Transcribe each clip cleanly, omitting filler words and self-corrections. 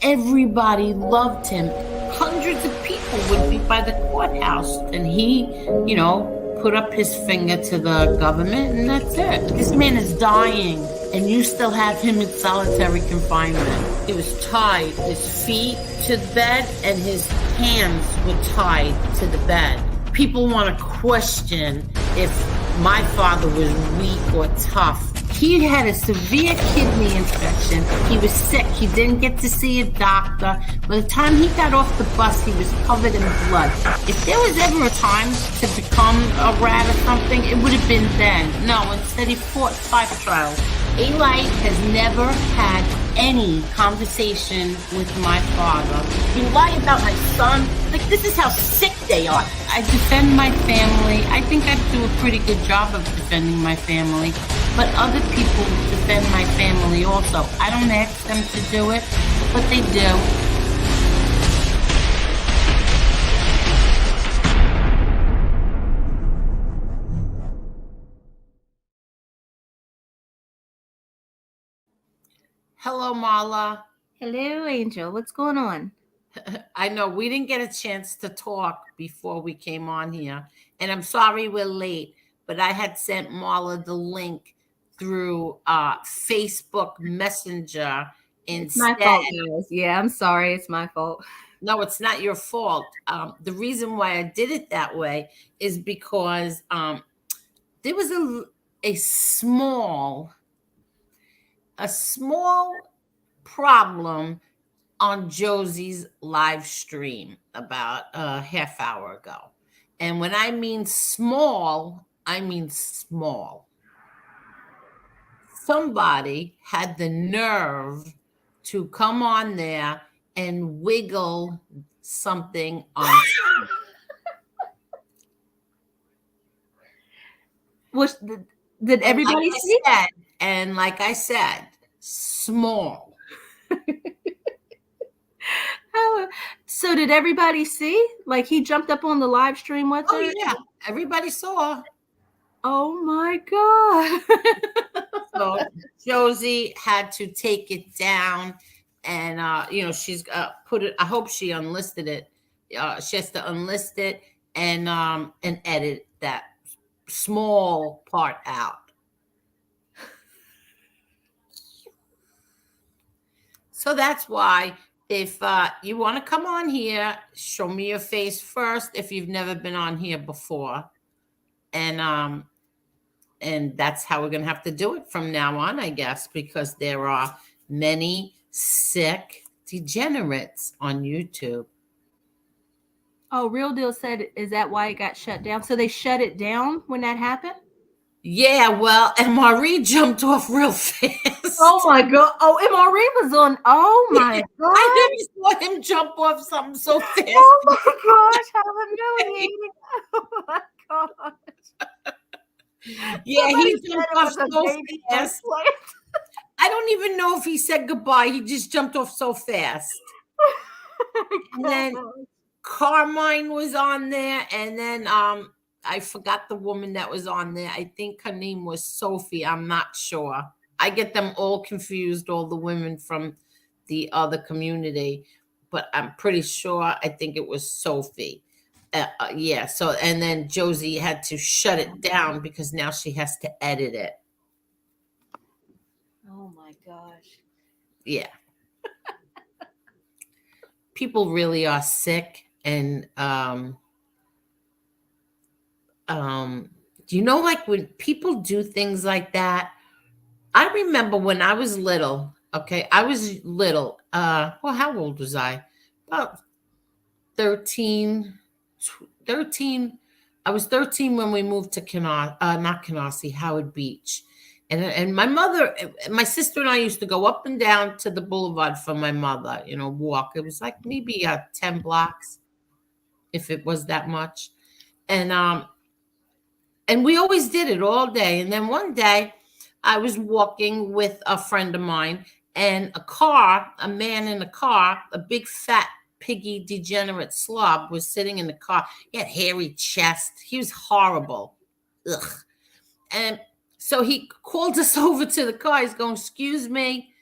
Everybody loved him. Hundreds of people would be by the courthouse, and he, put up his finger to the government, and that's it. This man is dying, and you still have him in solitary confinement. He was tied, his feet to the bed, and his hands were tied to the bed. People want to question if my father was weak or tough. He had a severe kidney infection. He was sick. He didn't get to see a doctor. By the time he got off the bus, he was covered in blood. If there was ever a time to become a rat or something, it would have been then. No, instead he fought 5 trials. Eli has never had any conversation with my father. You lie about my son? Like, this is how sick they are. I defend my family. I think I do a pretty good job of defending my family. But other people defend my family also. I don't ask them to do it, but they do. Hello, Marla. Hello, Angel. What's going on? I know we didn't get a chance to talk before we came on here, and I'm sorry we're late, but I had sent Marla the link through Facebook Messenger instead. My fault, guys. Yeah, I'm sorry. It's my fault. No, it's not your fault. The reason why I did it that way is because there was a small problem on Josie's live stream about a half hour ago. And when I mean small, I mean small. Somebody had the nerve to come on there and wiggle something on. Did everybody see? And like I said, small. So did everybody see? Like, he jumped up on the live stream with it? Yeah, everybody saw. Oh my God. So Josie had to take it down, and she's put it. I hope she unlisted it. She has to unlist it and edit that small part out. So that's why, if you want to come on here, show me your face first if you've never been on here before. And that's how we're going to have to do it from now on, I guess, because there are many sick degenerates on YouTube. Oh, Real Deal said, is that why it got shut down? So they shut it down when that happened? Yeah, well, and Marie jumped off real fast. Oh my God. Oh, and Marie was on. Oh my God. I never saw him jump off something so fast. Oh my gosh, how humiliating. Oh my gosh. Yeah, he jumped off so fast. I don't even know if he said goodbye. He just jumped off so fast. And then Carmine was on there, and then I forgot the woman that was on there. I think her name was Sophie. I'm not sure. I get them all confused, all the women from the other community, but I'm pretty sure I think it was Sophie. Yeah. So, and then Josie had to shut it down because now she has to edit it. Oh my gosh. Yeah. People really are sick. And, like when people do things like that, I remember when I was little, okay, I was little, well, how old was I? About 13. I was 13 when we moved to not Canarsie, Howard Beach. And my mother, my sister and I used to go up and down to the boulevard for my mother, walk. It was like maybe 10 blocks, if it was that much. And we always did it all day. And then one day I was walking with a friend of mine, and a man in a car, a big fat piggy degenerate slob, was sitting in the car. He had hairy chest. He was horrible. Ugh. And so he called us over to the car. He's going, excuse me.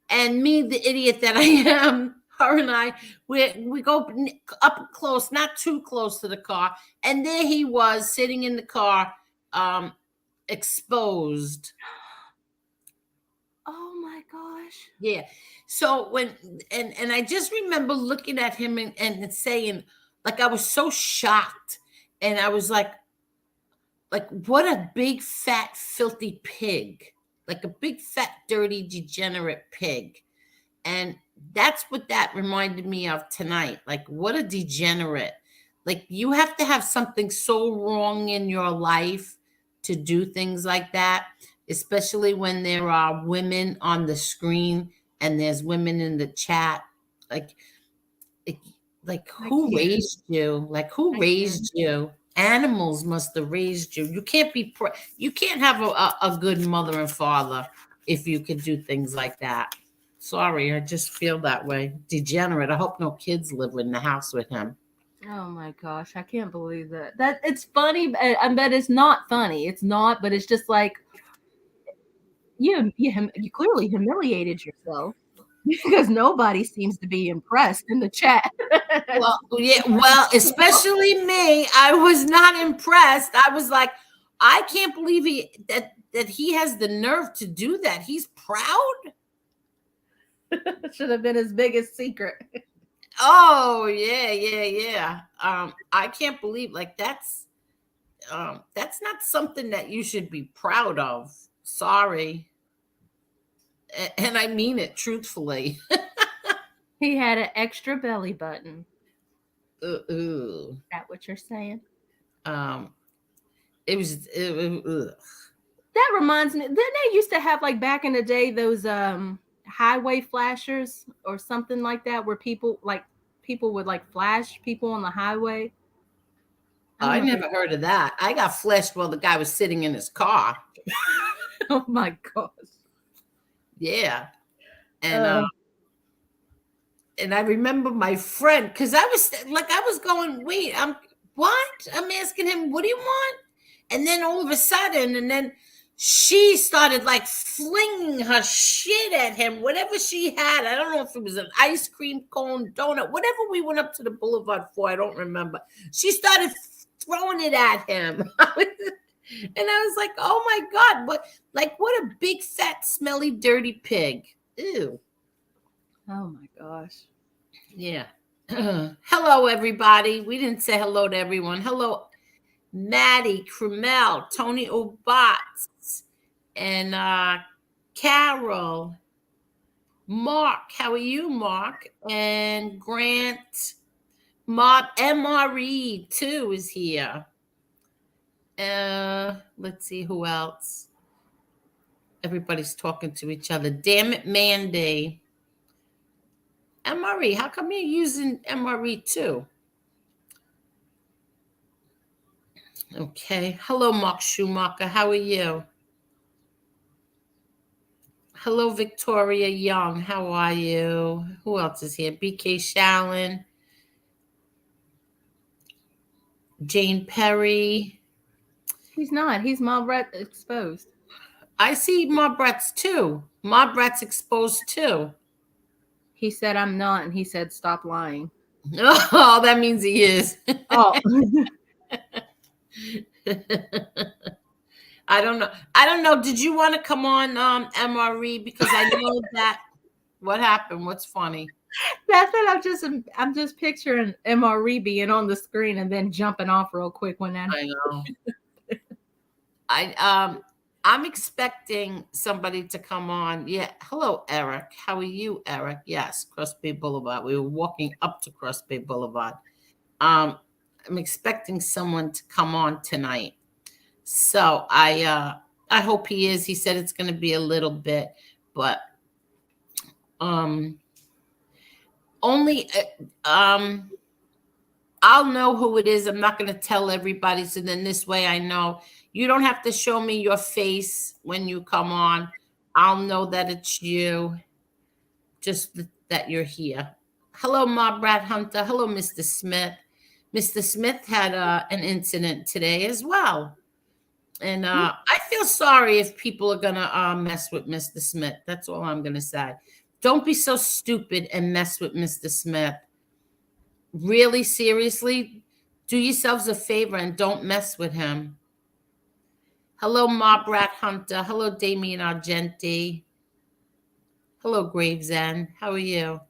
And me, the idiot that I am, her and I, we go up close, not too close to the car, and there he was sitting in the car, exposed. Oh my gosh. Yeah. So when and I just remember looking at him and saying, like, I was so shocked, and I was like, what a big fat filthy pig, like a big fat dirty degenerate pig. And that's what that reminded me of tonight. Like, what a degenerate. Like, you have to have something so wrong in your life to do things like that, especially when there are women on the screen and there's women in the chat. Like, it, like I who can't. raised you? Like, who I raised you? Animals must have raised you. You can't be, you can't have a good mother and father if you could do things like that. Sorry, I just feel that way. Degenerate. I hope no kids live in the house with him. Oh my gosh, I can't believe that. That it's funny, but I bet it's not funny. It's not, but it's just like you clearly humiliated yourself because nobody seems to be impressed in the chat. Well, yeah, well, especially me. I was not impressed. I was like, I can't believe that he has the nerve to do that. He's proud. Should have been his biggest secret. Oh yeah. I can't believe like that's not something that you should be proud of. Sorry. And I mean it truthfully. He had an extra belly button. Ooh. Is that what you're saying? It was That reminds me, didn't they used to have like back in the day those highway flashers or something like that where people would like flash people on the highway? I never heard of that. I got flashed while the guy was sitting in his car. Oh my gosh. Yeah. And I remember my friend, because I was going, wait, I'm asking him, what do you want? And then all of a sudden, and then she started like flinging her shit at him, whatever she had. I don't know if it was an ice cream cone, donut, whatever we went up to the boulevard for. I don't remember. She started throwing it at him. And I was like, oh my God, what a big, fat, smelly, dirty pig. Ew. Oh my gosh. Yeah. Hello, everybody. We didn't say hello to everyone. Hello, Maddie, Krumel, Tony Obatz, and Carol. Mark, how are you, Mark? And Grant, MRE too is here. Let's see who else. Everybody's talking to each other. Damn it, Mandy. MRE, how come you're using MRE too? Okay. Hello, Mark Schumacher. How are you? Hello, Victoria Young. How are you? Who else is here? BK Shallon. Jane Perry. He's not. He's Mob Rat exposed. I see Mob Rats too. Mob Rats exposed too. He said I'm not, and he said stop lying. Oh, that means he is. Oh. I don't know. Did you want to come on MRE? Because I know that. What happened? What's funny? That's it. I'm just picturing MRE being on the screen and then jumping off real quick when that. I know. I'm expecting somebody to come on. Yeah. Hello, Eric. How are you, Eric? Yes, Cross Bay Boulevard. We were walking up to Cross Bay Boulevard. I'm expecting someone to come on tonight. So I hope he is. He said it's going to be a little bit, but only I'll know who it is. I'm not going to tell everybody. So then this way I know. You don't have to show me your face when you come on. I'll know that it's you. Just that you're here. Hello, Mob Rat Hunter. Hello, Mr. Smith. Mr. Smith had an incident today as well. And I feel sorry if people are going to mess with Mr. Smith. That's all I'm going to say. Don't be so stupid and mess with Mr. Smith. Really, seriously, do yourselves a favor and don't mess with him. Hello, Mob Rat Hunter. Hello, Damien Argenti. Hello, Gravesend. How are you?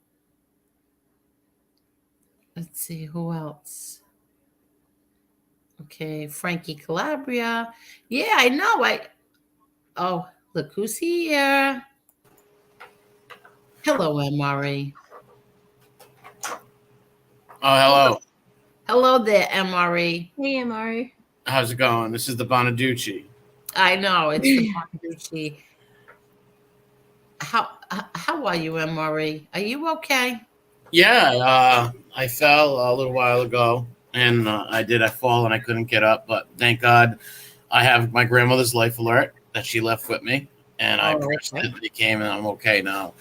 Let's see, who else? Okay, Frankie Calabria. Yeah, I know. Oh, look who's here. Hello, MRE. Oh, hello. Hello there, MRE. Hey, Amari. How's it going? This is the Bonaducci. I know, it's the Bonaducci. How are you, MRE? Are you okay? Yeah, I fell a little while ago, and I fall and I couldn't get up, but thank God I have my grandmother's life alert that she left with me, and I pressed it, and it came, and I'm okay now.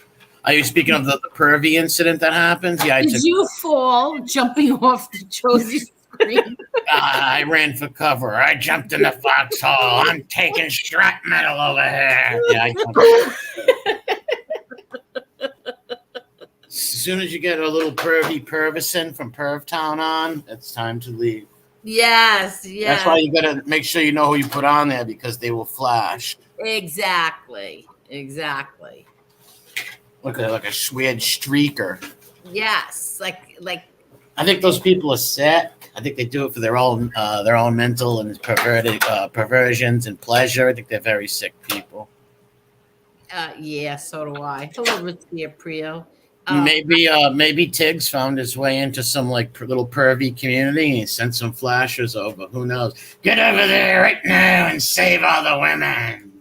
Are you speaking of the pervy incident that happened? Yeah, Did you fall jumping off the Josie screen? I ran for cover. I jumped in the foxhole. I'm taking shrapnel over here. Yeah, I jumped. As soon as you get a little pervy Pervison from Perv Town on, it's time to leave. Yes. That's why you gotta make sure you know who you put on there because they will flash. Exactly. Look at like a weird streaker. Yes, like. I think those people are sick. I think they do it for their own mental and perversions and pleasure. I think they're very sick people. Yeah, so do I. Hello, Ritzia Prio. Maybe Tiggs found his way into some like little pervy community and he sent some flashers over. Who knows? Get over there right now and save all the women.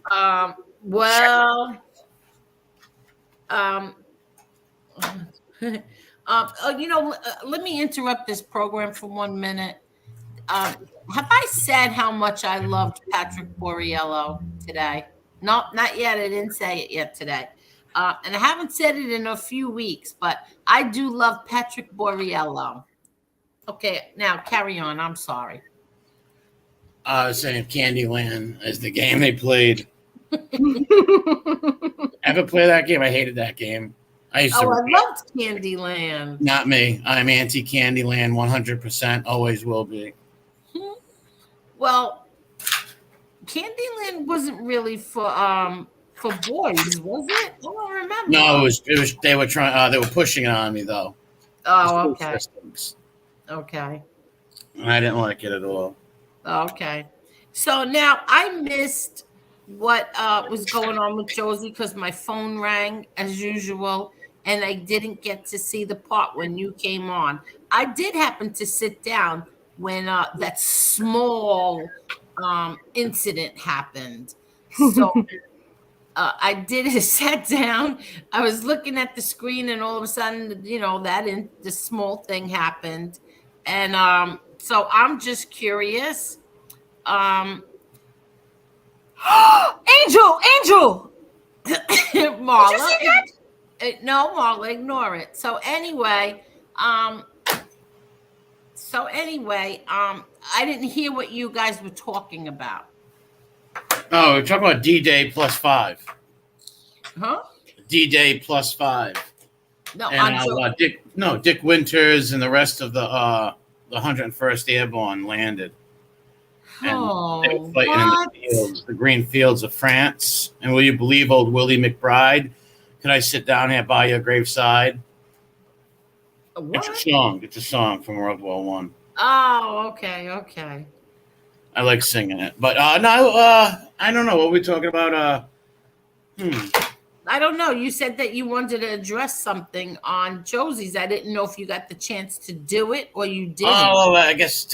Let me interrupt this program for 1 minute. Have I said how much I loved Patrick Borriello today? No, not yet. I didn't say it yet today. And I haven't said it in a few weeks, but I do love Patrick Borriello. Okay, now carry on. I'm sorry. I was saying Candyland is the game they played. Ever play that game? I hated that game. I loved Candyland. Not me. I'm anti Candyland 100%. Always will be. Well, Candyland wasn't really for boys, was it? I don't remember. No, it was. They were trying. They were pushing it on me though. Oh, okay. Okay. I didn't like it at all. Okay. So now I missed what was going on with Josie because my phone rang as usual, and I didn't get to see the part when you came on. I did happen to sit down when that small incident happened. So I sat down. I was looking at the screen, and all of a sudden, the small thing happened, and so I'm just curious. Angel. Marla, no, Marla, ignore it. So anyway, I didn't hear what you guys were talking about. Oh, we're talking about D-Day +5. Huh? D-Day +5. No, Dick Winters and the rest of the 101st Airborne landed. And they were fighting in the fields, the green fields of France. And will you believe old Willie McBride? Can I sit down here by your graveside? What? It's a song from World War One. Oh, okay. I like singing it, but I don't know what we're talking about. I don't know. You said that you wanted to address something on Josie's. I didn't know if you got the chance to do it or you didn't. Oh, I guess.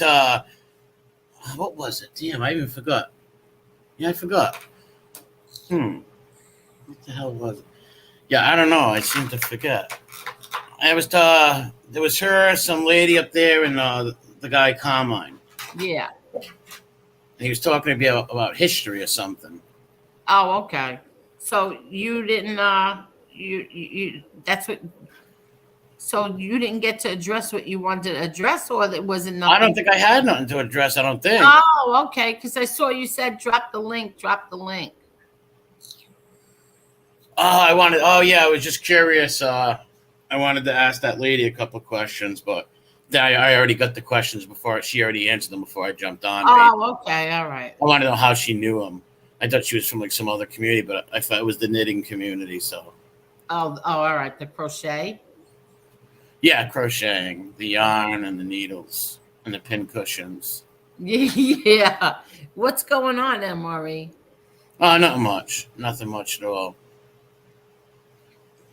What was it? Damn, I even forgot. Yeah, I forgot. What the hell was it? Yeah, I don't know. I seem to forget. There was her, some lady up there, and the guy Carmine. Yeah. And he was talking to me about history or something. Oh, okay. So you didn't. That's what. So you didn't get to address what you wanted to address, or it wasn't nothing? I don't think I had nothing to address. I don't think. Oh, okay. Because I saw you said drop the link. I was just curious. I wanted to ask that lady a couple of questions, but I already got the questions before. She already answered them before I jumped on. Oh, okay. All right. I wanted to know how she knew him. I thought she was from like some other community, but I thought it was the knitting community. So, all right. The crochet. yeah, crocheting, the yarn and the needles and the pin cushions. Yeah. What's going on, MRE? Nothing much at all.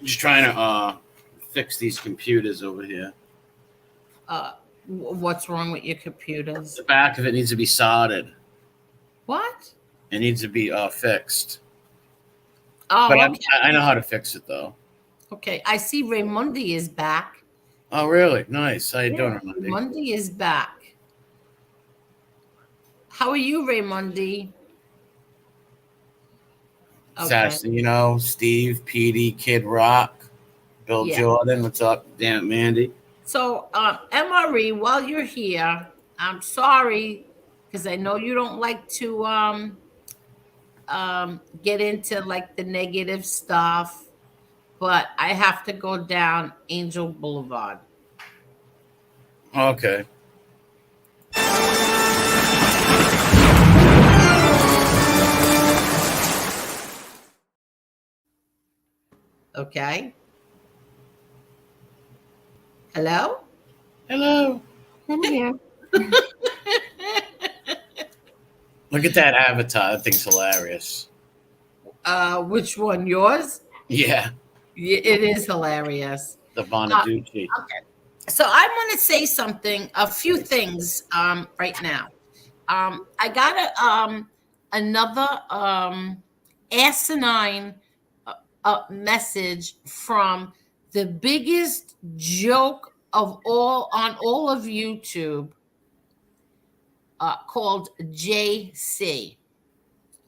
Just trying to fix these computers over here. What's wrong with your computers? The back of it needs to be soldered. What? It needs to be fixed. Oh, But okay. I know how to fix it, though. Okay. I see Raymundi is back. Oh, really? Nice. How you doing, Monday? Raymundi is back. How are you, Raymundi? Saxon, Steve, Petey, Kid Rock, Bill Yeah. Jordan. What's up? Damn it, Mandy. So, MRE, while you're here, I'm sorry because I know you don't like to get into like the negative stuff, but I have to go down Angel Boulevard. Okay. Okay. Hello? Hello. I'm here. Look at that avatar. That thing's hilarious. Which one? Yours? Yeah. Yeah, it is hilarious. The Bonaducci. Okay. So I want to say something, a few things right now. I got another asinine message from the biggest joke of all on all of YouTube called JC.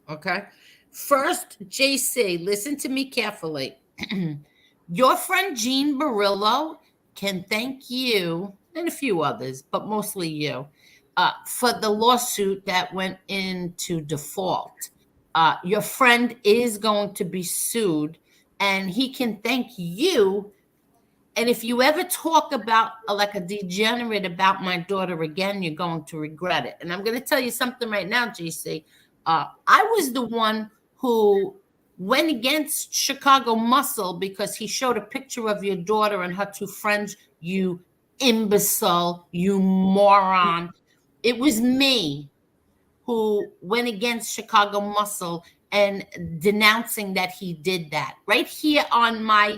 Okay. First, JC, listen to me carefully. Your friend Jean Barillo can thank you and a few others, but mostly you, for the lawsuit that went into default. Your friend is going to be sued, and he can thank you. And if you ever talk about like a degenerate about my daughter again, you're going to regret it. And I'm going to tell you something right now, GC. I was the one who went against Chicago Muscle because he showed a picture of your daughter and her two friends. You imbecile, you moron. It was me who went against Chicago Muscle and denouncing that he did that right here on my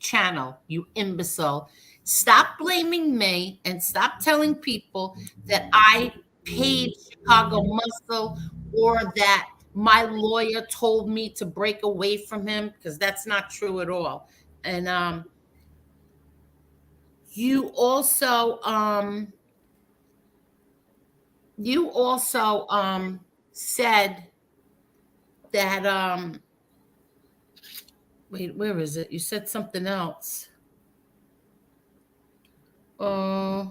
channel, you imbecile. Stop blaming me and stop telling people that I paid Chicago Muscle or that my lawyer told me to break away from him, because that's not true at all. And you also said that wait, where is it? You said something else. Let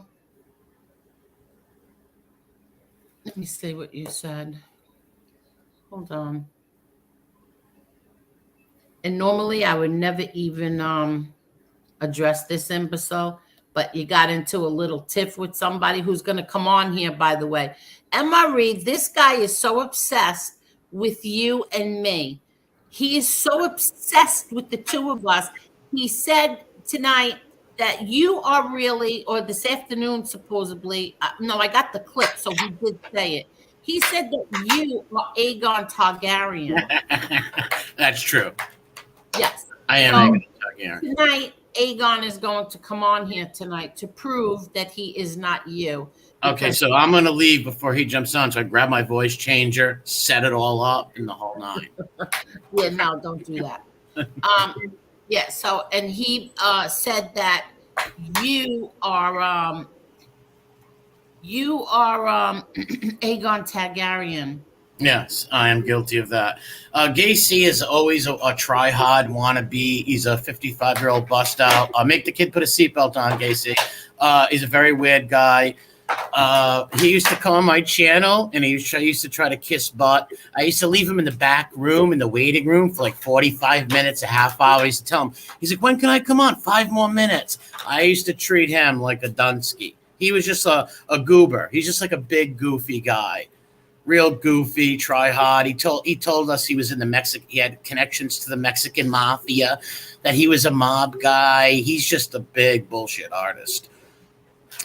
me see what you said. Hold on. And normally I would never even address this imbecile, but you got into a little tiff with somebody who's going to come on here, by the way. MRE, this guy is so obsessed with you and me. He is so obsessed with the two of us. He said tonight that you are really, or this afternoon supposedly, no, I got the clip, so he did say it. He said that you are Aegon Targaryen. That's true. Yes. I am Aegon Targaryen. Tonight, Aegon is going to come on here tonight to prove that he is not you. Okay, so I'm going to leave before he jumps on. So I grab my voice changer, set it all up in the whole nine. Yeah, no, don't do that. Yeah, so, and he said that you are Aegon Targaryen. Yes, I am guilty of that. Gacy is always a try-hard wannabe. He's a 55-year-old bust out. Make the kid put a seatbelt on, Gacy. He's a very weird guy. He used to come on my channel, and I used to try to kiss butt. I used to leave him in the back room, in the waiting room, for like 45 minutes, a half hour. I used to tell him, he's like, when can I come on? 5 more minutes. I used to treat him like a Dunsky. He was just a goober. He's just like a big, goofy guy. Real goofy, try hard. He told us he was in the Mexican. He had connections to the Mexican mafia, that he was a mob guy. He's just a big bullshit artist.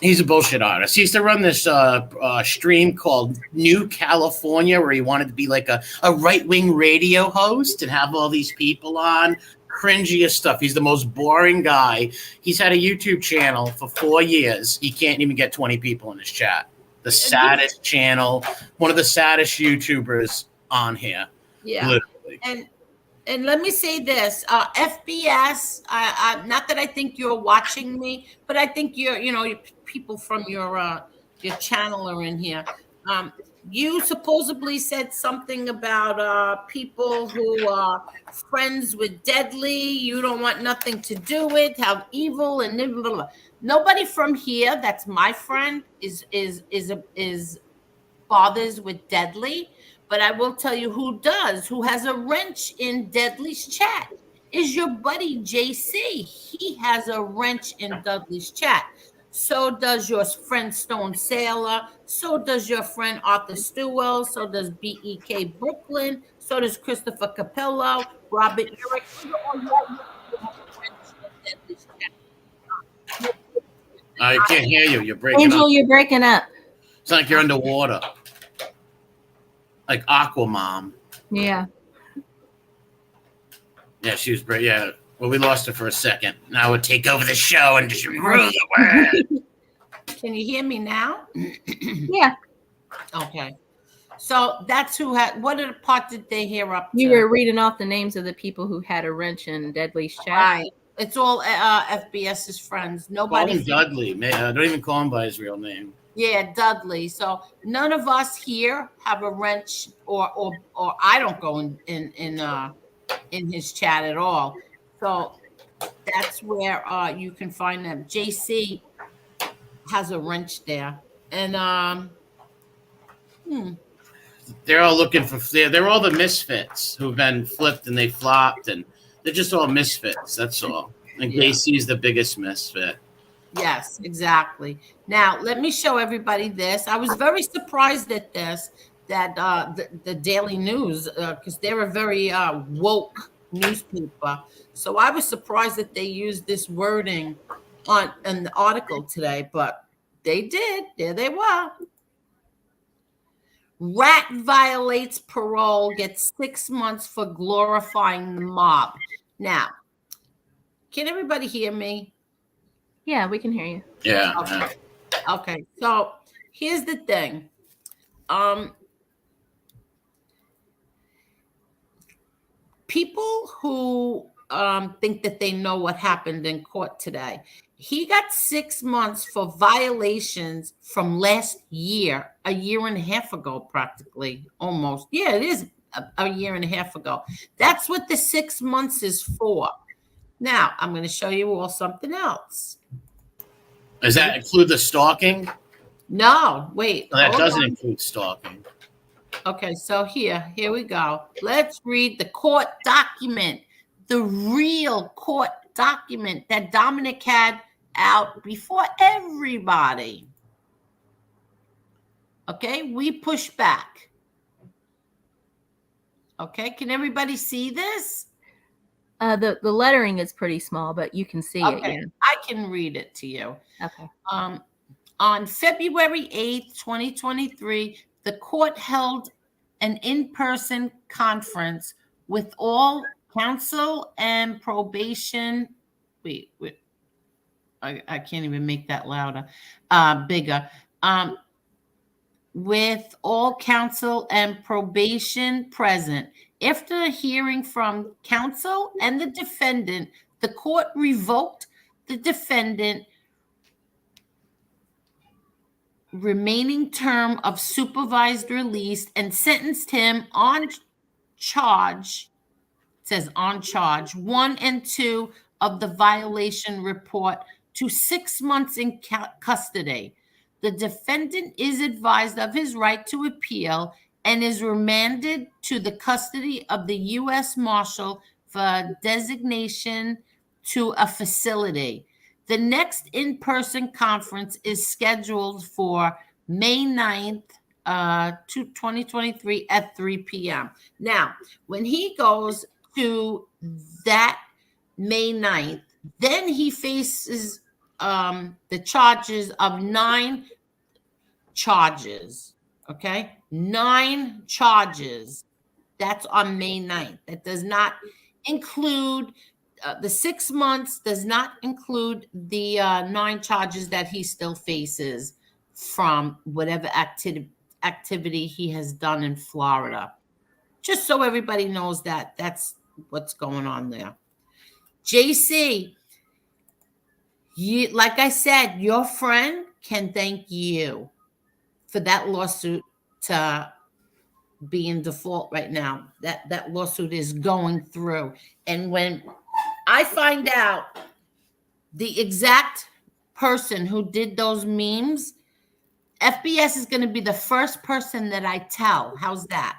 He's a bullshit artist. He used to run this stream called New California, where he wanted to be like a right-wing radio host and have all these people on. Cringiest stuff. He's the most boring guy. He's had a YouTube channel for 4 years. He can't even get 20 people in his chat. The saddest channel, one of the saddest YouTubers on here. Yeah. Literally. And let me say this, FBS, not that I think you're watching me, but I think people from your channel are in here. You supposedly said something about people who are friends with Deadly. You don't want nothing to do with, how evil and blah, blah, blah. Nobody from here that's my friend is bothers with Deadly. But I will tell you who has a wrench in Deadly's chat, is your buddy JC. He has a wrench in Dudley's chat. So does your friend Stone Sailor. So does your friend Arthur Stewell. So does BEK Brooklyn. So does Christopher Capello, Robert Eric. I can't hear you. You're breaking Angel, up. you're breaking up. It's like you're underwater. Like Aquamom. Yeah. Yeah, she was great. Yeah. Well, we lost her for a second. Now we'll take over the show and just rule the world. Can you hear me now? Yeah. Okay. So that's who had. What part did they hear up to? You were reading off the names of the people who had a wrench in Deadly's chat. Right. It's all FBS's friends. Nobody. Call him Dudley. Man, don't even call him by his real name. Yeah, Dudley. So none of us here have a wrench, or I don't go in his chat at all. So that's where you can find them. JC has a wrench there, and They're all looking for. They're all the misfits who've been flipped and they flopped, and they're just all misfits. That's all. And Yeah. JC is the biggest misfit. Yes, exactly. Now, let me show everybody this. I was very surprised at this, that the Daily News, because they're a very woke newspaper. So I was surprised that they used this wording in the article today, but they did. There they were. Rat violates parole, gets 6 months for glorifying the mob. Now, can everybody hear me? Yeah, we can hear you. Yeah. Okay. Okay. So here's the thing. People who think that they know what happened in court today. He got 6 months for violations from last year, a year and a half ago, practically, almost. Yeah, it is a year and a half ago. That's what the 6 months is for. Now, I'm going to show you all something else. Does that include the stalking? No, wait. No, that hold doesn't on. include stalking. Okay, so here we go. Let's read the court document, the real court document that Dominic had out before everybody. Okay, we push back. Okay, can everybody see this? The lettering is pretty small, but you can see it. Yeah. I can read it to you. Okay. On February 8th, 2023, the court held an in-person conference with all counsel and probation. Wait. I can't even make that louder, bigger. With all counsel and probation present. After hearing from counsel and the defendant, the court revoked the defendant remaining term of supervised release and sentenced him on charge, it says on charge 1 and 2 of the violation report to 6 months in custody. The defendant is advised of his right to appeal and is remanded to the custody of the U.S. Marshal for designation to a facility. The next in-person conference is scheduled for May 9th, 2023 at 3 p.m. Now, when he goes to that May 9th, then he faces the charges of 9 charges. Okay, 9 charges. That's on May 9th. That does not include the 6 months, does not include the 9 charges that he still faces from whatever activity he has done in Florida. Just so everybody knows that that's what's going on there. JC, like I said, your friend can thank you for that lawsuit to be in default right now. That lawsuit is going through. And when I find out the exact person who did those memes, FBS is going to be the first person that I tell. How's that?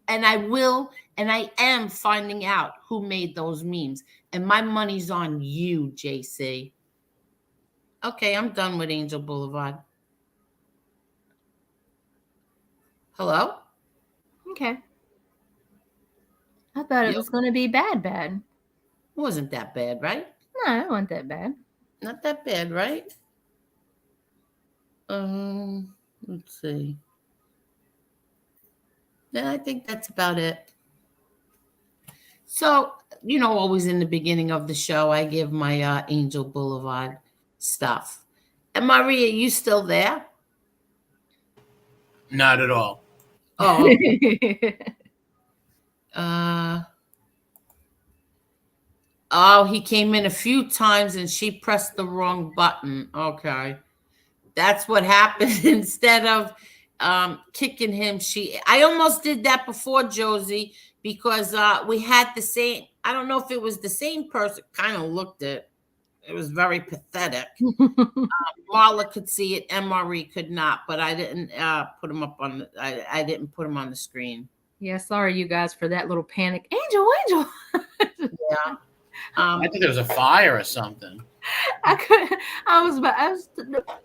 And I will, and I am finding out who made those memes. And my money's on you, JC. Okay, I'm done with Angel Boulevard. Hello? Okay. I thought it was going to be bad. It wasn't that bad, right? No, it wasn't that bad. Not that bad, right? Let's see. Yeah, I think that's about it. So, always in the beginning of the show, I give my Angel Boulevard stuff. And Maria, you still there? Not at all. Oh. He came in a few times and she pressed the wrong button. Okay. That's what happened. Instead of kicking him, I almost did that before, Josie, because we had the same, I don't know if it was the same person, kind of looked it. It was very pathetic. Marla could see it, MRE could not, but I didn't put him up on I didn't put him on the screen. Yeah, sorry you guys for that little panic. Angel. Yeah. I think there was a fire or something. I was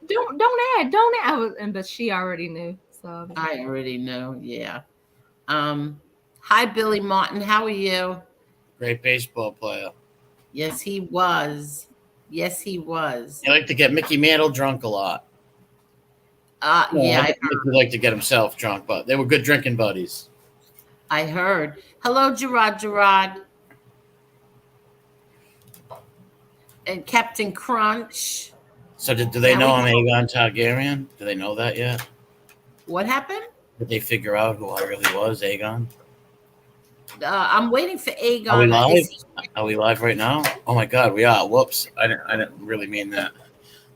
don't add. But she already knew. So I already know. Yeah. Hi, Billy Martin. How are you? Great baseball player. Yes, he was. He liked to get Mickey Mantle drunk a lot. Yeah. He liked to get himself drunk, but they were good drinking buddies. I heard. Hello, Gerard. And Captain Crunch. So do they know I'm Aegon Targaryen? Do they know that yet? What happened? Did they figure out who I really was, Aegon? I'm waiting for Aegon. Are we live? Are we live right now? Oh my God, we are. Whoops. I didn't really mean that.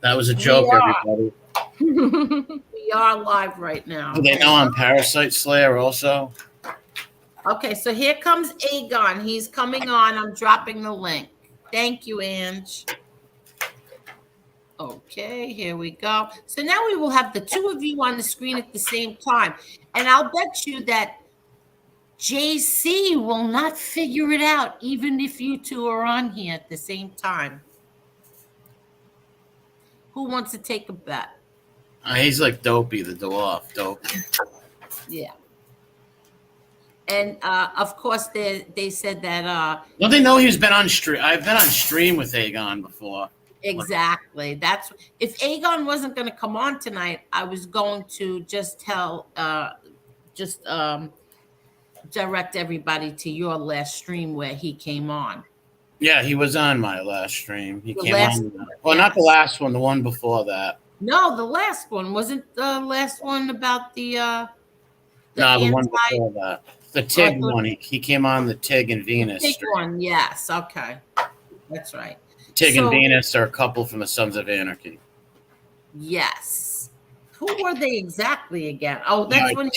That was a joke, everybody. We are live right now. Do they know I'm Parasite Slayer also? Okay, so here comes Aegon. He's coming on. I'm dropping the link. Thank you, Ange. Okay, here we go. So now we will have the two of you on the screen at the same time. And I'll bet you that JC will not figure it out, even if you two are on here at the same time. Who wants to take a bet? He's like Dopey, the dwarf. Dopey. Yeah. And of course, they said that. Don't they know he's been on stream? I've been on stream with Aegon before. Exactly. That's if Aegon wasn't going to come on tonight, I was going to just direct everybody to your last stream where he came on. Yeah, he was on my last stream. He came on. Well, not the last one, the one before that. No, the last one wasn't the last one about the one before that. The Tig one. He came on the Tig and Venus. Tig one, yes. Okay. That's right. Tig and Venus are a couple from the Sons of Anarchy. Yes. Who were they exactly again? Oh, that's when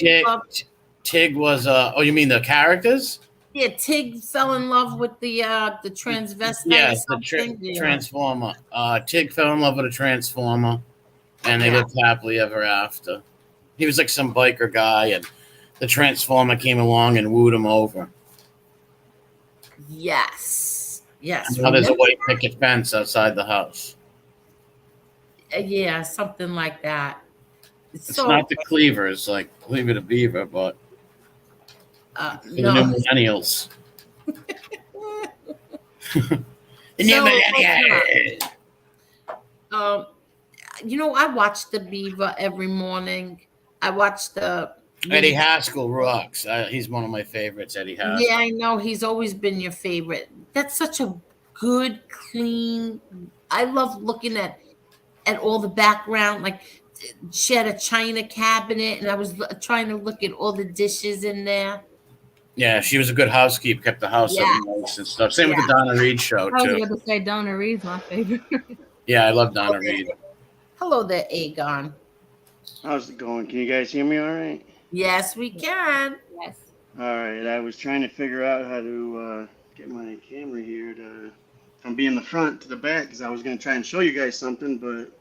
Tig was you mean the characters? Yeah, Tig fell in love with the transvestite. Yes, the Transformer. Tig fell in love with a Transformer. and they lived happily ever after. He was like some biker guy, and the Transformer came along and wooed him over. Yes. Yes. Now there's a white picket fence outside the house. Yeah, something like that. It's not the Cleavers, like Cleaver the Beaver, but for the new millennials. The new millennials. I watch the Beaver every morning. I watch the Eddie Haskell rocks. He's one of my favorites, Eddie Haskell. Yeah, I know. He's always been your favorite. That's such a good, clean. I love looking at all the background. Like she had a china cabinet, and I was trying to look at all the dishes in there. Yeah, she was a good housekeeper, kept the house up nice and stuff. Same with the Donna Reed show, too. I was going to say Donna Reed's my favorite. Yeah, I love Donna Reed. Hello there, Aegon. How's it going? Can you guys hear me all right? Yes, we can. Yes. All right. I was trying to figure out how to get my camera here from being the front to the back because I was going to try and show you guys something, but it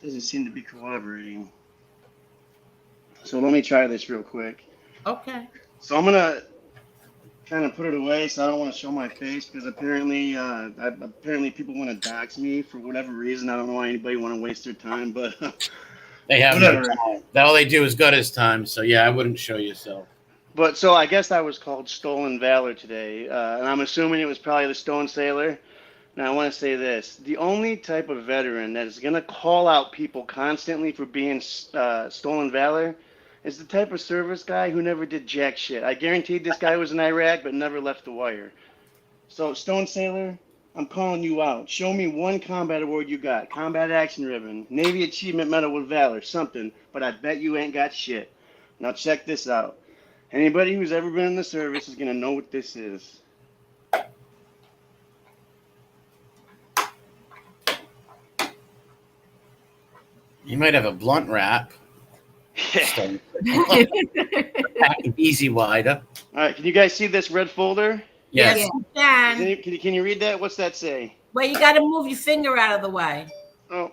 doesn't seem to be cooperating. So let me try this real quick. Okay. So I'm going to kind of put it away so I don't want to show my face because apparently people want to dox me for whatever reason. I don't know why anybody want to waste their time, but they have no time. All they do is gut his time. So yeah, I wouldn't show yourself. But so I guess I was called Stolen Valor today, and I'm assuming it was probably the Stone Sailor. Now I want to say this: the only type of veteran that is going to call out people constantly for being stolen valor is the type of service guy who never did jack shit. I guaranteed this guy was in Iraq but never left the wire. So, Stone Sailor, I'm calling you out. Show me one combat award you got. Combat Action Ribbon, Navy Achievement Medal with Valor, something. But I bet you ain't got shit. Now check this out. Anybody who's ever been in the service is going to know what this is. You might have a blunt wrap. Easy wider. All right, can you guys see this red folder? Yes. You can. Can you read that? What's that say? Wait, you got to move your finger out of the way. Oh.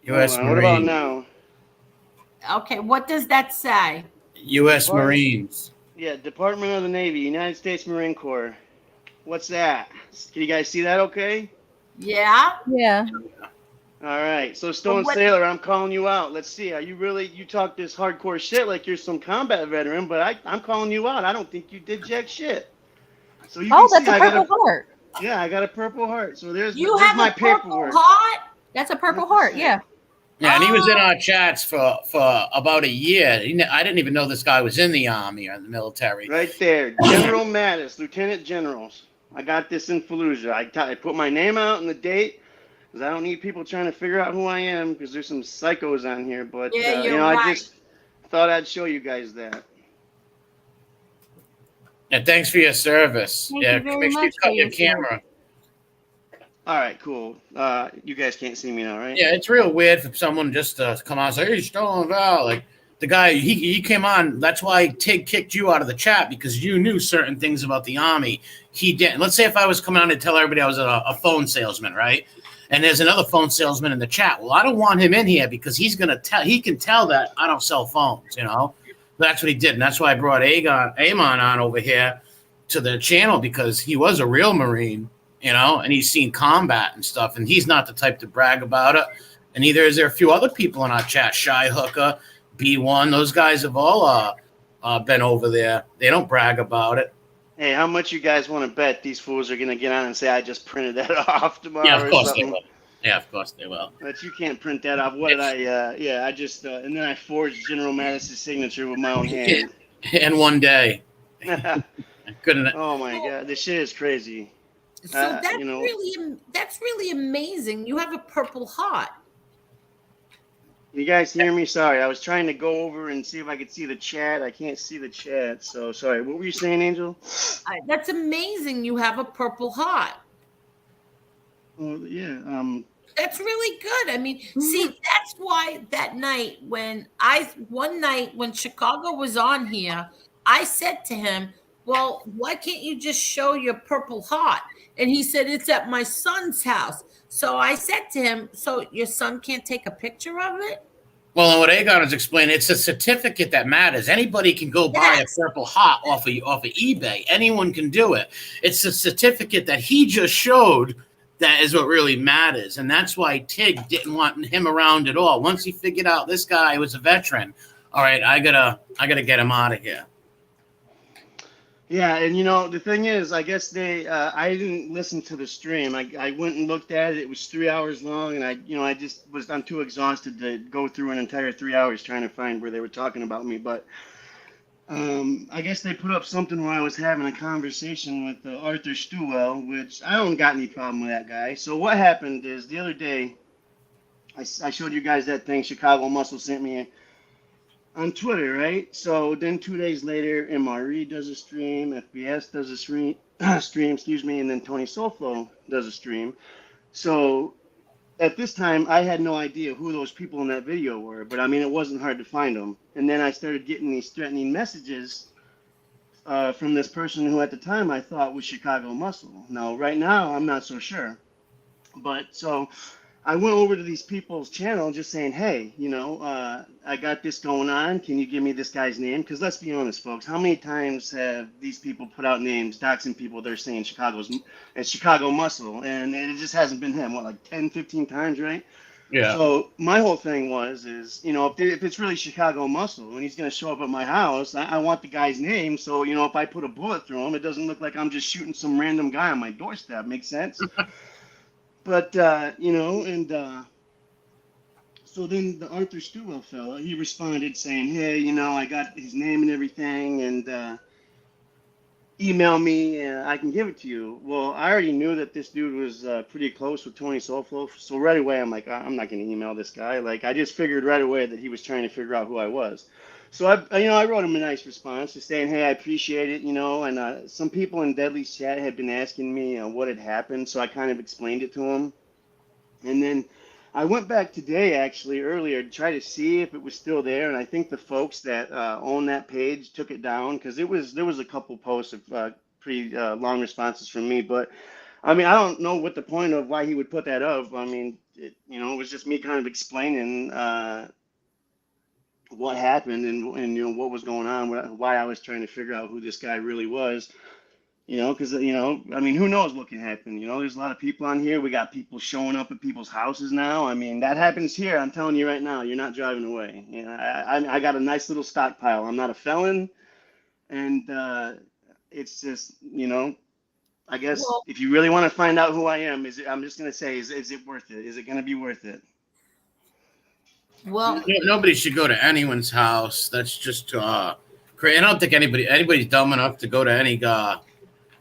U.S. Marines. What about now? Okay, what does that say? U.S. Marines. Yeah, Department of the Navy, United States Marine Corps. What's that? Can you guys see that okay? Yeah. Yeah. All right, so Stone Sailor, I'm calling you out. Let's see. Are you really? You talk this hardcore shit like you're some combat veteran, but I'm calling you out. I don't think you did jack shit. So you can that's see, a purple heart. Yeah, I got a purple heart. So there's my my paperwork. Heart? That's a purple heart. Yeah. Yeah, and he was in our chats for about a year. I didn't even know this guy was in the Army or the military. Right there, General Mattis, Lieutenant Generals. I got this in Fallujah. I put my name out and the date. Because I don't need people trying to figure out who I am because there's some psychos on here. But, right. I just thought I'd show you guys that. And thanks for your service. Thank you very make sure you much cut for your your camera. All right, cool. You guys can't see me now, right? Yeah, it's real weird for someone just to come out and say, hey, Stolen Val. Like, the guy, he came on. That's why Tig kicked you out of the chat because you knew certain things about the Army. He didn't. Let's say if I was coming on and tell everybody I was a phone salesman, right? And there's another phone salesman in the chat. Well, I don't want him in here because he can tell that I don't sell phones, That's what he did. And that's why I brought Aegon on over here to the channel because he was a real Marine, and he's seen combat and stuff. And he's not the type to brag about it. And neither is there a few other people in our chat, Shy Hooker, B1. Those guys have all been over there. They don't brag about it. Hey, how much you guys want to bet these fools are going to get on and say I just printed that off tomorrow? Yeah, of course or they something? will. Yeah, of course they will. But you can't print that off. What did I? I just and then I forged General Mattis' signature with my own hand. In one day. I couldn't. Oh my God, this shit is crazy. So that's really amazing. You have a purple heart. You guys hear me? Sorry, I was trying to go over and see if I could see the chat. I can't see the chat, so sorry. What were you saying, Angel? That's amazing. You have a purple heart. Well, yeah. That's really good. I mean, see, that's why that night one night when Chicago was on here, I said to him, well, why can't you just show your Purple Heart? And he said, it's at my son's house. So I said to him, so your son can't take a picture of it? Well, what Aegon is explaining, it's a certificate that matters. Anybody can go buy Yes. a Purple Heart off of eBay. Anyone can do it. It's a certificate that he just showed that is what really matters. And that's why Tig didn't want him around at all. Once he figured out this guy was a veteran, all right, I gotta get him out of here. Yeah, and the thing is, I guess I didn't listen to the stream. I went and looked at it. It was 3 hours long, and I'm too exhausted to go through an entire 3 hours trying to find where they were talking about me. But I guess they put up something where I was having a conversation with Arthur Stewell, which I don't got any problem with that guy. So what happened is the other day, I showed you guys that thing Chicago Muscle sent me on Twitter, right? So then 2 days later, MRE does a stream, FBS does a stream, and then Tony Soulflow does a stream. So at this time, I had no idea who those people in that video were, but I mean, it wasn't hard to find them. And then I started getting these threatening messages from this person who at the time I thought was Chicago Muscle. Now, right now, I'm not so sure. But so I went over to these people's channel just saying, hey, I got this going on. Can you give me this guy's name? Because let's be honest, folks, how many times have these people put out names, doxing people? They're saying it's Chicago Muscle, and it just hasn't been him. What, like 10, 15 times, right? Yeah. So my whole thing is, if it's really Chicago Muscle and he's going to show up at my house, I want the guy's name. So, if I put a bullet through him, it doesn't look like I'm just shooting some random guy on my doorstep. Makes sense? But, so then the Arthur Stewell fella, he responded saying, hey, I got his name and everything, and email me, and I can give it to you. Well, I already knew that this dude was pretty close with Tony Soulflow, so right away I'm like, I'm not going to email this guy. Like, I just figured right away that he was trying to figure out who I was. So I wrote him a nice response just saying, hey, I appreciate it, and some people in Deadly's chat had been asking me what had happened, so I kind of explained it to them. And then I went back today, actually, earlier to try to see if it was still there, and I think the folks that own that page took it down because there was a couple posts of pretty long responses from me, but I mean, I don't know what the point of why he would put that up. I mean, it was just me kind of explaining what happened and what was going on, why I was trying to figure out who this guy really was. Because, I mean, who knows what can happen? There's a lot of people on here. We got people showing up at people's houses now. I mean, that happens here. I'm telling you right now, you're not driving away. I got a nice little stockpile. I'm not a felon. And it's just, I guess if you really want to find out who I am, I'm just going to say, is it worth it? Is it going to be worth it? Well, Nobody should go to anyone's house. That's just crazy. I don't think anybody's dumb enough to go to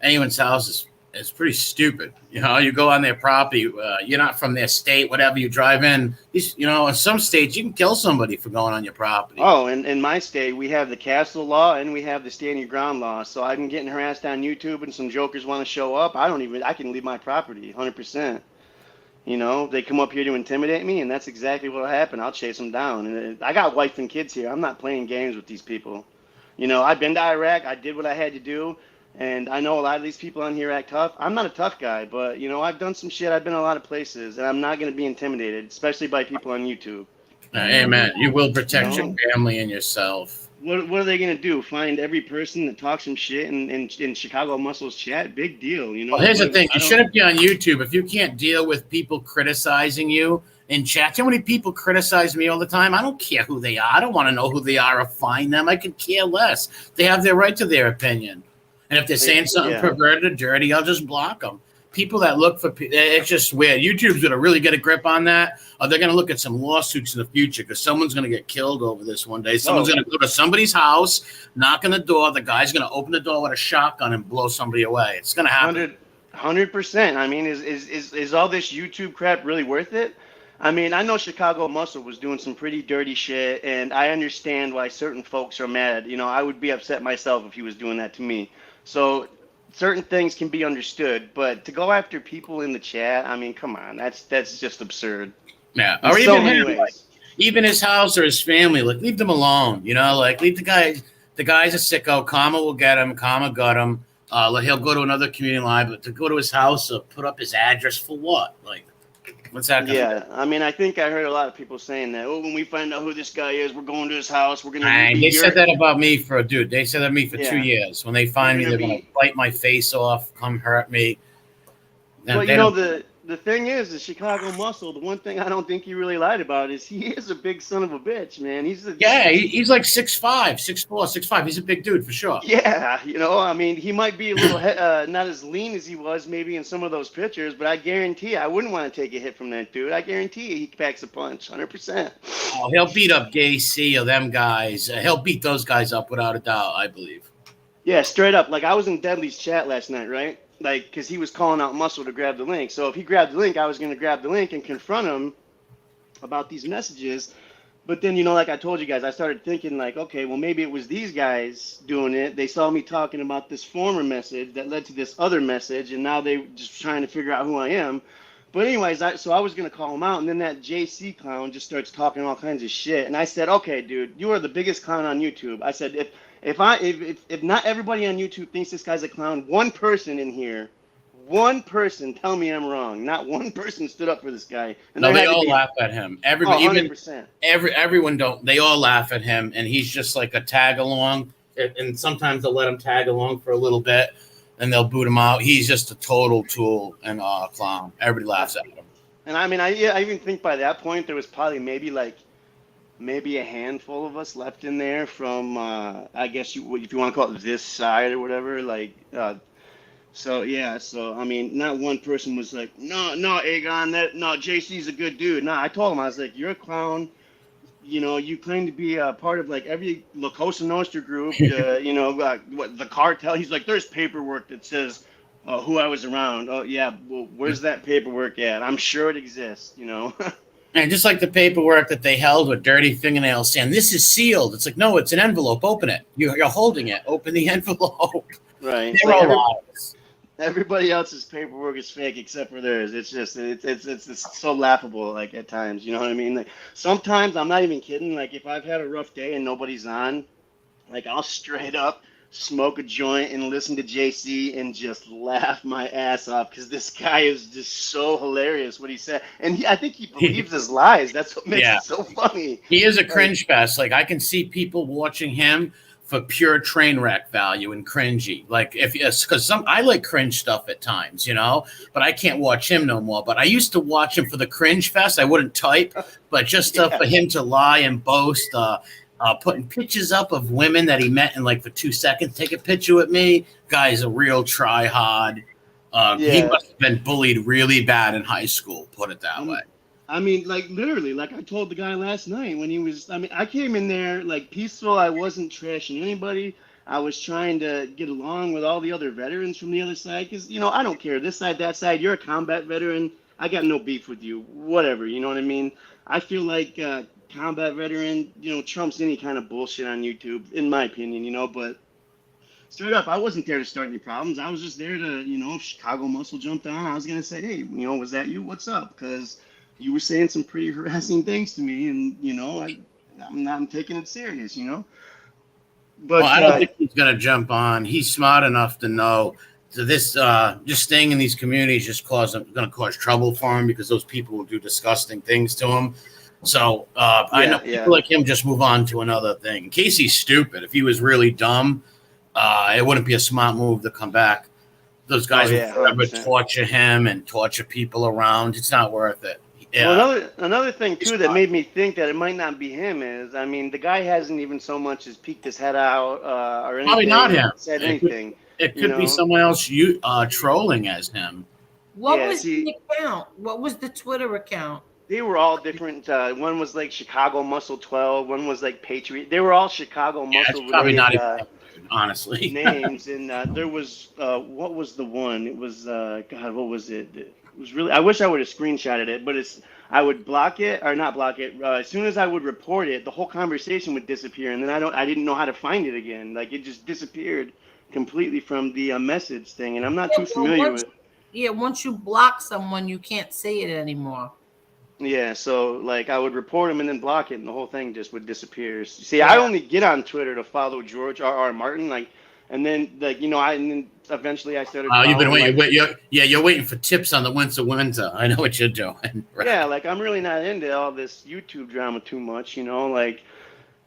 anyone's house is pretty stupid. You go on their property. You're not from their state. Whatever, you drive in. In some states you can kill somebody for going on your property. Oh, and in my state we have the castle law and we have the stand your ground law. So I've been getting harassed on YouTube, and some jokers want to show up. I can leave my property 100%. They come up here to intimidate me, and that's exactly what'll happen. I'll chase them down. And I got wife and kids here. I'm not playing games with these people. I've been to Iraq. I did what I had to do. And I know a lot of these people on here act tough. I'm not a tough guy, but, I've done some shit. I've been a lot of places, and I'm not going to be intimidated, especially by people on YouTube. Amen. You will protect your family and yourself. What are they going to do? Find every person that talks some shit in Chicago Muscles chat? Big deal, Well, here's the thing. You shouldn't be on YouTube if you can't deal with people criticizing you in chat. You know how many people criticize me all the time? I don't care who they are. I don't want to know who they are or find them. I could care less. They have their right to their opinion. And if they're saying something perverted or dirty, I'll just block them. People that look for it's just weird. YouTube's going to really get a grip on that, or they're going to look at some lawsuits in the future because someone's going to get killed over this one day. Someone's going to go to somebody's house, knock on the door. The guy's going to open the door with a shotgun and blow somebody away. It's going to happen. 100%. I mean, is all this YouTube crap really worth it? I mean, I know Chicago Muscle was doing some pretty dirty shit, and I understand why certain folks are mad. I would be upset myself if he was doing that to me. So certain things can be understood, but to go after people in the chat, I mean, come on, that's just absurd. Yeah, or even him, even his house or his family, leave them alone. Leave the the guy's a sicko. Karma will get him. Karma got him. He'll go to another community line, but to go to his house or put up his address for what? Like, what's that gonna Yeah, I mean, I think I heard a lot of people saying that. Oh, when we find out who this guy is, we're going to his house. We're gonna. They said that about me They said that to me for Yeah. 2 years. When they find me, they're gonna bite my face off, come hurt me. Well, you know, the thing is, the Chicago Muscle, the one thing I don't think he really lied about is he is a big son of a bitch, man. He's like 6'5", 6'4", 6'5". He's a big dude for sure. Yeah, you know, I mean, he might be a little not as lean as he was maybe in some of those pictures, but I guarantee I wouldn't want to take a hit from that dude. I guarantee he packs a punch, 100%. Oh, he'll beat up Gacy or them guys. He'll beat those guys up without a doubt, I believe. Yeah, straight up. Like, I was in Deadly's chat last night, right? Like, because he was calling out Muscle to grab the link. So if he grabbed the link, I was going to grab the link and confront him about these messages. But then, you know, like I told you guys, I started thinking, like, okay, well, maybe it was these guys doing it. They saw me talking about this former message that led to this other message, and now they just trying to figure out who I am. But anyways, so I was going to call him out, and then that JC clown just starts talking all kinds of shit. And I said, okay, dude, you are the biggest clown on YouTube. I said, if not everybody on YouTube thinks this guy's a clown, one person in here, one person tell me I'm wrong. Not one person stood up for this guy. And no, they all laugh at him. Everybody, 100%. Everyone don't. They all laugh at him, and he's just like a tag along. And sometimes they'll let him tag along for a little bit, and they'll boot him out. He's just a total tool and clown. Everybody laughs at him. And I mean, I even think by that point there was probably maybe a handful of us left in there from, I guess if you want to call it this side or whatever, like, so yeah, so I mean, not one person was like, no, Aegon, JC's a good dude. No, I told him, I was like, you're a clown. You know, you claim to be a part of like every La Cosa Nostra group, you know, what the cartel. He's like, there's paperwork that says who I was around. Oh yeah, well, where's that paperwork at? I'm sure it exists, you know. And just like the paperwork that they held with dirty fingernails saying, this is sealed. It's like, no, it's an envelope. Open it. You're holding it. Open the envelope. Right. They're all lies. Everybody else's paperwork is fake except for theirs. It's just, it's so laughable, like, at times. You know what I mean? Like, sometimes, I'm not even kidding. Like, if I've had a rough day and nobody's on, like, I'll straight up smoke a joint and listen to JC and just laugh my ass off because this guy is just so hilarious what he said. And I think he believes his lies. That's what makes it so funny. He is a cringe fest. Like, I can see people watching him for pure train wreck value and cringy. Like, because I like cringe stuff at times, you know, but I can't watch him no more. But I used to watch him for the cringe fest. I wouldn't type, but just for him to lie and boast, putting pictures up of women that he met in like for 2 seconds. Take a picture with me. Guy's a real try hard. He must have been bullied really bad in high school, put it that way. I mean, like, literally, like I told the guy last night when he was, I mean, I came in there like peaceful. I wasn't trashing anybody. I was trying to get along with all the other veterans from the other side because, you know, I don't care. This side, that side, you're a combat veteran. I got no beef with you, whatever. You know what I mean? I feel like combat veteran, you know, trumps any kind of bullshit on YouTube, in my opinion, you know, but straight up, I wasn't there to start any problems. I was just there to, you know, if Chicago Muscle jumped on, I was going to say, hey, you know, was that you? What's up? Because you were saying some pretty harassing things to me, and, you know, I'm taking it serious, you know? But I don't think he's going to jump on. He's smart enough to know that this, just staying in these communities just going to cause trouble for him because those people will do disgusting things to him. So I know people like him just move on to another thing. In case he's stupid, if he was really dumb, it wouldn't be a smart move to come back. Those guys would forever torture him and torture people around. It's not worth it. Yeah. Well, another thing too that made me think that it might not be him is, I mean, the guy hasn't even so much as peeked his head out or anything. Probably not him. Said anything. It could be someone else trolling as him. What was the account? What was the Twitter account? They were all different. One was like Chicago Muscle 12. One was like Patriot. They were all Chicago Muscle probably not related, honestly names. And there was what was the one? It was God. What was it? It was really. I wish I would have screenshotted it, but I would block it or not block it. As soon as I would report it, the whole conversation would disappear, and then I didn't know how to find it again. Like, it just disappeared completely from the message thing, and I'm not too familiar with. Yeah, once you block someone, you can't see it anymore. Yeah, so like I would report him and then block it, and the whole thing just would disappear. See, I Yeah. only get on Twitter to follow George R. Martin, like, and then like and then eventually I started You've been following waiting. like, You're waiting for tips on the Windsor. I know what you're doing. Right. yeah, like I'm really not into all this YouTube drama too much, like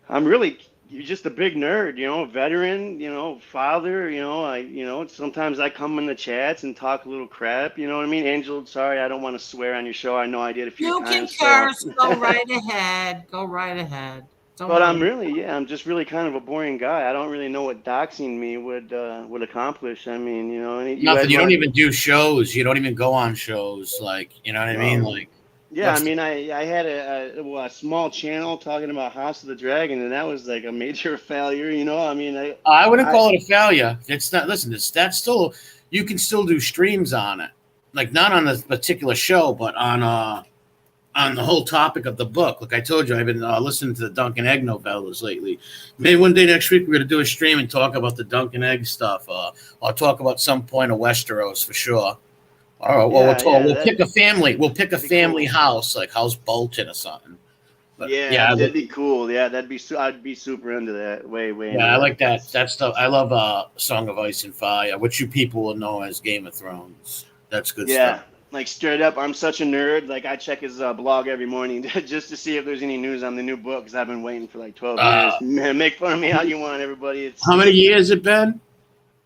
I'm really you're just a big nerd, veteran, father, sometimes I come in the chats and talk a little crap, you know what I mean? Angel, sorry, I don't want to swear on your show. I know I did a few You can times. curse. Go right ahead. Go right ahead. Don't But worry. I'm just really kind of a boring guy. I don't really know what doxing me would accomplish. I mean, and you Nothing. had You don't my, even do shows. You don't even go on shows. Like, you know what I mean? Like, yeah, I what's mean, I had a small channel talking about House of the Dragon, and that was like a major failure. I mean, I wouldn't I call it a failure. It's not. Listen, that's still. You can still do streams on it, like not on this particular show, but on the whole topic of the book. Like I told you, I've been listening to the Dunk and Egg novellas lately. Maybe one day next week we're gonna do a stream and talk about the Dunk and Egg stuff. I'll talk about some point of Westeros for sure. All right, well, we'll pick a family. We'll pick a family cool. house, like House Bolton or something. But, Yeah, that'd be cool. Yeah, I'd be super into that. Way into yeah, I that. like that stuff. I love Song of Ice and Fire, which you people will know as Game of Thrones. That's good stuff. Like straight up, I'm such a nerd. Like I check his blog every morning just to see if there's any news on the new book because I've been waiting for like 12 years. Man, make fun of me how you want, everybody. How many years it been?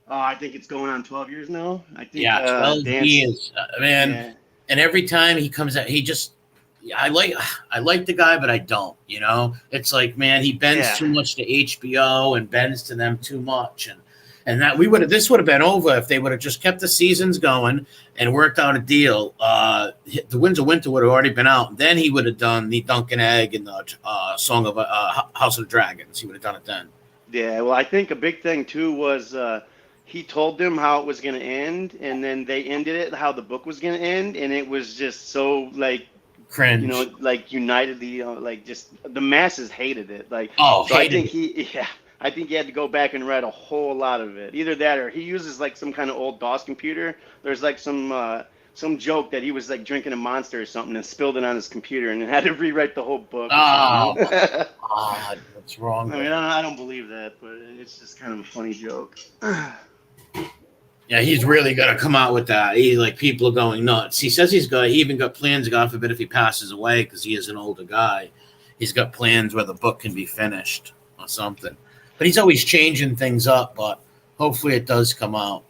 I think it's going on 12 years now. I think 12 years, man. Yeah. And every time he comes out, I like the guy, but I don't. It's like, man, he bends too much to HBO and bends to them too much, and that this would have been over if they would have just kept the seasons going and worked out a deal. The Winds of Winter would have already been out. Then he would have done the Dunk and Egg and the Song of House of the Dragons. He would have done it then. Yeah, well, I think a big thing too was he told them how it was going to end, and then they ended it how the book was going to end, and it was just so like cringe. Like united like just the masses hated it. Like, so I think I think he had to go back and write a whole lot of it. Either that or he uses like some kind of old DOS computer. There's like some joke that he was like drinking a Monster or something and spilled it on his computer and had to rewrite the whole book. Oh, God, what's wrong? I mean, I don't believe that, but it's just kind of a funny joke. Yeah, he's really got to come out with that. People are going nuts. He says he even got plans, God forbid, if he passes away, because he is an older guy. He's got plans where the book can be finished or something. But he's always changing things up, but hopefully it does come out.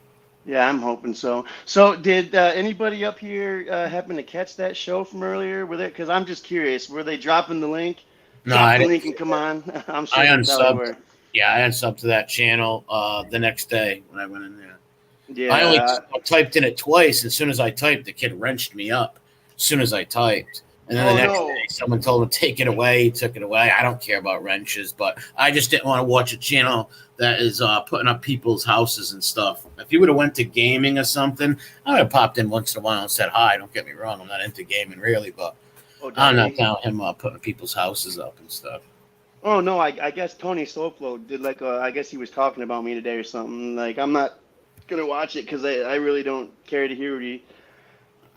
Yeah, I'm hoping so. So did anybody up here happen to catch that show from earlier? Because I'm just curious. Were they dropping the link? No, I didn't. The link and come on. I'm sure I unsubbed. Yeah, I unsubbed to that channel the next day when I went in there. Yeah, I only typed in it twice. As soon as I typed, the kid wrenched me up. As soon as I typed, and then the next day, someone told him take it away. He took it away. I don't care about wrenches, but I just didn't want to watch a channel that is putting up people's houses and stuff. If you would have went to gaming or something, I would have popped in once in a while and said hi. Don't get me wrong, I'm not into gaming really, but I'm not down him putting people's houses up and stuff. Oh no, I guess Tony Soflo did I guess he was talking about me today or something. Like I'm not gonna watch it because I really don't care to hear what he.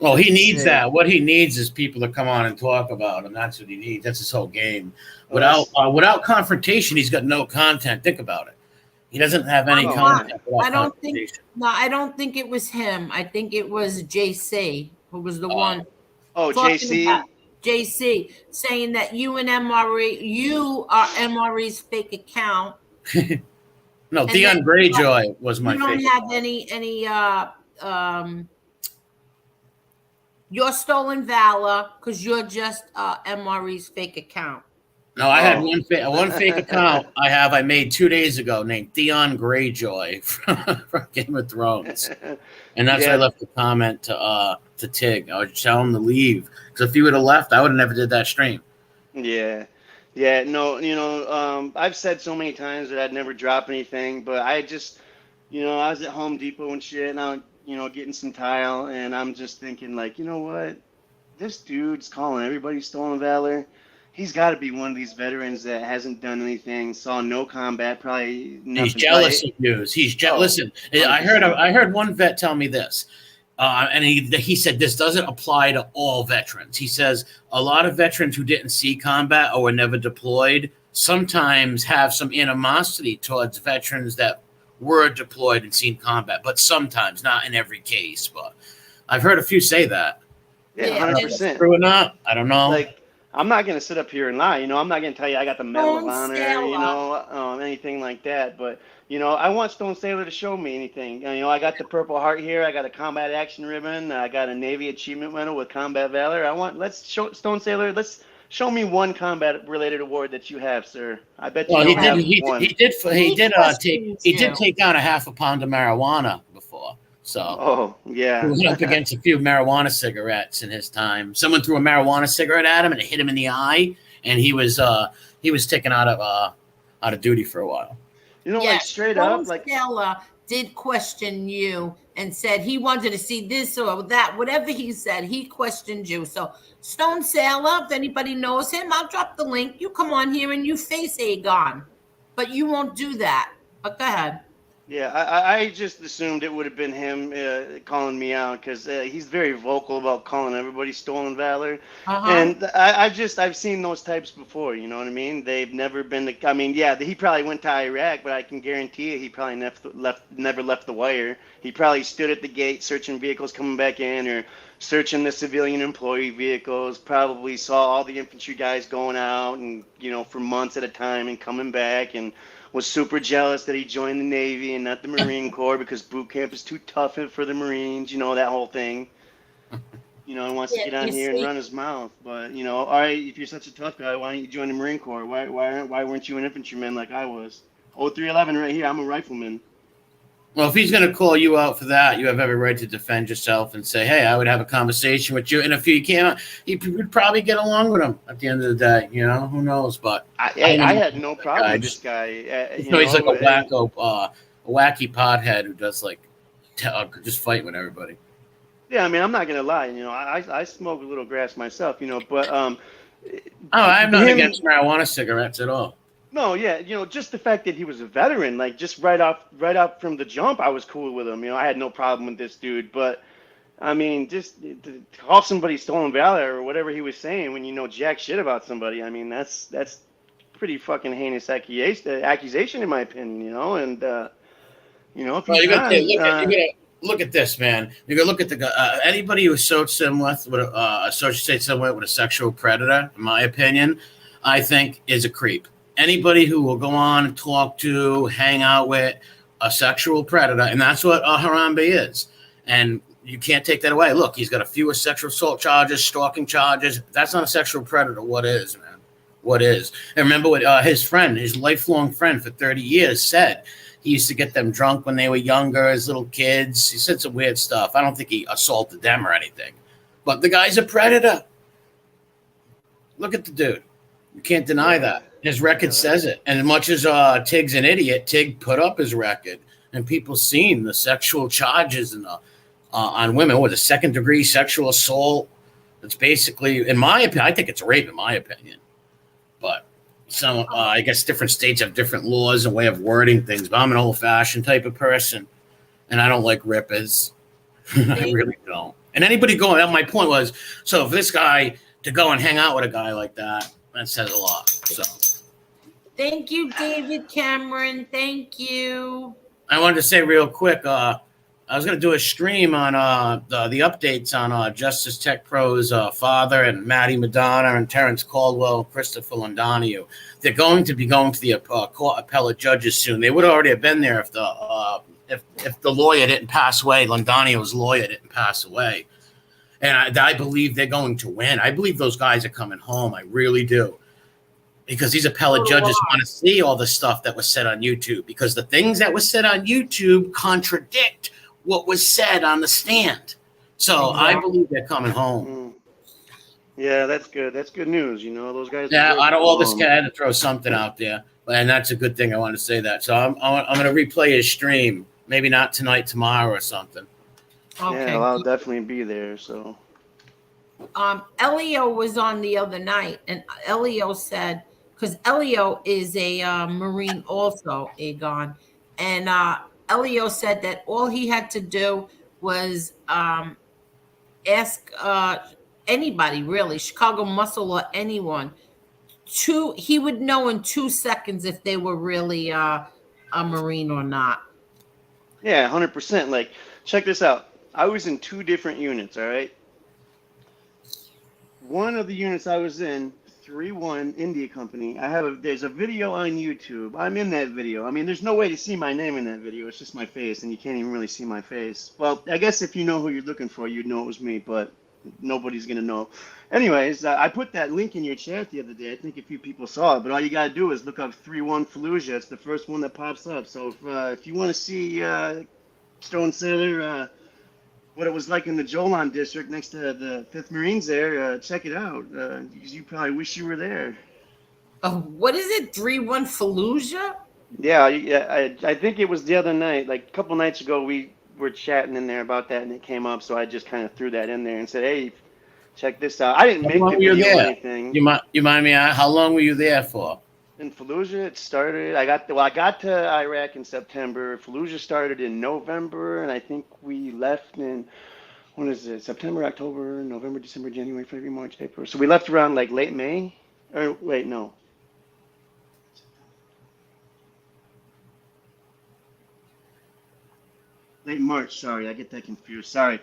Well, he needs that. What he needs is people to come on and talk about him. That's what he needs. That's his whole game. Without confrontation, he's got no content. Think about it. He doesn't have any content. I don't think it was him. I think it was JC who was the one. Oh, JC. JC saying that you are MRE's fake account. No, Theon Greyjoy was my favorite. You don't have any you're stolen valor because you're just MRE's fake account. No, I had one fake account I made 2 days ago named Theon Greyjoy from Game of Thrones. And that's why I left the comment to Tig. I would tell him to leave. Because if he would have left, I would have never did that stream. Yeah. Yeah, no, I've said so many times that I'd never drop anything, but I just, I was at Home Depot and shit, and I'm, getting some tile, and I'm just thinking, like, you know what? This dude's calling everybody stolen valor. He's got to be one of these veterans that hasn't done anything, saw no combat, probably nothing. He's jealous of news. He's Listen, 100%. I heard one vet tell me this. And he said this doesn't apply to all veterans. He says a lot of veterans who didn't see combat or were never deployed sometimes have some animosity towards veterans that were deployed and seen combat, but sometimes, not in every case. But I've heard a few say that. Yeah, Yeah, 100%. True or not? I don't know. Like, I'm not gonna sit up here and lie. I'm not gonna tell you I got the Medal of Stone Honor, Sailor. anything like that. But I want Stone Sailor to show me anything. I got the Purple Heart here. I got a Combat Action Ribbon. I got a Navy Achievement Medal with Combat Valor. Let's show Stone Sailor. Let's show me one combat-related award that you have, sir. I bet you Well, don't have one. he did take down a half a pound of marijuana before. So Oh yeah. he went up against a few marijuana cigarettes in his time. Someone threw a marijuana cigarette at him and it hit him in the eye, and he was taken out of duty for a while. Like straight up, like Stella did question you and said he wanted to see this or that, whatever he said, he questioned you. So Stone Sailor, if anybody knows him, I'll drop the link. You come on here and you face Aegon, but you won't do that. But go ahead. Yeah, I just assumed it would have been him calling me out because he's very vocal about calling everybody stolen valor, and I've seen those types before. You know what I mean? They've never been he probably went to Iraq, but I can guarantee you he probably never left the wire. He probably stood at the gate searching vehicles coming back in or searching the civilian employee vehicles. Probably saw all the infantry guys going out and for months at a time and coming back and was super jealous that he joined the Navy and not the Marine Corps because boot camp is too tough for the Marines, that whole thing. And wants to get on here and run his mouth. But, all right, if you're such a tough guy, why don't you join the Marine Corps? Why weren't you an infantryman like I was? 0311 right here, I'm a rifleman. Well, if he's going to call you out for that, you have every right to defend yourself and say, hey, I would have a conversation with you. And if you can't, you would probably get along with him at the end of the day. Who knows? But I had no problem with this guy. He's like a wacky pothead who does just fight with everybody. Yeah, I'm not going to lie. I smoke a little grass myself, but. I'm not against marijuana cigarettes at all. No, yeah, just the fact that he was a veteran, like just right off from the jump, I was cool with him. I had no problem with this dude. But just to call somebody stolen valor or whatever he was saying when you know jack shit about somebody, that's pretty fucking heinous accusation in my opinion. And if you gotta look at this, man. You gotta look at the anybody who associates someone with a sexual predator. In my opinion, I think is a creep. Anybody who will go on and talk to, hang out with a sexual predator, and that's what Harambe is. And you can't take that away. Look, he's got a few sexual assault charges, stalking charges. That's not a sexual predator. What is, man? What is? And remember what his lifelong friend for 30 years said. He used to get them drunk when they were younger, as little kids. He said some weird stuff. I don't think he assaulted them or anything. But the guy's a predator. Look at the dude. You can't deny that. His record says it. And as much as Tig's an idiot, Tig put up his record. And people seen the sexual charges on women. What, a second-degree sexual assault? It's basically, in my opinion, I think it's rape in my opinion. But some, I guess different states have different laws and way of wording things. But I'm an old-fashioned type of person. And I don't like rippers. I really don't. And anybody going, my point was, so if this guy, to go and hang out with a guy like that says a lot. So thank you, David Cameron. Thank you. I wanted to say real quick, I was going to do a stream on the updates on Justice Tech Pro's father and Maddie Madonna and Terrence Caldwell, Christopher Londonio. They're going to be going to the court appellate judges soon. They would already have been there if the lawyer didn't pass away. Londonio's lawyer didn't pass away. And I believe they're going to win. I believe those guys are coming home. I really do. Because these appellate judges want to see all the stuff that was said on YouTube. Because the things that was said on YouTube contradict what was said on the stand. So I believe they're coming home. Yeah, that's good. That's good news. Those guys. Yeah, out of all this, I had to throw something out there. And that's a good thing. I want to say that. So I'm going to replay his stream. Maybe not tonight, tomorrow or something. Okay. Yeah, well, I'll definitely be there. So, Elio was on the other night, and Elio said, because Elio is a Marine also, Aegon, and Elio said that all he had to do was ask anybody really, Chicago Muscle or anyone. He would know in 2 seconds if they were really a Marine or not. Yeah, 100%. Like, check this out. I was in 2 different units, all right? One of the units I was in, 3-1 India Company. There's a video on YouTube. I'm in that video. I mean, there's no way to see my name in that video. It's just my face, and you can't even really see my face. Well, I guess if you know who you're looking for, you'd know it was me, but nobody's gonna know. Anyways, I put that link in your chat the other day. I think a few people saw it, but all you gotta do is look up 3-1 Fallujah. It's the first one that pops up. So if you want to see Stone Sailor, what it was like in the Jolan district next to the 5th Marines there, check it out. You probably wish you were there. Oh, what is it? 3-1 Fallujah? Yeah, I think it was the other night, like a couple nights ago, we were chatting in there about that, and it came up, so I just kind of threw that in there and said, hey, check this out. I didn't make the video or anything. You mind me? How long were you there for? In Fallujah, it started. I got to Iraq in September. Fallujah started in November, and I think we left in, when is it? September, October, November, December, January, February, March, April. So we left around like late May, or wait, no. Late March. Sorry, I get that confused. Sorry.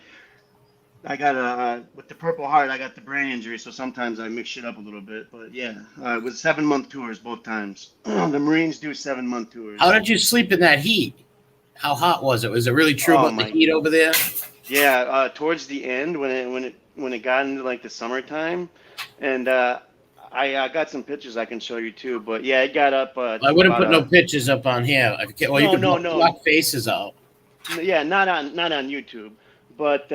I got with the Purple Heart, I got the brain injury, so sometimes I mix shit up a little bit. But yeah, it was 7-month tours both times. The Marines do 7-month tours. How did you sleep in that heat? How hot was it? Was it really true about the heat over there? Yeah, towards the end when it got into like the summertime, and I got some pictures I can show you too. But yeah, it got up. I wouldn't put no pictures up on here. Well, you could block faces out. Yeah, not on YouTube. But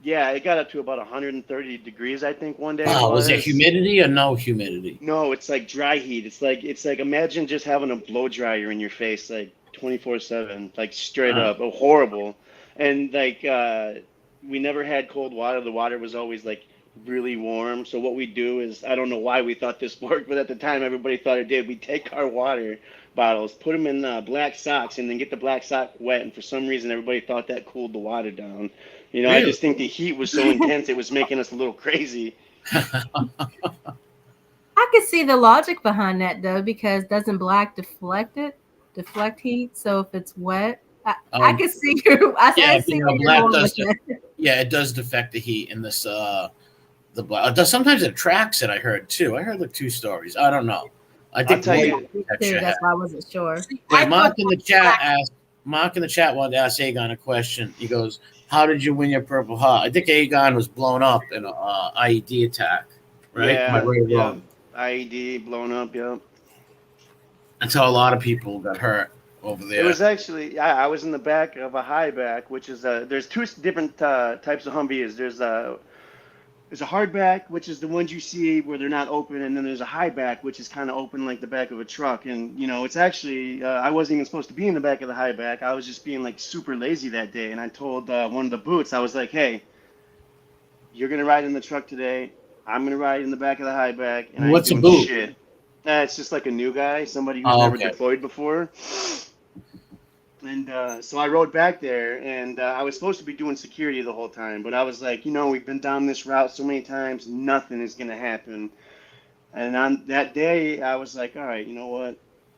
yeah, it got up to about 130 degrees, I think, one day. Wow, was it humidity or no humidity? No, it's like dry heat. It's like imagine just having a blow dryer in your face, like 24/7, like straight up, horrible. And like we never had cold water. The water was always like really warm. So what we do is, I don't know why we thought this worked, but at the time everybody thought it did. We take our water bottles, put them in black socks, and then get the black sock wet. And for some reason, everybody thought that cooled the water down. You know, really? I just think the heat was so intense, it was making us a little crazy. I could see the logic behind that, though, because doesn't black deflect heat? So if it's wet, I could see your. Yeah, it does deflect the heat in this. The black. Sometimes it attracts it. I heard too. I heard like 2 stories. I don't know. I think that's why I wasn't sure. Yeah, Mark in the chat wanted to ask Aegon a question. He goes, "How did you win your Purple Heart?" I think Aegon was blown up in an IED attack, right? Yeah, IED blown up. Yeah. That's how a lot of people got hurt over there. It was actually I was in the back of a high back, which is there's 2 different types of Humvees. There's a hardback, which is the ones you see where they're not open, and then there's a high back, which is kind of open like the back of a truck. And, you know, it's actually, I wasn't even supposed to be in the back of the high back. I was just being, like, super lazy that day. And I told one of the boots, I was like, hey, you're going to ride in the truck today. I'm going to ride in the back of the high back. And what's a boot? Shit. It's just like a new guy, somebody who's never deployed before. And so I rode back there, and I was supposed to be doing security the whole time. But I was like, you know, we've been down this route so many times, nothing is going to happen. And on that day, I was like, all right, you know what?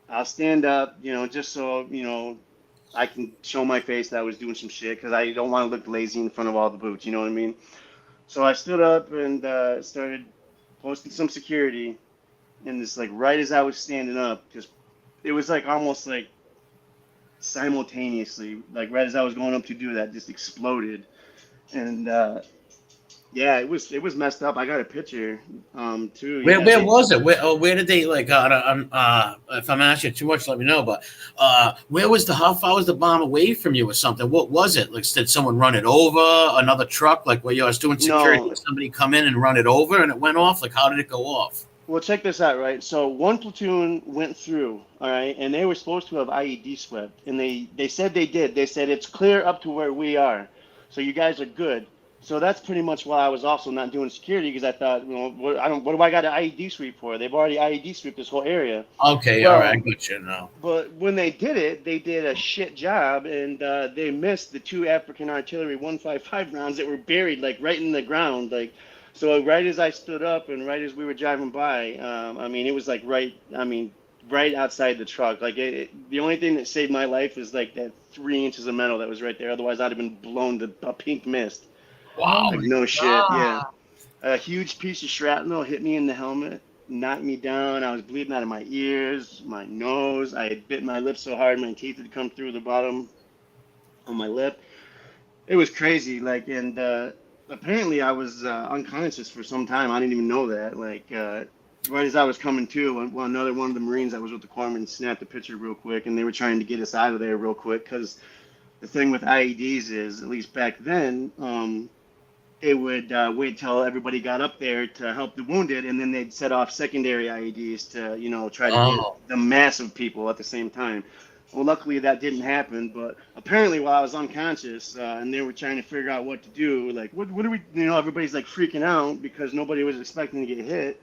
I'll stand up, you know, just so, you know, I can show my face that I was doing some shit, because I don't want to look lazy in front of all the boots, you know what I mean? So I stood up and started posting some security. And this, like, right as I was standing up, because it was like almost like simultaneously, like right as I was going up to do that, just exploded. And yeah, it was messed up. I got a picture too. Where was it? Where did they, like, if I'm asking too much, let me know, but how far was the bomb away from you or something? What was it? Like, did someone run it over, another truck, like where you was doing security? No. Did somebody come in and run it over and it went off? Like, how did it go off? Well, check this out, right? So 1 platoon went through, all right, and they were supposed to have IED swept, and they said they did. They said it's clear up to where we are, so you guys are good. So that's pretty much why I was also not doing security, because I thought, what do I got an IED sweep for? They've already IED sweeped this whole area. Okay, all right, I got you now. But when they did it, they did a shit job, and they missed the 2 African artillery 155 rounds that were buried like right in the ground. Like, so right as I stood up and right as we were driving by, I mean, it was like right outside the truck. Like, the only thing that saved my life is like that 3 inches of metal that was right there. Otherwise, I'd have been blown to a pink mist. Wow. Like, no shit, yeah. A huge piece of shrapnel hit me in the helmet, knocked me down. I was bleeding out of my ears, my nose. I had bit my lip so hard my teeth had come through the bottom of my lip. It was crazy. Like, and apparently I was unconscious for some time. I didn't even know that. Like, right as I was coming to, another one of the Marines that was with the corpsman snapped a picture real quick, and they were trying to get us out of there real quick, because the thing with IEDs is, at least back then, it would wait till everybody got up there to help the wounded, and then they'd set off secondary IEDs to, try to get the massive people at the same time. Well, luckily that didn't happen, but apparently while I was unconscious and they were trying to figure out what to do, like, what do we, everybody's like freaking out because nobody was expecting to get hit.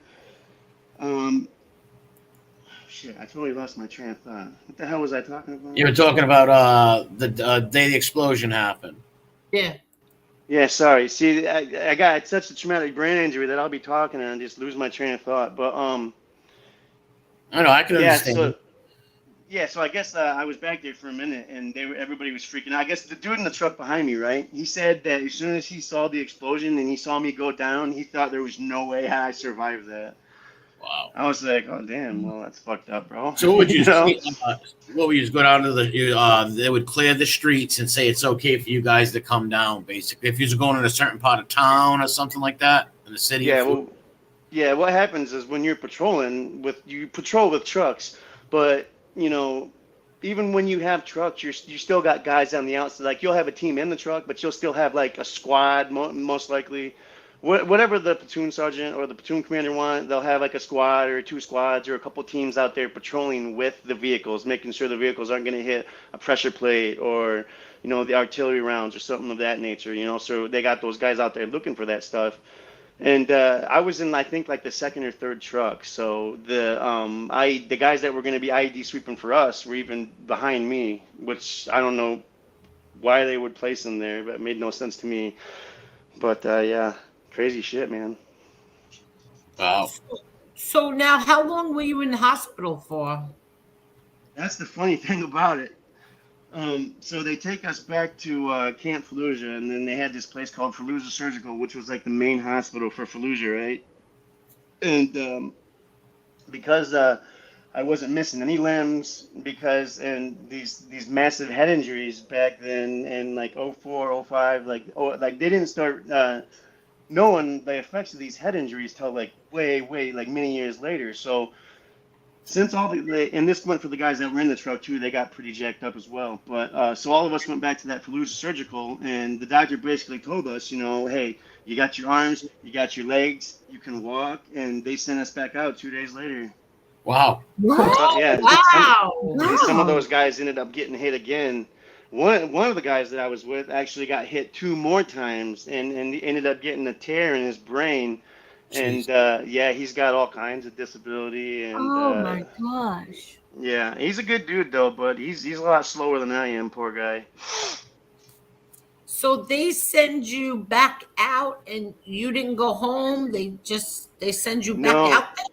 Shit, I totally lost my train of thought. What the hell was I talking about? You were talking about the day the explosion happened. Yeah. Yeah, sorry. See, I got such a traumatic brain injury that I'll be talking and just lose my train of thought. But I know, I can understand. So I guess I was back there for a minute, and everybody was freaking out. I guess the dude in the truck behind me, right? He said that as soon as he saw the explosion and he saw me go down, he thought there was no way I survived that. Wow. I was like, oh damn, well that's fucked up, bro. So what would you what would you just go down to they would clear the streets and say it's okay for you guys to come down, basically, if you're going in a certain part of town or something like that in the city? Yeah, what happens is when you're patrolling you patrol with trucks, but even when you have trucks, you still got guys on the outside. Like, you'll have a team in the truck, but you'll still have like a squad, most likely. Whatever the platoon sergeant or the platoon commander want, they'll have like a squad or 2 squads or a couple teams out there patrolling with the vehicles, making sure the vehicles aren't going to hit a pressure plate or, the artillery rounds or something of that nature, So they got those guys out there looking for that stuff. And I was in, I think, like the 2nd or 3rd truck. So the guys that were going to be IED sweeping for us were even behind me, which I don't know why they would place them there, but it made no sense to me. But yeah. Crazy shit, man. Wow. So now, how long were you in the hospital for? That's the funny thing about it. So they take us back to Camp Fallujah, and then they had this place called Fallujah Surgical, which was like the main hospital for Fallujah, right? And because I wasn't missing any limbs, and these massive head injuries back then in like 04, 05, like they didn't start knowing the effects of these head injuries till like way like many years later. So since and this went for the guys that were in the truck too, they got pretty jacked up as well. But so all of us went back to that Fallujah Surgical, and the doctor basically told us, hey, you got your arms, you got your legs, you can walk, and they sent us back out 2 days later. Wow. Yeah. Wow. Some of those guys ended up getting hit again. One of the guys that I was with actually got hit 2 more times and ended up getting a tear in his brain. Jeez. And yeah, he's got all kinds of disability. And oh my gosh. Yeah, he's a good dude though, but he's a lot slower than I am, poor guy. So they send you back out and you didn't go home? They send you back out there?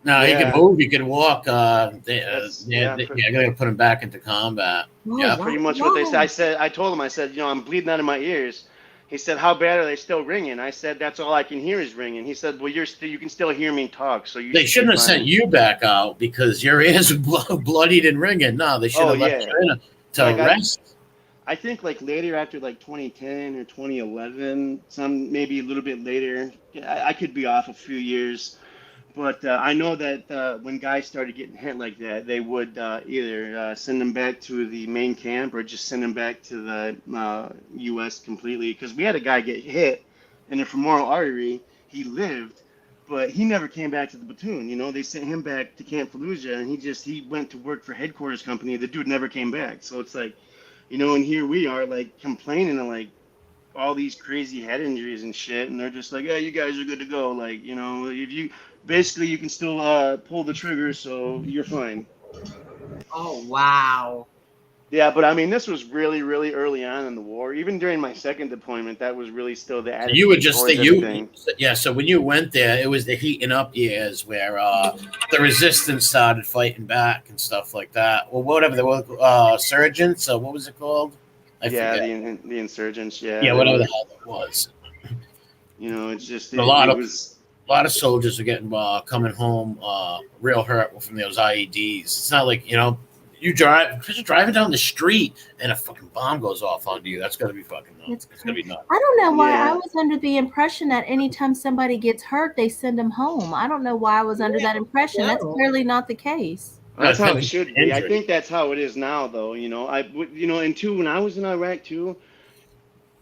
No, he can move, he can walk. They gotta put him back into combat. Oh, yeah, pretty much what they said. I told him, I said, I'm bleeding out of my ears. He said, how bad are they still ringing? I said, that's all I can hear is ringing. He said, well, you can still hear me talk. So they shouldn't have sent you back out because your ears are bloodied and ringing. No, they should have left you in to rest. I think like later, after like 2010 or 2011, maybe a little bit later. I could be off a few years. But I know that when guys started getting hit like that, they would either send them back to the main camp or just send them back to the U.S. completely. Because we had a guy get hit in the femoral artery. He lived, but he never came back to the platoon. They sent him back to Camp Fallujah, and he went to work for headquarters company. The dude never came back. So it's like, and here we are like complaining and like, all these crazy head injuries and shit, and they're just like, yeah, you guys are good to go. Like, you know, if you basically you can still pull the trigger, so you're fine. Oh wow. Yeah, but I mean, this was really, really early on in the war. Even during my second deployment, that was really still the So you were attitude just towards everything. yeah. So when you went there, it was the heating up years where the resistance started fighting back and stuff like that. Well, whatever they were, surgeons. So what was it called? I Yeah, forget. the insurgents. Yeah, Yeah, they whatever the were. hell it was. You know, it's just A lot it of was. a lot of soldiers are getting coming home real hurt from those IEDs. It's not like you're driving down the street and a fucking bomb goes off onto you. That's gonna be fucking nuts. It's gonna be nuts. I don't know why I Yeah. was under the impression that anytime somebody gets hurt, they send them home. I don't know why I was under that impression. That's clearly not the case. That's how it Depends on should the be. I injury. think that's how it is now, though. And two, when I was in Iraq too,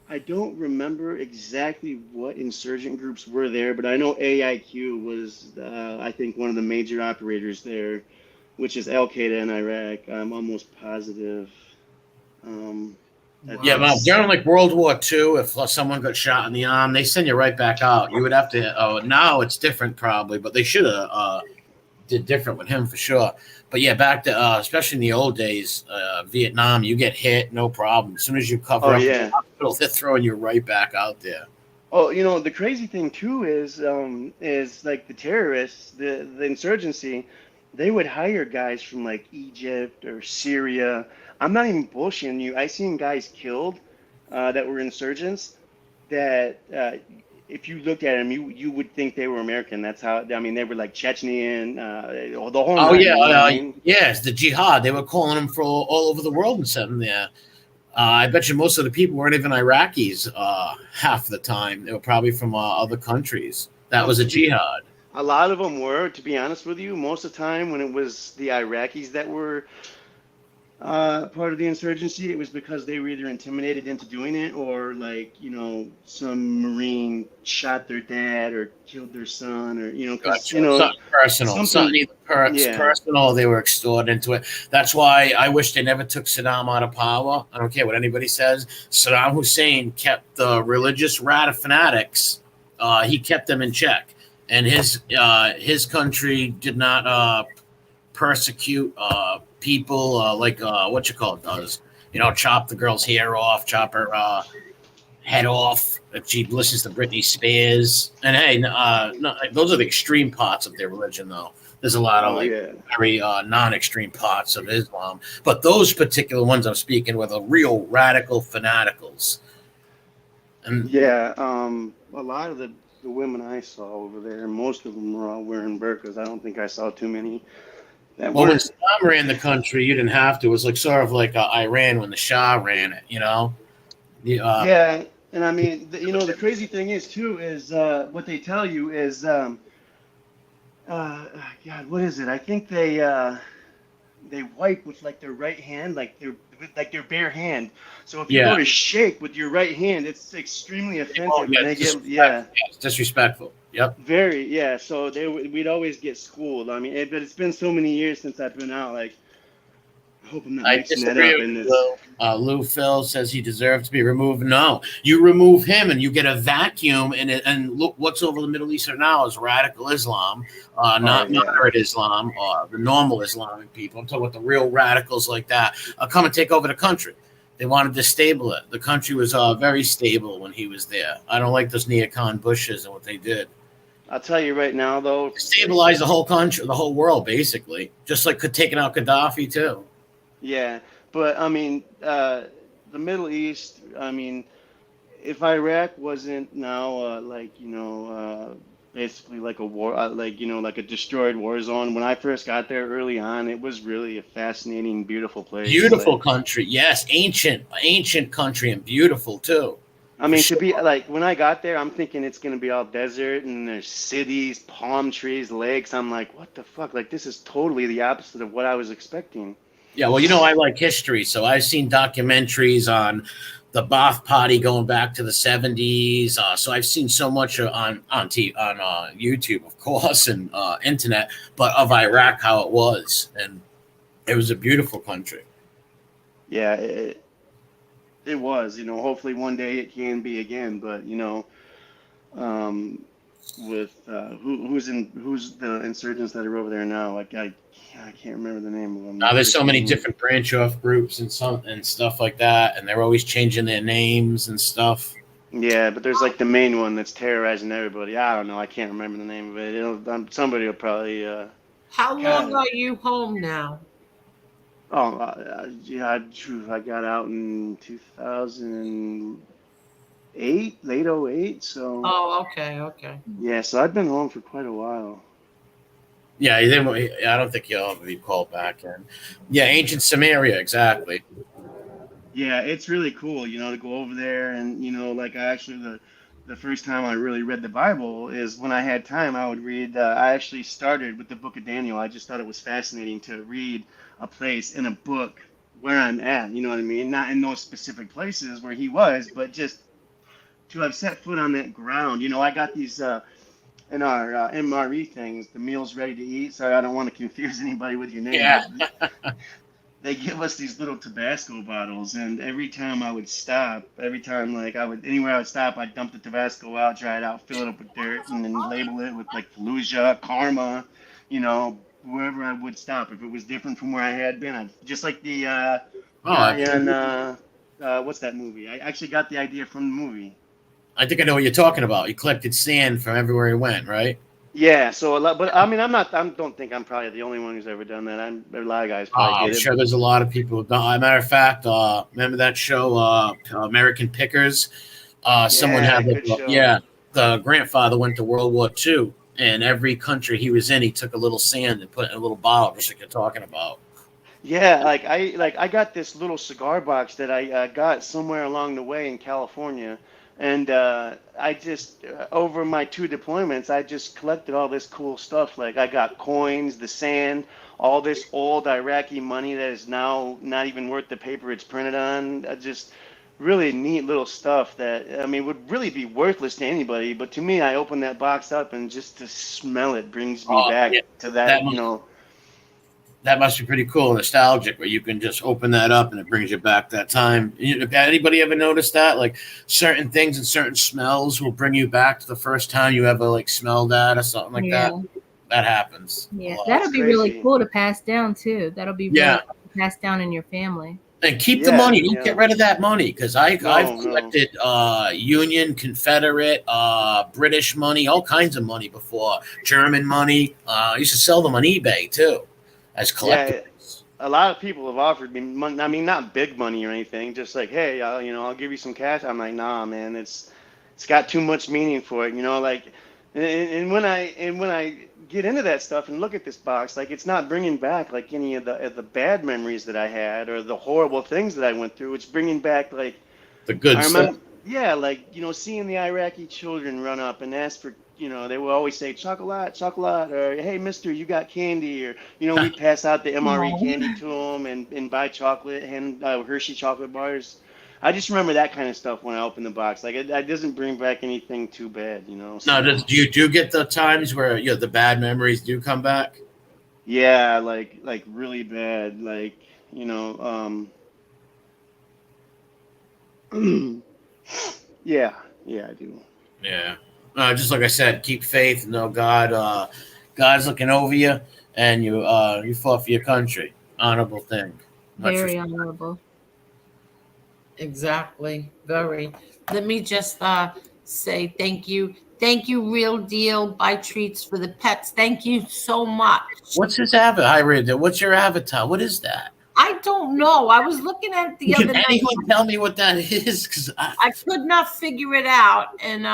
I don't remember exactly what insurgent groups were there, but I know AIQ was, I think, one of the major operators there, which is Al Qaeda in Iraq. I'm almost positive. Yeah, well, That's during like World War II, if someone got shot in the arm, they send you right back out. You would have to. Now it's different, probably, but they should have did different with him for sure. But yeah, back to especially in the old days, Vietnam, you get hit, no problem. As soon as you cover Oh up in yeah. the hospital, they're throwing you right back out there. Oh, the crazy thing too is like the terrorists, the insurgency, they would hire guys from like Egypt or Syria. I'm not even bullshitting you. I seen guys killed that were insurgents that if you looked at them, you would think they were American. That's how, I mean, they were like Chechnyan, the whole Oh nine. yeah, You know what I mean? yes, the jihad. They were calling them for all over the world and something there. I bet you most of the people weren't even Iraqis half the time. They were probably from other countries. That was a To be jihad. A lot of them were, to be honest with you, most of the time when it was the Iraqis that were part of the insurgency, it was because they were either intimidated into doing it or like, some Marine shot their dad or killed their son or, because, Gotcha. Something personal. something, Something either yeah. personal or they were extorted into it. That's why I wish they never took Saddam out of power. I don't care what anybody says. Saddam Hussein kept the religious fanatics. He kept them in check. And his country did not persecute people like what you call it does. Chop the girl's hair off, chop her head off if she listens to Britney Spears. And hey, no, those are the extreme parts of their religion, though. There's a lot of very non-extreme parts of Islam, but those particular ones I'm speaking with are real radical fanaticals. And Yeah, a lot of the women I saw over there, most of them were all wearing burqas. I don't think I saw too many that well, when weren't. Saddam ran the country, you didn't have to. It was like sort of like Iran when the Shah ran it. The, Yeah, and I mean, the crazy thing is too is what they tell you is God, what is it? I think they wipe with like their right hand, like their bare hand. So if you Yeah. go to shake with your right hand, it's extremely offensive, Oh, yeah, and they it's get yeah. it's disrespectful. Yep. Very, yeah. So we'd always get schooled. I mean, but it's been so many years since I've been out. Like, I hope I'm not I mixing that disagree up with in you, this. Lou. Lou Phil says he deserves to be removed. No, you remove him and you get a vacuum. And look, what's over the Middle East right now is radical Islam, not yeah. moderate Islam, the normal Islamic people. I'm talking about the real radicals like that. Come and take over the country. They wanted to stable it. The country was very stable when he was there. I don't like those neocon Bushes and what they did. I'll tell you right now, though. Stabilize the whole country, the whole world, basically. Just like taking out Gaddafi too. Yeah, but I mean, the Middle East. I mean, if Iraq wasn't now basically like a war, like a destroyed war zone. When I first got there early on, it was really a fascinating, beautiful place. Beautiful country, yes, ancient country and beautiful too. I mean, to be like when I got there, I'm thinking it's gonna be all desert and there's cities, palm trees, lakes. I'm like, what the fuck? Like this is totally the opposite of what I was expecting. Yeah, well, I like history, so I've seen documentaries on the Ba'ath Party going back to the 70s. So I've seen so much on YouTube, of course, and internet, but of Iraq, how it was, and it was a beautiful country. Yeah, It was, hopefully one day it can be again, but with who's the insurgents that are over there now? Like I can't remember the name of them. Now there's so many different branch off groups and stuff like that, and they're always changing their names and stuff. Yeah, but there's like the main one that's terrorizing everybody. I don't know. I can't remember the name of it. Somebody will probably. How long are you home now? Oh, yeah, I got out in 2008, late '08. So. Oh, okay. Yeah, so I've been home for quite a while. Yeah, I don't think you'll ever be called back in. Yeah, ancient Samaria, exactly. Yeah, it's really cool, to go over there and, like the first time I really read the Bible is when I had time. I would read. I actually started with the book of Daniel. I just thought it was fascinating to read a place in a book where I'm at. You know what I mean? Not in those specific places where he was, but just to have set foot on that ground. I got these in our MRE things, the meals ready to eat. Sorry, I don't want to confuse anybody with your name. Yeah. They give us these little Tabasco bottles, and every time I would stop, anywhere I would stop, I'd dump the Tabasco out, dry it out, fill it up with dirt, and then label it with like Fallujah, Karma, wherever I would stop. If it was different from where I had been, just like the what's that movie? I actually got the idea from the movie. I think I know what you're talking about. You collected sand from everywhere he went, right? Yeah, so a lot, but I mean, don't think I'm probably the only one who's ever done that. A lot of guys probably did I'm sure there's a lot of people who've done. As a matter of fact, remember that show, American Pickers? Someone had the grandfather went to World War II, and every country he was in, he took a little sand and put it in a little bottle, just like you're talking about. Yeah, I got this little cigar box that I got somewhere along the way in California. And I just, over my 2 deployments, I just collected all this cool stuff. Like I got coins, the sand, all this old Iraqi money that is now not even worth the paper it's printed on. Just really neat little stuff that, I mean, would really be worthless to anybody. But to me, I open that box up and just to smell it brings me back to that, That must be pretty cool, nostalgic, where you can just open that up and it brings you back that time. Anybody ever noticed that? Like certain things and certain smells will bring you back to the first time you ever like smelled that or something like that. That happens. Yeah, that'll be really cool to pass down too. That'll be really cool to pass down in your family. And keep the money. Don't get rid of that money, because I've collected Union, Confederate, British money, all kinds of money before. German money. I used to sell them on eBay too. As collectibles. A lot of people have offered me money. I mean, not big money or anything. Just like, hey, I'll give you some cash. I'm like, nah, man, it's got too much meaning for it. Like, and when I get into that stuff and look at this box, like it's not bringing back like any of the bad memories that I had or the horrible things that I went through. It's bringing back like the good stuff. Yeah, like seeing the Iraqi children run up and ask for. They will always say chocolate, or hey, mister, you got candy, or we pass out the MRE candy to them and buy chocolate and Hershey chocolate bars. I just remember that kind of stuff when I open the box. Like it doesn't bring back anything too bad, So. No, do you get the times where the bad memories do come back? Yeah, like really bad, like yeah, I do. Yeah. Just like I said, keep faith. God, God's looking over you, and you fought for your country. Honorable thing. Very honorable. Exactly. Very. Let me just say thank you, Real Deal. Buy treats for the pets. Thank you so much. What's his avatar? What's your avatar? What is that? I don't know. I was looking at it the other night. Anyone tell me what that is? Because I could not figure it out, and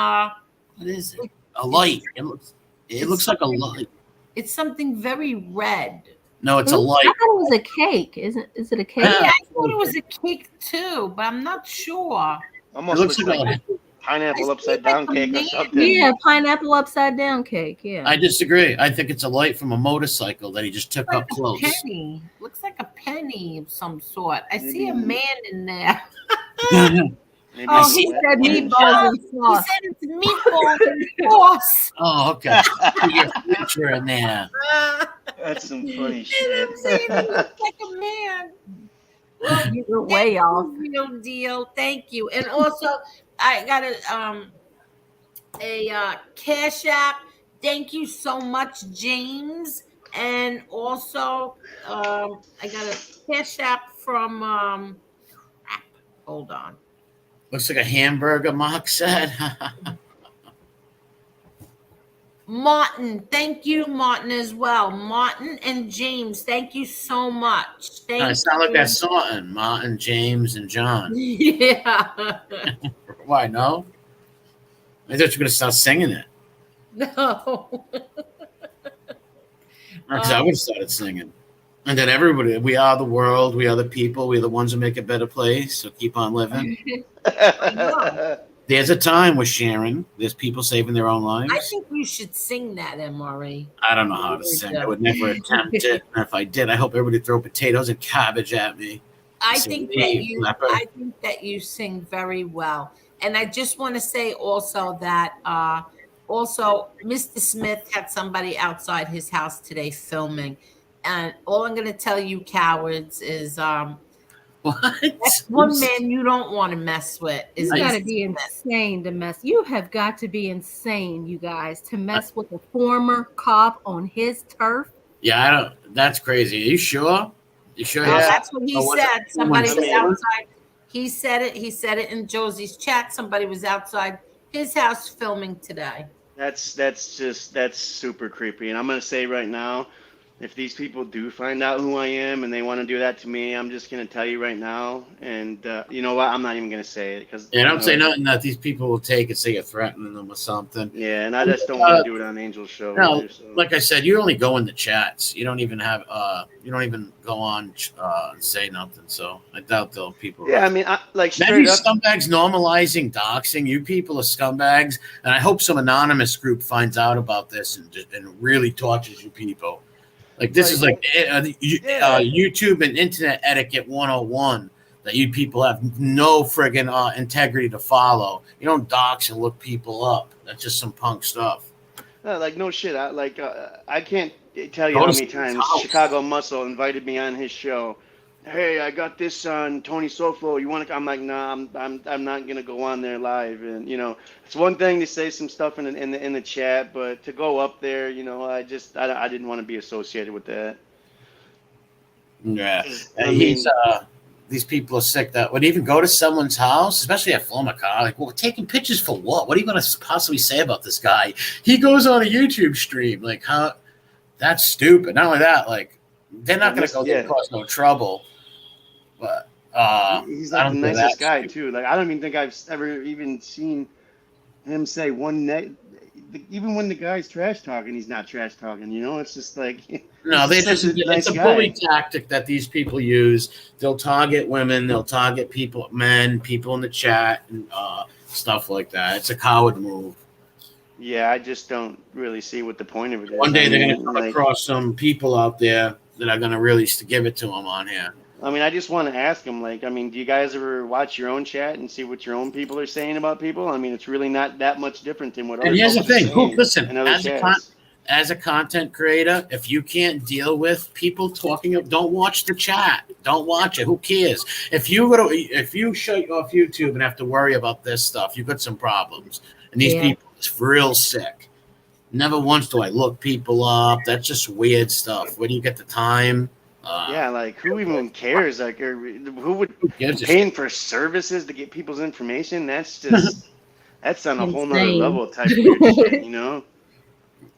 what is it? A light. It looks like a light. It's something very red. No, it's a light. I thought it was a cake. Is it a cake? Yeah, I thought it was a cake too, but I'm not sure. Almost looks like pineapple upside down cake or something. Yeah, pineapple upside down cake. Yeah. I disagree. I think it's a light from a motorcycle that he just took up close. Penny. Looks like a penny of some sort. I see a man in there. He said meatballs and sauce. He said it's meatballs and sauce. Oh, okay. Your picture in there. That's some funny shit. He looks like a man. Well, You were way off. real deal. Thank you. And also, I got a Cash App. Thank you so much, James. And also, I got a Cash App from crap. Hold on. Looks like a hamburger, Mark said. Martin, thank you, Martin, as well. Martin and James, thank you so much. I Thank sound like you. that song, Martin, James, and John. Yeah. Why, no? I thought you were going to start singing it. No. Because I would have started singing. And then everybody, we are the world, we are the people, we're the ones who make a better place, so keep on living. There's a time with Sharon. There's people saving their own lives. I think you should sing that, MRE. I don't know how to sing. I would never attempt it. And if I did, I hope everybody throw potatoes and cabbage at me. I think that you sing very well. And I just want to say also that also Mr. Smith had somebody outside his house today filming. And all I'm gonna tell you cowards is What? that's one man you don't want to mess with. You got to be insane to mess. You have got to be insane, you guys, to mess with a former cop on his turf. Yeah, I don't. That's crazy. Are you sure? You sure? Well, that's what he said. Somebody was someone- outside. He said it. He said it in Josie's chat. Somebody was outside his house filming today. That's super creepy. And I'm gonna say right now, if these people do find out who I am and they want to do that to me, I'm just gonna tell you right now. And you know what? I'm not even gonna say it because don't say nothing that these people will take and say you're threatening them or something. Yeah, and I just don't want to do it on Angel's show. No, either, so. like I said, you only go in the chats. You don't even have. You don't even go on and say nothing. So I doubt they'll people. Yeah, I mean, like Maybe straight up. scumbags normalizing doxing. You people are scumbags, and I hope some anonymous group finds out about this and really tortures you people. Like this is like YouTube and internet etiquette 101 that you people have no friggin' integrity to follow. You don't dox and look people up. That's just some punk stuff. Like no shit. I can't tell you how many times Chicago Muscle invited me on his show. Hey, I got this on Tony Sofo. You want to? I'm like, nah, I'm not gonna go on there live. And you know, it's one thing to say some stuff in the chat, but to go up there, you know, I didn't want to be associated with that. Yeah, and these people are sick that would even go to someone's house, especially at Flomaka. Like, well, taking pictures for what? What are you going to possibly say about this guy? He goes on a YouTube stream. Like, how? That's stupid. Not only that, like, they're not going to go there cause no trouble. But he's like the nicest guy too. Like, I don't even think I've ever even seen him say one net. Even when the guy's trash talking, he's not trash talking. You know, it's just like no, it's a bully tactic that these people use. They'll target women, they'll target men, people in the chat, and stuff like that. It's a coward move. Yeah, I just don't really see what the point of it is. One day they're going to come across some people out there that are going to really give it to them on here. I mean, I just want to ask them, like, I mean, do you guys ever watch your own chat and see what your own people are saying about people? I mean, it's really not that much different than what other people are saying. And here's the thing. Listen, as a content creator, if you can't deal with people talking, don't watch the chat. Don't watch it. Who cares? If you shut off YouTube and have to worry about this stuff, you've got some problems. And these people are real sick. Never once do I look people up. That's just weird stuff. Where do you get the time? Like who even cares? Like, who would paying for services to get people's information? That's just that's on a whole nother level type of weird shit, you know?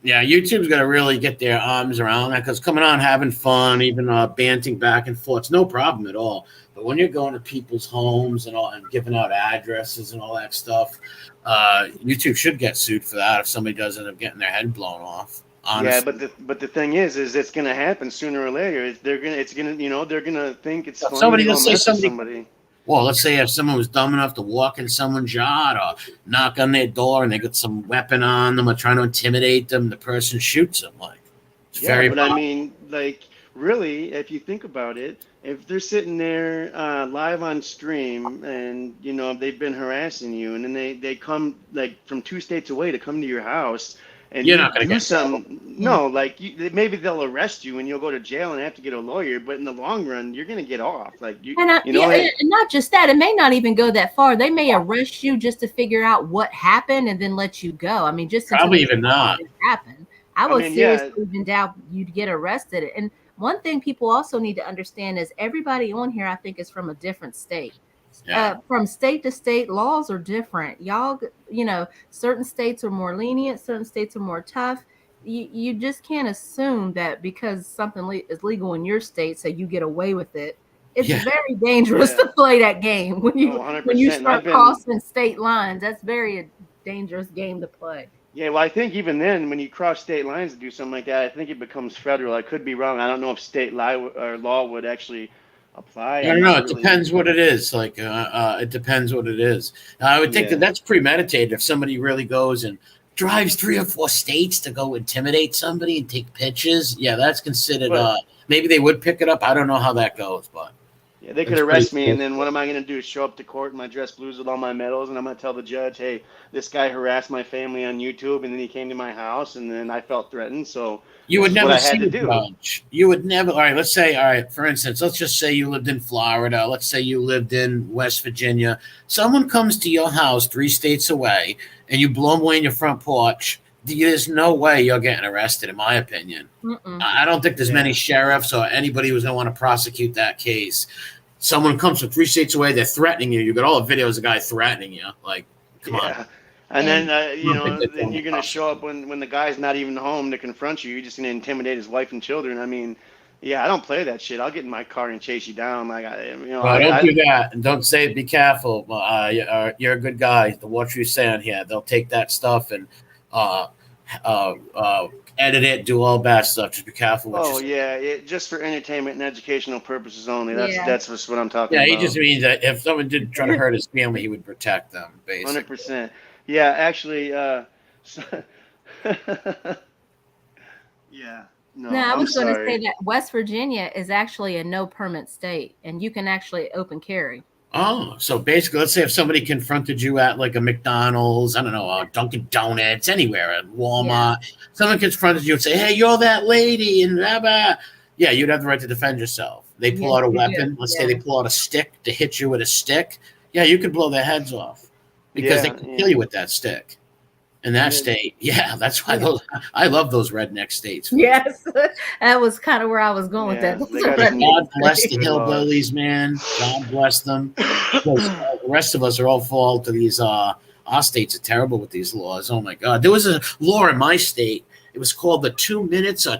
Yeah, YouTube's gonna really get their arms around that because coming on, having fun, even banting back and forth, it's no problem at all. But when you're going to people's homes and giving out addresses and all that stuff, YouTube should get sued for that if somebody does end up getting their head blown off. Honestly. Yeah, but the thing is it's gonna happen sooner or later. They're gonna think it's funny. Somebody. Well, let's say if someone was dumb enough to walk in someone's yard or knock on their door and they got some weapon on them or trying to intimidate them, the person shoots them. Like, I mean, like, really, if you think about it, if they're sitting there live on stream and they've been harassing you, and then they come like from 2 states away to come to your house. and You're you not gonna do get something. No, like maybe they'll arrest you and you'll go to jail and have to get a lawyer, but in the long run, you're gonna get off. Like you know, and not just that, it may not even go that far. They may arrest you just to figure out what happened and then let you go. I mean, just until probably they even not. it happened. I would mean, seriously even doubt you'd get arrested. And one thing people also need to understand is everybody on here, I think, is from a different state. Yeah. From state to state, laws are different. Y'all, certain states are more lenient, certain states are more tough. You just can't assume that because something is legal in your state, so you get away with it. It's very dangerous to play that game when you 100%. start crossing state lines. That's very dangerous game to play. Yeah, well, I think even then, when you cross state lines to do something like that, I think it becomes federal. I could be wrong. I don't know if state law would actually apply. I don't know. It depends what it is. Like, it depends what it is. I would think that that's premeditated. If somebody really goes and drives 3 or 4 states to go intimidate somebody and take pictures, that's considered. Maybe they would pick it up. I don't know how that goes, but yeah, they could arrest me, and then what am I going to do? Show up to court in my dress blues with all my medals, and I'm going to tell the judge, "Hey, this guy harassed my family on YouTube, and then he came to my house, and then I felt threatened." So you would never see the judge. You would never. All right, let's say, for instance, let's just say you lived in Florida. Let's say you lived in West Virginia. Someone comes to your house 3 states away, and you blow them away in your front porch. There's no way you're getting arrested, in my opinion. I don't think there's many sheriffs or anybody who's going to want to prosecute that case. Someone comes from 3 states away, they're threatening you. You got all the videos of the guy threatening you. Like, come on. And then, then you're going to show up when the guy's not even home to confront you. You're just going to intimidate his wife and children. I mean, I don't play that shit. I'll get in my car and chase you down. Like, don't do that. And don't say, be careful. You're a good guy. The what you say on here, they'll take that stuff and edit it, do all bad stuff. Just be careful. Just for entertainment and educational purposes only. That's just what I'm talking about. Yeah, he just means that if someone did try to hurt his family, he would protect them, basically. 100%. Yeah, actually, No, I was going to say that West Virginia is actually a no permit state, and you can actually open carry. Oh, so basically, let's say if somebody confronted you at like a McDonald's, I don't know, Dunkin' Donuts, anywhere, at Walmart, someone confronted you and say, "Hey, you're that lady," and blah, blah. Yeah, you'd have the right to defend yourself. They pull out a weapon. Let's say they pull out a stick to hit you with a stick. Yeah, you could blow their heads off because they can kill you with that stick. In that state, that's why I love those redneck states. Yes, that was kind of where I was going with that. God bless the hillbillies, man. God bless them. The rest of us are all fall to these. Our states are terrible with these laws. Oh my God, there was a law in my state. It was called the 2 minutes or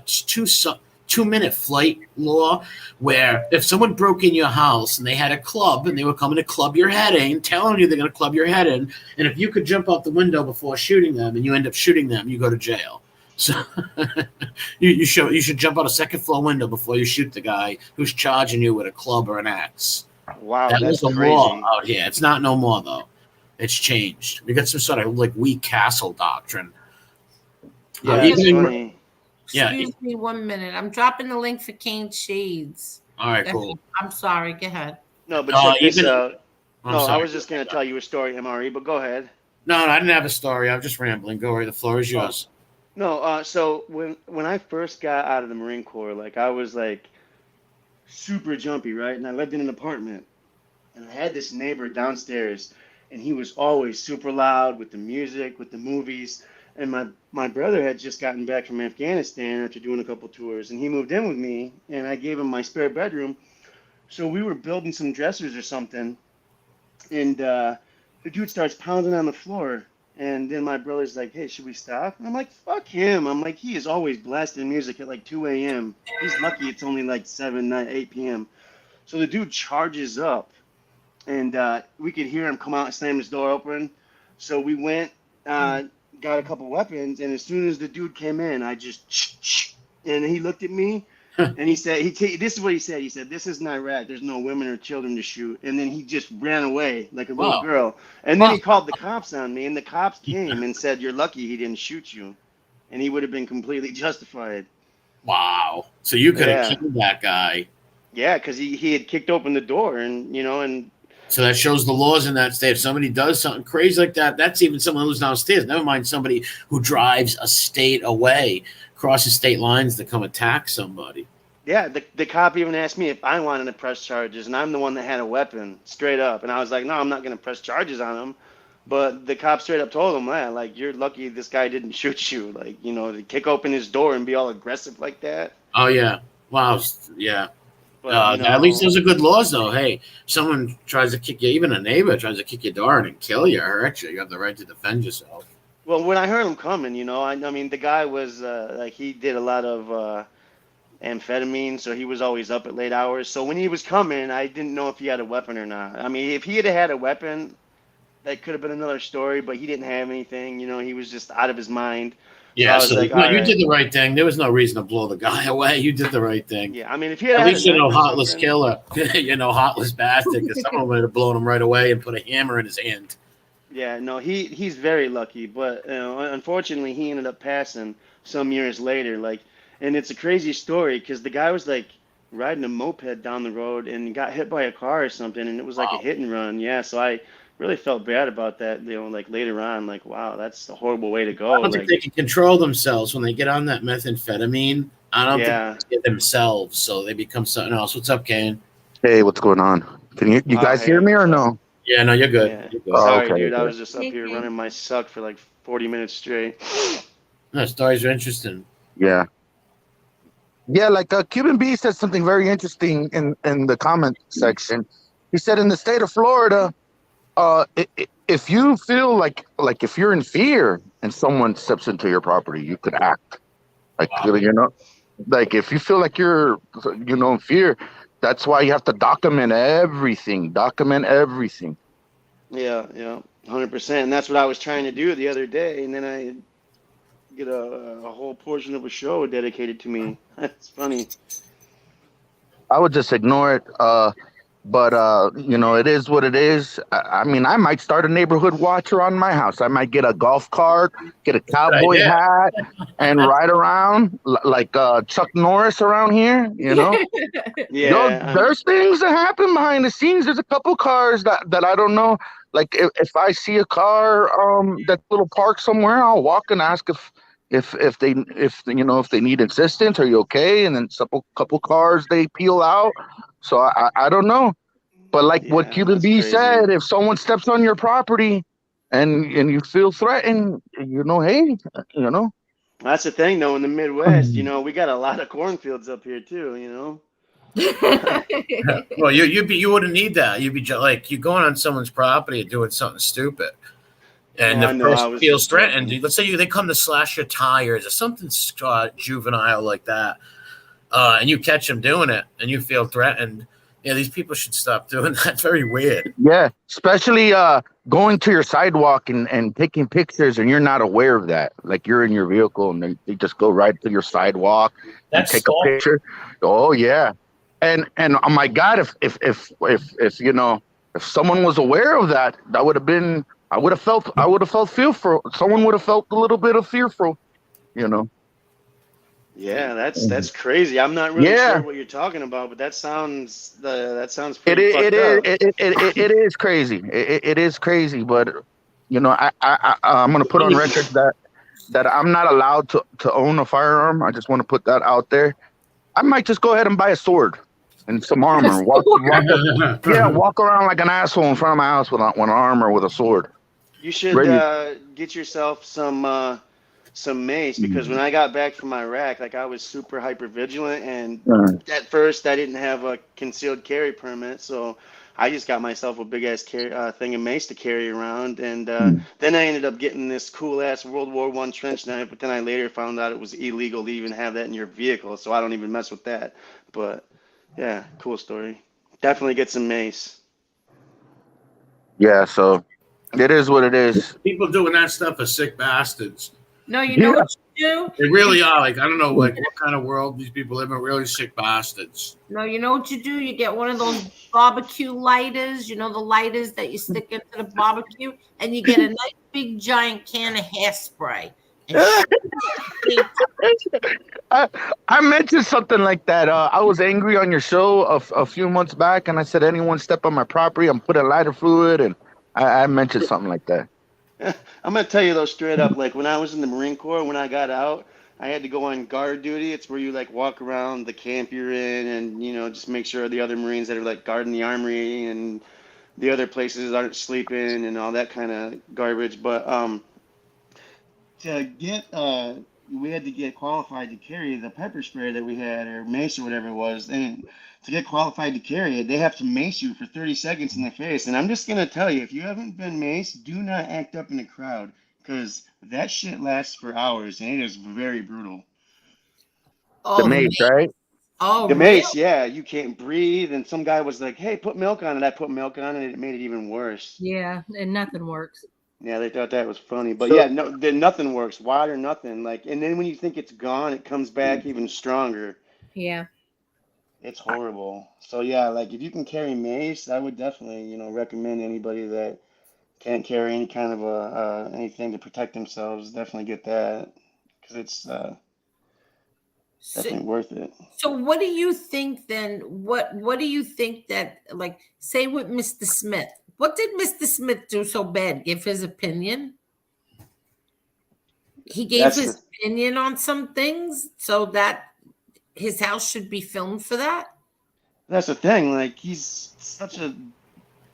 2-minute flight law, where if someone broke in your house and they had a club and they were coming to club your head in, telling you they're going to club your head in, and if you could jump out the window before shooting them and you end up shooting them, you go to jail. So you should jump out a second floor window before you shoot the guy who's charging you with a club or an axe. Wow, that's a law out here. It's not no more though. It's changed. We got some sort of like weak castle doctrine. Excuse me 1 minute. I'm dropping the link for Caneshades. All right, cool. I'm sorry. Go ahead. No, but check this out. I was just going to tell you a story, MRE, but go ahead. No, I didn't have a story. I was just rambling. Go ahead. The floor is yours. No, so when I first got out of the Marine Corps, like I was like super jumpy, right? And I lived in an apartment, and I had this neighbor downstairs, and he was always super loud with the music, with the movies. And my brother had just gotten back from Afghanistan after doing a couple tours, and he moved in with me, and I gave him my spare bedroom. So we were building some dressers or something, and the dude starts pounding on the floor, and then my brother's like, "Hey, should we stop?" And I'm like, "Fuck him." I'm like, he is always blasting music at like 2 a.m. He's lucky it's only like 7, 9, 8 p.m. So the dude charges up, and we could hear him come out and slam his door open. So we went, got a couple weapons, and as soon as the dude came in, I just and he looked at me and he said, this is what he said. He said, "This isn't Iraq. There's no women or children to shoot." And then he just ran away like a little girl. And then he called the cops on me, and the cops came and said, "You're lucky he didn't shoot you." And he would have been completely justified. Wow. So you could have killed that guy. Yeah, because he had kicked open the door, and So that shows the laws in that state. If somebody does something crazy like that, that's even someone who's downstairs. Never mind somebody who drives a state away, crosses state lines to come attack somebody. Yeah, the cop even asked me if I wanted to press charges, and I'm the one that had a weapon, straight up. And I was like, no, I'm not going to press charges on him. But the cop straight up told him that, like, you're lucky this guy didn't shoot you. Like, you know, to kick open his door and be all aggressive like that. Oh, yeah. Wow. Yeah. But, At least those are good laws, though. Hey, someone tries to kick you, even a neighbor tries to kick your door and kill you or hurt you. You have the right to defend yourself. Well, when I heard him coming, you know, I mean, the guy was, like, he did a lot of amphetamine, so he was always up at late hours. So when he was coming, I didn't know if he had a weapon or not. I mean, if he had a weapon, that could have been another story, but he didn't have anything. You know, he was just out of his mind. Yeah, so like, you did the right thing. There was no reason to blow the guy away. You did the right thing. Yeah, I mean, if he had at least heartless something... killer, heartless bastard, because someone would have blown him right away and put a hammer in his hand. Yeah, no, he's very lucky, but unfortunately, he ended up passing some years later. Like, and it's a crazy story because the guy was like riding a moped down the road and got hit by a car or something, and it was like a hit and run. Yeah, so I really felt bad about that. You know, like later on, like, wow, that's a horrible way to go. I don't think they can control themselves when they get on that methamphetamine. I don't think they get themselves, so they become something else. What's up, Kane? Hey, what's going on? Can you guys hear me or no? Yeah, no, you're good. Yeah. You're good. Sorry, okay, dude. I was just up here running my suck for like 40 minutes straight. No, stories are interesting. Yeah. Yeah, like Cuban B said something very interesting in the comment section. He said in the state of Florida, if you feel like if you're in fear and someone steps into your property, you could act. Like, you know, like if you feel like you're, you know, in fear, that's why you have to document everything. Yeah, 100%. And that's what I was trying to do the other day. And then I get a whole portion of a show dedicated to me. That's funny. I would just ignore it. But you know, it is what it is. I mean, I might start a neighborhood watch around my house. I might get a golf cart, get a cowboy hat, and ride around like Chuck Norris around here. You know, yeah. There's things that happen behind the scenes. There's a couple cars that I don't know. Like if I see a car that's little parked somewhere, I'll walk and ask if they need assistance. Are you okay? And then couple cars they peel out. So I don't know, but like what Cuban B said, if someone steps on your property and you feel threatened, you know, hey, you know. That's the thing, though. In the Midwest, you know, we got a lot of cornfields up here too. You know. Well, you wouldn't need that. You'd be like you're going on someone's property and doing something stupid, and the person feels threatened. Let's say they come to slash your tires or something juvenile like that. And you catch them doing it and you feel threatened. Yeah, these people should stop doing that. It's very weird. Yeah, especially going to your sidewalk and taking pictures and you're not aware of that. Like you're in your vehicle and they just go right to your sidewalk and take a picture. Oh yeah. And oh my God, if you know, if someone was aware of that, that would have been I would have felt fearful. Someone would have felt a little bit of fearful, you know. Yeah, that's crazy. I'm not really sure what you're talking about, but that sounds pretty fucked up. It is crazy. It is crazy, but you know, I'm gonna put on record that I'm not allowed to own a firearm. I just want to put that out there. I might just go ahead and buy a sword and some armor. Walk around like an asshole in front of my house with an armor with a sword. You should get yourself some mace, because when I got back from Iraq, like I was super hyper vigilant, and at first I didn't have a concealed carry permit, so I just got myself a big ass thing of mace to carry around, and then I ended up getting this cool ass World War I trench knife, but then I later found out it was illegal to even have that in your vehicle, so I don't even mess with that. But yeah, cool story. Definitely get some mace. Yeah, so it is what it is. People doing that stuff are sick bastards. No, you know what you do? They really are. Like, I don't know, like what kind of world these people live in. Really sick bastards. No, you know what you do? You get one of those barbecue lighters. You know the lighters that you stick into the barbecue, and you get a nice big giant can of hairspray. I mentioned something like that. I was angry on your show a few months back, and I said, anyone step on my property, I'm putting lighter fluid, and I mentioned something like that. I'm gonna tell you though straight up, like when I was in the Marine Corps, when I got out, I had to go on guard duty. It's where you like walk around the camp you're in and just make sure the other Marines that are like guarding the armory and the other places aren't sleeping and all that kind of garbage. But to get we had to get qualified to carry the pepper spray that we had, or mace or whatever it was. And to get qualified to carry it, they have to mace you for 30 seconds in the face. And I'm just gonna tell you, if you haven't been maced, do not act up in a crowd, because that shit lasts for hours and it is very brutal. The Oh, mace, right? oh, The really? mace, yeah, you can't breathe. And some guy was like, "Hey, put milk on it." I put milk on it, and it made it even worse. Yeah, and nothing works. Yeah, they thought that was funny, but So, yeah, no, then nothing works. Water, nothing. Like, and then when you think it's gone, it comes back even stronger. Yeah. It's horrible. So yeah, like if you can carry mace, I would definitely, recommend anybody that can't carry any kind of anything to protect themselves, definitely get that because it's So, definitely worth it. so what do you think then? What do you think that, like, say with Mr. Smith? What did Mr. Smith do so bad? Give his opinion? He gave That's his the opinion on some things so that his house should be filmed for that? that's the thing. Like he's such a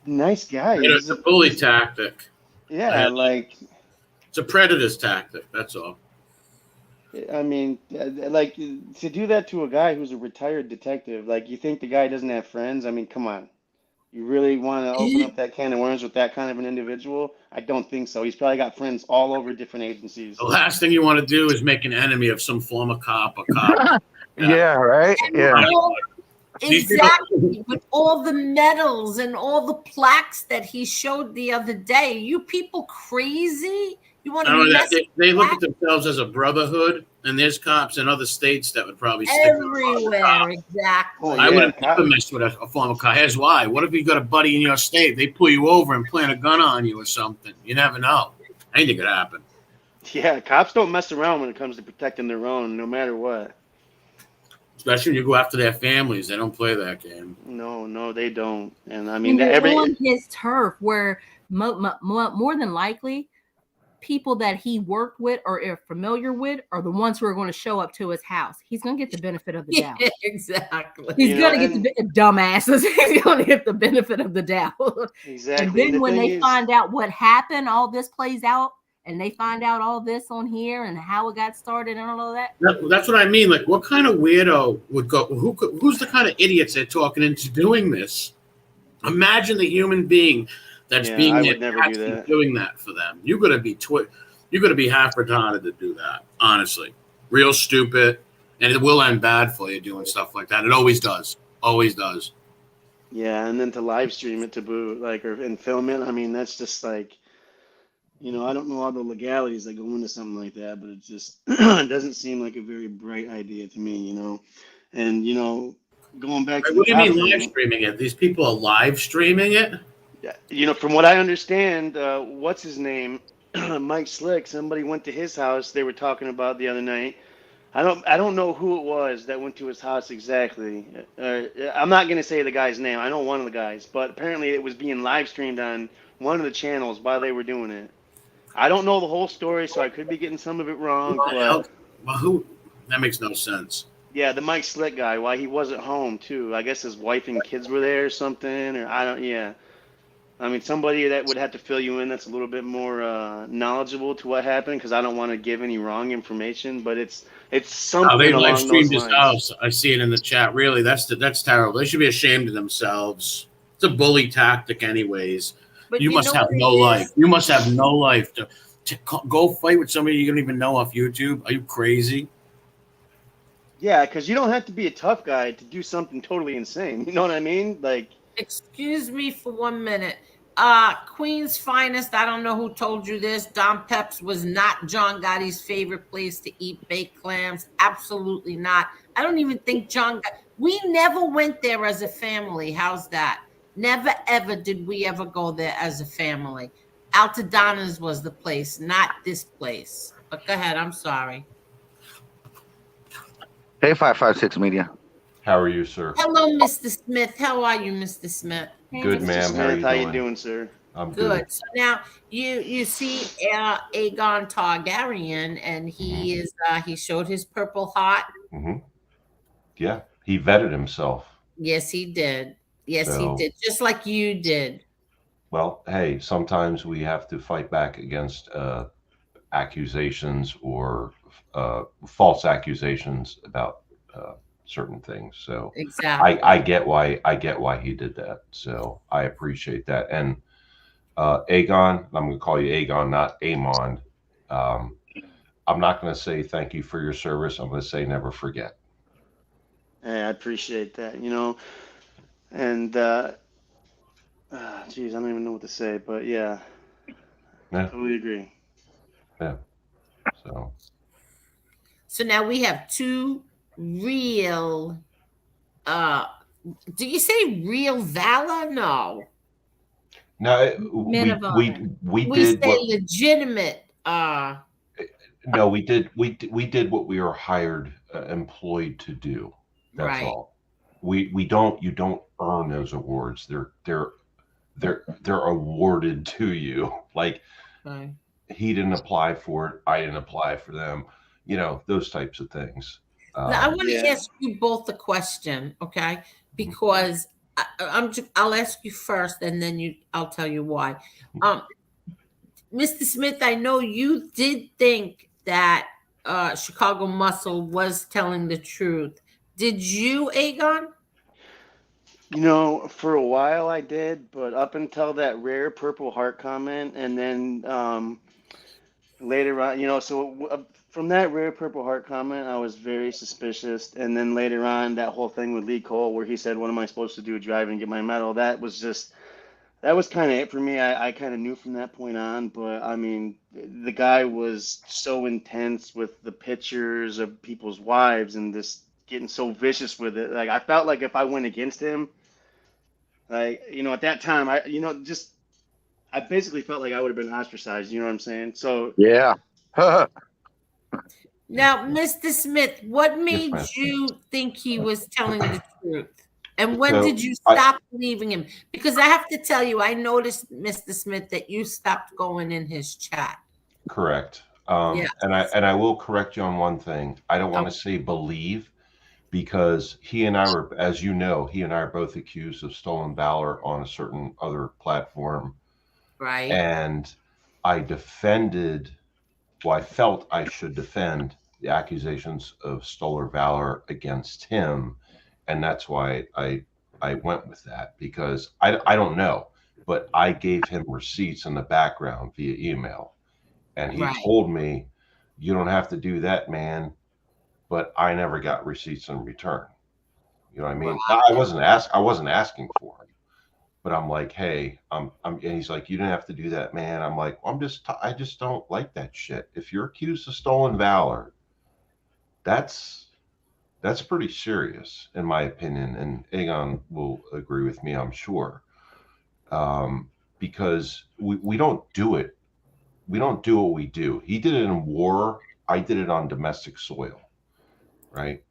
nice guy. It's a bully tactic. Yeah, like It's a predator's tactic. That's all. I mean, like to do that to a guy who's a retired detective, like you think the guy doesn't have friends? I mean, come on. You really want to open up that can of worms with that kind of an individual? I don't think so. He's probably got friends all over different agencies. The last thing you want to do is make an enemy of some former cop or cop. yeah, right? Yeah. Exactly. With all the medals and all the plaques that he showed the other day. You people crazy? You want to mess They look at themselves as a brotherhood, and there's cops in other states that would probably stick with everywhere? Exactly. Oh, I yeah, would have never messed with a former cop. Here's why. What if you got a buddy in your state? They pull you over and plant a gun on you or something. You never know. Anything could happen. Yeah, cops don't mess around when it comes to protecting their own, no matter what. Especially when you go after their families. They don't play that game. No, they don't. And I I mean, mean, they're on his turf, where more than likely people that he worked with or are familiar with are the ones who are going to show up to his house. He's going to get the benefit of the doubt. Exactly. He's going to get the dumbasses. He's going to get the benefit of the doubt. Exactly. And then when they find out what happened, all this plays out, and they find out all this on here and how it got started and all of that. That's what I mean. Like, what kind of weirdo would go? Who's the kind of idiots they're talking into doing this? Imagine the human being that's being doing that for them. You're gonna be half retarded to do that. Honestly, real stupid, and it will end bad for you doing stuff like that. It always does. Always does. Yeah, and then to live stream it to boot, like, and film it. I mean, that's just like, I don't know all the legalities that go into something like that, but it just it doesn't seem like a very bright idea to me, And going back to what do you mean thing, live streaming it? These people are live streaming it? Yeah, from what I understand, what's his name, Mike Slick. Somebody went to his house. They were talking about the other night. I don't know who it was that went to his house exactly. I'm not gonna say the guy's name. I know one of the guys, but apparently it was being live streamed on one of the channels while they were doing it. I don't know the whole story, so I could be getting some of it wrong. But who? That makes no sense. Yeah, the Mike Slick guy. Why he wasn't home too? I guess his wife and kids were there or something, or I don't. Yeah. I mean, somebody that would have to fill you in that's a little bit more knowledgeable to what happened, because I don't want to give any wrong information, but it's something they along live those streamed his lines. house. I see it in the chat. Really, that's terrible. They should be ashamed of themselves. It's a bully tactic, anyways. But you must have no life. You must have no life to go fight with somebody you don't even know off YouTube. Are you crazy? Yeah, because you don't have to be a tough guy to do something totally insane. You know what I mean? Like, excuse me for 1 minute. Queen's Finest, I don't know who told you this. Don Peps was not John Gotti's favorite place to eat baked clams. Absolutely not. I don't even think we never went there as a family. How's that? Never, ever did we ever go there as a family. Altadonna's was the place, not this place. But go ahead. I'm sorry. Hey, 556 Media. How are you, sir? Hello, Mr. Smith. How are you, Mr. Smith? Hey, Good, Mr. ma'am. Smith, How how you you doing, sir? I'm Good. good. So now you see Aegon Targaryen, and he is he showed his purple heart. Yeah, he vetted himself. Yes, he did. Yes, he So- did. Just like you did. Well, hey, sometimes we have to fight back against accusations or false accusations about certain things. So Exactly. I get why he did that. So I appreciate that. And Aegon, I'm going to call you Aegon, not Amond. I'm not going to say thank you for your service. I'm going to say never forget. Hey, I appreciate that. And geez, I don't even know what to say, but yeah. Totally agree. Yeah. So now we have two real do you say real valor? No. No, Men of honor. we We did say what legitimate no we did what we were hired employed to do. That's right. all. You don't earn those awards. They're awarded to you. Like Right. he didn't apply for it, I didn't apply for them, those types of things. Now I want to Yeah. ask you both a question, okay? Because I'll ask you first, and then I'll tell you why. Mr. Smith, I know you did think that Chicago Muscle was telling the truth. Did you, Aegon? For a while I did, but up until that rare Purple Heart comment, and then later on, from that rare Purple Heart comment, I was very suspicious. And then later on, that whole thing with Lee Cole, where he said, "What am I supposed to do? Drive and get my medal?" That was kind of it for me. I kind of knew from that point on, but I mean, the guy was so intense with the pictures of people's wives and just getting so vicious with it. Like I felt like if I went against him, like at that time, I basically felt like I would have been ostracized. You know what I'm saying? So Yeah. Now, Mr. Smith, what made ma'am. you think he was telling the truth? And when So, did you stop believing him? Because I have to tell you, I noticed, Mr. Smith, that you stopped going in his chat. Correct. Yes. And I will correct you on one thing. I don't want to say believe, because he and I were, as you know, he and I are both accused of stolen valor on a certain other platform. Right. And I felt I should defend the accusations of stolen valor against him. And that's why I went with that, because I don't know, but I gave him receipts in the background via email. And he told me, "You don't have to do that, man." But I never got receipts in return. You know what I mean? Right. I wasn't asking for them, but I'm like, "Hey, and he's like, "You didn't have to do that, man." I'm like, well, I just don't like that shit. If you're accused of stolen valor, that's pretty serious, in my opinion. And Aegon will agree with me, I'm sure, because we don't do it. We don't do what we do. He did it in war. I did it on domestic soil, right?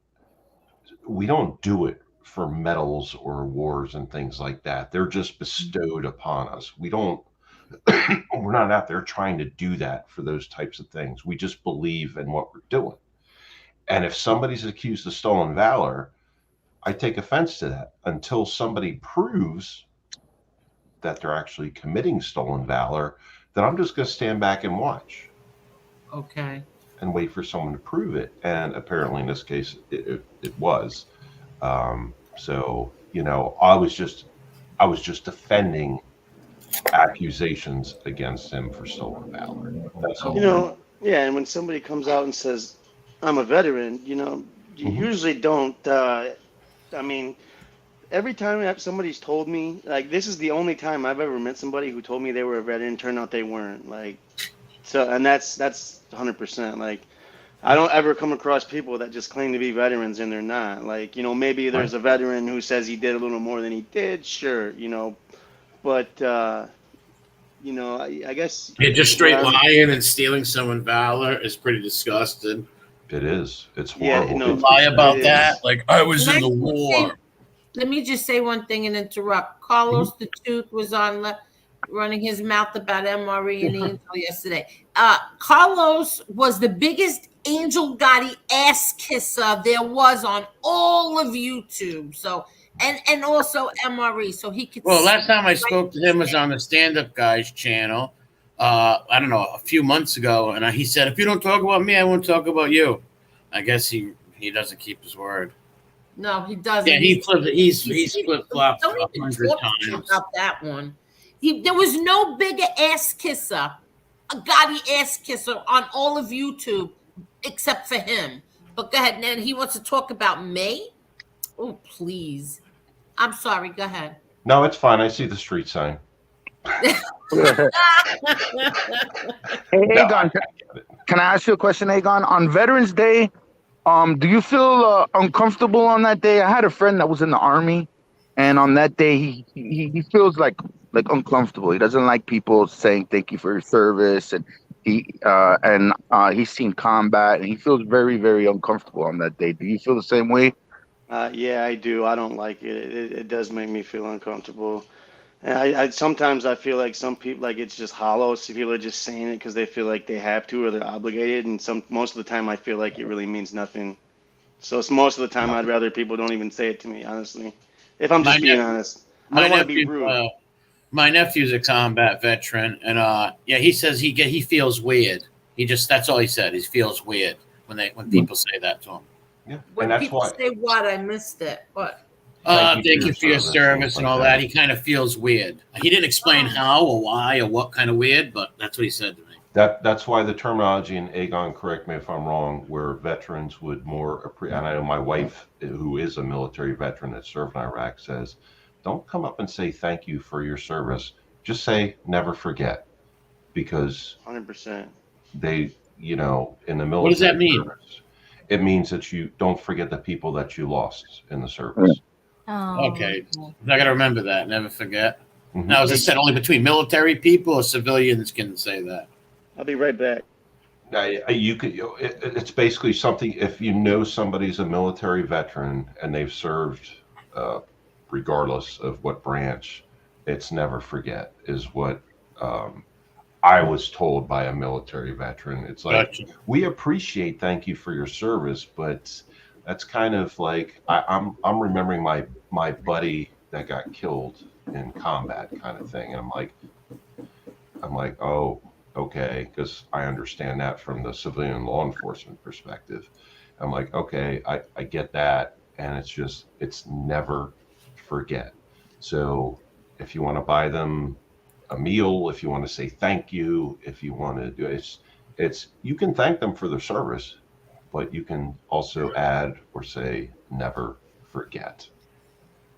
We don't do it for medals or awards and things like that. They're just bestowed upon us. We're not out there trying to do that for those types of things. We just believe in what we're doing. And if somebody's accused of stolen valor, I take offense to that until somebody proves that they're actually committing stolen valor. Then I'm just going to stand back and watch. Okay. And wait for someone to prove it. And apparently in this case, it was. So, I was just defending accusations against him for stolen valor. That's all. Yeah, and when somebody comes out and says, "I'm a veteran," you usually don't. I mean, every time somebody's told me, like, this is the only time I've ever met somebody who told me they were a veteran, turned out they weren't. Like, so, and that's 100%. Like, I don't ever come across people that just claim to be veterans and they're not. Like, maybe there's a veteran who says he did a little more than he did, sure, but you know, I guess. Yeah, just straight what I'm- lying and stealing someone's valor is pretty disgusting. It is. It's Yeah, horrible. no, Lie about it that, is. like I was Can in I the just war. Let me just say one thing and interrupt. Carlos the Tooth was on running his mouth about MRE and Angel yesterday. Carlos was the biggest Angel Gotti ass kisser there was on all of YouTube. So and also MRE. So he could. Well, last time I spoke to him was on the Stand Up Guys channel. I don't know, a few months ago, and he said, "If you don't talk about me, I won't talk about you." I guess he doesn't keep his word. No, he doesn't. Yeah, he's flip flopped Don't even 100 talk to me times. about that one. There was no bigger ass kisser, a Gotti ass kisser on all of YouTube, except for him. But go ahead, Nan. He wants to talk about me. Oh, please. I'm sorry. Go ahead. No, it's fine. I see the street sign. Hey, No, Aegon, can I ask you a question, Aegon? On Veterans Day, do you feel uncomfortable on that day? I had a friend that was in the army, and on that day, he feels like uncomfortable. He doesn't like people saying thank you for your service, and he's seen combat, and he feels very, very uncomfortable on that day. Do you feel the same way? Yeah, I do. I don't like it. It does make me feel uncomfortable. And I sometimes I feel like some people like it's just hollow. Some people are just saying it because they feel like they have to or they're obligated. And most of the time I feel like it really means nothing. So it's most of the time I'd rather people don't even say it to me, honestly. If I'm just being honest, I don't want to be rude. My nephew's a combat veteran, and yeah, he says he feels weird. That's all he said. He feels weird when people say that to him. Yeah, When and that's people why. say what, I missed it. What? Thank you for your service and like all that. He kind of feels weird. He didn't explain Oh. how or why or what kind of weird, but that's what he said to me. That's why the terminology in Aegon, correct me if I'm wrong, where veterans would more, and I know my wife, who is a military veteran that served in Iraq, says, don't come up and say thank you for your service. Just say never forget, because 100%. they, in the military. What does that mean? Service, it means that you don't forget the people that you lost in the service. Oh, Okay, I got to remember that. Never forget. Mhm. Now, is it said only between military people or civilians can say that? I'll be right back. You could. It's basically something. If you know somebody's a military veteran and they've served, regardless of what branch, it's never forget. Is what I was told by a military veteran. It's like, Gotcha. we appreciate, thank you for your service, but that's kind of like I'm remembering my buddy that got killed in combat, kind of thing. And I'm like, oh. Okay, because I understand that from the civilian law enforcement perspective. I'm like, okay, I get that. And it's never forget. So if you want to buy them a meal, if you want to say thank you, if you want to do it's you can thank them for their service, but you can also add or say never forget.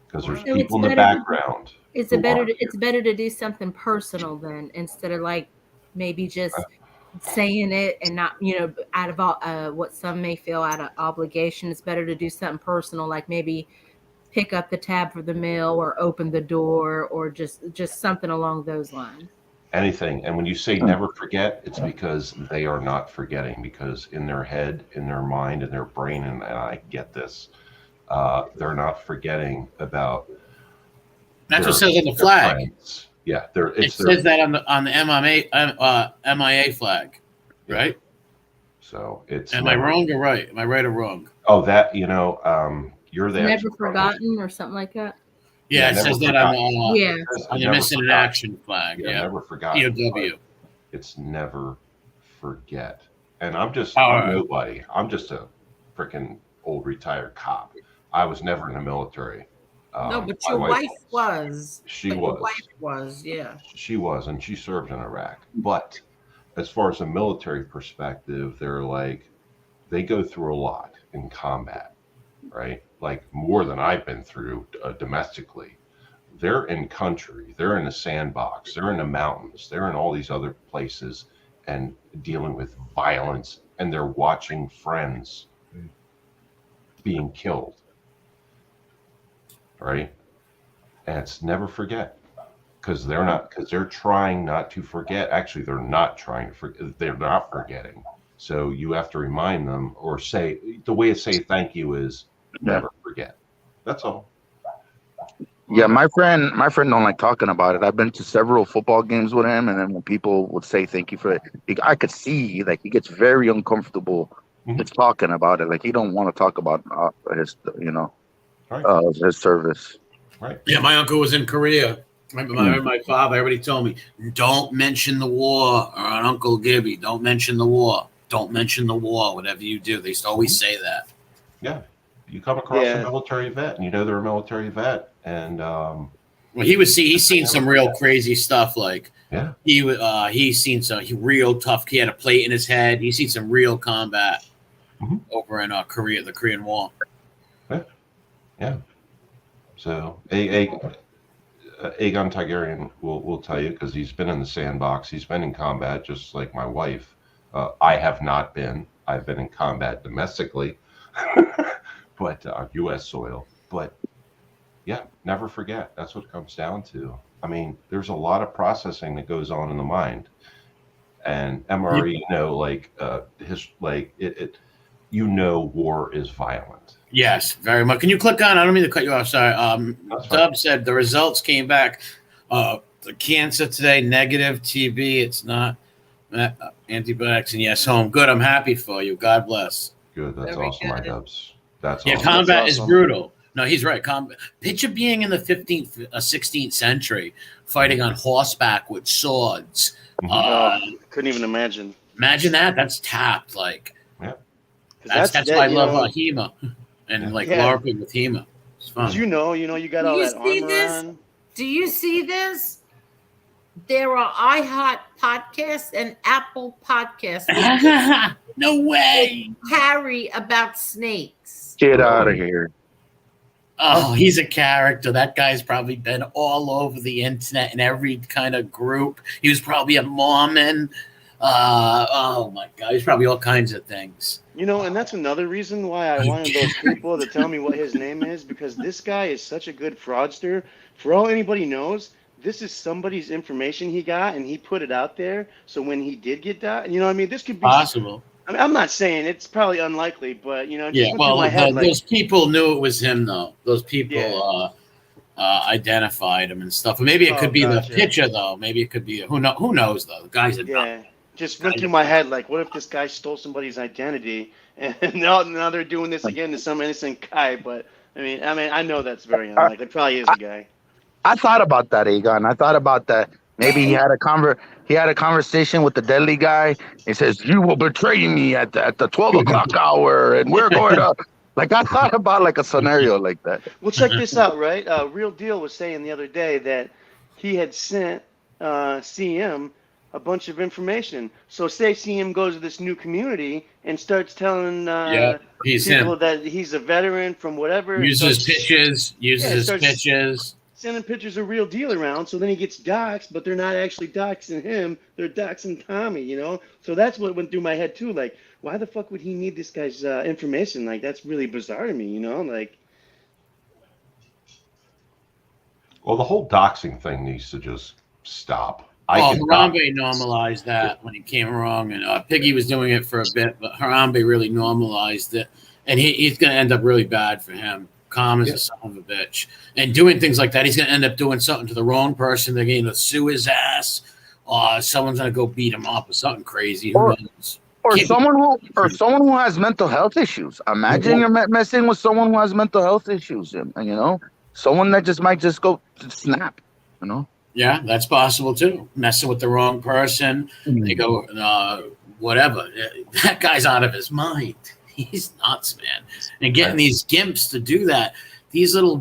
Because there's So people in it's the better background. it's better to do something personal then, instead of like maybe just saying it and not, out of all what some may feel out of obligation. It's better to do something personal, like maybe pick up the tab for the mail or open the door or just something along those lines. Anything. And when you say never forget, it's because they are not forgetting, because in their head, in their mind, in their brain, and I get this, they're not forgetting about. That's what it says on the flag. Friends. Yeah, It says that on the MIA flag, right? So it's. Am I wrong or right? Am I right or wrong? Oh, that you're the Never expert. forgotten or something like that. Yeah, it never says that forgotten. on Yeah. the Never missing in forgotten. action flag. Yeah, never forgotten. POW. It's never forget. And I'm right. nobody. I'm just a freaking old retired cop. I was never in the military. No, but my your wife was. She But was. Your wife was, yeah. She was, and she served in Iraq. But as far as a military perspective, they go through a lot in combat, right? Like more than I've been through domestically. They're in country, they're in a sandbox, they're in the mountains, they're in all these other places and dealing with violence, and they're watching friends being killed, right? And it's never forget. because they're trying not to forget. Actually, they're not trying to forget. They're not forgetting. So you have to remind them, or the way to say thank you is never forget. That's all. Yeah, my friend don't like talking about it. I've been to several football games with him, and then when people would say thank you for it, I could see like he gets very uncomfortable just talking about it. Like he don't want to talk about his, his service. Right. Yeah, my uncle was in Korea. My father, everybody told me, don't mention the war. Or an Uncle Gibby, don't mention the war. Don't mention the war, whatever you do. They used to always say that. Yeah. You come across a military vet and you know they're a military vet. And well, he's seen some real crazy stuff. Like he's seen some real tough. He had a plate in his head. He's seen some real combat over in Korea, the Korean War. Yeah. So Aegon Targaryen will tell you, because he's been in the sandbox. He's been in combat, just like my wife. I have not been. I've been in combat domestically, but on U.S. soil. But yeah, never forget. That's what it comes down to. I mean, there's a lot of processing that goes on in the mind, and MRE, war is violent. Yes, very much. Can you click on? I don't mean to cut you off. Sorry. Dub said the results came back. The cancer today negative. TB. It's not antibiotics. And yes, home. Good. I'm happy for you. God bless. Good. That's awesome, my Dubs. That's awesome. Combat is brutal. No, he's right. Picture being in the 15th, 16th century, fighting on horseback with swords. Couldn't even imagine. Imagine that. That's tapped. Like, that's why I love Hema and LARPing with Hema. It's fun. You got all that armor on. Do you see this? There are iHeart podcasts and Apple podcasts. No way. Harry about snakes. Get out of here. Oh, he's a character. That guy's probably been all over the internet in every kind of group. He was probably a Mormon. Oh my God, he's probably all kinds of things. And that's another reason why I wanted those people to tell me what his name is, because this guy is such a good fraudster. For all anybody knows, this is somebody's information he got, and he put it out there. So when he did get that, this could be possible. I mean, I'm not saying it's probably unlikely, but those people knew it was him, though. Those people identified him and stuff. Or maybe it could be the picture, though. Maybe it could be who knows, though. The guy's a just went through my head like, what if this guy stole somebody's identity, and now they're doing this again to some innocent guy? But I mean, I know that's very unlikely. It probably is a guy. I thought about that, Aegon. I thought about that. Maybe he had a conversation with the deadly guy. He says, "You will betray me at the 12 o'clock hour, and we're going to." Like, I thought about like a scenario like that. Well, check this out, right? Real Deal was saying the other day that he had sent CM a bunch of information. So say CM goes to this new community and starts telling people that he's a veteran from whatever. Uses his pitches. Sending pictures of Real Deal around, so then he gets doxxed, but they're not actually doxing him, they're doxing Tommy, So that's what went through my head too. Like, why the fuck would he need this guy's information? Like, that's really bizarre to me, Like, well, the whole doxing thing needs to just stop. Harambe normalized that when he came along, and Piggy was doing it for a bit, but Harambe really normalized it, and he's going to end up really bad for him. Calm as a son of a bitch, and doing things like that, he's going to end up doing something to the wrong person. They're going to sue his ass, or someone's going to go beat him up or something crazy. Who knows? Or someone who has mental health issues. Imagine you're messing with someone who has mental health issues, someone that might just go snap, Yeah, that's possible too. Messing with the wrong person, they go whatever. That guy's out of his mind. He's nuts, man. And getting these gimps to do that. These little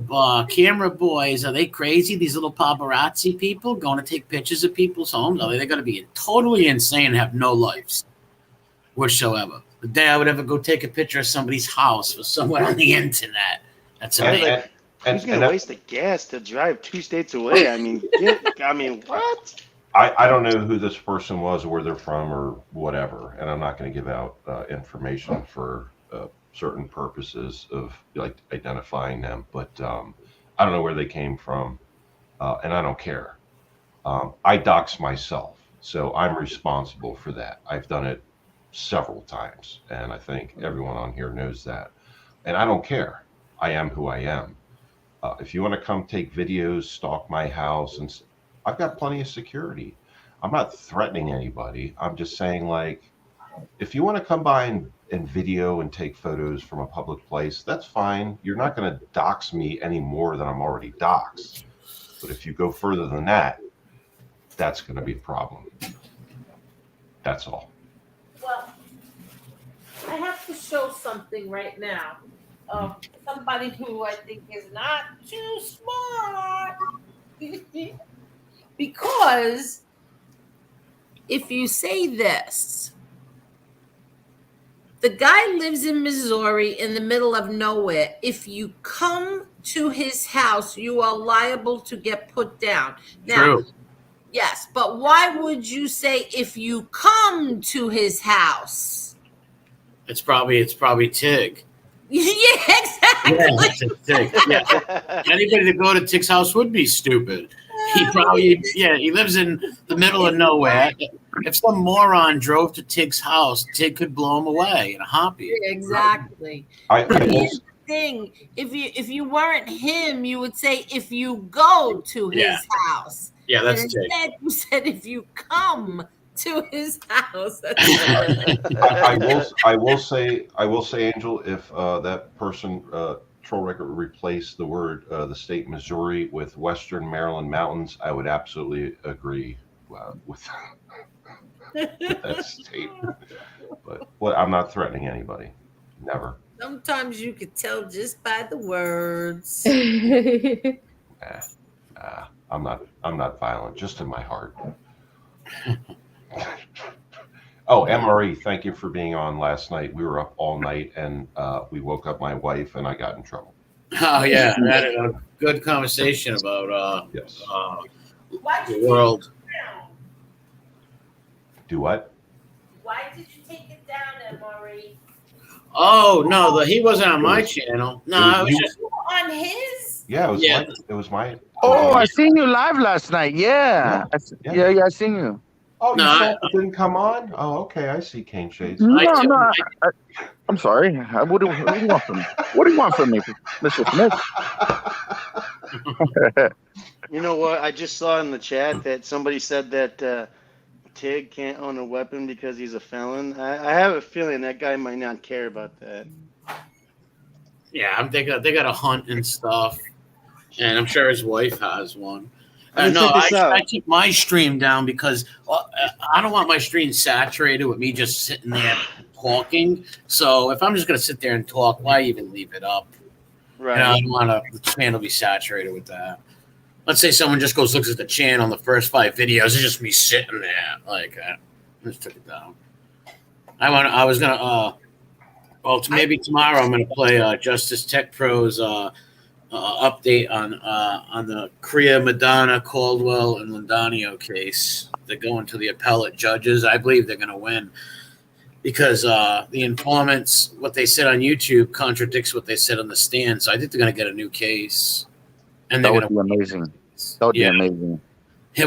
camera boys, are they crazy? These little paparazzi people going to take pictures of people's homes? Are they going to be totally insane and have no lives whatsoever? The day I would ever go take a picture of somebody's house for someone on the internet. That's amazing. Who's going to waste the gas to drive 2 states away? I mean, what? I don't know who this person was or where they're from or whatever, and I'm not going to give out information for certain purposes of like identifying them. But I don't know where they came from, and I don't care. I dox myself, so I'm responsible for that. I've done it several times, and I think everyone on here knows that. And I don't care. I am who I am. If you want to come take videos, stalk my house, and I've got plenty of security. I'm not threatening anybody. I'm just saying, like, if you want to come by and video and take photos from a public place, that's fine. You're not going to dox me any more than I'm already doxed. But if you go further than that, that's going to be a problem. That's all. Well, I have to show something right now of somebody who I think is not too smart. Because if you say this, the guy lives in Missouri in the middle of nowhere. If you come to his house, you are liable to get put down. Now, True. yes, but why would you say if you come to his house? It's probably Tig. Yeah, exactly. Yeah, it's Tig. Yeah. Anybody to go to Tig's house would be stupid. He lives in the middle of nowhere. If some moron drove to Tig's house, Tig could blow him away in a heartbeat. Exactly. Here's the thing: if you weren't him, you would say if you go to his house. Yeah, that's and Tig. instead, you said if you come to his house. I will say, Angel, if that person Troll Record replace the word the state Missouri with Western Maryland mountains, I would absolutely agree with that state. But I'm not threatening anybody. Never. Sometimes you could tell just by the words. I'm not violent, just in my heart. Oh, MRE, thank you for being on last night. We were up all night, and we woke up my wife, and I got in trouble. Oh yeah, we had a good conversation about Yes. The world. Do what? Why did you take it down, Maury? Oh no, he wasn't on my channel. No, it was just On his? Yeah, it was my. Oh, I seen you live last night. Yeah, I seen you. Oh, you saw it didn't come on? Oh, okay. I see Caneshades. No, I'm sorry. What do you want from me? What do you want from me, Mr. Smith? You know what? I just saw in the chat that somebody said that Tig can't own a weapon because he's a felon. I have a feeling that guy might not care about that. Yeah, they got a hunt and stuff, and I'm sure his wife has one. I keep my stream down because I don't want my stream saturated with me just sitting there talking. So if I'm just gonna sit there and talk, why even leave it up? Right. I don't want the channel to be saturated with that. Let's say someone just looks at the channel and the first 5 videos, it's just me sitting there. Like, I just took it down. I was gonna maybe tomorrow I'm gonna play Justice Tech Pro's update on the Korea, Madonna, Caldwell, and Landanio case. They're going to the appellate judges. I believe they're going to win because the informants, what they said on YouTube, contradicts what they said on the stand. So I think they're going to get a new case. And that would be amazing. That would be amazing. Hey,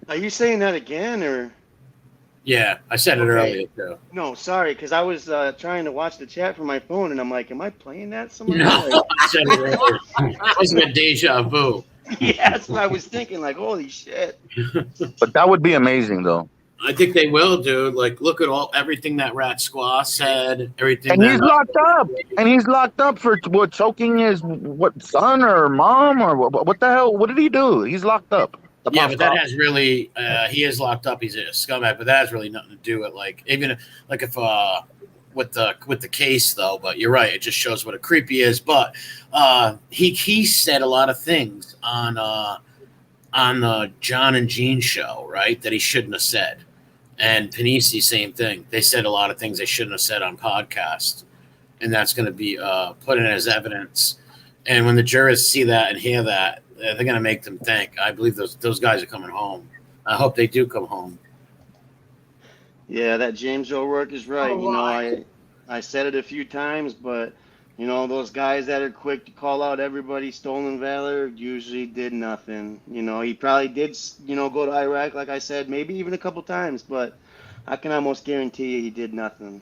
are you saying that again, or? Yeah, I said it earlier too. No, sorry, because I was trying to watch the chat from my phone, and I'm like, am I playing that somewhere? No, I said it earlier. It wasn't a deja vu. Yeah, that's what I was thinking. Like, holy shit! But that would be amazing, though. I think they will, dude. Like, look at everything that Rat Squaw said. Everything. And he's locked up. And he's locked up for choking his son or mom or what the hell? What did he do? He's locked up. Yeah, but that has really he is locked up. He's a scumbag, but that has really nothing to do with if with the case though. But you're right; it just shows what a creep he is. But he said a lot of things on the John and Gene show, right? That he shouldn't have said. And Panisi, same thing. They said a lot of things they shouldn't have said on podcast, and that's going to be put in as evidence. And when the jurors see that and hear that, they're going to make them think. I believe those guys are coming home. I hope they do come home. Yeah, that James O'Rourke is right. I said it a few times, but You know, those guys that are quick to call out everybody stolen valor usually did nothing. You know, he probably did, go to Iraq, like I said, maybe even a couple times, but I can almost guarantee you he did nothing.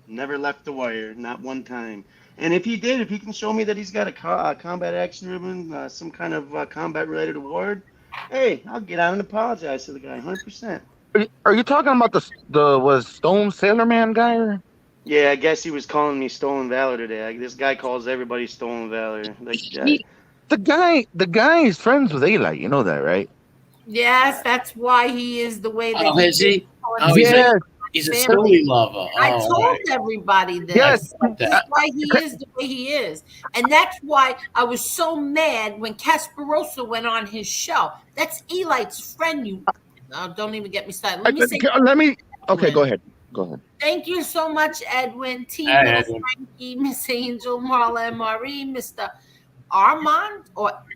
Never left the wire, not one time. And if he did, if he can show me that he's got a combat action ribbon, some kind of combat-related award, hey, I'll get out and apologize to the guy, 100%. Are you talking about the was Stone Sailor Man guy? Or? Yeah, I guess he was calling me stolen valor today. This guy calls everybody stolen valor. Like, The guy is friends with Eli. You know that, right? Yes, that's why he is the way that Oh, is he? Oh, Yeah. he's a silly lover. I Oh, told right. everybody this. Yes. That's why he is the way he is. And that's why I was so mad when Casparosa went on his show. That's Elite's friend. You don't even get me started. Okay, go ahead. Thank you so much, Edwin. T. Hi, Little Edwin. Frankie, Miss Angel, Marla, and Marie, Mr. Armand,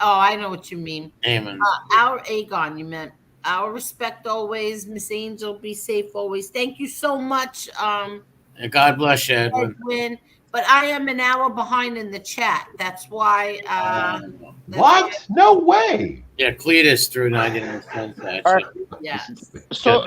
I know what you mean. Amen. Our Aegon, you meant. Our respect always, Miss Angel. Be safe always. Thank you so much, God bless you, Edwin. Edwin. But I am an hour behind in the chat. That's why. What? No way. Yeah, Cletus threw 99 cents at All you. right. Yes. So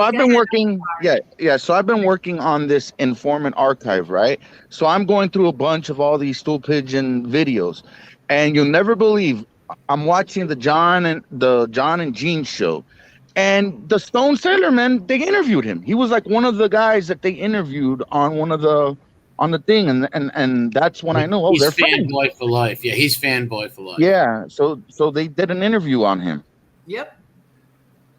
I've been working. Yeah. So I've been working on this informant archive, right? So I'm going through a bunch of all these stool pigeon videos, and you'll never believe I'm watching the John and Gene show, and the Stone Sailor Man, they interviewed him. He was like one of the guys that they interviewed on the thing, and that's when I know, he's they're friends. fanboy for life. Yeah, he's fanboy for life. Yeah, so they did an interview on him. Yep.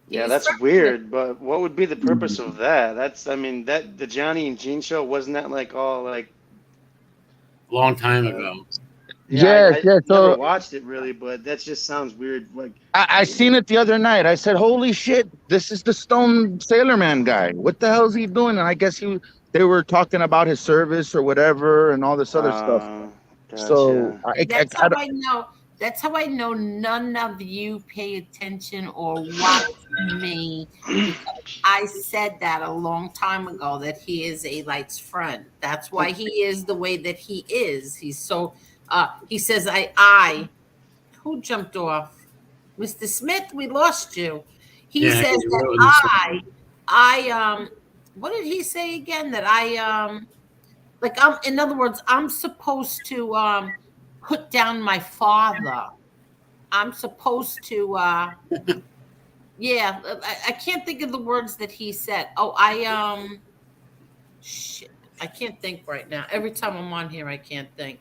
yeah, that's weird. But what would be the purpose of that? The Johnny and Gene show, wasn't that like all like Long time ago. I never so watched it really, but that just sounds weird. Like I seen it the other night. I said, "Holy shit, this is the Stone Sailor Man guy. What the hell is he doing?" And I guess they were talking about his service or whatever and all this other stuff. Gotcha. So That's how I know none of you pay attention or watch me. I said that a long time ago that he is Elite's friend. That's why he is the way that he is. He's so. He says, who jumped off? Mr. Smith, we lost you. He says that what did he say again? That in other words, I'm supposed to put down my father. I'm supposed to, I can't think of the words that he said. Shit, I can't think right now. Every time I'm on here, I can't think.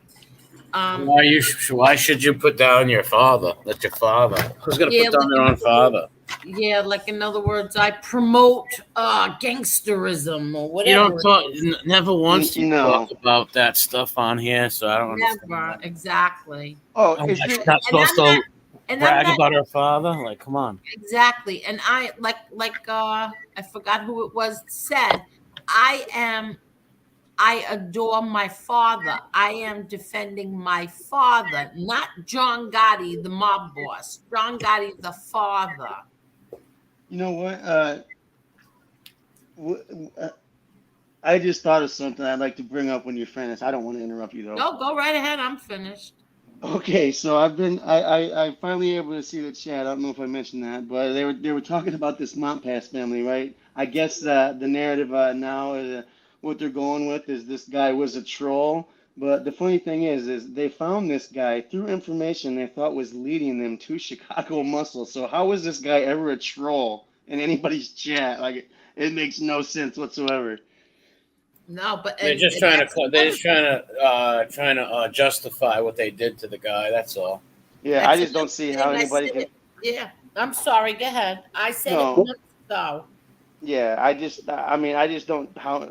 Why should you put down your father? That's your father. Who's going to put down their own father? Yeah, like in other words, I promote gangsterism or whatever. You don't talk, never once you talk about that stuff on here, so I don't understand. Never, exactly. Oh, She's not supposed to brag about her father? Like, come on. Exactly. And I I forgot who it was said, I adore my father. I am defending my father, not John Gotti, the mob boss. John Gotti, the father. You know what? I just thought of something I'd like to bring up when you're finished. I don't want to interrupt you though. No, go right ahead. I'm finished. Okay, so I finally able to see the chat. I don't know if I mentioned that, but they were talking about this Montpass family, right? I guess the narrative now is what they're going with is this guy was a troll. But the funny thing is they found this guy through information they thought was leading them to Chicago Muscle. So how was this guy ever a troll in anybody's chat? Like it makes no sense whatsoever. No, but They're just trying to justify what they did to the guy. That's all. Yeah, I just don't see how anybody can. Yeah, I'm sorry. Go ahead. I said it months ago. Yeah, I just don't how.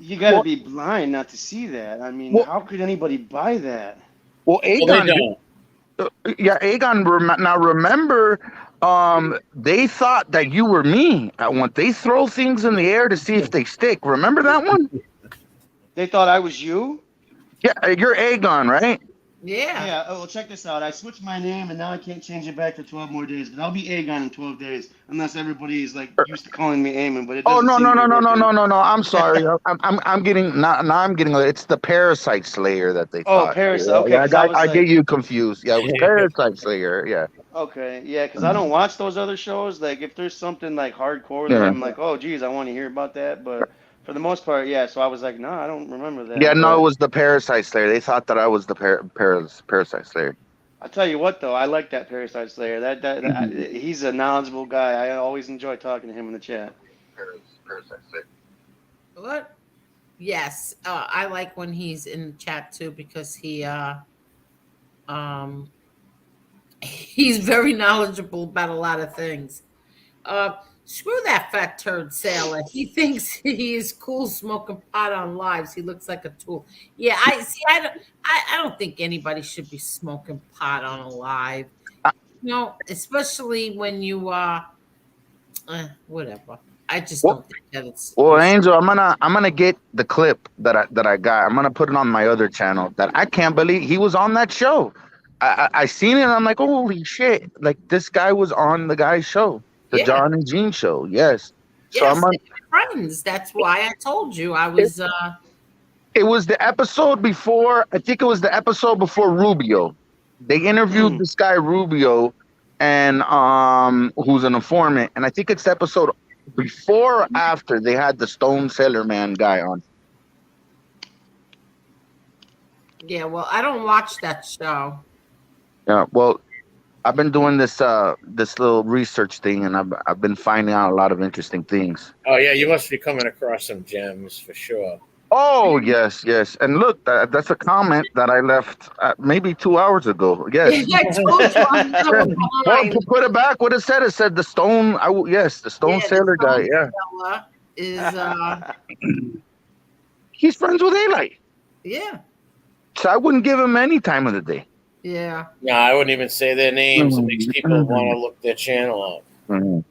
You got to be blind not to see that. I mean, how could anybody buy that? Well, Aegon. Aegon. Now remember, they thought that you were me. When they throw things in the air to see if they stick. Remember that one? They thought I was you? Yeah, you're Aegon, right? Yeah. Yeah, oh, well, check this out. I switched my name, and now I can't change it back for 12 more days. But I'll be Aegon in 12 days, unless everybody's like used to calling me Eamon, but it Oh doesn't no seem no to be no no no working. no no no! I'm sorry. I'm getting now I'm getting it's the Parasite Slayer that they Oh, thought. Parasite. Okay, Yeah, because I was I get like, you confused. Yeah, it was Parasite Slayer. Yeah. okay, yeah, because I don't watch those other shows. Like, if there's something like hardcore, then Yeah. I'm like, oh, geez, I want to hear about that. But for the most part, yeah. So I was like, no, I don't remember Yeah, that. no, it But was the Parasite Slayer. They thought that I was the Parasite Slayer. I tell you what, though, I like that Parasite Slayer. He's a knowledgeable guy. I always enjoy talking to him in the chat. Parasite Slayer. What? Yes. I like when he's in the chat too because um he's very knowledgeable about a lot of things. Screw that fat turd sailor. He thinks he is cool smoking pot on lives. He looks like a tool. Yeah, I see. I don't think anybody should be smoking pot on a live. No, especially when you whatever. I just Well, don't think that it's well, supposed Angel, I'm gonna get the clip that I got. I'm gonna put it on my other channel. That I can't believe he was on that show. I seen it. And I'm like, holy shit! Like this guy was on the guy's show, the Yeah. John and Gene show. Yes. So Yes, I'm on. they're friends. That's why I told you I It, was it was the episode before. I think it was the episode before Rubio. They interviewed this guy Rubio, and who's an informant. And I think it's the episode before or after they had the Stone Sailor Man guy on. yeah, well, I don't watch that show. Yeah. Well, I've been doing this this little research thing, and I've been finding out a lot of interesting things. Oh yeah, you must be coming across some gems for sure. Oh yes, yes. And look, that's a comment that I left maybe 2 hours ago. Yes. I told you I'm Yeah. so Well, behind. put it back. What it said? It said the Stone. Yes, the Stone Yeah, Sailor the guy. Stone Yeah, fella is he's friends with Eli, yeah. so I wouldn't give him any time of the day. Yeah. No, I wouldn't even say their names. It makes people Mhm. want to look their channel up. Mhm.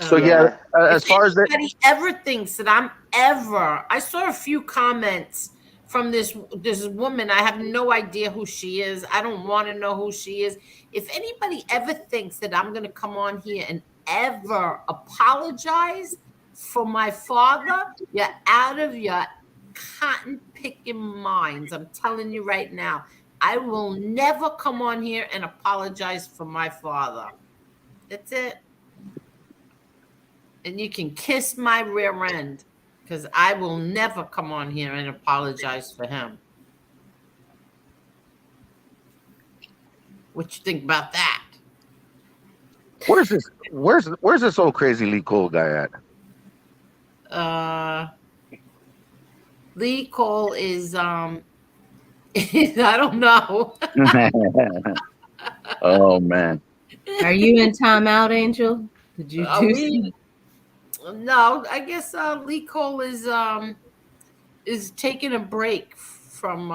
So yeah, as If far as that, anybody ever thinks that I saw a few comments from this woman. I have no idea who she is. I don't want to know who she is. If anybody ever thinks that I'm going to come on here and ever apologize for my father, you're out of your cotton picking minds. I'm telling you right now. I will never come on here and apologize for my father. That's it. And you can kiss my rear end because I will never come on here and apologize for him. What you think about that? where's this old crazy Lee Cole guy at? Lee Cole is I don't know. Oh man. Are you in timeout, Angel? Did you do No, I guess Lee Cole is taking a break from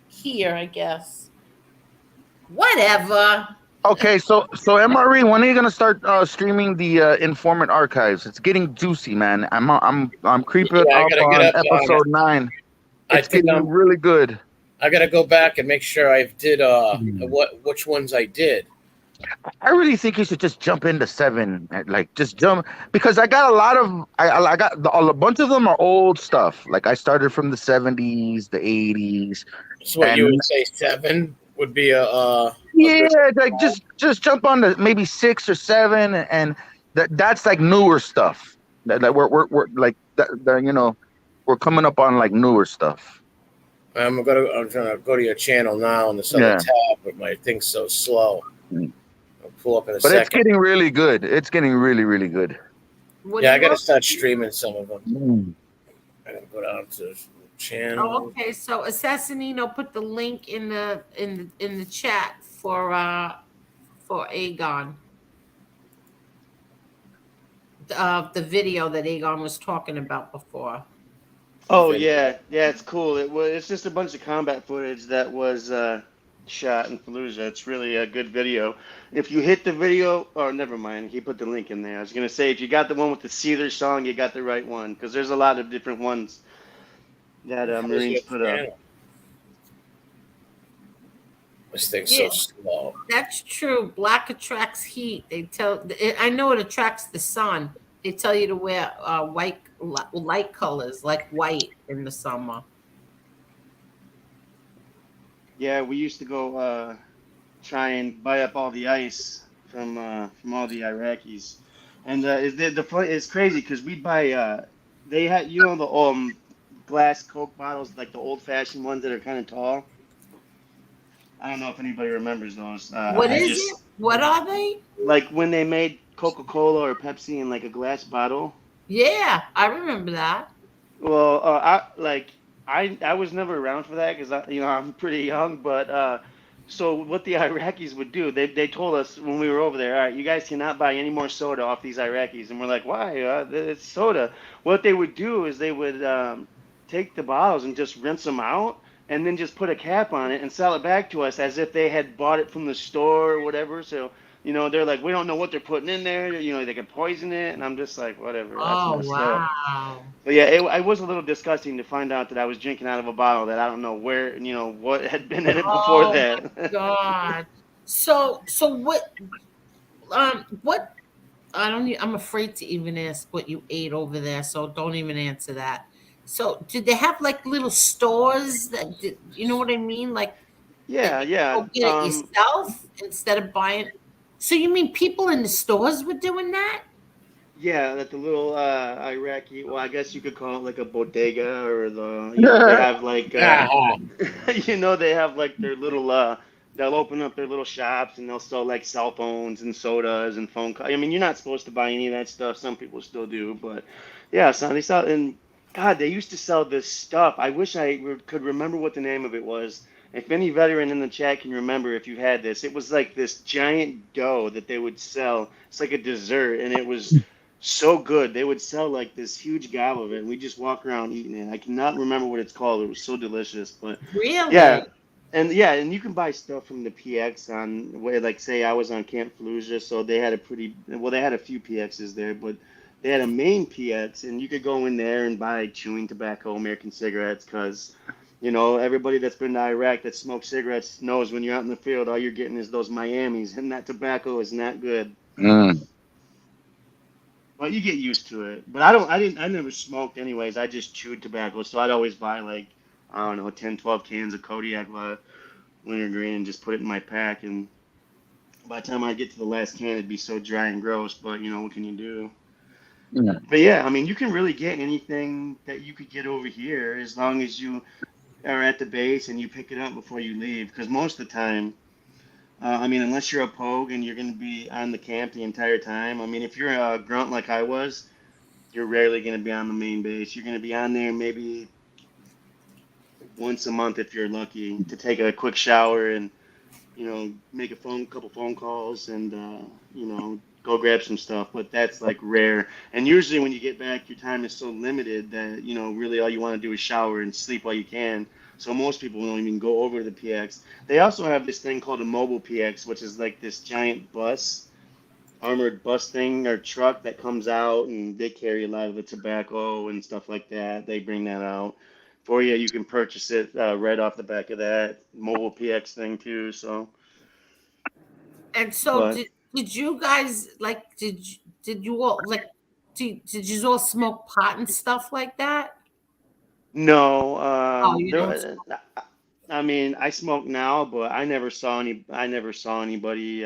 here, I guess. Whatever. Okay, so MRE, when are you gonna start streaming the Informant Archives? It's getting juicy, man. I'm creeping Yeah, I up gotta on get up on episode 9. I It's think getting really good. I gotta go back and make sure I did which ones I did. I really think you should just jump into 7, like just jump, because I got a lot of I got a bunch of them are old stuff. Like I started from the 70s, the 80s. So what And- you would say 7 would be Yeah, like just jump on to maybe 6 or 7, and that's like newer stuff. That we're like that you know, we're coming up on like newer stuff. I'm gonna go to your channel now on this other tab, but my thing's so slow. I'll pull up in a But second. it's getting really good. It's getting really, really good. Yeah, I gotta start streaming some of them. I gotta go down to the channel. Oh, okay. So Assassinino put the link in the chat for Aegon. The video that Aegon was talking about before. Oh yeah, it's cool. It's just a bunch of combat footage that was shot in Fallujah. It's really a good video. If you hit the video, or never mind, he put the link in there. I was gonna say if you got the one with the Seether song, you got the right one because there's a lot of different ones. that How's Marines your put up. channel? This thing's Yeah. so slow. That's true. Black attracts heat. I know it attracts the sun. They tell you to wear white light colors like white in the summer. Yeah, we used to go try and buy up all the ice from all the Iraqis, and it's crazy because we buy they had the glass Coke bottles like the old fashioned ones that are kind of tall. I don't know if anybody remembers those. What I is it? just What are they? like when they made Coca-Cola or Pepsi in like a glass bottle. Yeah, I remember that. Well, I was never around for that because I'm pretty young, but so what the Iraqis would do, they told us when we were over there, all right, you guys cannot buy any more soda off these Iraqis, and we're like, why? It's soda. What they would do is they would take the bottles and just rinse them out, and then just put a cap on it and sell it back to us as if they had bought it from the store or whatever. So they're like, we don't know what they're putting in there. They could poison it, and I'm just like, whatever, that's Oh messed up. wow. But yeah, it was a little disgusting to find out that I was drinking out of a bottle that I don't know where, what had been in it before Oh my that. God. So what I'm afraid to even ask what you ate over there, so don't even answer that. So did they have like little stores you know what I mean? Like that Yeah, you could yeah. go get it yourself instead of buying. So you mean people in the stores were doing that? Yeah, that the little Iraqi, well, I guess you could call it like a bodega or they have like, Yeah. they have like their little, they'll open up their little shops and they'll sell like cell phones and sodas and phone calls. I mean, you're not supposed to buy any of that stuff. Some people still do, but yeah, so they sell, and God, they used to sell this stuff. I wish could remember what the name of it was. If any veteran in the chat can remember if you had this, it was like this giant dough that they would sell. It's like a dessert, and it was so good. They would sell like this huge gob of it, and we just walk around eating it. I cannot remember what it's called. It was so delicious, but yeah, Really? and you can buy stuff from the PX on where, like, say I was on Camp Fallujah, so they had they had a few PXs there, but they had a main PX, and you could go in there and buy chewing tobacco, American cigarettes, because everybody that's been to Iraq that smokes cigarettes knows when you're out in the field, all you're getting is those Miamis, and that tobacco is not good. Mm. Well, you get used to it. But I never smoked anyways. I just chewed tobacco. So I'd always buy like, I don't know, 10, 12 cans of Kodiak wintergreen and just put it in my pack. And by the time I get to the last can, it'd be so dry and gross. But what can you do? Yeah. But yeah, I mean, you can really get anything that you could get over here as long as you are at the base and you pick it up before you leave. Because most of the time, I mean, unless you're a pogue and you're going to be on the camp the entire time. I mean, if you're a grunt like I was, you're rarely going to be on the main base. You're going to be on there maybe once a month if you're lucky to take a quick shower and make a couple phone calls and go grab some stuff. But that's like rare. And usually when you get back, your time is so limited that really all you want to do is shower and sleep while you can. So most people don't even go over to the PX. They also have this thing called a mobile PX, which is like this giant armored bus thing or truck that comes out, and they carry a lot of the tobacco and stuff like that. They bring that out for you. You can purchase it right off the back of that mobile PX thing too. So, And so but did you guys like did you all like did you all smoke pot and stuff like that? no, Oh, you don't smoke. I mean, I smoke now, but I never saw anybody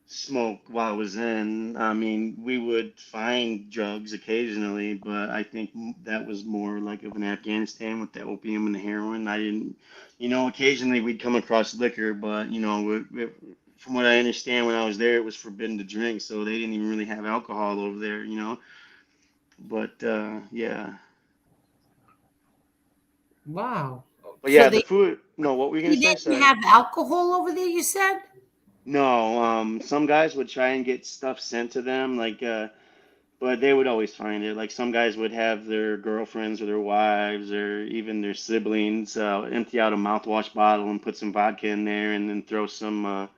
smoke while I was in. I mean, we would find drugs occasionally, but I think that was more like of an Afghanistan with the opium and the heroin. I didn't, occasionally we'd come across liquor, but from what I understand, when I was there, it was forbidden to drink, so they didn't even really have alcohol over there. But yeah, Wow. but So yeah, the food. No, what were you gonna they say? didn't Sorry. have alcohol over there, you said? No, some guys would try and get stuff sent to them, like but they would always find it. Like some guys would have their girlfriends or their wives or even their siblings empty out a mouthwash bottle and put some vodka in there and then throw some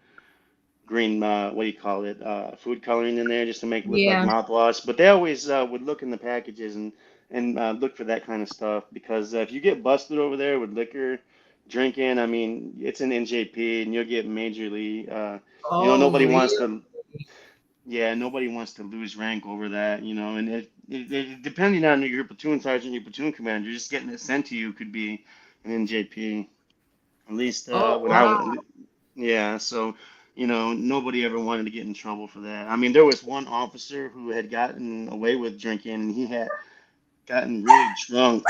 green, what do you call it, food coloring in there just to make it look like Yeah. mouthwash. But they always would look in the packages and and look for that kind of stuff because if you get busted over there with liquor, drinking, I mean, it's an NJP and you'll get majorly, Oh, nobody really? wants to, yeah, nobody wants to lose rank over that, and depending on your platoon sergeant, your platoon commander, just getting it sent to you could be an NJP. At least Oh, when I wow. was, yeah, so, nobody ever wanted to get in trouble for that. I mean, there was one officer who had gotten away with drinking and he had gotten really drunk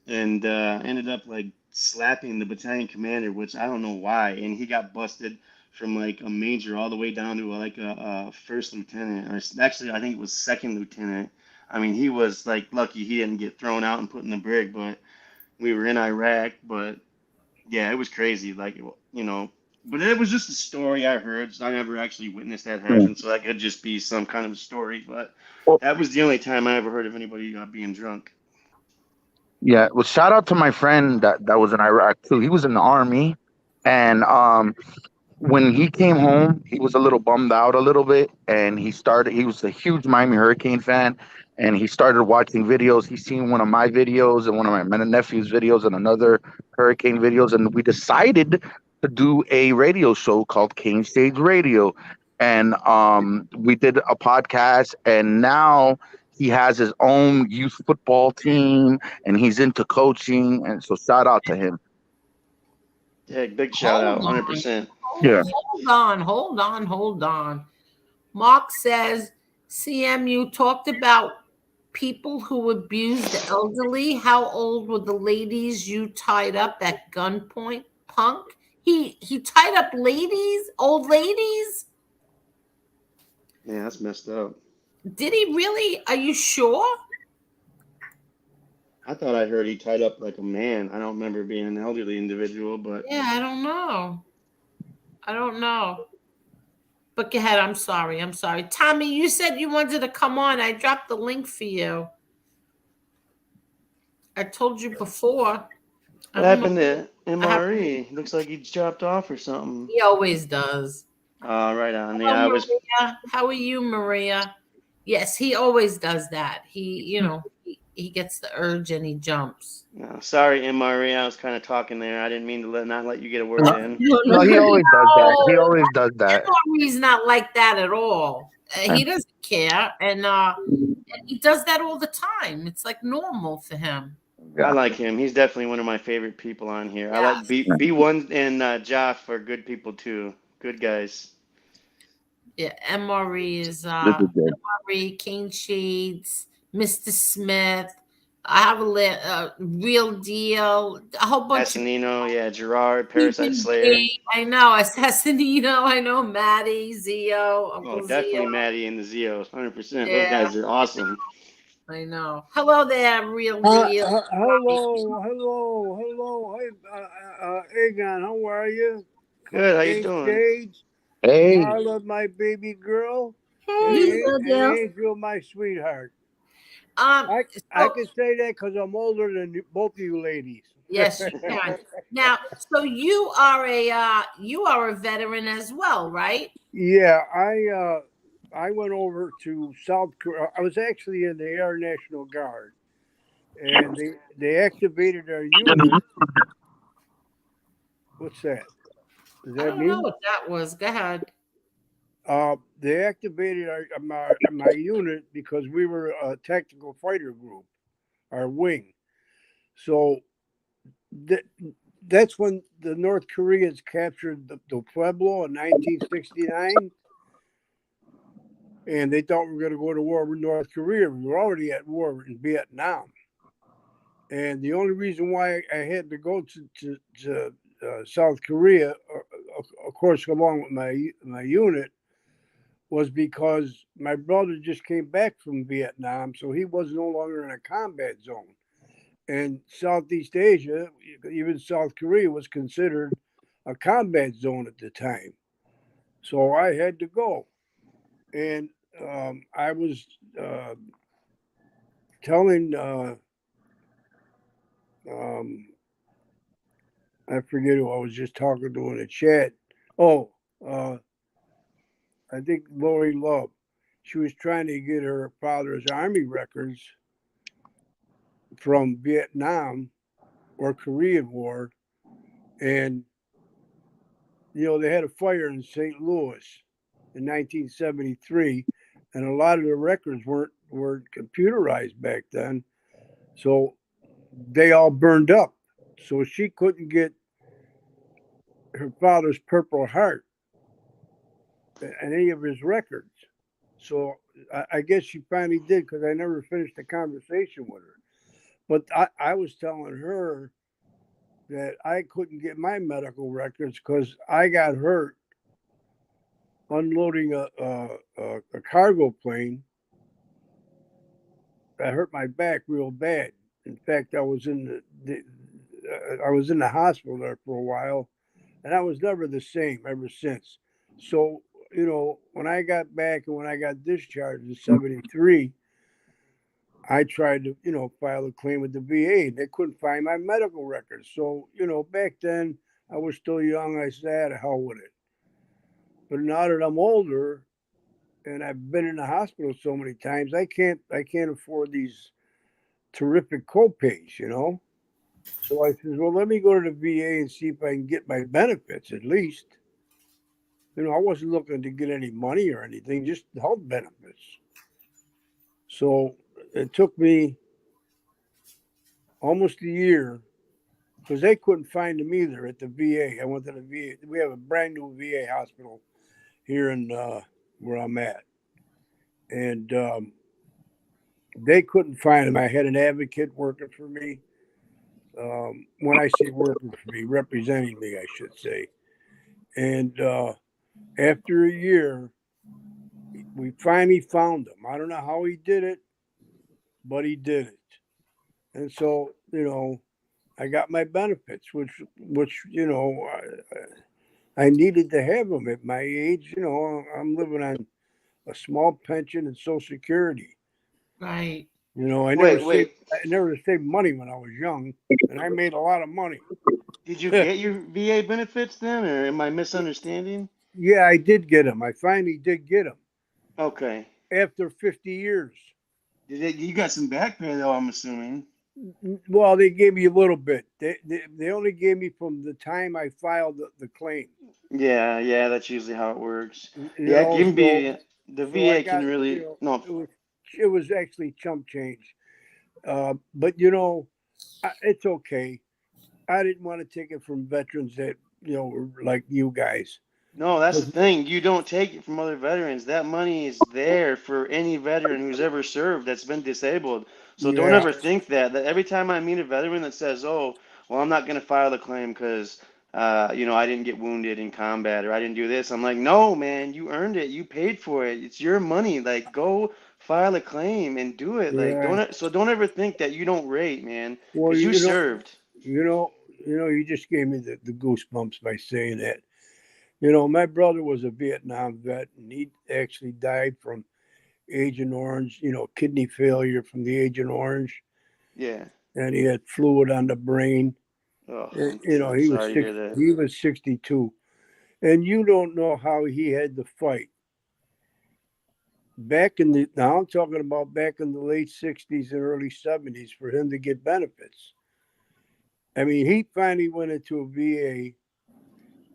and ended up like slapping the battalion commander, which I don't know why, and he got busted from like a major all the way down to like a first lieutenant, or actually I think it was second lieutenant. I mean, he was like lucky he didn't get thrown out and put in the brig, but we were in Iraq. But yeah, it was crazy, like But it was just a story I heard. So I never actually witnessed that happen, so that could just be some kind of story. But Well, that was the only time I ever heard of anybody being drunk. yeah. Well, shout out to my friend that was in Iraq too. He was in the army, and when he came home, he was a little bummed out a little bit, and he was a huge Miami Hurricane fan, and he started watching videos. He seen one of my videos and one of my nephew's videos and another Hurricane videos, and we decided to do a radio show called Caneshades Radio, and we did a podcast, and now he has his own youth football team, and he's into coaching, and so shout out to him. Yeah, big shout Hold out, on. 100%. Yeah. Hold on. Mark says, CM, you talked about people who abuse the elderly. How old were the ladies you tied up at gunpoint? Punk? He tied up ladies, old ladies? Yeah, that's messed up. Did he really? Are you sure? I thought I heard he tied up like a man. I don't remember being an elderly individual, but Yeah, I don't know. But go ahead. I'm sorry. Tommy, you said you wanted to come on. I dropped the link for you. I told you before. I what don't know. happened to I have, MRE? Looks like he dropped off or something. he always does. Right on. Hello, Yeah, I was. Maria. How are you, Maria? Yes, he always does that. He gets the urge and he jumps. No, sorry, MRE. I was kind of talking there. I didn't mean to not let you get a word in. No, he always does that. He No, always does that. he's not like that at all. He doesn't care, and he does that all the time. It's like normal for him. I like him. He's definitely one of my favorite people on here. I Yeah. like B1 and Joff are good people too. Good guys. Yeah, MRE is This is good. MRE, Caneshades, Mr. Smith. I have a real deal, a whole bunch of Assassinino, yeah, Gerard, Parasite Slayer. I know, Assassinino. I know Maddie, Zio, Uncle Oh, definitely Zio. Maddie and the Zios, 100%. Those Yeah. guys are awesome. I know. Hello there, real deal. Hello. Hey, Aegon, how are you? Good, how you doing? Caneshades, Hey, Marla, my baby girl, Hey, and Bill. Angel, my sweetheart. Um, I so- can say that because I'm older than both of you ladies. yes, you can. Now, so you are a veteran as well, right? Yeah, I went over to South Korea. I was actually in the Air National Guard, and they activated our unit. What's that? Does I that don't know mean? what that was. Go ahead. They activated my unit because we were a tactical fighter group, our wing. So that's when the North Koreans captured the Pueblo in 1969. And they thought we were going to go to war with North Korea. We were already at war in Vietnam. And the only reason why I had to go to South Korea, of course, along with my unit, was because my brother just came back from Vietnam, so he was no longer in a combat zone. And Southeast Asia, even South Korea, was considered a combat zone at the time. So I had to go. And I was telling, I forget who I was just talking to in the chat. Oh, I think Lori Love. She was trying to get her father's Army records, from Vietnam or Korean War, and they had a fire in St. Louis in 1973, and a lot of the records weren't computerized back then, so they all burned up. So she couldn't get her father's Purple Heart and any of his records. So I guess she finally did, because I never finished the conversation with her. But I was telling her that I couldn't get my medical records because I got hurt unloading a cargo plane. I hurt my back real bad. In fact, I was in the hospital there for a while, and I was never the same ever since. So, when I got back and when I got discharged in 73, I tried to, file a claim with the VA. They couldn't find my medical records. So, back then I was still young. I said, hell with it. But now that I'm older and I've been in the hospital so many times, I can't afford these terrific copays, So I said, well, let me go to the VA and see if I can get my benefits at least. I wasn't looking to get any money or anything, just health benefits. So it took me almost a year because they couldn't find them either at the VA. I went to the VA. We have a brand new VA hospital here in where I'm at. And they couldn't find them. I had an advocate working for me. When I say working for me, representing me, I should say. And after a year, we finally found him. I don't know how he did it, but he did it. And so, I got my benefits, which I needed to have them at my age. I'm living on a small pension and Social Security. Right. I never saved money when I was young, and I made a lot of money. Did you get your VA benefits then, or am I misunderstanding? Yeah, I did get them. I finally did get them Okay. after 50 years. You got some back pay though, I'm assuming. Well, they gave me a little bit. They only gave me from the time I filed the claim. Yeah, that's usually how it works. Yeah, it can be the So VA I got, can really no. it was actually chump change. But it's okay. I didn't want to take it from veterans that were like you guys. No, that's the thing. You don't take it from other veterans. That money is there for any veteran who's ever served that's been disabled. So don't Yeah, ever think that every time I meet a veteran that says, "Oh, well, I'm not going to file the claim because I didn't get wounded in combat or I didn't do this." I'm like, "No, man, you earned it. You paid for it. It's your money. Like, go file a claim and do it. Like, yeah. don't ever think that you don't rate, man, Well, because you served." you just gave me the goosebumps by saying that. My brother was a Vietnam vet, and he actually died from Agent Orange, kidney failure from the Agent Orange, Yeah. and he had fluid on the brain. Oh, And, I'm sorry to hear that. he was 62, and you don't know how he had to fight. Now I'm talking about back in the late 60s and early 70s for him to get benefits. I mean, he finally went into a VA.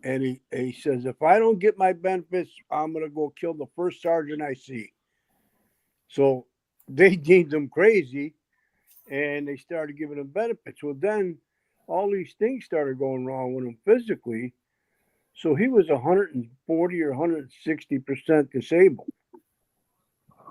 And he says, if I don't get my benefits, I'm going to go kill the first sergeant I see. So they deemed him crazy, and they started giving him benefits. Well, then all these things started going wrong with him physically. So he was 140 or 160% disabled.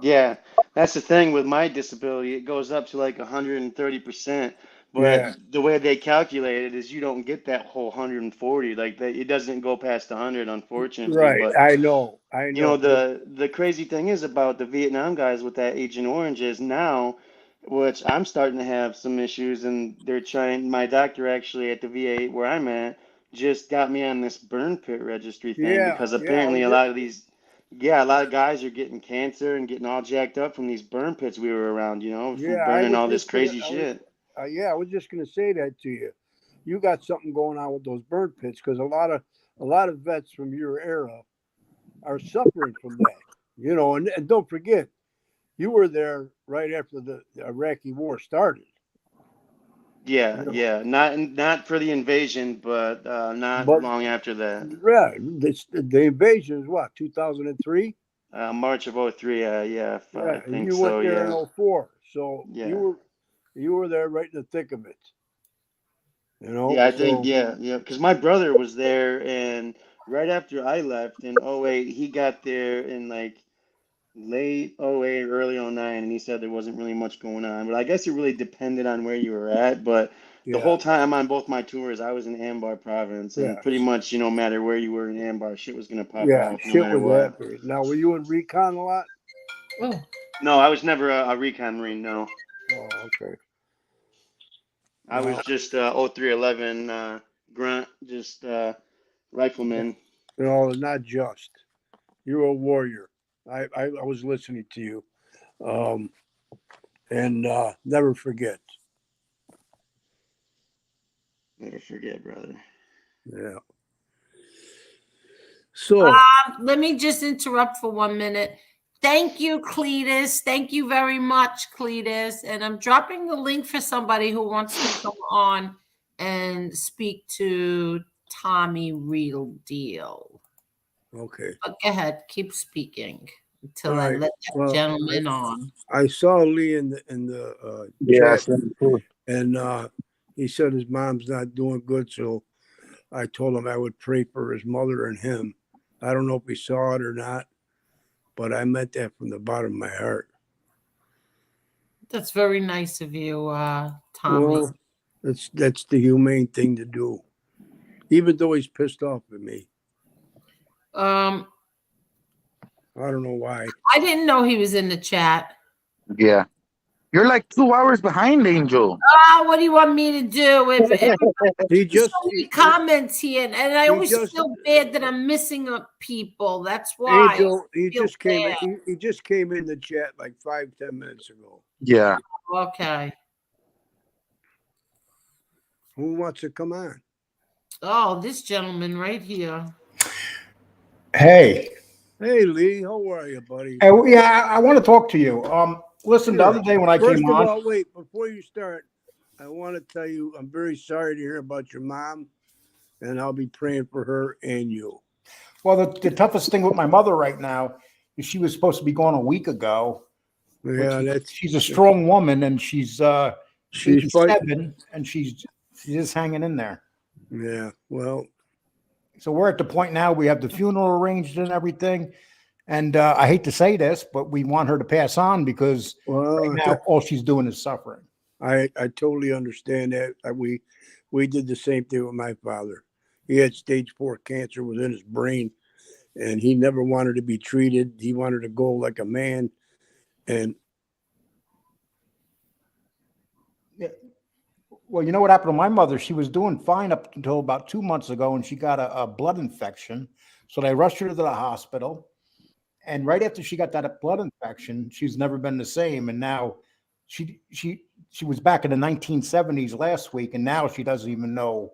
Yeah, that's the thing with my disability. It goes up to like 130%. But Yeah. the way they calculate it is you don't get that whole 140. Like it doesn't go past 100, unfortunately. Right. But I know. the crazy thing is about the Vietnam guys with that Agent Orange is now, which I'm starting to have some issues, and they're trying. My doctor actually at the VA where I'm at just got me on this burn pit registry thing Yeah. because Yeah. apparently a lot of guys are getting cancer and getting all jacked up from these burn pits we were around, from Yeah. I burning was all this just gonna. crazy shit. I was just gonna say that to you. You got something going on with those burn pits because a lot of vets from your era are suffering from that. And don't forget, you were there right after the Iraqi war started. You know, Yeah. Not for the invasion, but not but long after that. yeah, the invasion is what, 2003? March of '03. Yeah, I Yeah, and think you went so. there in Yeah. '04, so Yeah. you were there right in the thick of it. You know, Yeah, I think so yeah. Because my brother was there, and right after I left in '08, he got there in like late '08, early '09, and he said there wasn't really much going on. But I guess it really depended on where you were at. But the yeah, whole time on both my tours, I was in Anbar province, and pretty yes, much, no matter where you were in Anbar, shit was gonna pop yeah, off no shit matter was what. happening. Now, were you in recon a lot? Oh, No, I was never a recon marine. No, Oh, okay. I was Well, just 0311 grunt, just rifleman. not just. You're a warrior. I was listening to you. Um, and never forget. Never forget, brother. Yeah. So, Let me just interrupt for 1 minute. Thank you, Cletus. Thank you very much, Cletus. And I'm dropping the link for somebody who wants to come on and speak to Tommy Real Deal. okay. But go ahead, keep speaking until All I right. let that Well, gentleman on. I saw Lee in the Yes. chat, and he said his mom's not doing good, so I told him I would pray for his mother and him. I don't know if he saw it or not, but I meant that from the bottom of my heart. That's very nice of you, Tommy. Well, that's the humane thing to do, even though he's pissed off at me. Um, I don't know why. I didn't know he was in the chat. Yeah. You're like 2 hours behind, Angel. What do you want me to do? If He there's just so many comments here, and I he always just feel bad that I'm missing people. That's why Angel. I feel bad. He just came in the chat like 5-10 minutes ago. Yeah. Okay. Who wants to come on? Oh, this gentleman right here. Hey, Hey Lee, how are you, buddy? yeah, I want to talk to you. Listen, the Sure. other day when I First came of on, all, wait, before you start, I want to tell you I'm very sorry to hear about your mom, and I'll be praying for her and you. well, the toughest thing with my mother right now is she was supposed to be gone a week ago. Yeah, She's a strong woman, and she's she's fighting. 87, and she's just hanging in there. Yeah, well, So we're at the point now we have the funeral arranged and everything. And I hate to say this, but we want her to pass on because right now all she's doing is suffering. I totally understand that. We did the same thing with my father. He had stage 4 cancer within his brain, and he never wanted to be treated. He wanted to go like a man, and Well, you know what happened to my mother? She was doing fine up until about 2 months ago, and she got a blood infection. So they rushed her to the hospital. And right after she got that blood infection, she's never been the same. And now she was back in the 1970s last week, and now she doesn't even know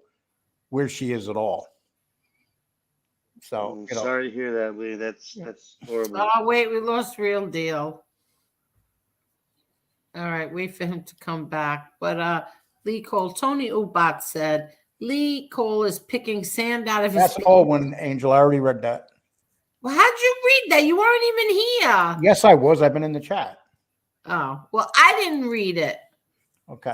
where she is at all. So, I'm sorry to hear that, Lee. That's horrible. Oh, wait, we lost Real Deal. All right, wait for him to come back. But Lee Cole, Tony Ubat said, Lee Cole is picking sand out of his that's an old one, Angel. I already read that. Well, how'd you read that? You weren't even here. Yes, I was. I've been in the chat. Oh, well, I didn't read it. Okay.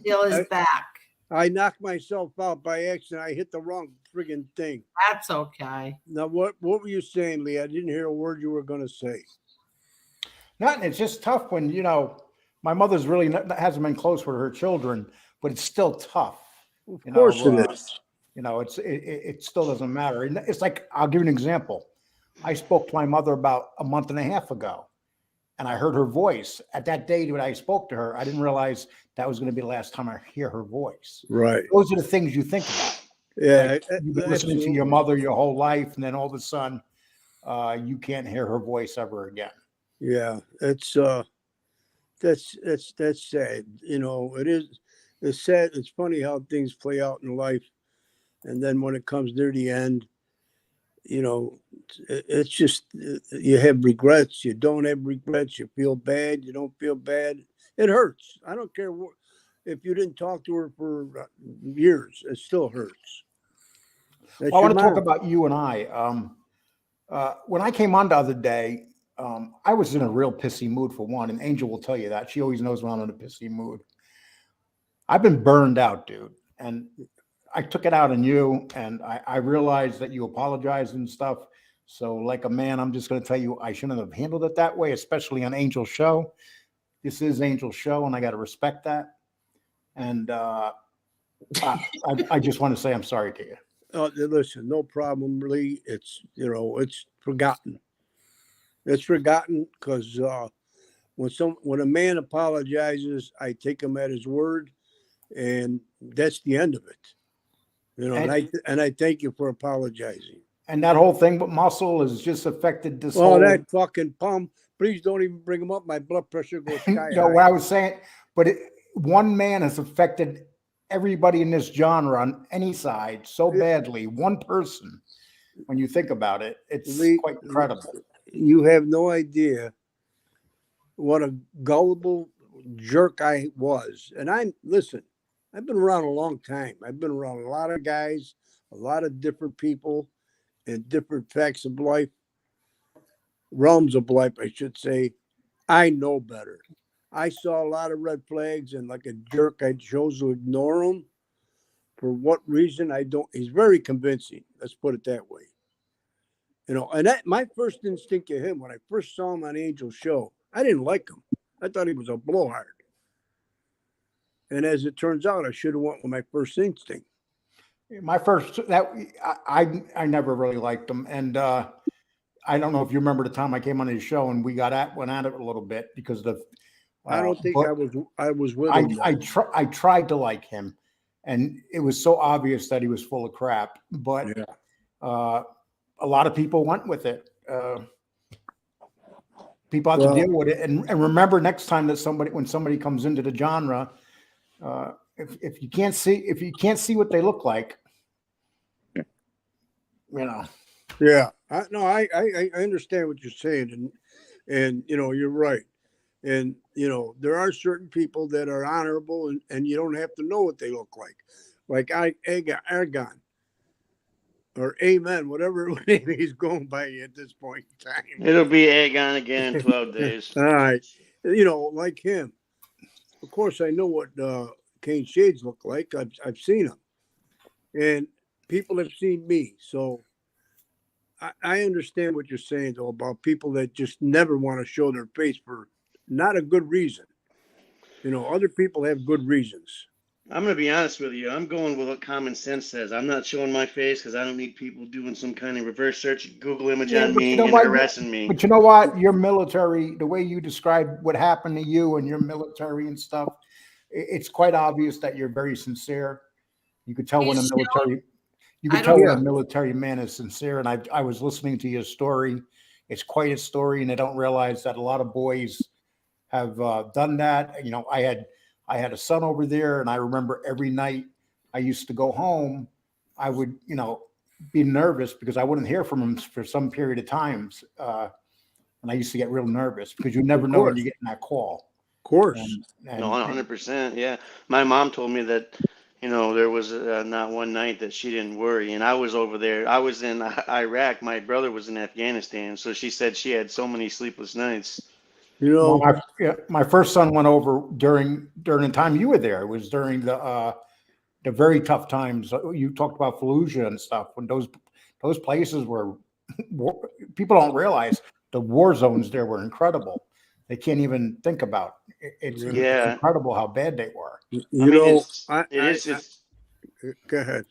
Deal is back. I knocked myself out by accident. I hit the wrong friggin' thing. That's okay. Now, what were you saying, Lee? I didn't hear a word you were going to say. Nothing. It's just tough when, my mother's really hasn't been close with her children, but it's still tough. Of course it is. It still doesn't matter. And it's like, I'll give you an example. I spoke to my mother about a month and a half ago, and I heard her voice. At that day when I spoke to her, I didn't realize that was going to be the last time I hear her voice. Right. Those are the things you think about. Yeah. You've been listening to your mother your whole life, and then all of a sudden, you can't hear her voice ever again. Yeah, that's sad. It is. It's sad. It's funny how things play out in life, and then when it comes near the end, it's just you have regrets. You don't have regrets. You feel bad. You don't feel bad. It hurts. I don't care what. if you didn't talk to her for years. It still hurts. That's Well, I your want to talk mom. about you and I. When I came on the other day, I was in a real pissy mood for one, and Angel will tell you that. She always knows when I'm in a pissy mood. I've been burned out, dude. And I took it out on you, and I realized that you apologized and stuff. So, like a man, I'm just going to tell you I shouldn't have handled it that way, especially on Angel's show. This is Angel's show, and I got to respect that. And I just want to say I'm sorry to you. Listen, no problem, really. It's it's forgotten. It's forgotten because when a man apologizes, I take him at his word, and that's the end of it. And I thank you for apologizing. And that whole thing with muscle has just affected this Oh, whole. that fucking pump! Please don't even bring him up. My blood pressure goes sky No, high. what I was saying, but one man has affected everybody in this genre on any side so badly. One person, when you think about it, it's quite incredible. You have no idea what a gullible jerk I was. And listen, I've been around a long time. I've been around a lot of guys, a lot of different people, and different facts of life, realms of life, I should say. I know better. I saw a lot of red flags, and like a jerk, I chose to ignore them. For what reason, I don't. He's very convincing. Let's put it that way. And that my first instinct of him, when I first saw him on Angel's show, I didn't like him. I thought he was a blowhard. And as it turns out, I should have went with my first instinct. My first I never really liked him, and I don't know if you remember the time I came on his show and we went at it a little bit because of. I don't think I was with him. I tried to like him, and it was so obvious that he was full of crap. But a lot of people went with it. People have to deal with it, and remember next time that when somebody comes into the genre, if you can't see what they look like, Yeah, I understand what you're saying, and you're right, and there are certain people that are honorable, and you don't have to know what they look like Aegon, or Amen, whatever name he's going by at this point in time. It'll be Aegon again in 12 days. All right, like him. Of course, I know what Caneshades look like. I've seen them, and people have seen me, so. I understand what you're saying, though, about people that just never want to show their face for not a good reason. Other people have good reasons. I'm going to be honest with you. I'm going with what common sense says. I'm not showing my face because I don't need people doing some kind of reverse search, Google image on me and harassing me. But you know what? Your military, the way you described what happened to you and your military and stuff, it's quite obvious that you're very sincere. You could tell when a military... You can tell when a military man is sincere, and I was listening to your story. It's quite a story, and I don't realize that a lot of boys have done that. I had a son over there, and I remember every night I used to go home, I would be nervous because I wouldn't hear from him for some period of times, and I used to get real nervous because you never know when you're getting that call. Of course, no, 100%. Yeah, my mom told me that. There was not one night that she didn't worry. And I was over there. I was in Iraq. My brother was in Afghanistan. So she said she had so many sleepless nights. My first son went over during the time you were there. It was during the very tough times. You talked about Fallujah and stuff. When those places were, people don't realize the war zones there were incredible. They can't even think about. It's incredible how bad they were. Go ahead.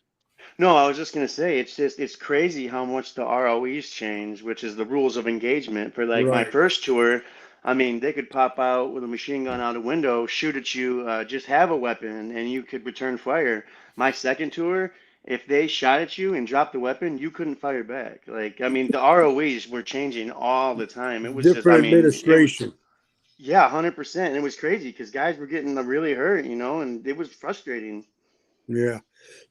No, I was just going to say, it's crazy how much the ROEs change, which is the rules of engagement. For my first tour, they could pop out with a machine gun out a window, shoot at you, just have a weapon, and you could return fire. My second tour, if they shot at you and dropped the weapon, you couldn't fire back. The ROEs were changing all the time. It was different administration. Yeah, 100%. It was crazy because guys were getting really hurt, and it was frustrating. Yeah.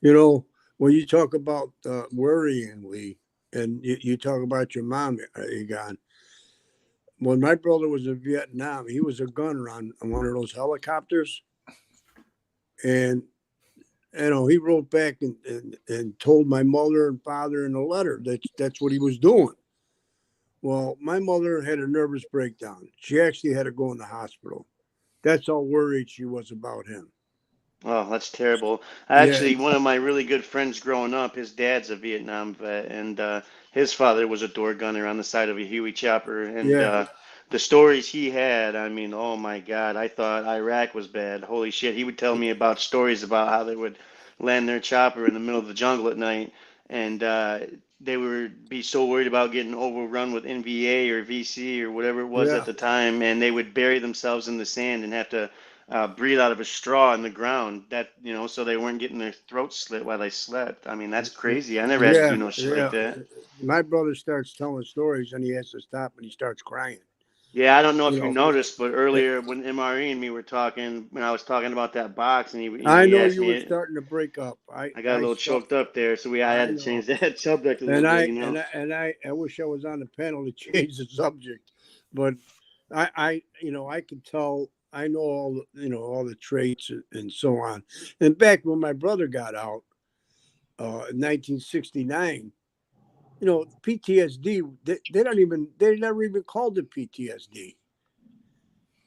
When you talk about worrying, Lee, and you talk about your mom, Aegon, when my brother was in Vietnam, he was a gunner on one of those helicopters. And he wrote back and told my mother and father in a letter that that's what he was doing. Well, my mother had a nervous breakdown. She actually had to go in the hospital. That's how worried she was about him. Oh, that's terrible. Yeah, Actually, one of my really good friends growing up, his dad's a Vietnam vet, and his father was a door gunner on the side of a Huey chopper. And yeah, the stories he had, I mean, oh my God, I thought Iraq was bad. Holy shit. He would tell me about stories about how they would land their chopper in the middle of the jungle at night, and they would be so worried about getting overrun with NVA or VC or whatever it was yeah, at the time, and they would bury themselves in the sand and have to breathe out of a straw in the ground, that so they weren't getting their throats slit while they slept. I mean, that's crazy. I never had to do yeah, no shit like yeah. that. My brother starts telling stories and he has to stop and he starts crying. Yeah, I don't know You if you know, noticed, but earlier when MRE and me were talking, when I was talking about that box, and I he know asked you were me, starting to break up. I got a little choked up there, so I I had to know. change that subject a little And bit, I you know. and I and I wish I was on the panel to change the subject, but I can tell. I know all the traits and so on. In fact, when my brother got out in 1969, PTSD. They never even called it PTSD.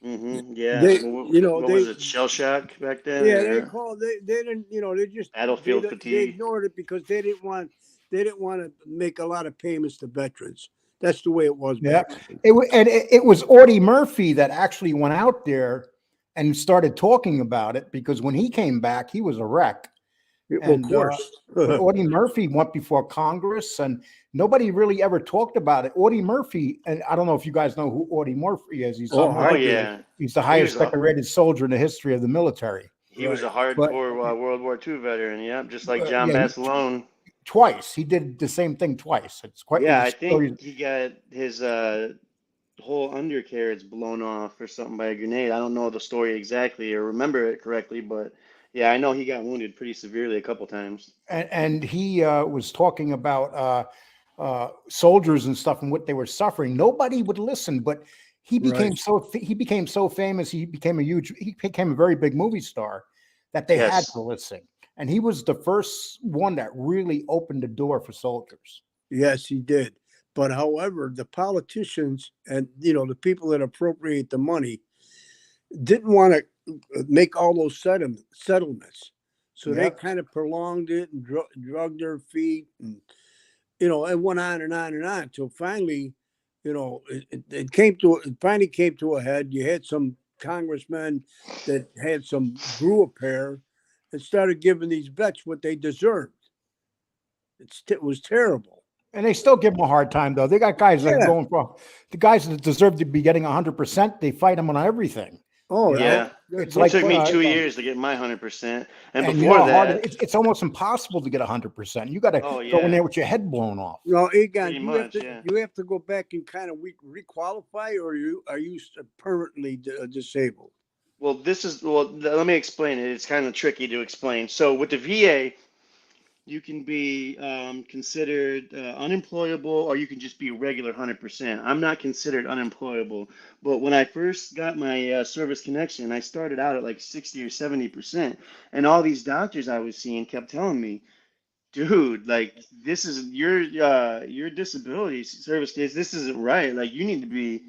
Yeah. They Well, you know what they was it? Shell shock back then, Yeah, or they didn't, they just battlefield they fatigue? ignored it because they didn't want to make a lot of payments to veterans. That's the way it was Yeah, back then. it was Audie Murphy that actually went out there and started talking about it, because when he came back, he was a wreck. Well, of And course. but Audie Murphy went before Congress, and nobody really ever talked about it. Audie Murphy, and I don't know if you guys know who Audie Murphy is. Oh, Oh I do. yeah, He's the he was highest a decorated soldier in the history of the military. he was Right. a But hardcore World War II veteran. Yeah, just like John yeah, Basilone. twice he did the same thing twice. It's quite Yeah, the I think story. he got his whole undercarriage blown off or something by a grenade. I don't know the story exactly or remember it correctly, but yeah, I know he got wounded pretty severely a couple times. And he was talking about soldiers and stuff and what they were suffering. Nobody would listen, but Right. he became so famous. He became a very big movie star that they had Yes. to listen. And he was the first one that really opened the door for soldiers. Yes, he did. But however, the politicians and the people that appropriate the money didn't want to make all those settlements. So they Yeah. kind of prolonged it and drug their feet, and it went on and on and on until finally, it finally came to a head. You had some congressmen that had grew a pair and started giving these vets what they deserved. It was terrible. And they still give them a hard time, though. They got guys that are Yeah. going for the guys that deserve to be getting 100%. They fight them on everything. Oh, Yeah. It's It like, took me 2 years to get my 100%. And and you know before how hard that, it's almost impossible to get 100%. You got to oh go in yeah, there with your head blown off. Egon, pretty much, yeah. you have to go back and kind of requalify, or are you permanently disabled? Well, let me explain it. It's kind of tricky to explain. So with the VA, you can be considered unemployable, or you can just be regular 100%. I'm not considered unemployable, but when I first got my service connection, I started out at like 60 or 70%, and all these doctors I was seeing kept telling me, dude, like this is your disability service case. This isn't right. Like you need to be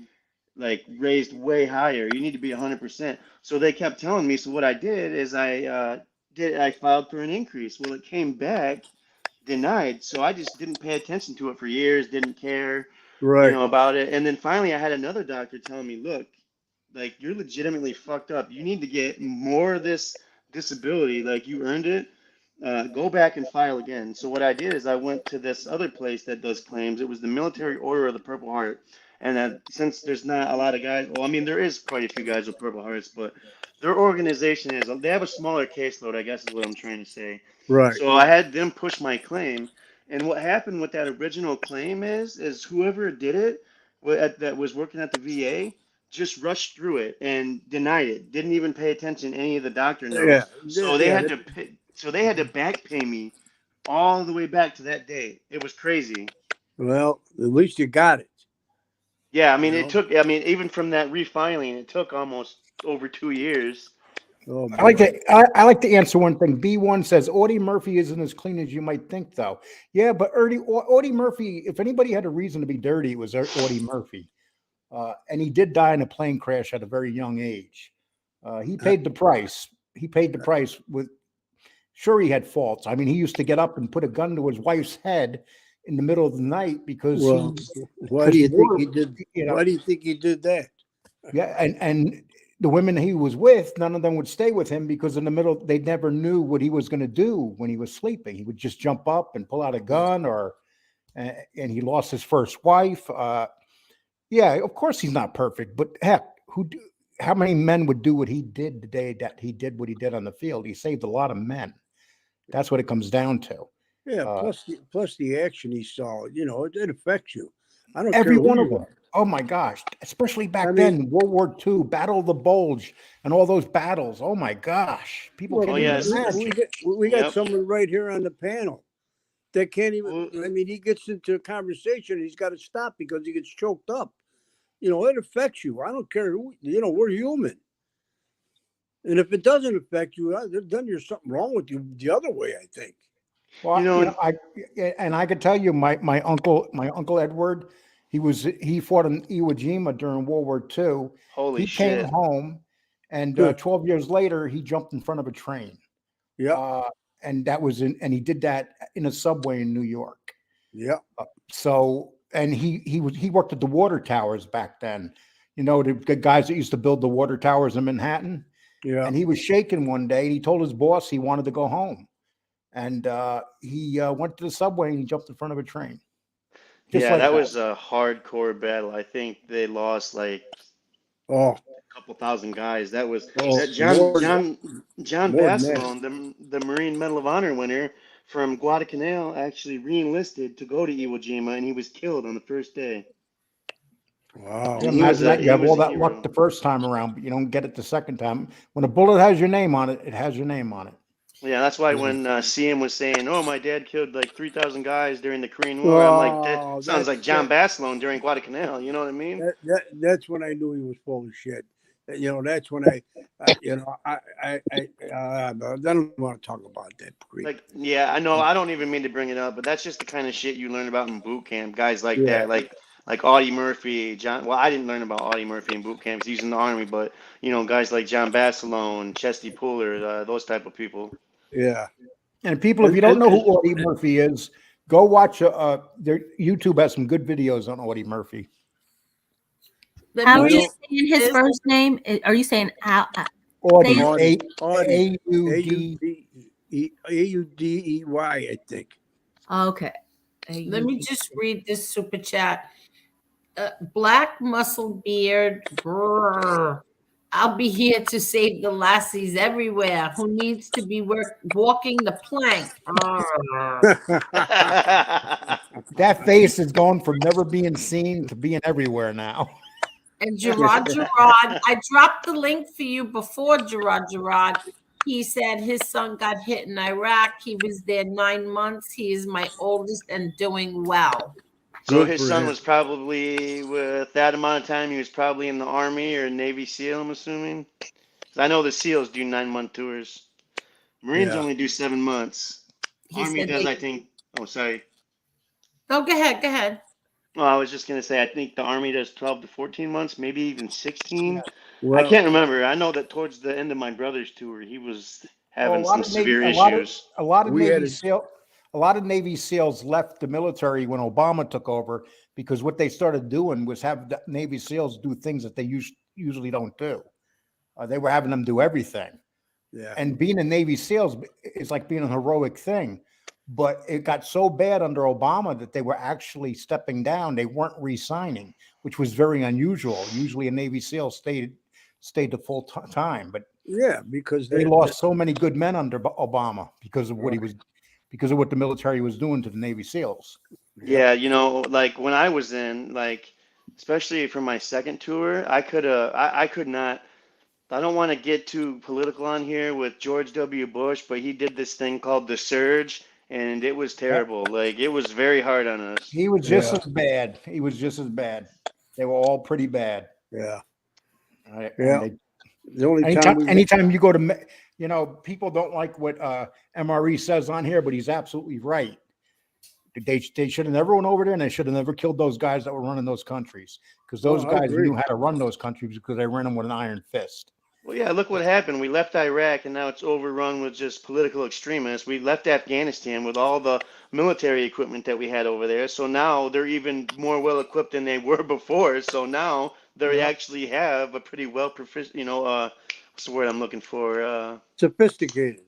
like raised way higher. You need to be 100%. So they kept telling me. So what I did is I filed for an increase. Well, it came back denied. So I just didn't pay attention to it for years, didn't care, Right. about it. And then finally I had another doctor telling me, look, like you're legitimately fucked up. You need to get more of this disability. Like you earned it. Go back and file again. So what I did is I went to this other place that does claims. It was the Military Order of the Purple Heart. And since there's not a lot of guys, well, I mean, there is quite a few guys with Purple Hearts, but their organization they have a smaller caseload, I guess is what I'm trying to say. Right. So I had them push my claim. And what happened with that original claim is whoever did it that was working at the VA just rushed through it and denied it. Didn't even pay attention to any of the doctor Yeah. notes. So they had to pay, so they had to back pay me all the way back to that day. It was crazy. Well, at least you got it. Yeah, I You mean, know. even from that refiling, it took almost over 2 years. Oh, I like boy. to I like to answer one thing. B1 says Audie Murphy isn't as clean as you might think, though. Yeah, but Audie Murphy, if anybody had a reason to be dirty, it was Audie Murphy. And he did die in a plane crash at a very young age. He paid the price. He paid the price with. Sure, he had faults. I mean, he used to get up and put a gun to his wife's head in the middle of the night because Well, why do you think he did? Why do you think he did that? Yeah, and the women he was with, none of them would stay with him because in the middle, they never knew what he was going to do when he was sleeping. He would just jump up and pull out a gun, and he lost his first wife. Yeah, of course he's not perfect, but heck, how many men would do what he did the day that he did what he did on the field? He saved a lot of men. That's what it comes down to. Yeah. Plus the action he saw. It affects you. I don't Every care who one of you them. are. Oh my gosh! Especially back I mean- then, World War II, Battle of the Bulge, and all those battles. Oh my gosh! People Well, can't yes. even imagine. we got Yep. someone right here on the panel that can't even. Well- I mean, he gets into a conversation, he's got to stop because he gets choked up. It affects you. I don't care who. We're human. And if it doesn't affect you, then there's something wrong with you the other way, I think. Well, I could tell you, my uncle Edward, he fought in Iwo Jima during World War II. Holy He shit. came home, and Good. 12 years later, he jumped in front of a train. Yeah. And he did that in a subway in New York. Yeah. So, and he worked at the water towers back then. The guys that used to build the water towers in Manhattan. Yeah. And he was shaken one day, and he told his boss he wanted to go home. And he went to the subway and he jumped in front of a train. Just Yeah, like that was a hardcore battle. I think they lost like Oh, a couple thousand guys. That was Oh, that John more- John more than that. Basilone, the Marine Medal of Honor winner from Guadalcanal, actually re-enlisted to go to Iwo Jima, and he was killed on the first day. wow. Yeah, He was imagine a- that. he You have was all a that hero. luck the first time around, but you don't get it the second time. When a bullet has your name on it, it has your name on it. Yeah, that's why when CM was saying, "Oh, my dad killed like 3,000 guys during the Korean War," I'm like, "That Oh, sounds like that's- John Basilone during Guadalcanal." You know what I mean? That's when I knew he was full of shit. That's when I don't want to talk about that. Creep. Like, yeah, I know. I don't even mean to bring it up, but that's just the kind of shit you learn about in boot camp. Guys like Yeah. that, like Audie Murphy, John. Well, I didn't learn about Audie Murphy in boot camp 'cause he's in the army, but guys like John Basilone, Chesty Puller, those type of people. Yeah. And people, if you don't know who Audie Murphy is, go watch. YouTube has some good videos on Audie Murphy. How are Let you me saying his first name? Are you saying how? Audie, Audie. A-U-D. Audey, I think. Okay. let me just read this super chat. Black muscle beard. Brr. I'll be here to save the lassies everywhere who needs to be walking the plank. That face is going from never being seen to being everywhere now. And Gerard, I dropped the link for you before, Gerard. He said his son got hit in Iraq. He was there 9 months. He is my oldest and doing well. So Good his for son him. was probably, with that amount of time, he was probably in the Army or Navy SEAL, I'm assuming. 'Cause I know the SEALs do 9-month tours. Marines Yeah. only do 7 months. He Army said does, they- I think. Oh, sorry. Oh, go ahead. Well, I was just going to say, I think the Army does 12 to 14 months, maybe even 16. Well, I can't remember. I know that towards the end of my brother's tour, he was having some severe issues. A lot of We had Navy SEALs left the military when Obama took over because what they started doing was have the Navy SEALs do things that they usually don't do. They were having them do everything. yeah. And being a Navy SEALs is like being a heroic thing. But it got so bad under Obama that they were actually stepping down. They weren't re-signing, which was very unusual. Usually a Navy SEAL stayed the full time, but Yeah, because they lost so many good men under Obama because of what the military was doing to the Navy SEAls. Yeah, like when I was in, like, especially for my second tour, I could not. I don't want to get too political on here with George W. Bush, but he did this thing called the Surge, and it was terrible. Like, it was very hard on us. He was just as bad. He was just as bad. They were all pretty bad. Yeah. Right? Yeah. And The only time Anytime you go to, people don't like what MRE says on here, but he's absolutely right. They should have never went over there, and they should have never killed those guys that were running those countries, because those I guys agree. knew how to run those countries because they ran them with an iron fist. Well, yeah, look what happened. We left Iraq and now it's overrun with just political extremists. We left Afghanistan with all the military equipment that we had over there. So now they're even more well equipped than they were before. So now they actually have a pretty well proficient, what's the word I'm looking for? Sophisticated.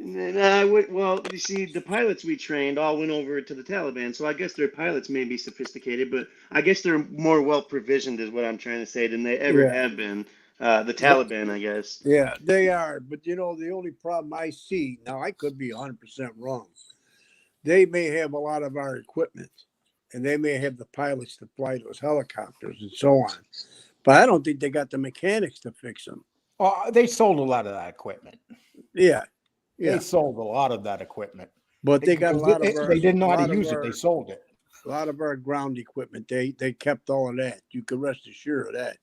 Well, you see, the pilots we trained all went over to the Taliban, so I guess their pilots may be sophisticated, but I guess they're more well provisioned, is what I'm trying to say, than they ever have been. The Taliban, I guess. Yeah, they are. But the only problem I see now, I could be 100% wrong. They may have a lot of our equipment, and they may have the pilots to fly those helicopters and so on. But I don't think they got the mechanics to fix them. Oh, they sold a lot of that equipment. Yeah. They sold a lot of that equipment. But they got a lot of our, they didn't know how to use it. They sold it. A lot of our ground equipment, they kept all of that. You can rest assured of that.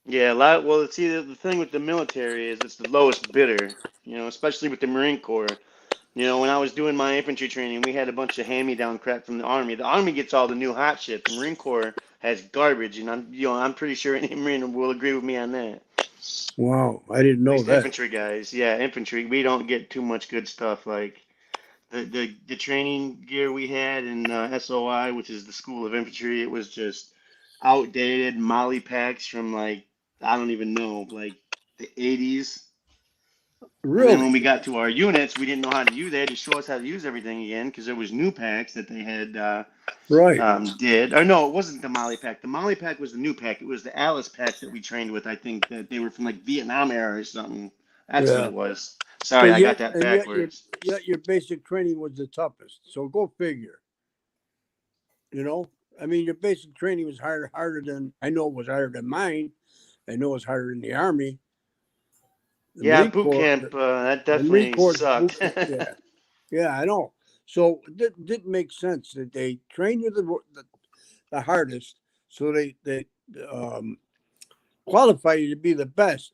Yeah, well, see, the thing with the military is it's the lowest bidder, especially with the Marine Corps. When I was doing my infantry training, we had a bunch of hand-me-down crap from the Army. The Army gets all the new hot shit. The Marine Corps has garbage, and I'm pretty sure any Marine will agree with me on that. Wow, I didn't know that. Infantry guys, yeah, infantry. We don't get too much good stuff. Like the training gear we had in SOI, which is the School of Infantry, it was just outdated molly packs from I don't even know, like the 80s. Really? And then when we got to our units, we didn't know how to use it. They had to show us how to use everything again because there was new packs that they had did. Or no, it wasn't the Molly pack. The Molly pack was the new pack. It was the Alice pack that we trained with. I think that they were from Vietnam era or something. That's what it was. Sorry, I got that backwards. Yet your basic training was the toughest. So go figure. Your basic training was harder than, I know it was harder than mine. I know it was harder than the Army. The boot camp, that definitely sucked. Yeah, I know. So it didn't make sense that they train you the hardest, so they qualify you to be the best,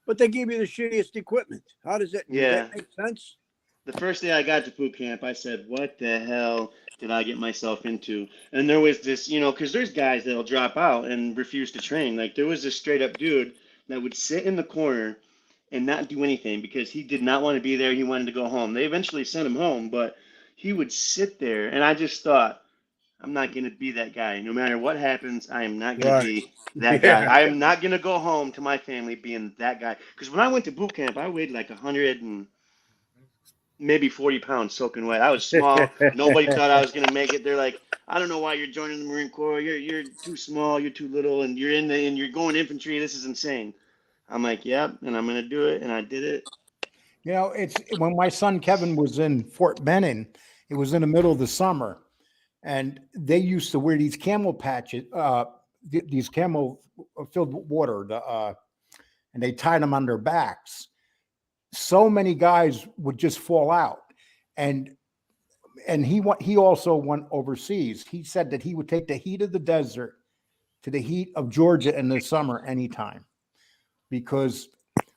but they gave you the shittiest equipment. How does that make sense? The first day I got to boot camp, I said, what the hell did I get myself into? And there was this, because there's guys that'll drop out and refuse to train. There was this straight up dude that would sit in the corner and not do anything because he did not want to be there. He wanted to go home. They eventually sent him home, but he would sit there. And I just thought, I'm not going to be that guy. No matter what happens, I am not going to be that guy. I am not going to go home to my family being that guy. Because when I went to boot camp, I weighed 100 and maybe 40 pounds soaking wet. I was small. Nobody thought I was going to make it. They're like, I don't know why you're joining the Marine Corps. You're too small. You're too little. And you're going infantry. This is insane. I'm like, yep, and I'm going to do it. And I did it. It's when my son Kevin was in Fort Benning, it was in the middle of the summer, and they used to wear these camel patches, these camel filled with water, and they tied them on their backs. So many guys would just fall out. And he also went overseas. He said that he would take the heat of the desert to the heat of Georgia in the summer anytime. Because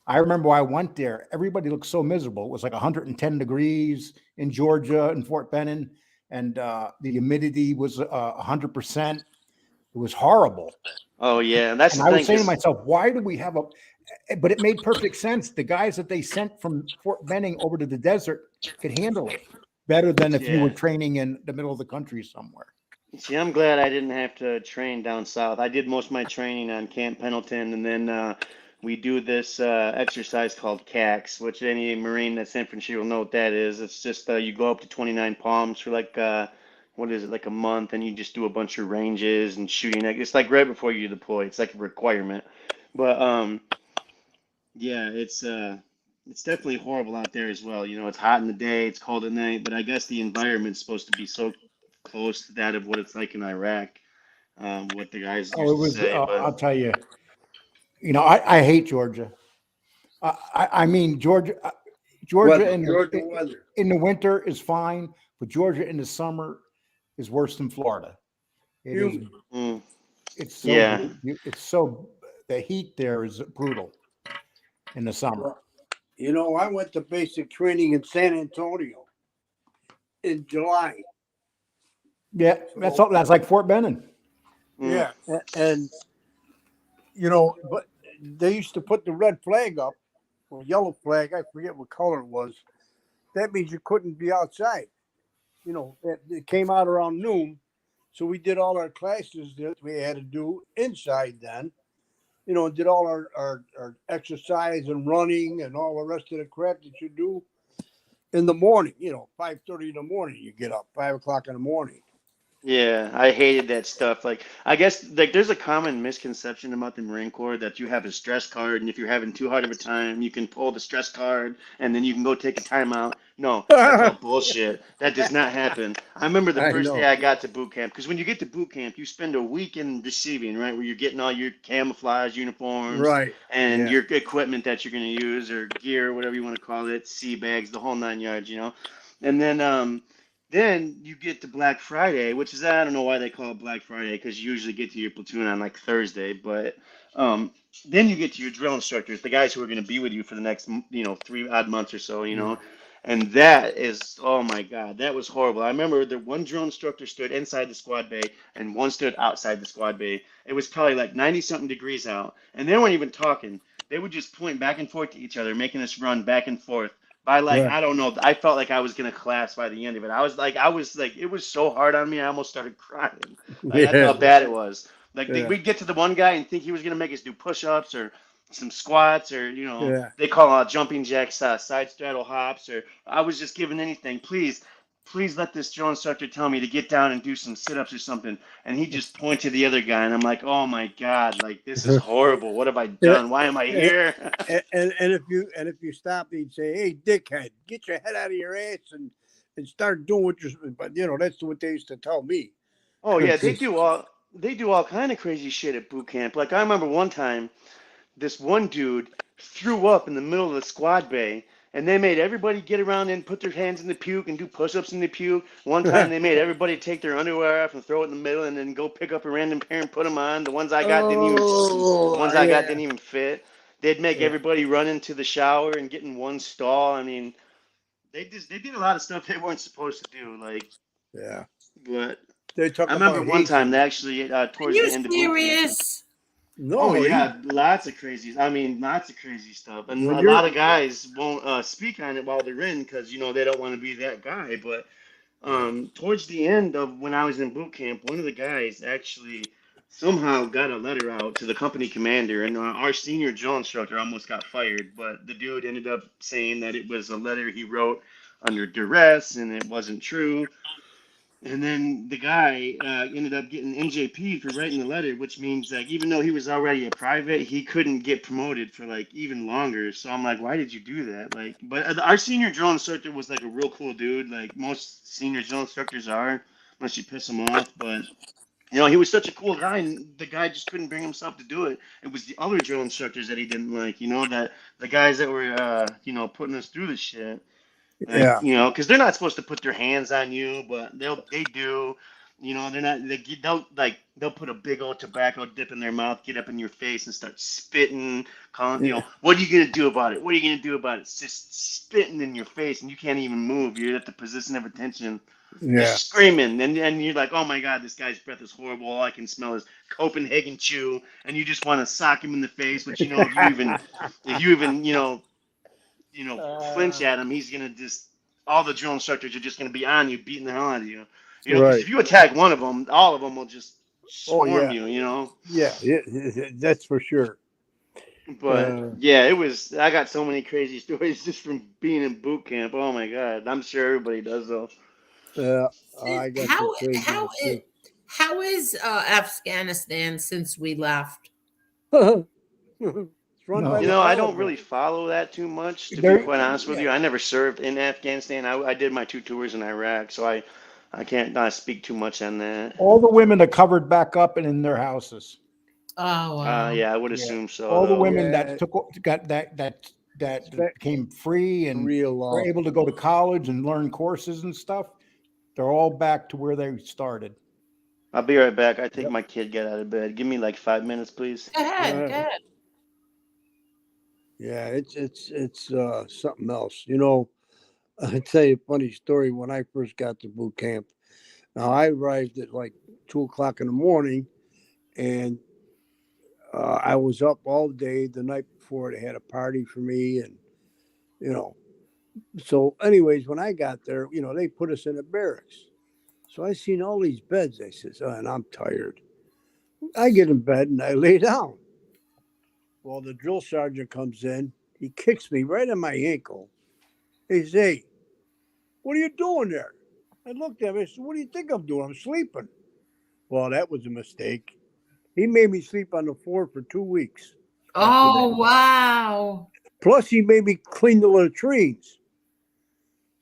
I remember when I went there, everybody looked so miserable. It was 110 degrees in Georgia and Fort Benning, and the humidity was 100%. It was horrible. Oh yeah, and that's I was saying to myself, why do we have but it made perfect sense. The guys that they sent from Fort Benning over to the desert could handle it better than if you were training in the middle of the country somewhere. See, I'm glad I didn't have to train down south. I did most of my training on Camp Pendleton, and then we do this exercise called CAX, which any Marine that's infantry will know what that is. It's just you go up to 29 Palms for a month, and you just do a bunch of ranges and shooting. It's right before you deploy. It's a requirement. But it's definitely horrible out there as well. It's hot in the day, it's cold at night, but I guess the environment's supposed to be so close to that of what it's like in Iraq. What the guys used to say. I'll tell you. I hate Georgia. I mean, Georgia in the winter is fine, but Georgia in the summer is worse than Florida. It's so the heat there is brutal in the summer. You know, I went to basic training in San Antonio in July. Yeah, that's like Fort Benning. Yeah, and you know, but they used to put the red flag up or yellow flag. I forget what color it was. That means you couldn't be outside. You know, it came out around noon, so we did all our classes that we had to do inside then. You know, did all our exercise and running and all the rest of the crap that you do in the morning. You know, 5:30 in the morning. You get up 5 o'clock in the morning. Yeah, I hated that stuff. Like, I guess like there's a common misconception about the Marine Corps that you have a stress card, and if you're having too hard of a time, you can pull the stress card, and then you can go take a timeout. No, that's all bullshit. That does not happen. I remember the I first day know. I got to boot camp, because when you get to boot camp, you spend a week in receiving, right, where you're getting all your camouflage uniforms Right. and Yeah. your equipment that you're going to use, or gear, whatever you want to call it, sea bags, the whole 9 yards, you know. And then you get to Black Friday, which is, I don't know why they call it Black Friday, because you usually get to your platoon on like Thursday. But then you get to your drill instructors, the guys who are going to be with you for the next, 3 odd months or so, you know. And that is, oh my God, that was horrible. I remember the one drill instructor stood inside the squad bay and one stood outside the squad bay. It was probably like 90 something degrees out. And they weren't even talking. They would just point back and forth to each other, making us run back and forth. By like, Right. I don't know, I felt like I was gonna collapse by the end of it. I was like, it was so hard on me, I almost started crying. Like, that's Yeah. how bad it was. Like, Yeah. we'd get to the one guy and think he was gonna make us do push-ups or some squats, or Yeah. they call jumping jacks, side straddle hops, or I was just given anything. Please let this drill instructor tell me to get down and do some sit-ups or something. And he just pointed to the other guy, and I'm like, oh my God, like, this is horrible. What have I Yeah. done? Why am I here? And if you stop, he'd say, "Hey, dickhead, get your head out of your ass and start doing what you're." But you know, that's what they used to tell me. Oh yeah, they do all kind of crazy shit at boot camp. Like, I remember one time, this one dude threw up in the middle of the squad bay, and they made everybody get around and put their hands in the puke and do push-ups in the puke. One time they made everybody take their underwear off and throw it in the middle, and then go pick up a random pair and put them on. The ones I got didn't even the Oh ones I got yeah, didn't even fit. They'd make yeah, everybody run into the shower and get in one stall. I mean, they did a lot of stuff they weren't supposed to do. Like, yeah. but They talk I remember about one time hazing. they actually Are towards you the end of boot camp. serious? Oh No, yeah, lots of crazy. I mean, lots of crazy stuff, and when a you're lot of guys won't speak on it while they're in, because they don't want to be that guy. But towards the end of when I was in boot camp, one of the guys actually somehow got a letter out to the company commander, and our senior drill instructor almost got fired. But the dude ended up saying that it was a letter he wrote under duress, and it wasn't true. And then the guy ended up getting NJP for writing the letter, which means that even though he was already a private, he couldn't get promoted for like even longer. So I'm like, why did you do that? Like, but our senior drill instructor was like a real cool dude, like most senior drill instructors are, unless you piss them off. But he was such a cool guy, and the guy just couldn't bring himself to do it. It was the other drill instructors that he didn't like, that the guys that were, putting us through this shit. Like, yeah, because they're not supposed to put their hands on you, but they do. They're not. They'll put a big old tobacco dip in their mouth, get up in your face, and start spitting. Calling, yeah, what are you gonna do about it? What are you gonna do about it? It's just spitting in your face, and you can't even move. You're at the position of attention, yeah. just screaming, and you're like, oh my God, this guy's breath is horrible. All I can smell is Copenhagen chew, and you just want to sock him in the face. But if you even flinch at him, he's gonna just all the drill instructors are just gonna be on you, beating the hell out of you. Because Right. if you attack one of them, all of them will just Oh swarm yeah, you. yeah. That's for sure. But yeah, it was. I got so many crazy stories just from being in boot camp. Oh my God, I'm sure everybody does though. I got some How crazy how too. how is Afghanistan since we left? It's run by No, the I don't Taliban. really follow that too much, to be there, quite honest with Yeah. you. I never served in Afghanistan. I did my 2 tours in Iraq, so I can't speak too much on that. all the women are covered back up and in their houses. Oh wow. Yeah, I would Yeah, assume so all the though. women Yeah, that got that Spe- became free and real were able to go to college and learn courses and stuff. They're all back to where they started. I'll be right back. I think Yep. my kid got out of bed. Give me like 5 minutes, please. Go ahead, All go right. ahead. Yeah, it's something else. You know, I'll tell you a funny story. When I first got to boot camp, now I arrived at like 2 o'clock in the morning, and I was up all day the night before. They had a party for me, and you know. So, anyways, when I got there, you know, they put us in the barracks. So I seen all these beds. I says, oh, and I'm tired. I get in bed and I lay down. Well, the drill sergeant comes in. He kicks me right on my ankle. He says, hey, what are you doing there? I looked at him. I said, what do you think I'm doing? I'm sleeping. Well, that was a mistake. He made me sleep on the floor for 2 weeks. Oh, wow. Plus, he made me clean the latrines.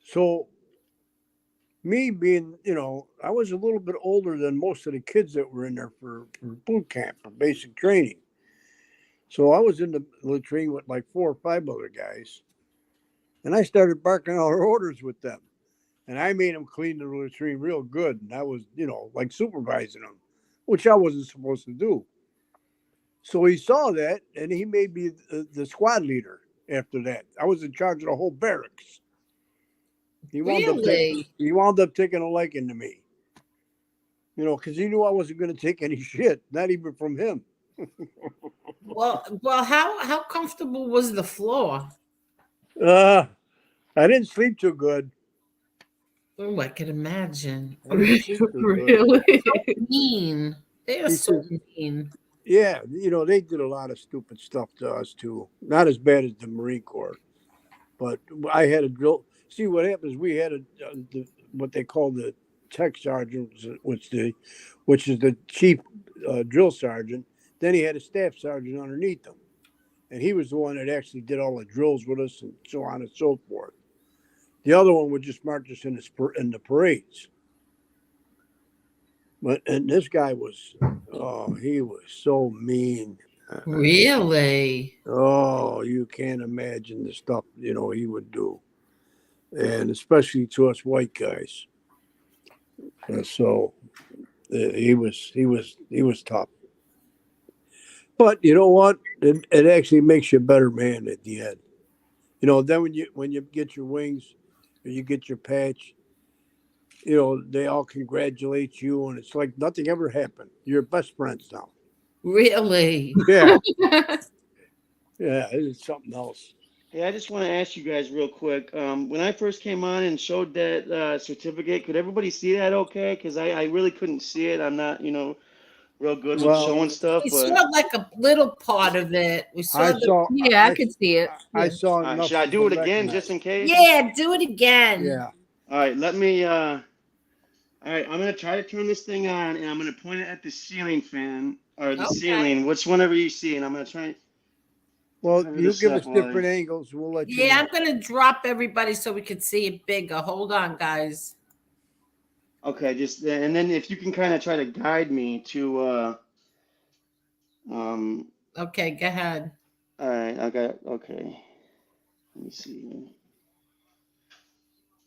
So, me being, you know, I was a little bit older than most of the kids that were in there for boot camp, for basic training. So I was in the latrine with like 4 or 5 other guys. And I started barking out orders with them. And I made them clean the latrine real good. And I was, you know, like supervising them, which I wasn't supposed to do. So he saw that and he made me the squad leader after that. I was in charge of the whole barracks. He wound up taking a liking to me. You know, because he knew I wasn't going to take any shit, not even from him. Well, how comfortable was the floor? I didn't sleep too good. Oh, I could imagine. I didn't sleep too good. Really? Mean. They are He so says, mean. yeah, you know, they did a lot of stupid stuff to us too. Not as bad as the Marine Corps, but I had a drill. See, what happens? We had what they call the tech sergeant, which is the chief drill sergeant. Then he had a staff sergeant underneath him, and he was the one that actually did all the drills with us and so on and so forth. The other one would just march us in the parades. And this guy was, oh, he was so mean. Really? Oh, you can't imagine the stuff, you know, he would do. And especially to us white guys. So he was tough. But you know what? It actually makes you a better man at the end. You know, then when you get your wings or you get your patch, you know, they all congratulate you and it's like nothing ever happened. You're best friends now. Really? Yeah. Yeah, it's something else. Hey, I just want to ask you guys real quick. When I first came on and showed that certificate, could everybody see that okay? Because I really couldn't see it. I'm not, you know, real good with Well, showing stuff, We but saw like a little part of it. We I saw the saw Yeah, I could see it. I saw enough. should I to do it again recognize. just in case? Yeah, do it again. Yeah. All right, let me. All right, I'm gonna try to turn this thing on, and I'm gonna point it at the ceiling fan or the Okay. ceiling, whenever you see, and I'm gonna try. Well, Cover you this give up us while different angles. We'll let you Yeah, know. I'm gonna drop everybody so we could see it bigger. Hold on, guys. Okay, just and then if you can kind of try to guide me to. Okay, go ahead. All right, I got okay. Let me see.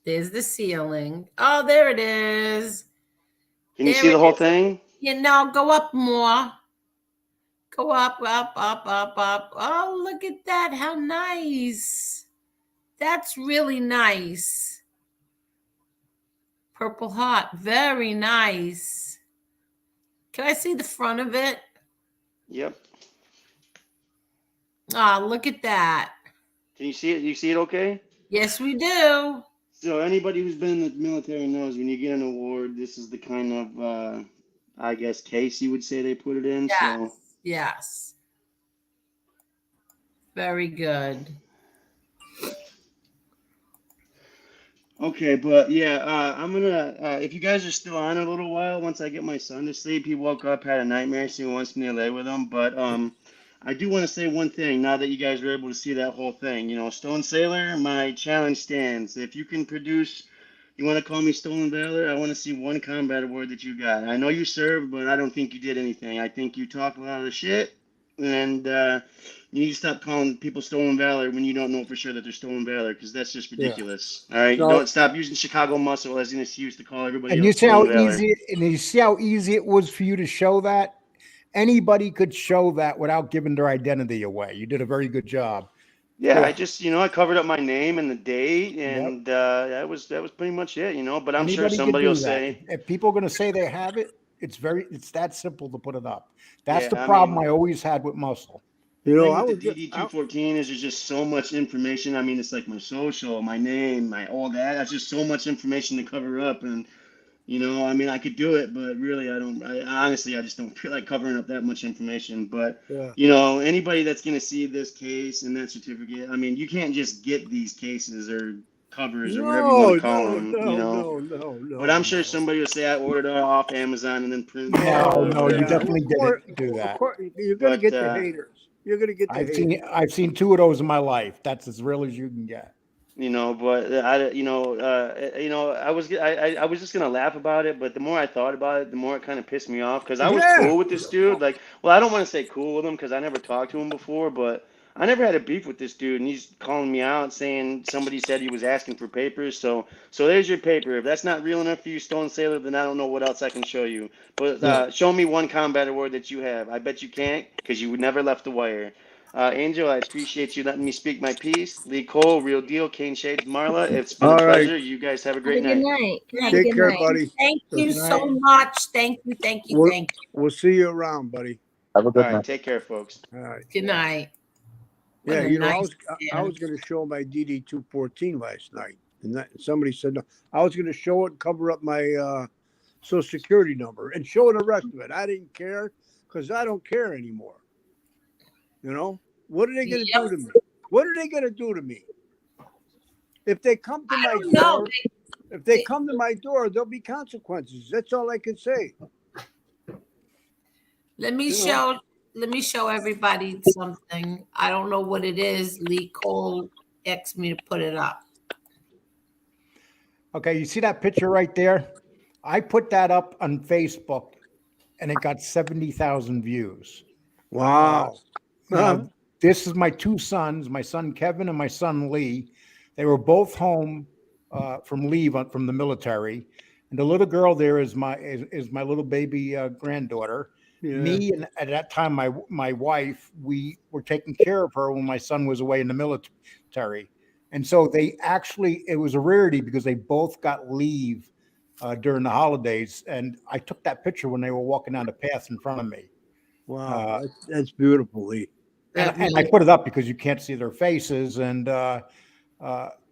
There's the ceiling. Oh, there it is. Can you There see it the whole is. thing? You know, go up more. Go up, up, up, up, up. Oh, look at that. How nice. That's really nice. Purple heart. Very nice. Can I see the front of it? Yep. Ah, look at that. Can you see it? You see it okay? Yes, we do. So anybody who's been in the military knows when you get an award, this is the kind of, I guess, case you would say they put it in. Yes. So Yes. Very good. okay, but yeah, I'm gonna. If you guys are still on a little while, once I get my son to sleep, he woke up, had a nightmare, so he wants me to lay with him. But I do want to say one thing. Now that you guys were able to see that whole thing, you know, Stone Sailor, my challenge stands. If you can produce, you want to call me Stolen Valor, I want to see one combat award that you got. I know you served, but I don't think you did anything. I think you talked a lot of the shit, And you need to stop calling people stolen valor when you don't know for sure that they're stolen valor, because that's just ridiculous. All right, No. don't stop using Chicago muscle as an excuse to call everybody And you else see how stolen valor. easy, and you see how easy it was for you to show that. Anybody could show that without giving their identity away. You did a very good job. Yeah, Yeah. I just, I covered up my name and the date, and that was pretty much it, But I'm sure Anybody could somebody do will that. say, If people are going to say they have it, it's that simple to put it up. That's the I problem mean, I always had with muscle. You the know, thing I with was the DD214 is there's just so much information. I mean, it's like my social, my name, my all that. That's just so much information to cover up, and I mean, I could do it, but really, I don't. Honestly, I just don't feel like covering up that much information. But yeah. anybody that's going to see this case and that certificate, I mean, you can't just get these cases or covers or whatever you want No, to call no, them. no. But I'm sure somebody will say I ordered it off Amazon and then print. No, you Yeah, definitely of course, didn't do that. of course, you're gonna But get the haters. You're gonna get the haters. I've seen two of those in my life. That's as real as you can get. but I was just gonna laugh about it, but the more I thought about it, the more it kind of pissed me off because I was Yeah. cool with this dude. Like, well, I don't want to say cool with him because I never talked to him before, but I never had a beef with this dude, and he's calling me out saying somebody said he was asking for papers. So there's your paper. If that's not real enough for you, Stone Sailor, then I don't know what else I can show you. But show me one combat award that you have. I bet you can't because you never left the wire. Angel, I appreciate you letting me speak my piece. Lee Cole, Real Deal, Caneshades, Marla, it's been a All right. pleasure. You guys have a Have a great good night. night. Have a Take good care, night. buddy. Thank you Good so night. much. Thank you, thank you, We'll, thank you. we'll see you around, buddy. Have a All good right, night. take care, folks. All right. Good night. What Yeah, a I nice was going to show my DD214 last night, and somebody said no. I was going to show it, cover up my Social Security number, and show the rest of it. I didn't care because I don't care anymore. What are they going to do to me? What are they going to do to me? If they come to my door, if they come to my door, there'll be consequences. That's all I can say. Let me show everybody something. I don't know what it is. Lee Cole asked me to put it up. Okay, you see that picture right there? I put that up on Facebook, and it got 70,000 views. Wow. Now, this is my two sons, my son Kevin and my son Lee. They were both home from leave from the military, and the little girl there is my little baby granddaughter. Yeah. Me and at that time my wife, we were taking care of her when my son was away in the military, and so it was a rarity because they both got leave during the holidays, and I took that picture when they were walking down the path in front of me. Wow, that's beautiful, Lee. And I put it up because you can't see their faces. And it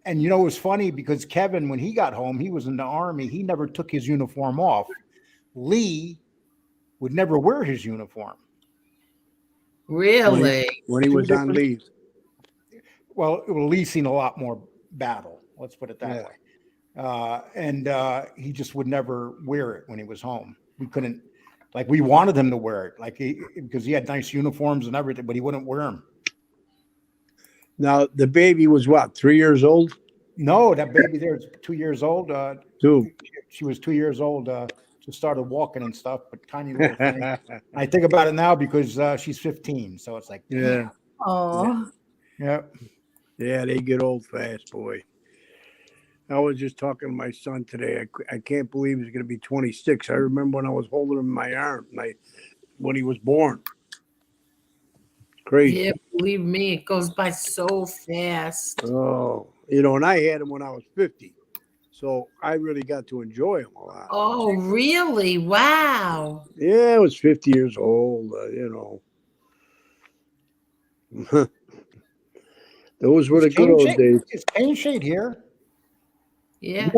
was funny because Kevin, when he got home, he was in the Army. He never took his uniform off. Lee would never wear his uniform. Really? When he was on leave. Well, Lee's seen a lot more battle. Let's put it that way. And he just would never wear it when he was home. We couldn't. Like, we wanted him to wear it, because he had nice uniforms and everything, but he wouldn't wear them. Now, the baby was what, 3 years old? No, that baby there is 2 years old. 2. She was 2 years old. Just started walking and stuff, but tiny little thing. I think about it now because she's 15, so it's like, yeah. Oh. Yeah. Yeah, they get old fast, boy. I was just talking to my son today. I can't believe he's going to be 26. I remember when I was holding him in my arm when he was born. Crazy. Yeah, believe me, it goes by so fast. Oh, and I had him when I was 50. So I really got to enjoy him a lot. Oh, really? Wow. Yeah, I was 50 years old, Those were the good old days. Is Caneshade here? Yeah.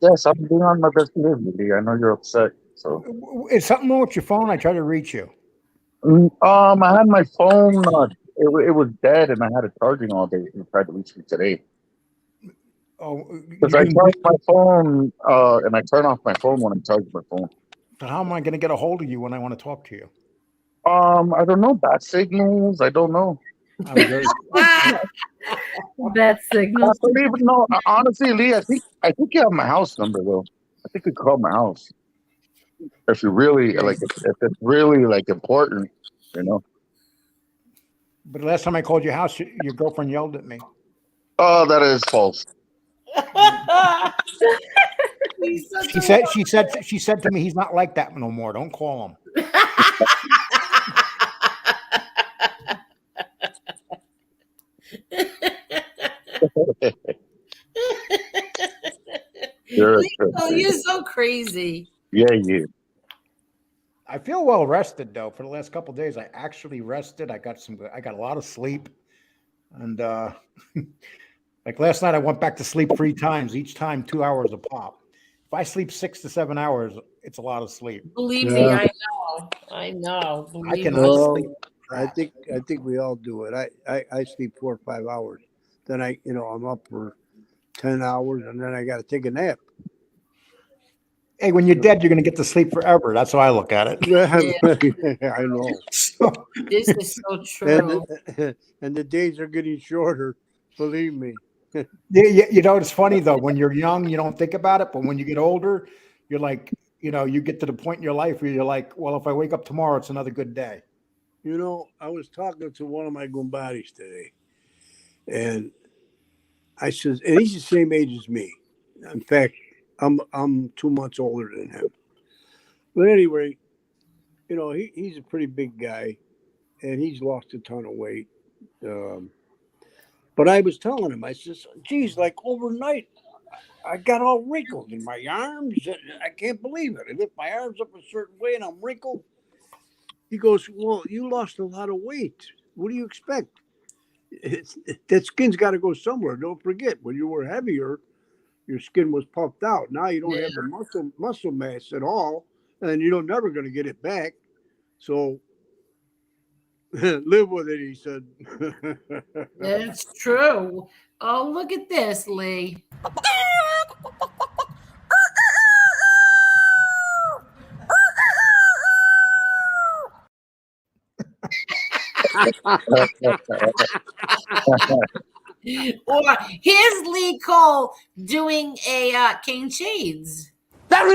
Yes, I'm doing on my best behavior, Lee. I know you're upset. So, Is something wrong with your phone? I tried to reach you. I had my phone. It was dead, and I had it charging all day. And tried to reach me today. Oh, Because I charge my phone, and I turn off my phone when I charge my phone. So how am I going to get a hold of you when I want to talk to you? I don't know. Bad signals. I don't know. Bad signal. No, honestly, Lee, I think you have my house number though. I think you call my house if you really if it's really important, But the last time I called your house, your girlfriend yelled at me. Oh, that is false. He's such She said to me, he's not like that no more. Don't call him. You're so crazy. Yeah, you. I feel well rested though. For the last couple of days, I actually rested. I got a lot of sleep, and like last night, I went back to sleep 3 times. Each time 2 hours a pop. If I sleep 6 to 7 hours, it's a lot of sleep. Believe me, I know. I know. I Believe cannot me. Well, sleep. I think we all do it. I sleep 4 or 5 hours. Then I'm up for 10 hours, and then I got to take a nap. Hey, when you're dead, you're going to get to sleep forever. That's how I look at it. I know. This is so true. And the days are getting shorter. Believe me. Yeah, it's funny though. When you're young, you don't think about it, but when you get older, you're like, you get to the point in your life where you're like, well, if I wake up tomorrow, it's another good day. I was talking to one of my Gombatis today, and I said, and he's the same age as me. In fact, I'm 2 months older than him. But anyway, he's a pretty big guy, and he's lost a ton of weight. But I was telling him, I says, geez, like overnight, I got all wrinkled in my arms. And I can't believe it. I lift my arms up a certain way and I'm wrinkled. He goes, well, you lost a lot of weight. What do you expect? That skin's got to go somewhere. Don't forget, when you were heavier, your skin was puffed out. Now you don't have the muscle mass at all, and you're never going to get it back. So live with it, he said. That's true. Oh, look at this, Lee. Or here's Lee Cole doing a Caneshades. What is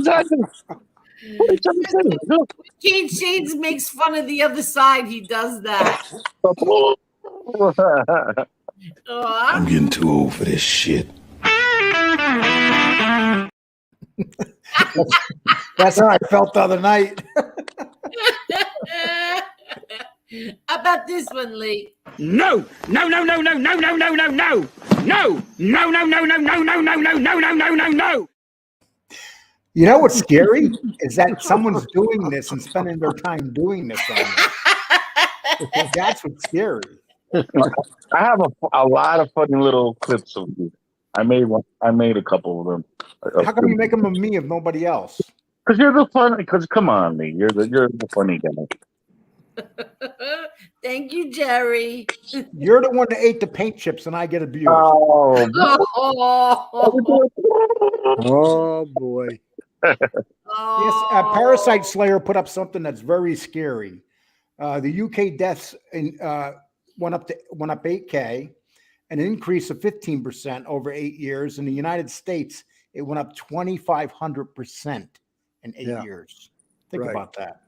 that? Caneshades makes fun of the other side. He does that. I'm getting too old for this shit. That's how I felt the other night. How about this one, Lee? No. You know what's scary is that someone's doing this and spending their time doing this on you. That's what's scary. I have a lot of funny little clips of you. I made a couple of them. How come you make them of me if nobody else? Because you're the funny. Because come on, Lee, you're the funny guy. Thank you, Jerry. You're the one that ate the paint chips, and I get abused. Oh, Oh boy. Yes, Parasite Slayer put up something that's very scary. The UK deaths went up 8K, an increase of 15% over 8 years. In the United States, it went up 2,500% in 8 years. Think about that.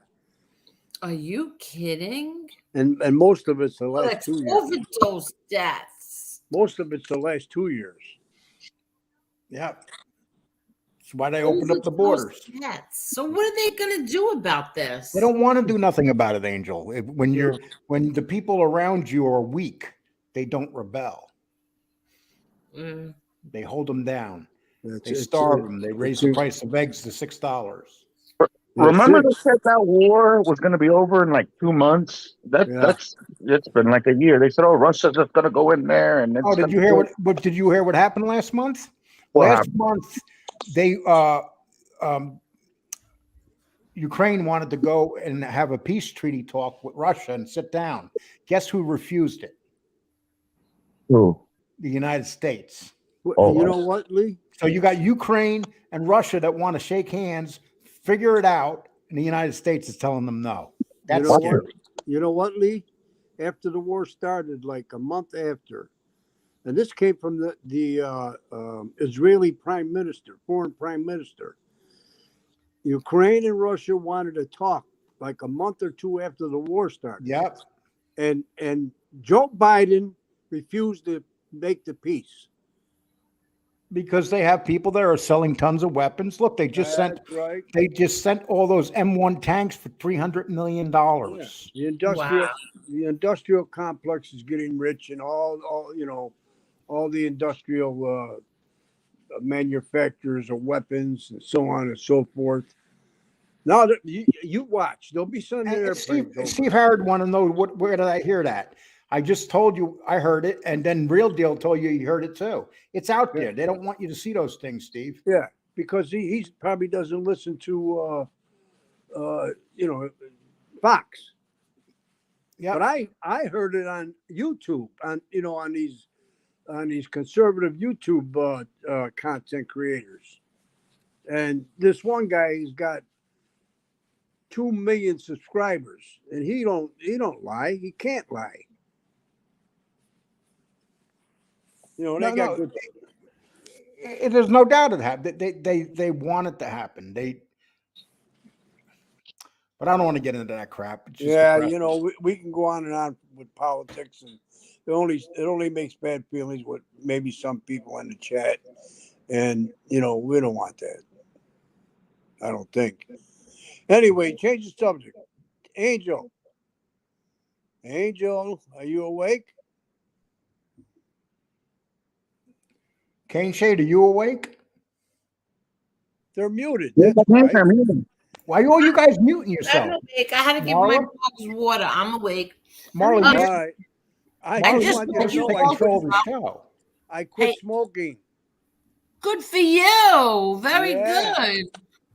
Are you kidding? And most of it's the Well, last that's 2 years. overdose deaths. Most of it's the last 2 years. Yeah. That's why they opened up the borders. Deaths. So what are they going to do about this? They don't want to do nothing about it, Angel. When the people around you are weak, they don't rebel. They hold them down. They starve them. They raise the price of eggs to $6. remember they said that war was going to be over in like 2 months? It's been like a year. They said, "Oh, Russia's just going to go in there." And did you hear what? Did you hear what happened last month? Last month, they Ukraine wanted to go and have a peace treaty talk with Russia and sit down. Guess who refused it? Who? The United States. You know what, Lee? So you got Ukraine and Russia that want to shake hands, figure it out, and the United States is telling them no. That's scary. You know what, Lee? After the war started, like a month after, and this came from the Israeli prime minister, foreign prime minister. Ukraine and Russia wanted to talk like a month or two after the war started. Yep. And Joe Biden refused to make the peace. Because they have people there are selling tons of weapons. Look, they just sent all those M1 tanks for $300 million. Yeah. The industrial complex is getting rich, and all the industrial manufacturers of weapons and so on and so forth. Now you watch, they'll be sending airplanes over. Steve Harrod want to know where did I hear that? I just told you I heard it, and then Real Deal told you he heard it too. It's out there. They don't want you to see those things, Steve. Yeah, because he probably doesn't listen to Fox. Yeah, but I heard it on YouTube, on these conservative YouTube content creators, and this one guy has got 2 million subscribers, and he don't lie. He can't lie. Good. There's no doubt it happened. They want it to happen. But I don't want to get into that crap. It's just we can go on and on with politics, and it only makes bad feelings with maybe some people in the chat, and we don't want that. I don't think. Anyway, change the subject. Angel, are you awake? Caneshade, are you awake? They're muted. That's right. Why are you guys muting yourself? I'm awake. I had to give my dogs water. I'm awake. Marla, I just want you to control the show. I quit smoking. Good for you. Very good.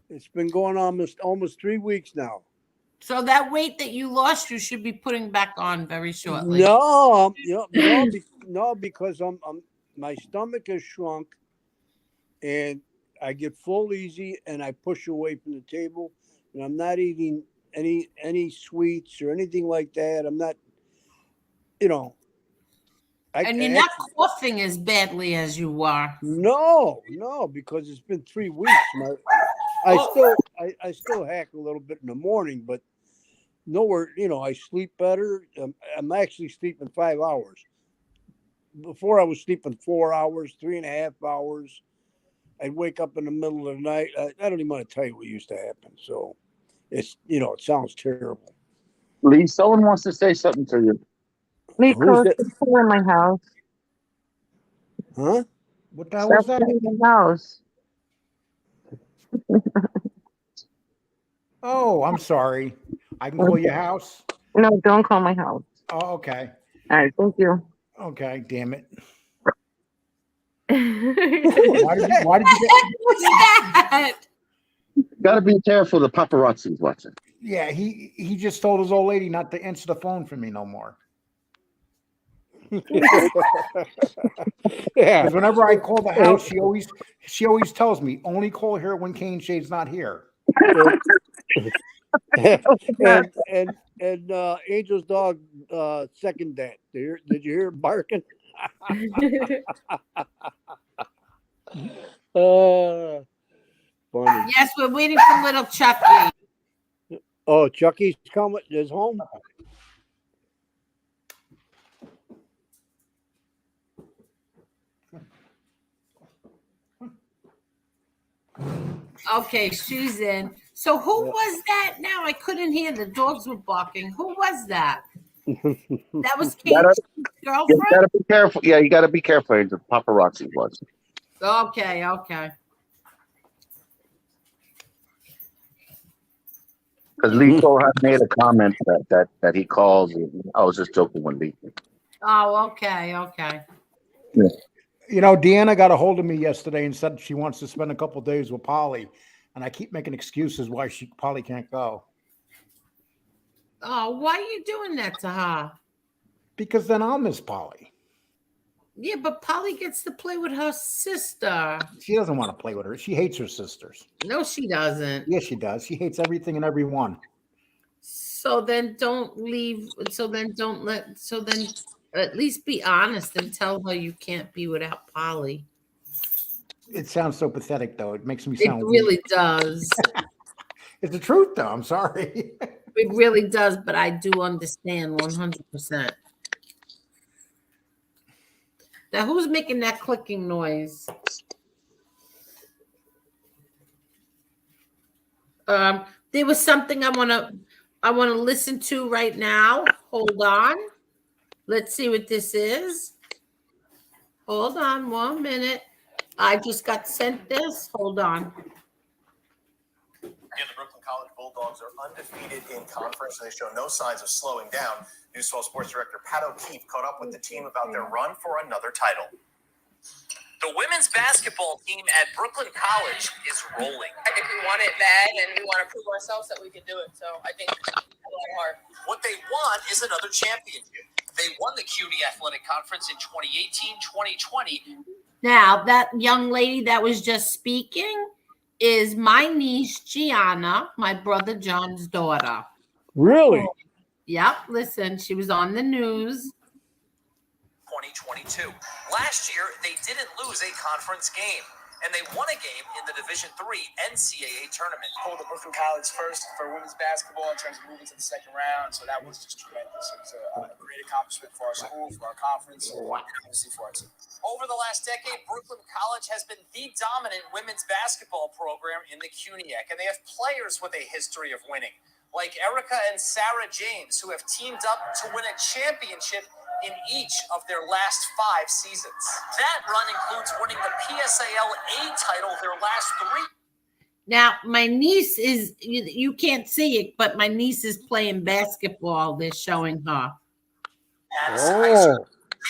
It's been going on almost 3 weeks now. So that weight that you lost, you should be putting back on very shortly. No, because my stomach has shrunk, and I get full easy, and I push away from the table, and I'm not eating any sweets or anything like that. I'm not, and you're not coughing as badly as you are. No, because it's been 3 weeks. I still hack a little bit in the morning, but nowhere. I sleep better. I'm actually sleeping 5 hours. Before I was sleeping 4 hours, 3.5 hours. I'd wake up in the middle of the night. I don't even want to tell you what used to happen. So it's, it sounds terrible. Lee, someone wants to say something to you. Lee, close the door in my house. Huh? What the hell was that? In my house. Oh, I'm sorry. I can call your house? No, don't call my house. Oh, okay. All right, thank you. Okay, damn it. Why did you that? Got to be careful. The paparazzi's watching. Yeah, he just told his old lady not to answer the phone for me no more. Yeah. Whenever I call the house, she always tells me only call her when Caneshade's not here. and Angel's dog second that. Did you hear him barking? Funny. Yes, we're waiting for little Chucky. Oh, Chucky's coming. Is home. Okay, she's in. So who was that? Now I couldn't hear. The dogs were barking. Who was that? That was Kate's girlfriend? You gotta be careful. Yeah, you gotta be careful. The paparazzi was. Okay. Because Lito had made a comment that he calls. I was just joking with Lito. Oh, okay. Yeah. Deanna got a hold of me yesterday and said she wants to spend a couple of days with Polly, and I keep making excuses why Polly can't go. Oh, why are you doing that to her? Because then I'll miss Polly. Yeah, but Polly gets to play with her sister. She doesn't want to play with her. She hates her sisters. No, she doesn't. Yes, she does. She hates everything and everyone. So then don't leave. So then At least be honest and tell her you can't be without Polly. It sounds so pathetic, though. It makes me It sound really weak. does. It's the truth, though. I'm sorry. It really does, but I do understand 100%. Now, who's making that clicking noise? There was something I want to listen to right now. Hold on. Let's see what this is. Hold on 1 minute. I just got sent this. Hold on. Yeah, the Brooklyn College Bulldogs are undefeated in conference, and they show no signs of slowing down. News 12 Sports Director Pat O'Keefe caught up with the team about their run for another title. The women's basketball team at Brooklyn College is rolling. I think we want it bad, and we want to prove ourselves that we can do it. So I think it's a lot hard. What they want is another championship. They won the CUNY Athletic Conference in 2018-2020. Now, that young lady that was just speaking is my niece, Gianna, my brother John's daughter. Really? Yep, listen, she was on the news. 2022. Last year, they didn't lose a conference game, and they won a game in the Division III NCAA tournament. Pulled the Brooklyn College first for women's basketball in terms of moving to the second round, so that was just tremendous. It was a great accomplishment for our school, for our conference, and obviously for our team. Over the last decade, Brooklyn College has been the dominant women's basketball program in the CUNYAC, and they have players with a history of winning, like Erica and Sarah James, who have teamed up to win a championship in each of their last 5 seasons. That run includes winning the PSAL A title their last 3. Now, my niece is, you can't see it, but my niece is playing basketball. They're showing her. Oh.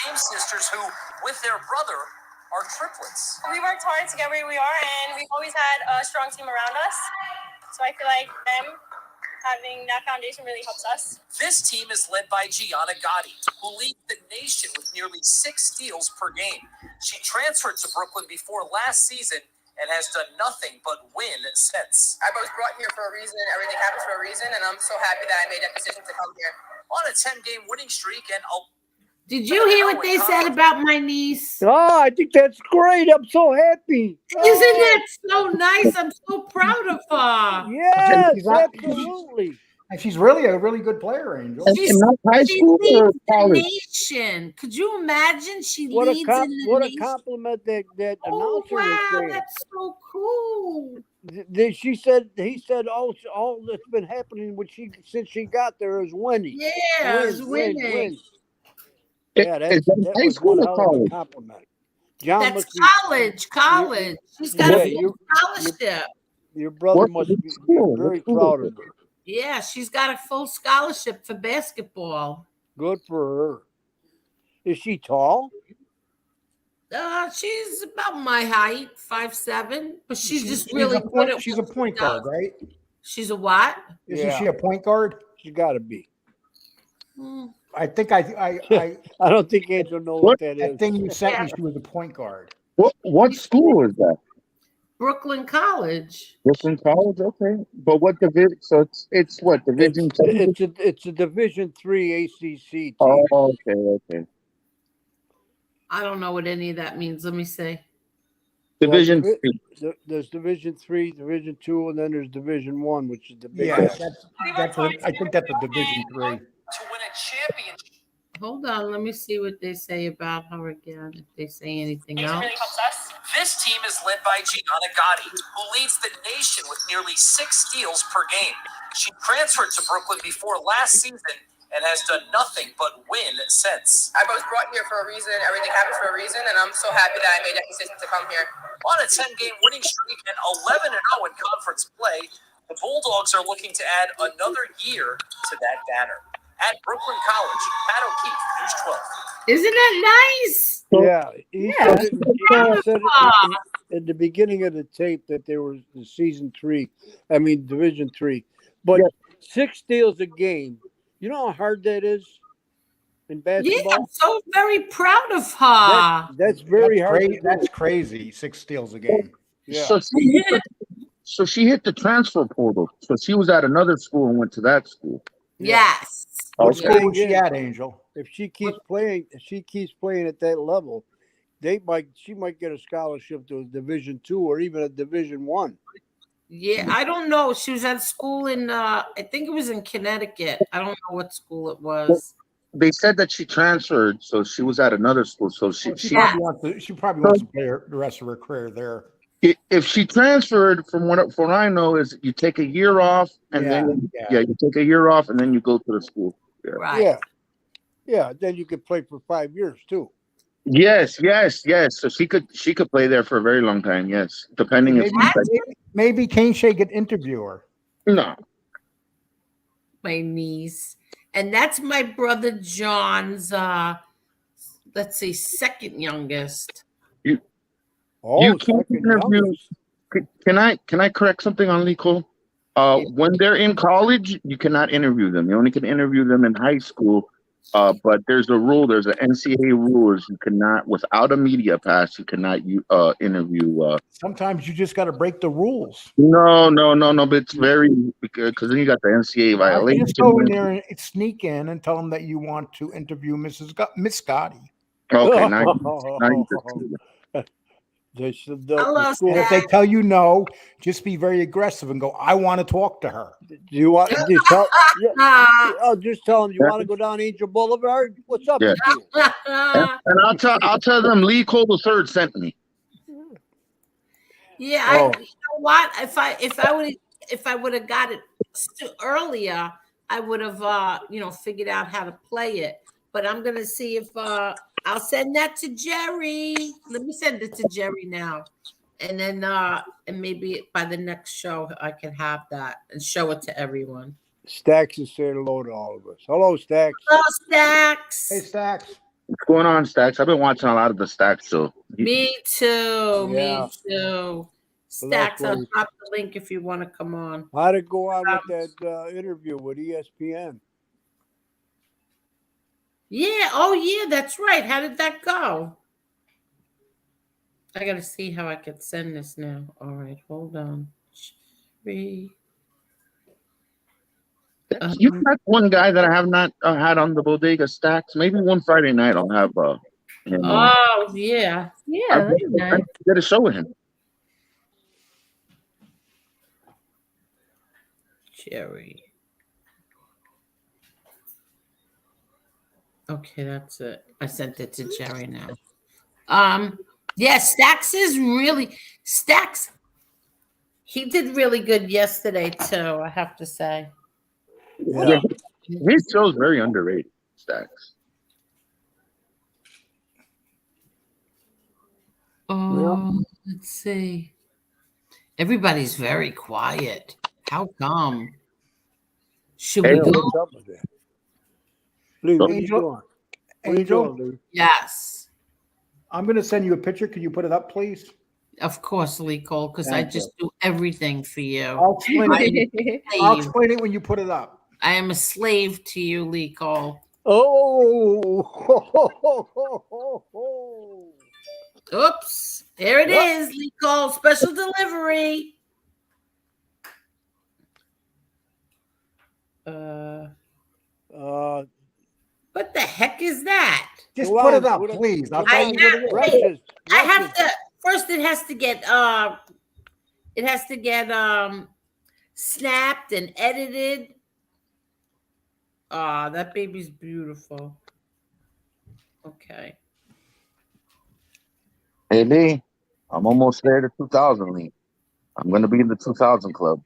James sisters who, with their brother, are triplets. We worked hard to get where we are, and we've always had a strong team around us. So I feel like them having that foundation really helps us. This team is led by Gianna Gotti, who leads the nation with nearly 6 steals per game. She transferred to Brooklyn before last season and has done nothing but win since. I was brought here for a reason. Everything happens for a reason, and I'm so happy that I made that decision to come here. On a 10-game winning streak and Did you hear what they said about my niece? Oh, I think that's great. I'm so happy. Isn't that so nice? I'm so proud of her. Yes, She's not- absolutely. And she's really a really good player, Angel. She high school or leads the college? nation. Could you imagine? She What leads in the what a nation. compliment that Oh, announcer was wow, saying. that's so cool. He said all that's been happening since she got there is winning. Yeah, it's winning. Yeah, Is that that high was school one or hell of a college? compliment. John That's must be, college. She's got Yeah, a full scholarship. your brother What must was be school? very What school proud was of her. Yeah, she's got a full scholarship for basketball. Good for her. Is she tall? She's about my height, 5'7", but she's just She's really a good point, at she's a what she point guard, does. right? She's a what? Isn't she a point guard? She got to be. Hmm. I think I I don't think Angel knows what that that is. thing you sent me, she was a point guard. What school is that? Brooklyn College. Brooklyn College, okay. But what division? So it's what division? It's a Division III ACC team. Oh, okay. I don't know what any of that means. Let me see. Division. There's Division III, Division II, and then there's Division I, which is the big Yeah, one. I think that's a Division III. to win a championship. Hold on. Let me see what they say about her again. If they say anything It else. really helps us. This team is led by Gianna Gotti, who leads the nation with nearly 6 steals per game. She transferred to Brooklyn before last season and has done nothing but win since. I was brought here for a reason. Everything happens for a reason, and I'm so happy that I made that decision to come here. On a 10-game winning streak and 11-0 in conference play, the Bulldogs are looking to add another year to that banner. At Brooklyn College, Pat O'Keefe, News 12. Isn't that nice? Yeah, he Yeah, said it in the beginning of the tape that there was the Division III. But 6 steals a game. You know how hard that is in basketball? Yeah, I'm so very proud of her. That's very hard. That's crazy. 6 steals a game. Yeah. So she hit the transfer portal. So she was at another school and went to that school. Yes. What Okay. school was she at, Angel? if she keeps playing at that level, she might get a scholarship to a Division II or even a Division I. Yeah, I don't know. She was at school in I think it was in Connecticut. I don't know what school it was. They said that she transferred, so she was at another school. So she probably wants to play the rest of her career there. If she transferred, from what I know, is you take a year off and then you take a year off and then you go to the school. Yeah. Right. Yeah. Then you could play for 5 years too. Yes. So she could play there for a very long time. Yes, depending maybe Caneshades could interview her. No. My niece, and that's my brother John's. Let's see, second youngest. You can't interview. Can I correct something on Nicole? When they're in college, you cannot interview them. You only can interview them in high school. But there's a rule. There's an NCAA rule. Is you cannot, without a media pass, you cannot interview. Sometimes you just got to break the rules. No. But it's very, because then you got the NCAA violation. Just go in there and sneak in and tell them that you want to interview Miss Gotti. Okay, now you And if they tell you no, just be very aggressive and go, I want to talk to her. Do you want just tell them you want to go down Angel Boulevard? What's up with you? And I'll tell them Lee Cole III sent me. Yeah, you know what? If I would have got it earlier, I would have figured out how to play it. But I'm gonna see if I'll send that to Jerry. Let me send it to Jerry now. And then and maybe by the next show I can have that and show it to everyone. Stacks is saying hello to all of us. Hello, Stacks. Hello, Stacks. Hey, Stacks. What's going on, Stacks? I've been watching a lot of the Stacks show. Me too. Yeah. Me too. Stacks, I'll drop the link if you want to come on. How'd it go on with that interview with ESPN? Yeah. Oh, yeah. That's right. How did that go? I got to see how I can send this now. All right. Hold on. You got one guy that I have not had on the bodega, Stacks. Maybe one Friday night I'll have him. Oh, yeah. Yeah. That'd be nice. Get a show with him. Jerry. Okay, that's it. I sent it to Jerry now. Yeah, Stacks he did really good yesterday too, I have to say. Yeah. His show's very underrated, Stacks. Let's see. Everybody's very quiet. How come? Should we go? Lee, what are you doing? Angel? Yes. I'm going to send you a picture. Can you put it up, please? Of course, Lee Cole, because I just do everything for you. I'll explain it when you put it up. I am a slave to you, Lee Cole. Oh. Oops. There it is, Lee Cole. Special delivery. What the heck is that? Just put it up, please. I'll tell you what it is. I have to first. It has to get snapped and edited. That baby's beautiful. Okay. Hey Lee, I'm almost there to 2000, Lee. I'm gonna be in the 2000 club.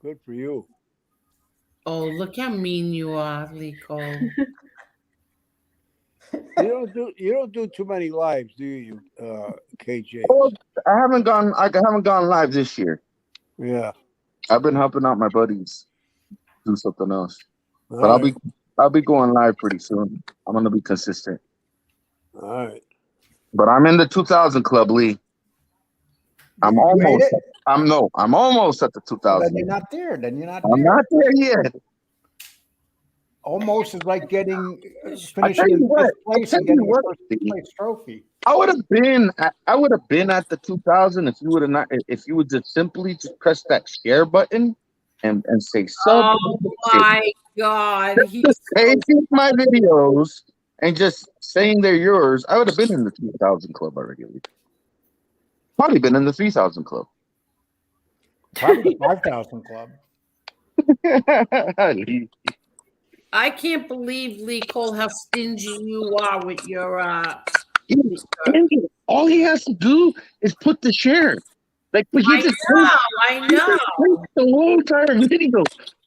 Good for you. Oh, look how mean you are, Lee Cole. You don't do too many lives, do you, KJ? Oh, I haven't gone live this year. Yeah. I've been helping out my buddies do something else. All But right. I'll be going live pretty soon. I'm gonna be consistent. All right. But I'm in the 2000 club, Lee. I'm almost at the 2000. Then you're not there. I'm not there yet. Almost is like finishing in first place and getting a first place trophy. I would have been at the 2000 if you would just simply press that share button and say sub. Oh my God, he's taking my videos and just saying they're yours, I would have been in the 2,000 club already. Probably been in the 3,000 club. Probably the 5,000 club. I can't believe, Lee Cole, how stingy you are with your all he has to do is put the share. Like, but he just I know. the whole entire video,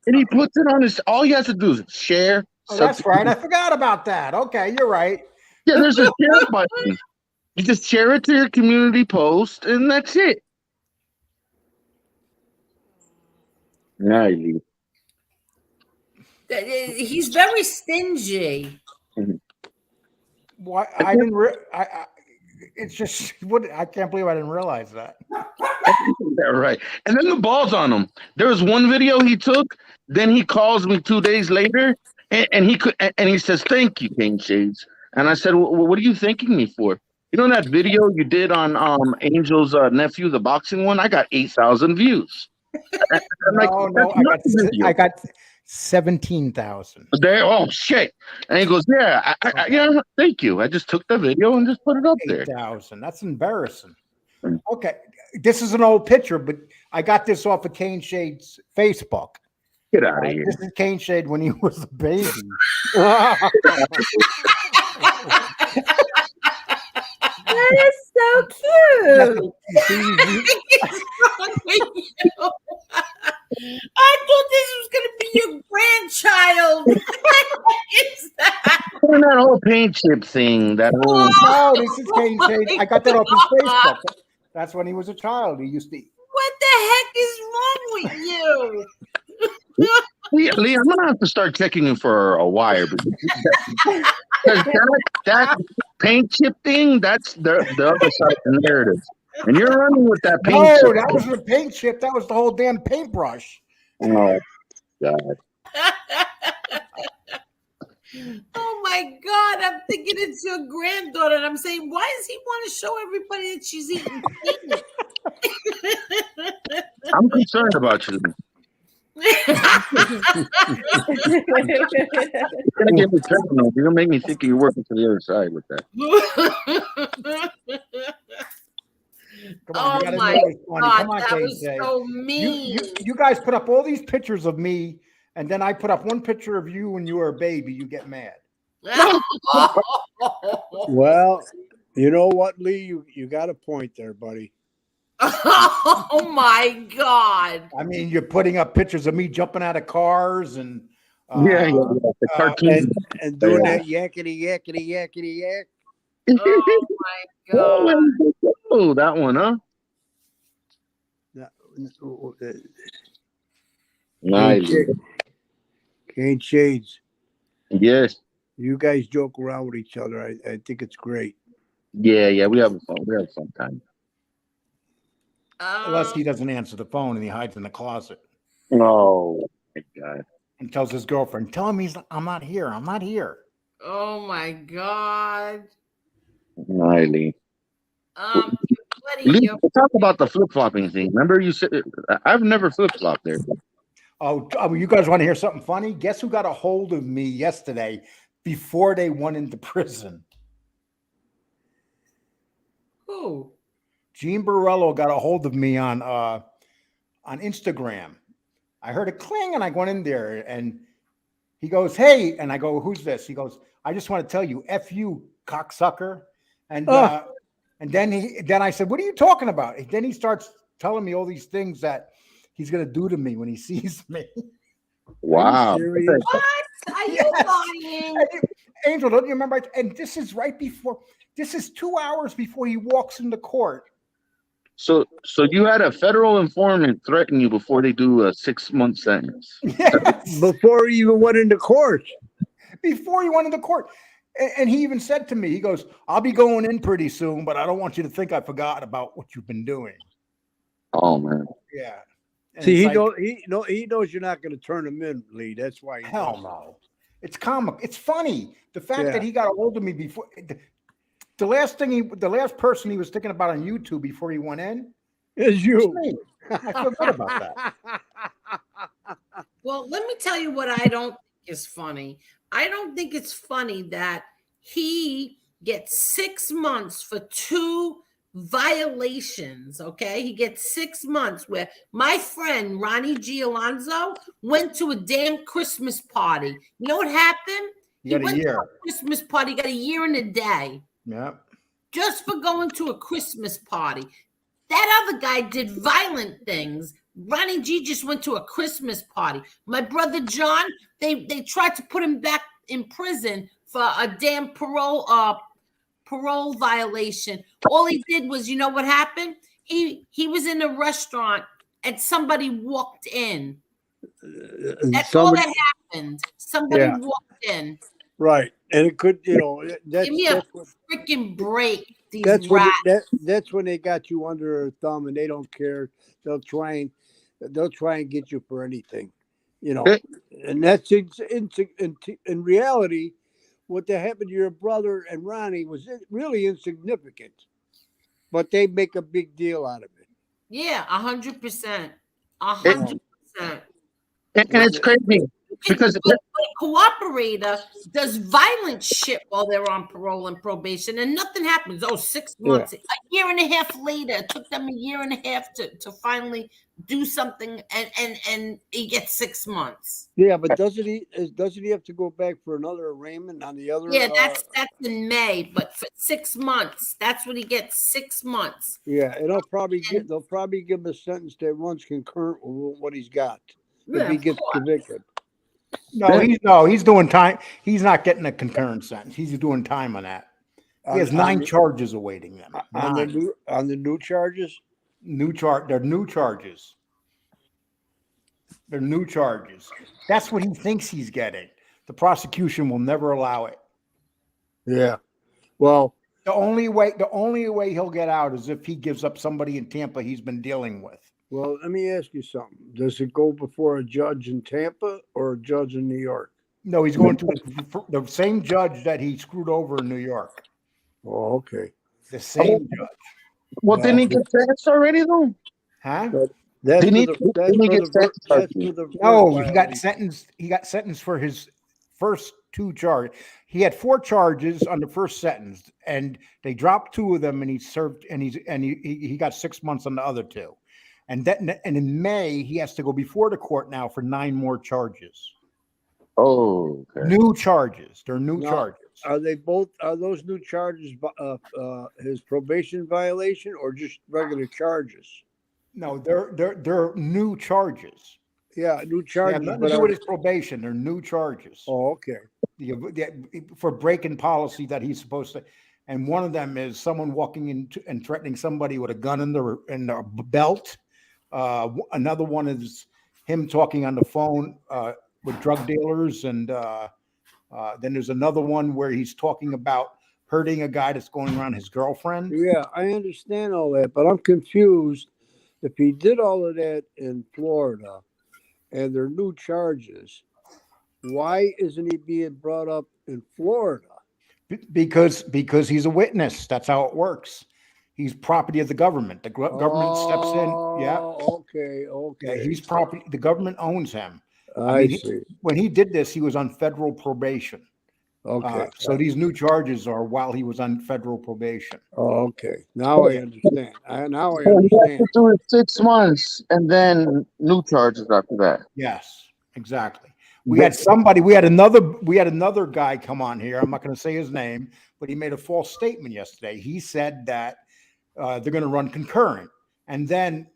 and he puts it on his. All he has to do is share. Oh, that's right. I forgot about that. Okay, you're right. Yeah, there's a share button. You just share it to your community post, and that's it. Nice. He's very stingy. Why I didn't. It's just what I can't believe I didn't realize that. Yeah, right. And then the ball's on him. There was one video he took. Then he calls me 2 days later, and he says, "Thank you, Caneshades." And I said, "What are you thanking me for?" You know that video you did on Angel's nephew, the boxing one? I got 8,000 views. I got 17,000. There, oh shit! And he goes, "Yeah, yeah, thank you. I just took the video and just put it up there." 8,000. That's embarrassing. Okay, this is an old picture, but I got this off of Caneshade's Facebook. Get out of here! This is Caneshade when he was a baby. That is so cute. I thought this was going to be your grandchild. It's that. That whole paint chip thing. That whole. No, this is Caneshade. I got that off his Facebook. That's when he was a child. He used to. What the heck is wrong with you? Lee, I'm gonna have to start checking him for a wire, but that paint chip thing, that's the other side of the narrative. And you're running with that paint chip. No, that wasn't a paint chip. That was the whole damn paintbrush. Oh, God. Oh my God, I'm thinking it's your granddaughter, and I'm saying, why does he want to show everybody that she's eating paint? I'm concerned about you. You're gonna get me paranoid. You're gonna make me think you're working to the other side with that. Come on, oh my God, Come on, that was so mean. You guys put up all these pictures of me, and then I put up one picture of you when you were a baby. You get mad. Well, you know what, Lee? You got a point there, buddy. Oh my God! I mean, you're putting up pictures of me jumping out of cars and the cartoon and doing that yakety yakety yakety yak. Oh my God! Oh, that one, huh? Nice. Caneshades. Yes. You guys joke around with each other. I think it's great. Yeah, we have fun. We have fun time. Unless he doesn't answer the phone and he hides in the closet. Oh my God! And tells his girlfriend, "Tell him I'm not here. I'm not here." Oh my God! Lee. Lee, talk about the flip flopping thing. Remember, you said I've never flip flopped there. Oh, you guys want to hear something funny? Guess who got a hold of me yesterday before they went into prison? Who? Gene Borello got a hold of me on Instagram. I heard a cling and I went in there and he goes, "Hey," and I go, "Who's this?" He goes, "I just want to tell you, F you, cocksucker." And then I said, "What are you talking about?" And then he starts telling me all these things that he's gonna do to me when he sees me. Wow. What? Are you lying? Angel, don't you remember? And this is 2 hours before he walks into court. So you had a federal informant threaten you before they do a 6-month sentence. Yes. Before he even went into court. Before he went into court. And he even said to me, he goes, "I'll be going in pretty soon, but I don't want you to think I forgot about what you've been doing." Oh man. Yeah. And see, he knows you're not going to turn him in, Lee. That's why. Hell no. It's comic. It's funny. The fact that he got a hold of me before. The last person he was thinking about on YouTube before he went in is you. I feel good about that. Well, let me tell you what I don't think is funny. I don't think it's funny that he gets 6 months for 2 violations. Okay, he gets 6 months. Where my friend Ronnie G. Alonzo went to a damn Christmas party. You know what happened? He got a went to year. a Christmas party. Got a year and a day. Yeah. Just for going to a Christmas party. That other guy did violent things. Ronnie G just went to a Christmas party. My brother John, they tried to put him back in prison for a damn parole violation. All he did was, you know what happened? He was in a restaurant and somebody walked in. That's all that happened. Somebody walked in. Right, and it could, you know, Give me a freaking break. These that's rats. That's when they got you under their thumb, and they don't care. They'll try and get you for anything, you know. And that's in reality, what happened to your brother and Ronnie was really insignificant, but they make a big deal out of it. Yeah, 100%. 100%. And it's crazy because but a cooperator does violent shit while they're on parole and probation, and nothing happens. 6 months, a year and a half later, it took them a year and a half to finally do something, and he gets 6 months. Yeah, but doesn't he have to go back for another arraignment on the other? Yeah, that's in May, but for 6 months, that's what he gets. 6 months. Yeah, and they'll probably give him a sentence that runs concurrent with what he's got if he gets convicted. No, he's doing time. He's not getting a concurrent sentence. He's doing time on that. He has 9 charges awaiting them. On the new charges? They're new charges. They're new charges. That's what he thinks he's getting. The prosecution will never allow it. Yeah. Well, the only way he'll get out is if he gives up somebody in Tampa he's been dealing with. Well, let me ask you something. Does it go before a judge in Tampa or a judge in New York? No, he's going to the same judge that he screwed over in New York. Oh, okay. The same judge. Well, didn't he get sentenced already, though? Huh? No, he got sentenced. He got sentenced for his first 2 charges. He had 4 charges on the first sentence, and they dropped 2 of them, and he served, and he got 6 months on the other 2. And in May, he has to go before the court now for 9 more charges. Oh, okay. New charges. They're new charges. Are those new charges his probation violation or just regular charges? No, they're new charges. Yeah, new charges. They have nothing to do with his probation. They're new charges. Oh, okay. For breaking policy that he's supposed to. And one of them is someone walking into and threatening somebody with a gun in their belt. Another one is him talking on the phone with drug dealers, and then there's another one where he's talking about hurting a guy that's going around his girlfriend. Yeah, I understand all that, but I'm confused. If he did all of that in Florida and there are new charges, why isn't he being brought up in Florida? Because he's a witness. That's how it works. He's property of the government. The government steps in. Yeah. Okay. Yeah, he's property. The government owns him. I see. When he did this, he was on federal probation. Okay. So these new charges are while he was on federal probation. Oh, okay. Now I understand. So he has to do it 6 months and then new charges after that. Yes, exactly. We had another guy come on here. I'm not going to say his name, but he made a false statement yesterday. He said that they're going to run concurrent. And then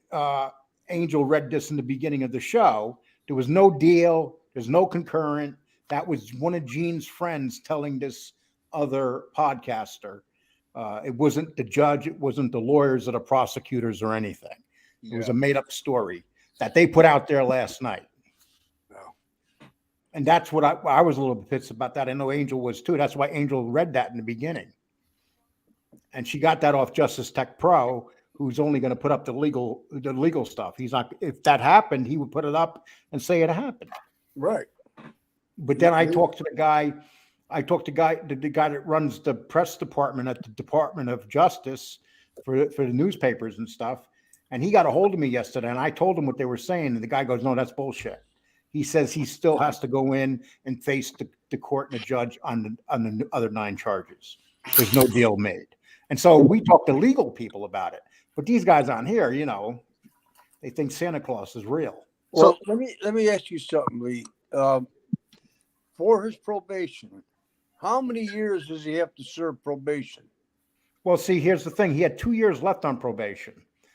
Angel read this in the beginning of the show. There was no deal. There's no concurrent. That was one of Gene's friends telling this other podcaster. It wasn't the judge. It wasn't the lawyers or the prosecutors or anything. It was a made-up story that they put out there last night. And that's what I was a little bit pissed about that. I know Angel was too. That's why Angel read that in the beginning. And she got that off Justice Tech Pro, who's only going to put up the legal stuff. He's not, if that happened, he would put it up and say it happened. Right. But then I talked to the guy that runs the press department at the Department of Justice for the newspapers and stuff. And he got a hold of me yesterday, and I told him what they were saying. And the guy goes, "No, that's bullshit." he says he still has to go in and face the court and the judge on the other 9 charges. There's no deal made. And so we talk to legal people about it. But these guys on here, you know, they think Santa Claus is real. Well, let me ask you something, Lee. For his probation, how many years does he have to serve probation? Well, see, here's the thing. He had 2 years left on probation.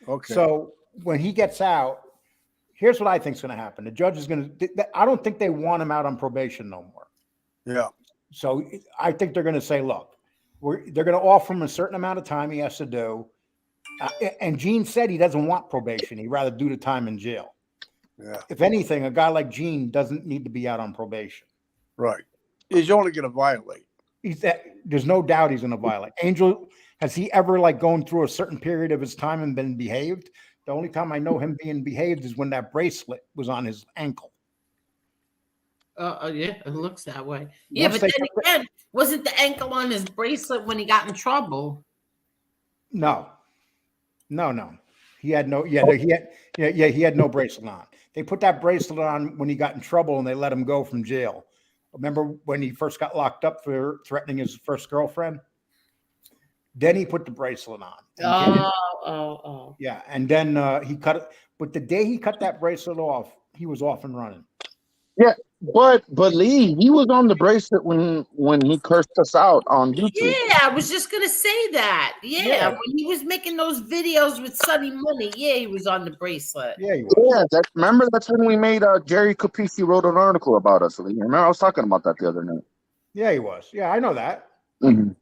Okay. So when he gets out, here's what I think is going to happen. The judge is going to, I don't think they want him out on probation no more. Yeah. So I think they're going to say, look, they're going to offer him a certain amount of time he has to do. And Gene said he doesn't want probation. He'd rather do the time in jail. Yeah. If anything, a guy like Gene doesn't need to be out on probation. Right. He's only going to violate. There's no doubt he's going to violate. Angel, has he ever like gone through a certain period of his time and been behaved? The only time I know him being behaved is when that bracelet was on his ankle. Yeah, it looks that way. Yeah, but then again, wasn't the ankle on his bracelet when he got in trouble? No. He had no. He had no bracelet on. They put that bracelet on when he got in trouble and they let him go from jail. Remember when he first got locked up for threatening his first girlfriend? Then he put the bracelet on. Yeah, and then he cut it. But the day he cut that bracelet off, he was off and running. Yeah, but Lee, he was on the bracelet when he cursed us out on YouTube. Yeah, I was just gonna say that. Yeah, when he was making those videos with Sunny Money, yeah, he was on the bracelet. Yeah, he was. Yeah, remember that's when we made Jerry Capici wrote an article about us, Lee. Remember I was talking about that the other night. Yeah, he was. Yeah, I know that. Mm-hmm.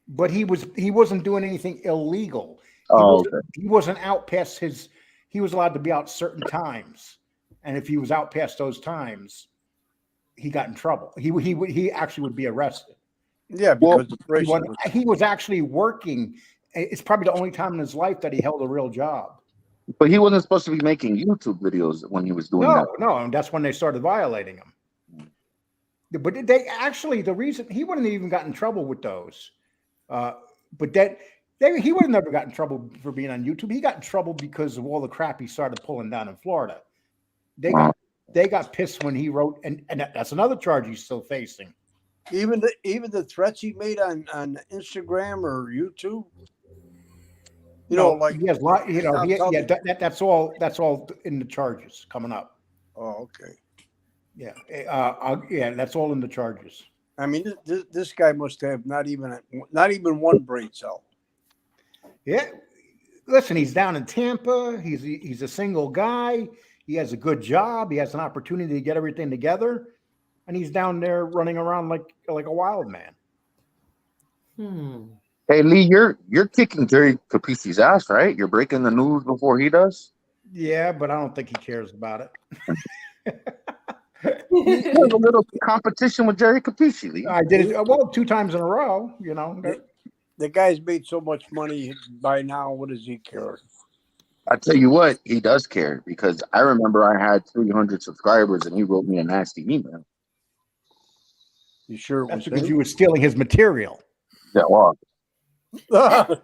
But he wasn't doing anything illegal. He wasn't out past his. He was allowed to be out certain times, and if he was out past those times, he got in trouble. He actually would be arrested. Yeah, because he was actually working. It's probably the only time in his life that he held a real job. But he wasn't supposed to be making YouTube videos when he was doing that. No, and that's when they started violating him. But they actually, the reason he wouldn't even got in trouble with those. But he would have never got in trouble for being on YouTube. He got in trouble because of all the crap he started pulling down in Florida. They got pissed when he wrote, and that's another charge he's still facing. Even the threats he made on Instagram or YouTube. You know, like he has lot. You know, that's all in the charges coming up. Oh, okay. Yeah, that's all in the charges. I mean, this guy must have not even one brain cell. Yeah, listen, he's down in Tampa. He's a single guy. He has a good job. He has an opportunity to get everything together, and he's down there running around like a wild man. Hey Lee, you're kicking Jerry Capici's ass, right? You're breaking the news before he does. Yeah, but I don't think he cares about it. He has a little competition with Jerry Capici, Lee. I did it 2 times in a row. You know, the guy's made so much money by now. What does he care? I tell you what, he does care, because I remember I had 300 subscribers and he wrote me a nasty email. You sure? That's because you were stealing his material. Yeah, well. You were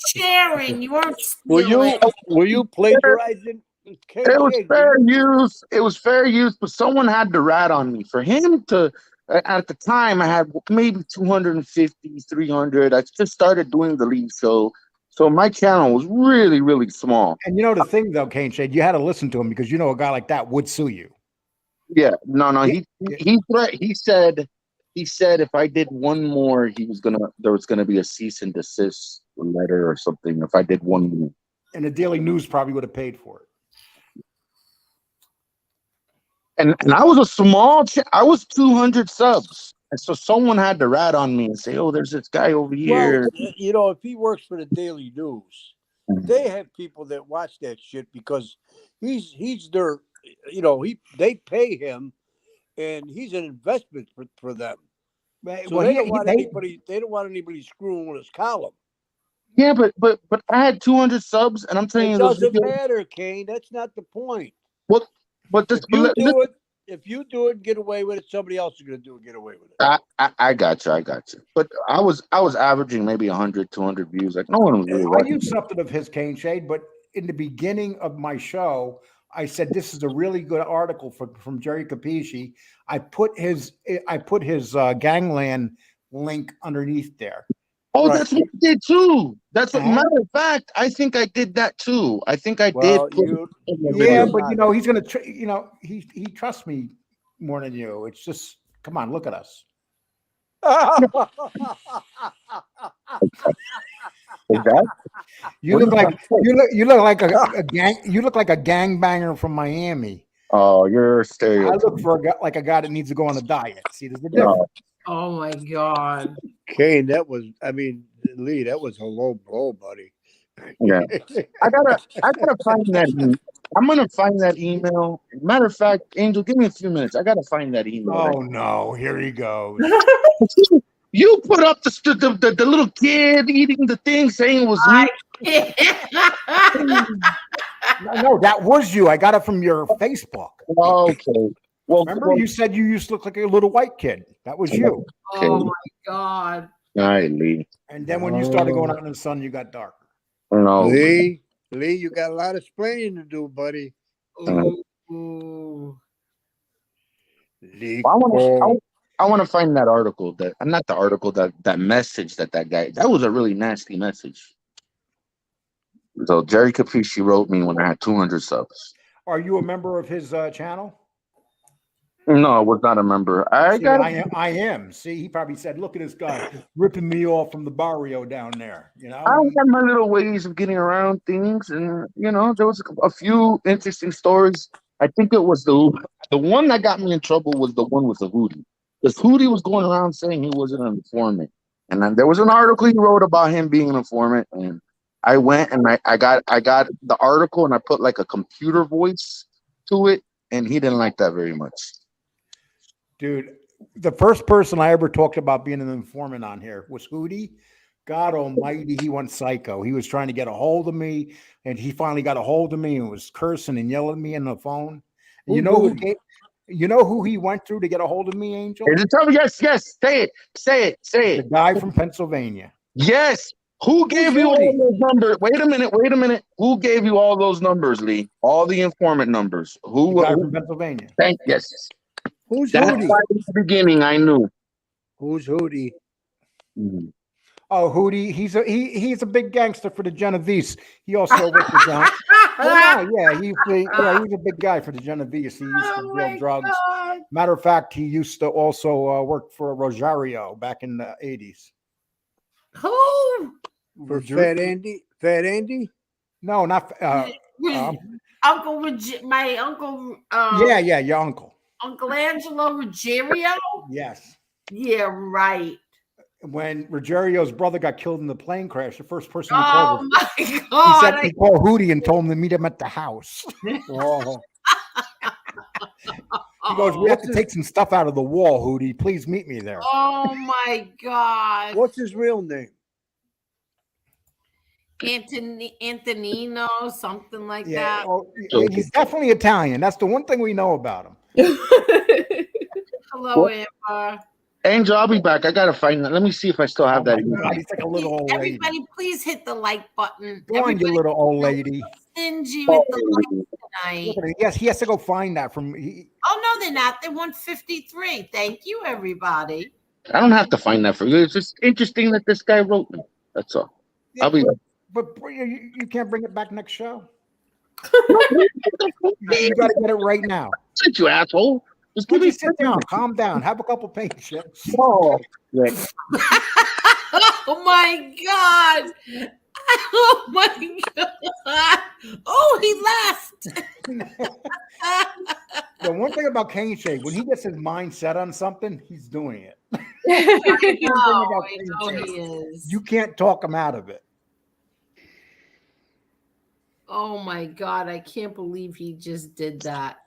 sharing. You weren't stealing. Were you plagiarizing? It was fair use. It was fair use, but someone had to rat on me. For him to, at the time, I had maybe 250, 300. I just started doing the lead show. So my channel was really, really small. And you know the thing, though, Caneshade, you had to listen to him because you know a guy like that would sue you. Yeah, no. He said if I did one more, there was gonna be a cease and desist letter or something. If I did one more, and the Daily News probably would have paid for it. And I was a small. I was 200 subs. And so someone had to rat on me and say, "Oh, there's this guy over here." Well, you know, if he works for the Daily News, they have people that watch that shit because he's their, you know, they pay him, and he's an investment for them. So they don't want anybody screwing with his column. Yeah, but I had 200 subs, and I'm telling you, it doesn't matter, Kane. That's not the point. Well, but if you do it, get away with it. Somebody else is going to do it, get away with it. I got you. But I was averaging maybe 100, 200 views. Like no one was really. I used something of his, Caneshade, but in the beginning of my show, I said this is a really good article from Jerry Capisci. I put his gangland link underneath there. Oh, Right. that's what I did too. That's what. Uh-huh. Matter of fact, I think I did that too. I think I Well, did. Yeah, but you know he's gonna. He trusts me more than you. It's just come on, look at us. You look like a gang. You look like a gangbanger from Miami. Oh, you're stereotyping. I look for a guy that needs to go on a diet. See, there's a difference. Oh my God. Kane, Lee, that was a low blow, buddy. Yeah, I gotta find that. I'm gonna find that email. Matter of fact, Angel, give me a few minutes. I gotta find that email. Oh no, here he goes. You put up the little kid eating the thing, saying it was me. No, that was you. I got it from your Facebook. Okay. Well, remember you said you used to look like a little white kid. That was you. Okay. Oh my God. All right, Lee. And then when you started going out in the sun, you got darker. No. Lee, you got a lot of explaining to do, buddy. Ooh. Lee, I want to find that article not the article that message that guy, that was a really nasty message. So Jerry Capisci wrote me when I had 200 subs. Are you a member of his channel? No, I was not a member. I am. See, he probably said, look at this guy ripping me off from the barrio down there. You know, I had my little ways of getting around things, and there was a few interesting stories. I think it was the one that got me in trouble was the one with the Hootie. Because Hootie was going around saying he wasn't an informant. And then there was an article he wrote about him being an informant. And I went and I got the article and I put like a computer voice to it. And he didn't like that very much. Dude, the first person I ever talked about being an informant on here was Hootie. God almighty, he went psycho. He was trying to get a hold of me. And he finally got a hold of me and was cursing and yelling at me on the phone. And you know who he went through to get a hold of me, Angel? Tell me, yes. Say it. The guy from Pennsylvania. Yes. Who gave you all those numbers? Wait a minute. Who gave you all those numbers, Lee? All the informant numbers. The guy from Pennsylvania. Yes. Who's That's Hootie? why in the beginning I knew. Who's Hootie? Mm-hmm. Oh, Hootie, he's a big gangster for the Genovese. He also worked for John. He's a big guy for the Genovese. He used to deal drugs. God. Matter of fact, he used to also work for Rosario back in the 80s. Who? For Fat Andy? Fat Andy? No, not Uncle my uncle. Your uncle. Uncle Angelo Ruggiero. Yes. Yeah, right. When Ruggerio's brother got killed in the plane crash, the first person Oh called my God! He said he called Hootie and told him to meet him at the house. Oh. He goes, "We have to take some stuff out of the wall, Hootie. Please meet me there." Oh my God! What's his real name? Antonino, something like that. Oh, he's definitely Italian. That's the one thing we know about him. Hello, Amber. Angel, I'll be back. I gotta find that. Let me see if I still have that. He's like a little old lady. Everybody, please hit the like button. Go on, you little old lady. Stingy with the like tonight. Yes, he has to go find that from. Oh no, they're not. They're 153. Thank you, everybody. I don't have to find that for you. It's just interesting that this guy wrote me. That's all. I'll be. But you can't bring it back next show. You got to get it right now. Sit you asshole. Just give me sit down, calm down, have a couple paint chips. Oh, oh my God. Oh my God. Oh, he left. The one thing about Caneshades, when he gets his mind set on something, he's doing it. I know he is. You can't talk him out of it. Oh my God, I can't believe he just did that.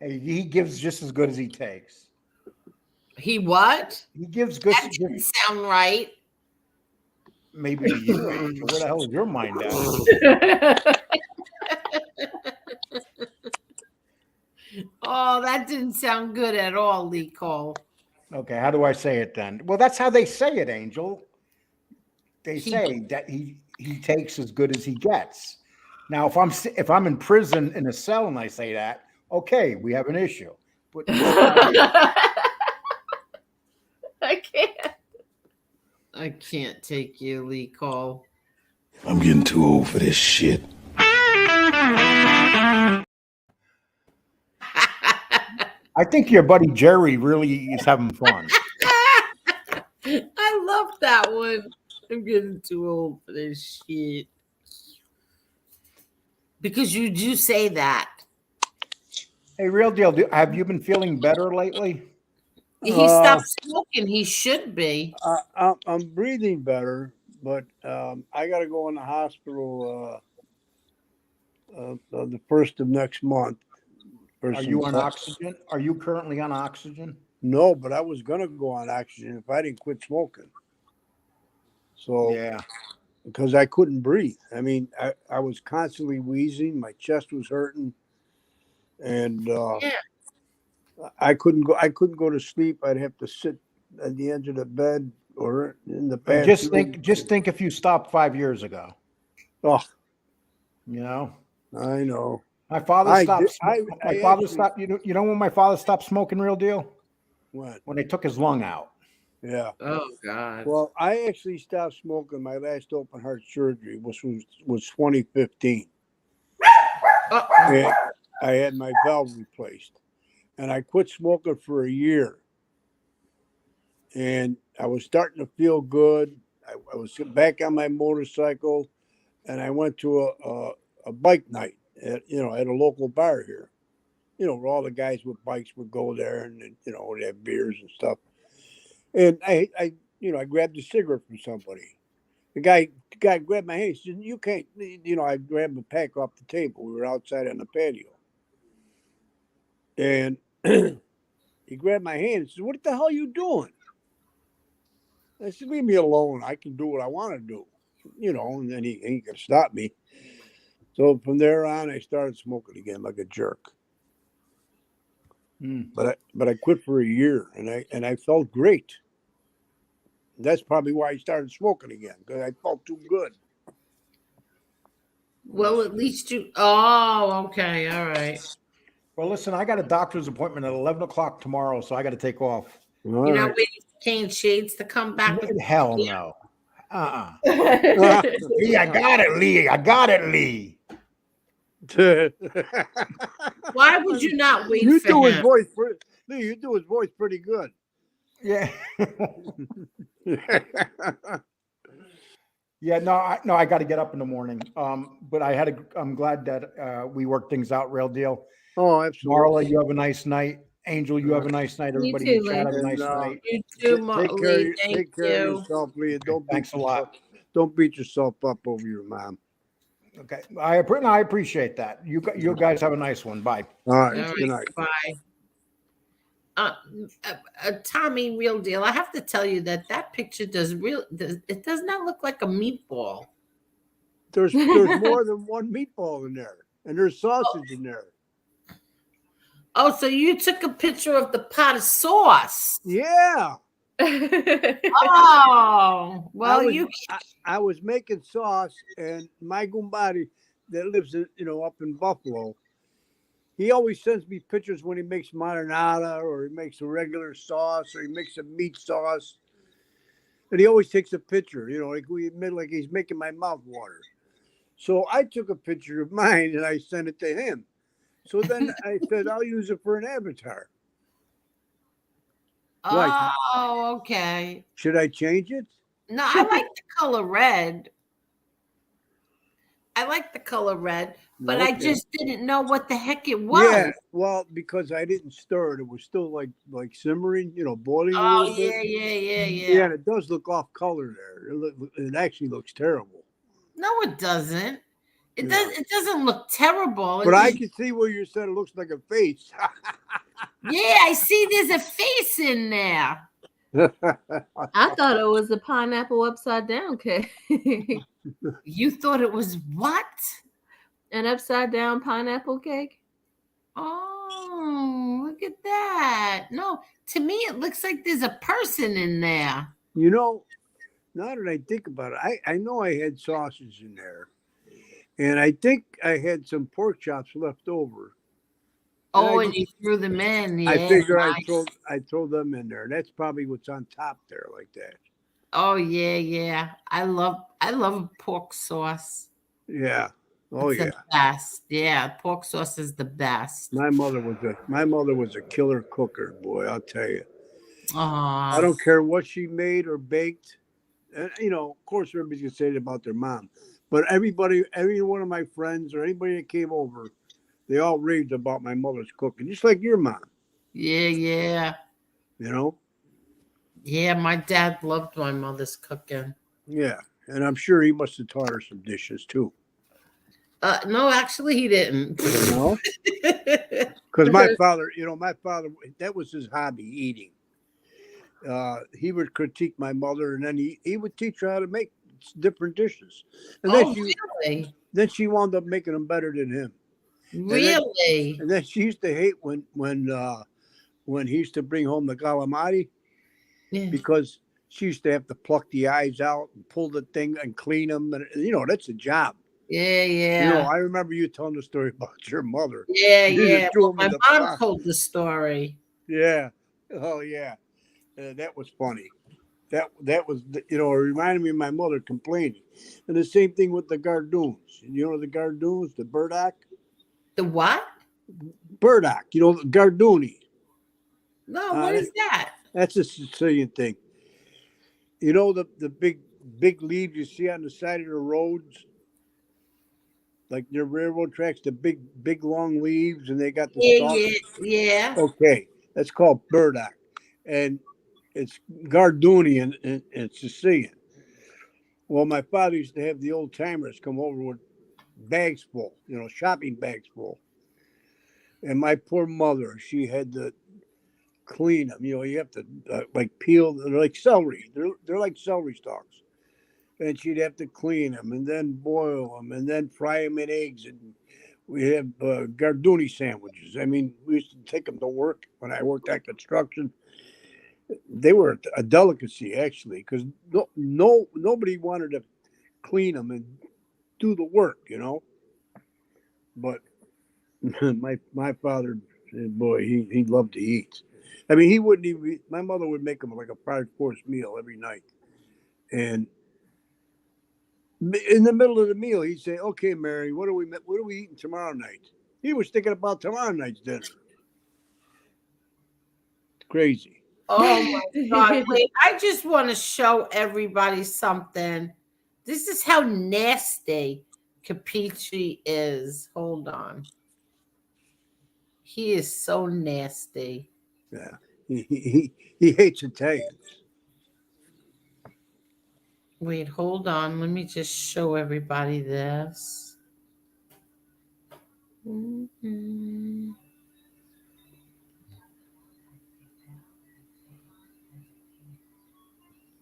Hey, he gives just as good as he takes. He what? He gives good. That didn't sound right. Maybe to you. Where the hell is your mind at? Oh, that didn't sound good at all, Lee Cole. Okay, how do I say it then? Well, that's how they say it, Angel. They say that he takes as good as he gets. Now, if I'm in prison in a cell and I say that, okay, we have an issue. But I can't. I can't take you, Lee Cole. I'm getting too old for this shit. I think your buddy Jerry really is having fun. I love that one. I'm getting too old for this shit. Because you do say that. Hey, real deal. Have you been feeling better lately? He stopped smoking. He should be. I'm breathing better, but I got to go in the hospital the first of next month. Are you on oxygen? Are you currently on oxygen? No, but I was going to go on oxygen if I didn't quit smoking. So, yeah, because I couldn't breathe. I mean, I was constantly wheezing. My chest was hurting. And I couldn't go to sleep. I'd have to sit at the edge of the bed or in the bathroom. Just think if you stopped 5 years ago. Oh, you know. I know. My father stopped. My father stopped. You know when my father stopped smoking, real deal? What? When they took his lung out. Yeah. Oh God. Well, I actually stopped smoking my last open heart surgery, which was 2015. And I had my valve replaced, and I quit smoking for a year. And I was starting to feel good. I was back on my motorcycle, and I went to a bike night at a local bar here. Where all the guys with bikes would go there, and they'd have beers and stuff. And I grabbed a cigarette from somebody. The guy grabbed my hand. He said, "You can't." I grabbed a pack off the table. We were outside on the patio, and he grabbed my hand and said, "What the hell are you doing?" I said, "Leave me alone. I can do what I want to do." And then he ain't gonna stop me. So from there on, I started smoking again like a jerk. But I quit for a year, and I felt great. That's probably why I started smoking again, because I felt too good. Well, at least you. Oh, okay, all right. Well, listen, I got a doctor's appointment at 11 o'clock tomorrow, so I got to take off. You're not waiting for Caneshades to come back with hell no. Lee, I got it, Lee. I got it, Lee. Why would you not wait you for do him? His voice Lee, you do his voice pretty good. Yeah. Yeah, no, I got to get up in the morning. But I'm glad that we worked things out, real deal. Oh, absolutely. Marla, you have a nice night. Angel, you have a nice night. Everybody in the chat have a nice night. You too, Take care of yourself, Lee. And Thanks a lot. Don't beat yourself up over your mom. Okay, I appreciate that. You guys have a nice one. Bye. All right. Good night. Bye. Tommy, real deal. I have to tell you that picture does not look like a meatball. There's more than one meatball in there, and there's sausage in there. Oh, so you took a picture of the pot of sauce? Yeah. Oh, well, I was making sauce, and my Gotti that lives up in Buffalo, he always sends me pictures when he makes marinara, or he makes a regular sauce, or he makes a meat sauce, and he always takes a picture. Like he's making my mouth water. So I took a picture of mine and I sent it to him. So then I said, I'll use it for an avatar. Oh, okay. Should I change it? No, I like the color red. But okay. I just didn't know what the heck it was. Yeah, well, because I didn't stir it. It was still like simmering, boiling a little bit. Yeah, and it does look off color there. It actually looks terrible. No, it doesn't. It doesn't look terrible. But I can see where you said it looks like a face. Yeah, I see there's a face in there. I thought it was a pineapple upside down cake. You thought it was what? An upside down pineapple cake? Oh, look at that. No, to me, it looks like there's a person in there. Now that I think about it, I know I had sausage in there. and I think I had some pork chops left over. Oh, and you threw them in. Yeah, I figure nice. I throw them in there. That's probably what's on top there, like that. Oh yeah. I love pork sauce. Yeah. Oh It's yeah. the best. Yeah, pork sauce is the best. My mother was a killer cooker, boy. I'll tell you. I Aw. don't care what she made or baked. And, of course, everybody's gonna say it about their mom, but every one of my friends or anybody that came over, they all raved about my mother's cooking, just like your mom. Yeah. You know. Yeah, my dad loved my mother's cooking. Yeah, and I'm sure he must have taught her some dishes too. No, actually, he didn't. No, because my father, that was his hobby, eating. He would critique my mother, and then he would teach her how to make different dishes. And really? Then she wound up making them better than him. Really? And then she used to hate when he used to bring home the calamari, because she used to have to pluck the eyes out and pull the thing and clean them, and that's a job. Yeah. I remember you telling the story about your mother. Yeah. Well, my mom told the story. Yeah. Oh yeah. That was funny. That was it reminded me of my mother complaining. And the same thing with the Gardoons. The Gardoons, the burdock. The what? Burdock. Gardooni. No, what is that? That's a Sicilian thing. The big leaves you see on the side of the roads, like the railroad tracks, the big long leaves, and they got the stalks. Yeah. Okay, that's called burdock, and it's Garduni and Sicilian. Well, my father used to have the old timers come over with bags full, shopping bags full, and my poor mother, she had to clean them. You have to peel. They're like celery. They're like celery stalks, and she'd have to clean them and then boil them and then fry them in eggs. And we have Garduni sandwiches. I mean, we used to take them to work when I worked at construction. They were a delicacy, actually, because nobody wanted to clean them and do the work, But my father, boy, he loved to eat. I mean, he wouldn't even. My mother would make him like a 5-course meal every night, and in the middle of the meal, he'd say, "Okay, Mary, what are we eating tomorrow night?" He was thinking about tomorrow night's dinner. Crazy. Oh my God. Wait, I just want to show everybody something. This is how nasty Capici is. Hold on. He is so nasty. Yeah. He hates Italians. Wait, hold on. Let me just show everybody this. Mm-hmm.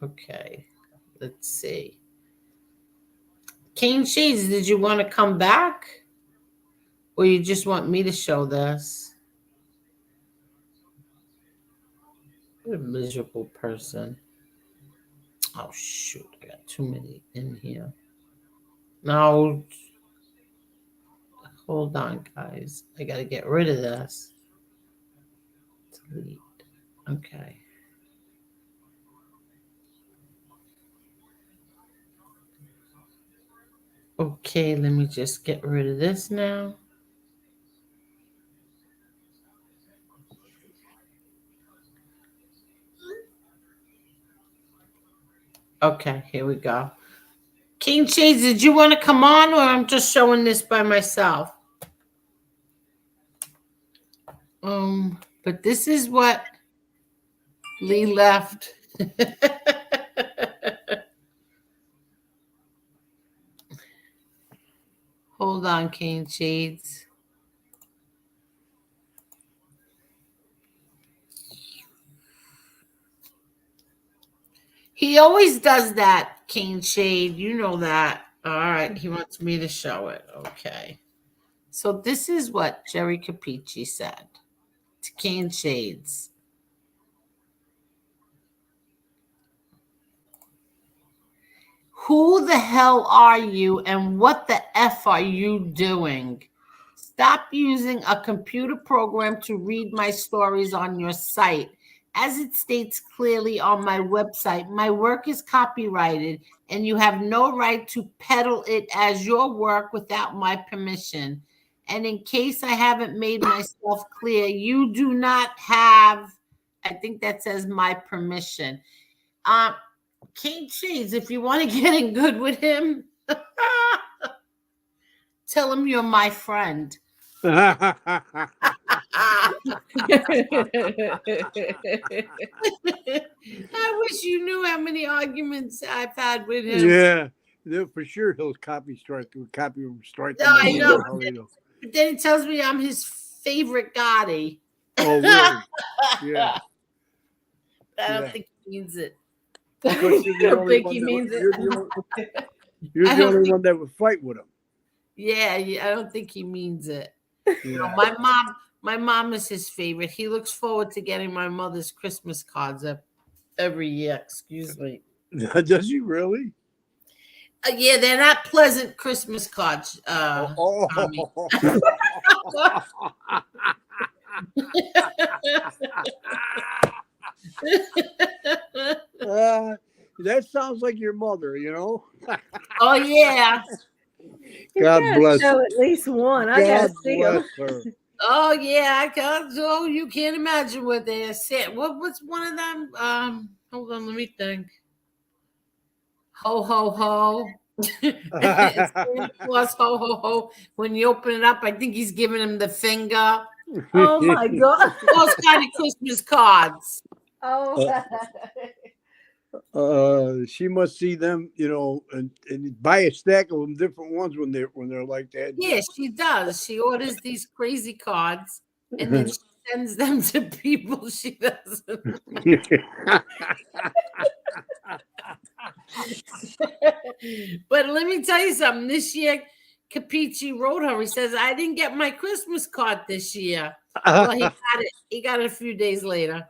Okay, let's see. Caneshades, did you want to come back? Or you just want me to show this? What a miserable person. Oh, shoot. I got too many in here. No. Hold on, guys. I got to get rid of this. Delete. Okay. Okay, let me just get rid of this now. Okay, here we go. Caneshades, did you want to come on, or I'm just showing this by myself? But this is what Lee left. Hold on, Caneshades. He always does that, Caneshade. You know that. All right, he wants me to show it. Okay. So this is what Jerry Capici said to Caneshades. Who the hell are you and what the F are you doing? Stop using a computer program to read my stories on your site. As it states clearly on my website, my work is copyrighted and you have no right to peddle it as your work without my permission. And in case I haven't made myself clear, you do not have, I think that says my permission. Caneshades, if you want to get in good with him, tell him you're my friend. I wish you knew how many arguments I've had with him. Yeah, for sure he'll copy strike. I know. But then he tells me I'm his favorite Gotti. Oh, really? Yeah. I don't think he means it. I don't think he means it. You're the only one that would fight with him. Yeah, I don't think he means it. Yeah. My mom is his favorite. He looks forward to getting my mother's Christmas cards every year. Excuse me. Does he really? Yeah, they're not pleasant Christmas cards. That sounds like your mother, you know. Oh yeah. God bless. Show at least one. I gotta see him. Oh yeah, I can't. Oh, you can't imagine what they said. What's one of them? Hold on, let me think. Ho ho ho. It's plus ho ho ho. When you open it up, I think he's giving him the finger. Oh my God! Those kind of Christmas cards. Oh. She must see them, you know, and buy a stack of them, different ones when they're like that. Yeah, she does. She orders these crazy cards and then she sends them to people she doesn't. But let me tell you something. This year, Capici wrote her. He says, "I didn't get my Christmas card this year." Well, he got it. He got it a few days later.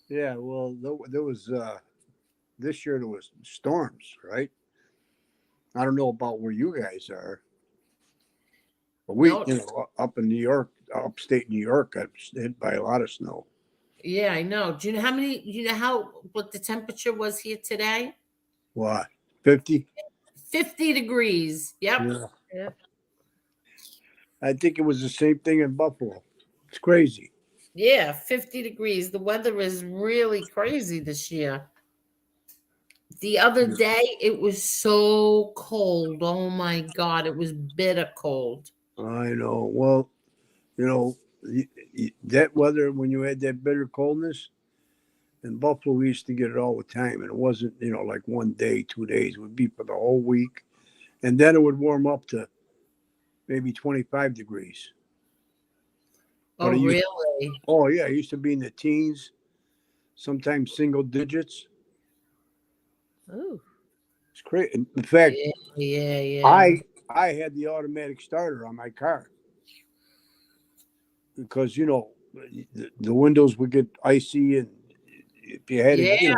Yeah, well, there was this year there was storms, right? I don't know about where you guys are, but we, you know, up in New York, upstate New York, got hit by a lot of snow. Yeah, I know. Do you know how many? You know what the temperature was here today? What, 50? 50 degrees. Yep. Yeah. I think it was the same thing in Buffalo. It's crazy. Yeah, 50 degrees. The weather is really crazy this year. The other day, it was so cold. Oh my God, it was bitter cold. I know. Well, you know, that weather, when you had that bitter coldness, in Buffalo, we used to get it all the time. And it wasn't, you know, like 1 day, 2 days. It would be for the whole week. And then it would warm up to maybe 25 degrees. Oh, really? Oh, yeah. It used to be in the teens, sometimes single digits. Oh. It's great. In fact, yeah. I had the automatic starter on my car because, you know, the windows would get icy, and if you had to, you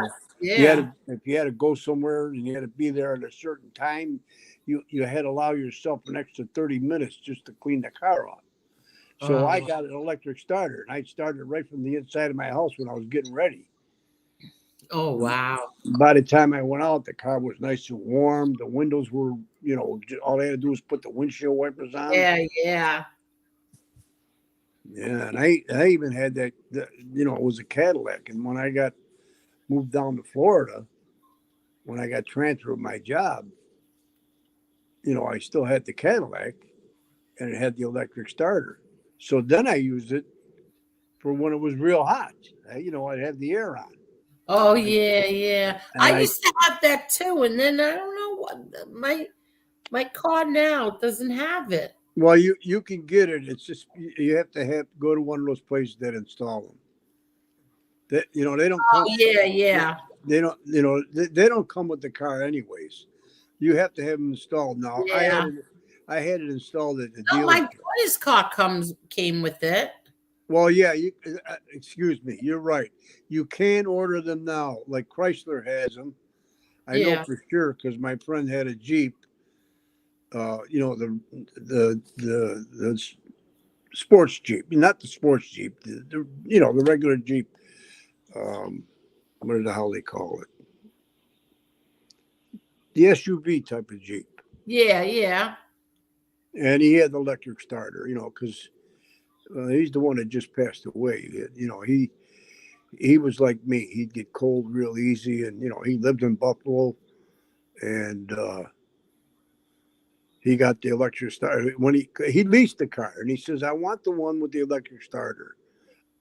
know, if you had to go somewhere and you had to be there at a certain time, you had to allow yourself an extra 30 minutes just to clean the car off. So I got an electric starter, and I started right from the inside of my house when I was getting ready. Oh, wow. By the time I went out, the car was nice and warm. The windows were, you know, all I had to do was put the windshield wipers on. Yeah. Yeah, and I even had that, you know, it was a Cadillac. And when I got moved down to Florida, when I got transferred my job, you know, I still had the Cadillac, and it had the electric starter. So then I used it for when it was real hot. You know, I'd have the air on. Oh, yeah. I used to have that too. And then I don't know what my car now doesn't have it. Well, you can get it. It's just you have to go to one of those places that install them. That, you know, they don't come. Oh, yeah. They don't, you know, they don't come with the car anyways. You have to have them installed. Now, Yeah. I had it installed at the Oh, dealer. my daughter's car came with it. Well, yeah. Excuse me. You're right. You can order them now. Like Chrysler has them. I know Yeah. for sure because my friend had a Jeep. You know, the sports Jeep, not the sports Jeep, the you know, the regular Jeep. What the hell they call it? The SUV type of Jeep. Yeah, yeah. And he had the electric starter, you know, because he's the one that just passed away. You know, he was like me. He'd get cold real easy, and you know, he lived in Buffalo, and he got the electric starter when he leased the car, and he says, "I want the one with the electric starter."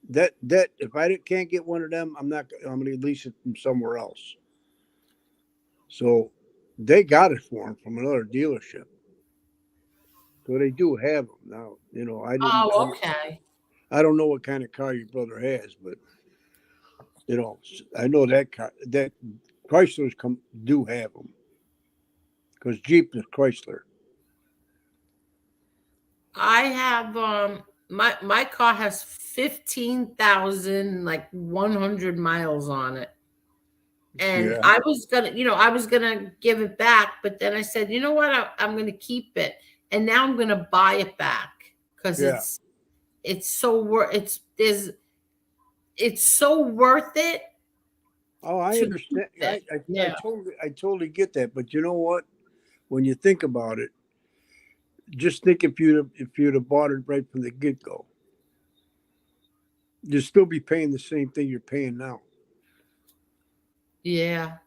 That if I can't get one of them, I'm going to lease it from somewhere else. So they got it for him from another dealership. So they do have them now. You know, Oh, okay. I don't know what kind of car your brother has, but you know, I know that car that Chryslers do have them because Jeep is Chrysler. I have my car has 15,000 like 100 miles on it. And Yeah. I was gonna give it back, but then I said, you know what, I'm gonna keep it, and now I'm gonna buy it back because Yeah. it's so it's so worth it. Oh, I to understand. keep it. I Yeah. totally get that. But you know what? When you think about it, just think if you'd have bought it right from the get go, you'd still be paying the same thing you're paying now. Yeah.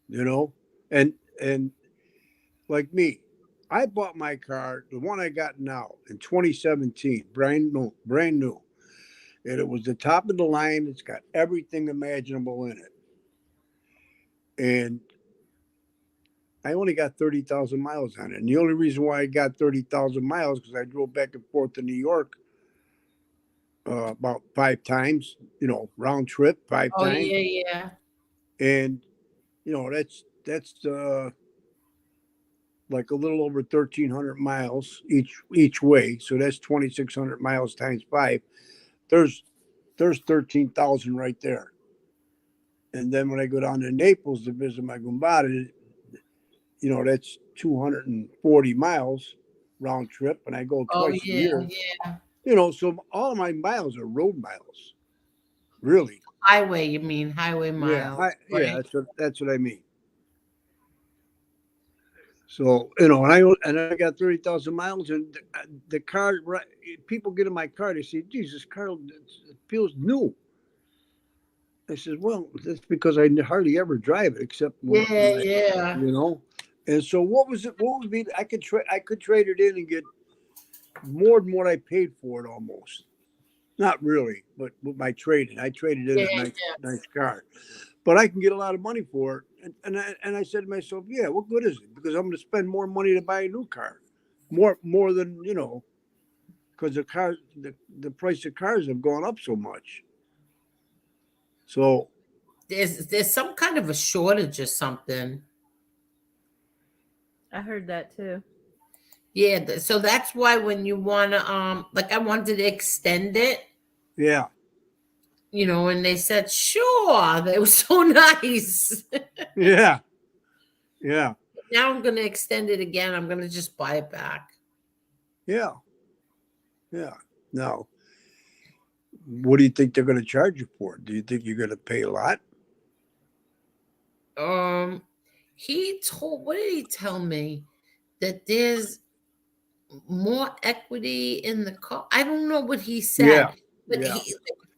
You know, and like me, I bought my car, the one I got now, in 2017, brand new, and it was the top of the line. It's got everything imaginable in it, and I only got 30,000 miles on it. And the only reason why I got 30,000 miles because I drove back and forth to New York about 5 times, you know, round trip 5 Oh times. yeah, yeah. And, you know, that's like a little over 1,300 miles each way. So that's 2,600 miles times 5. There's 13,000 right there. And then when I go down to Naples to visit my Gombada, you know, that's 240 miles round trip, and I go Oh twice a yeah, year. yeah. You know, so all of my miles are road miles, really. Highway, you mean highway Yeah, miles, yeah, right? that's what I mean. So you know, and I got 30,000 miles, and the car. Right, people get in my car, they say, "Jesus, Carl, it feels new." I said, "Well, that's because I hardly ever drive it, except when Yeah, I, yeah. you know." And so, what was it? What would be? I could trade it in and get more than what I paid for it almost. Not really, but with my trading, I traded in Yeah, a yeah. nice car, but I can get a lot of money for it. And I said to myself, yeah, what good is it? Because I'm going to spend more money to buy a new car, more than you know, because the price of cars have gone up so much. So There's some kind of a shortage or something. I heard that too. Yeah, so that's why when you wanna like I wanted to extend it, yeah, you know, and they said sure. They were so nice. yeah, yeah, Now I'm gonna extend it again. I'm gonna just buy it back. yeah, yeah. Now, what do you think they're going to charge you for it? Do you think you're going to pay a lot? What did he tell me? That there's more equity in the car. I don't know what he said, Yeah, but yeah.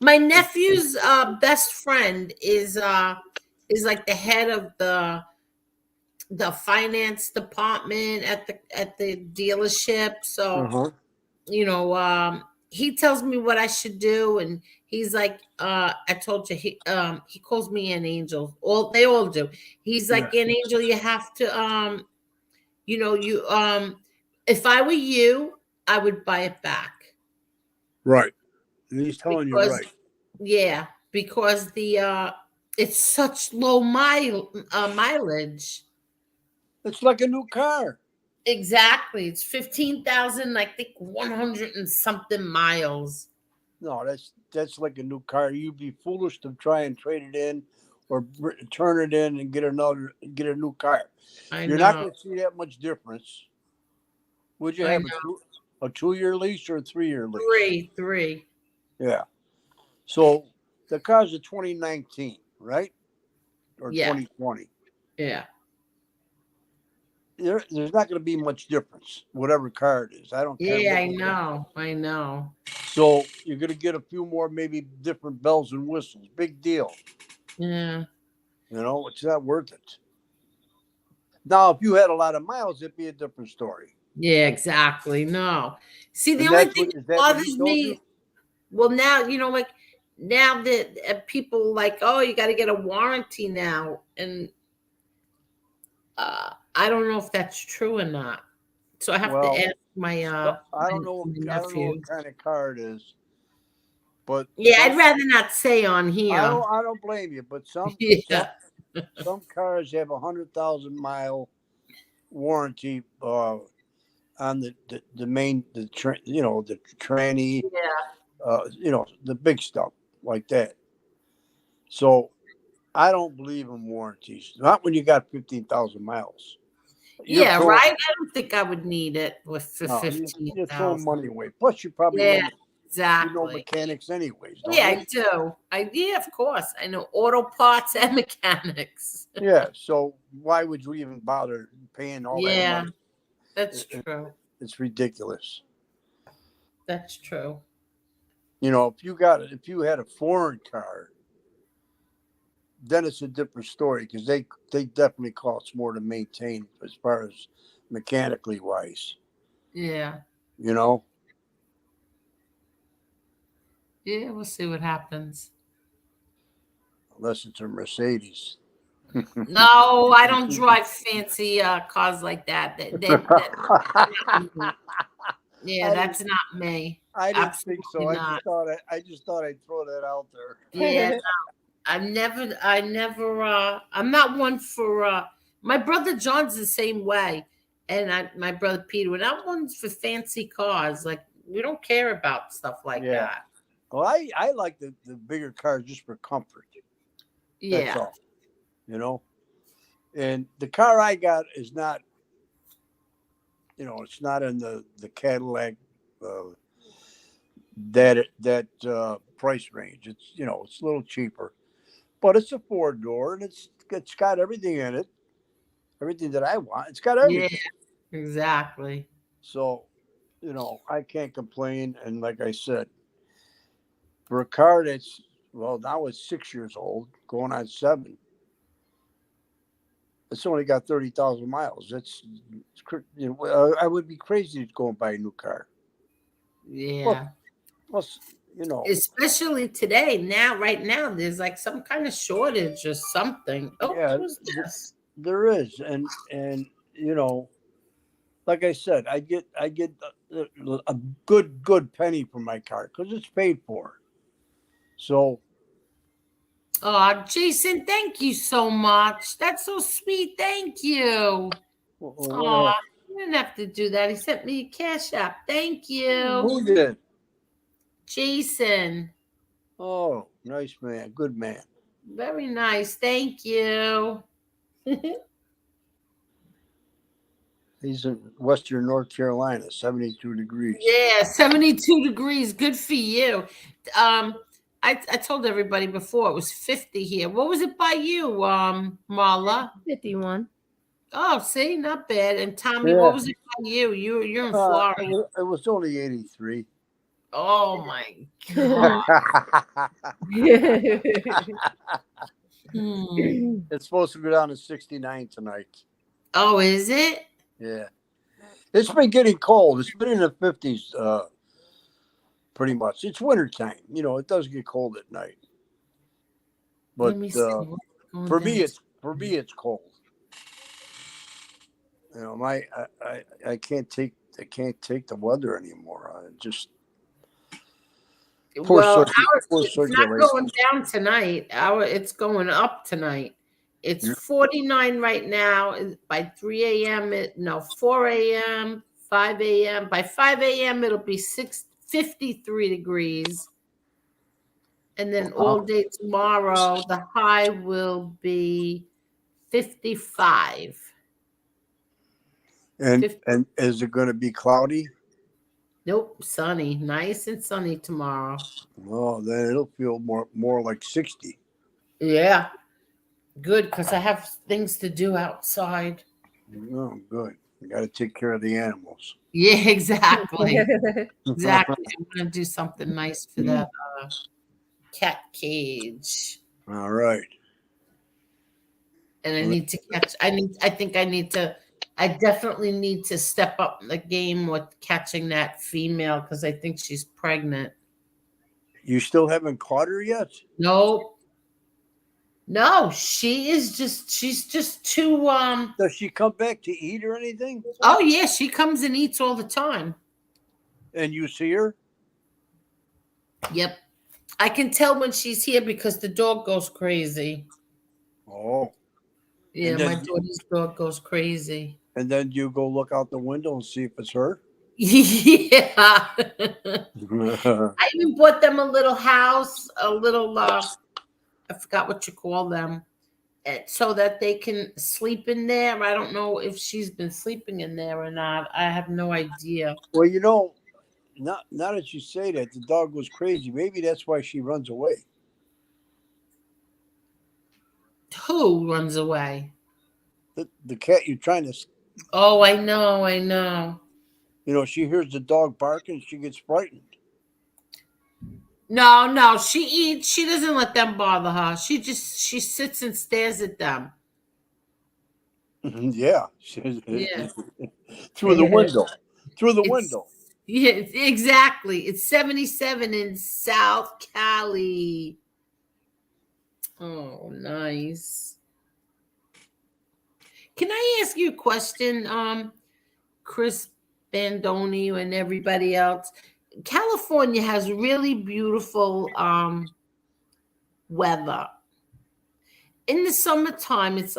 my nephew's best friend is like the head of the finance department at the dealership. So, Uh-huh. you know, he tells me what I should do, and he's like, I told you, he calls me an angel. They all do. He's Yeah. like, an angel, you have to you know, if I were you, I would buy it back. Right. And he's telling you Because right. yeah, because it's such low mileage. It's like a new car. Exactly. It's 15,000, I think 100 and something miles. No, that's like a new car. You'd be foolish to try and trade it in or turn it in and get a new car. I You're know. not going to see that much difference. Would you I have know. a 2-year lease or a 3-year lease? Three. Yeah. So the car's a 2019, right? Or Yeah. 2020. Yeah. There's not going to be much difference, whatever car it is. I don't care. Yeah, what I it is. know. I know. So you're going to get a few more, maybe different bells and whistles. Big deal. Yeah. You know, it's not worth it. Now, if you had a lot of miles, it'd be a different story. Yeah, exactly. No. See, the And only that's thing what, is that that what he bothers told me, you? well, now, like now that people like, oh, you got to get a warranty now. And I don't know if that's true or not. So I have to Well, ask my I don't know. I don't know nephew. what kind of car it is, but Yeah, I'd rather not say on here. I don't blame you, but Yeah. some cars have 100,000 mile warranty on the main the tranny, Yeah. the big stuff like that. So I don't believe in warranties. Not when you got 15,000 miles. Yeah, right. I don't think I would need it for No, you're throwing 15,000. money away. Plus, you probably Yeah, know exactly. mechanics anyways, don't Yeah, you? I do. Yeah, of course. I know auto parts and mechanics. Yeah. So why would you even bother paying all that Yeah, money? that's true. It's ridiculous. That's true. If you had a foreign car, then it's a different story because they definitely cost more to maintain as far as mechanically wise. Yeah. You know. Yeah, we'll see what happens. Unless it's a Mercedes. No, I don't drive fancy cars like that. Yeah, that's not me. I didn't Absolutely think so. not. I just thought I'd throw that out there. Yeah, no, I'm not one for, my brother John's the same way. And my brother Peter, we're not ones for fancy cars. Like, we don't care about stuff like that. Well, I like the bigger cars just for comfort. That's Yeah. all. And the car I got is not, it's not in the Cadillac that price range. It's it's a little cheaper, but it's a 4-door and it's got everything in it, everything that I want. It's got everything. Yeah, exactly. So, I can't complain. And like I said, for a car that's now it's 6 years old, going on 7. It's only got 30,000 miles. I would be crazy to go and buy a new car. Yeah. Plus, especially today. Right now, there's like some kind of shortage or something. Oh, yeah, who's this? There is, and like I said, I get a good penny for my car because it's paid for. So. Oh, Jason, thank you so much. That's so sweet. Thank you. Oh, you didn't have to do that. He sent me a cash app. Thank you. Who did? Jason. Oh, nice man. Good man. Very nice. Thank you. He's in Western North Carolina, 72 degrees. Yeah, 72 degrees. Good for you. I told everybody before it was 50 here. What was it by you, Marla? 51. Oh, see, not bad. And Tommy, what was it by you? You're in Florida. It was only 83. Oh my God. It's supposed to go down to 69 tonight. Oh, is it? Yeah. It's been getting cold. It's been in the 50s pretty much. It's wintertime. It does get cold at night. But for me it's cold. I can't take the weather anymore. It's not going down tonight. It's going up tonight. It's 49 right now. By 3 a.m., 4 a.m., 5 a.m. By 5 a.m., it'll be 53 degrees. And then all day tomorrow, the high will be 55. And is it going to be cloudy? Nope, sunny. Nice and sunny tomorrow. Oh, then it'll feel more like 60. Yeah. Good, because I have things to do outside. Oh, good. You got to take care of the animals. Yeah, exactly. Exactly. I'm going to do something nice for that cat cage. All right. And I need to catch, I definitely need to step up the game with catching that female because I think she's pregnant. You still haven't caught her yet? Nope. No, she's just too Does she come back to eat or anything? Oh yeah, she comes and eats all the time. And you see her? Yep. I can tell when she's here because the dog goes crazy. Oh. Yeah, my daughter's dog goes crazy. And then you go look out the window and see if it's her? Yeah. I even bought them a little house, a little I forgot what you call them, so that they can sleep in there. I don't know if she's been sleeping in there or not. I have no idea. Well, you know, now that you say that, the dog goes crazy. Maybe that's why she runs away. Who runs away? The cat you're trying to... Oh, I know. You know, she hears the dog barking, she gets frightened. No, she eats. She doesn't let them bother her. She sits and stares at them. Yeah. Yeah. Through the window. Window. Yeah, exactly. It's 77 in South Cali. Oh, nice. Can I ask you a question, Chris Bandoni and everybody else? California has really beautiful weather. In the summertime, it's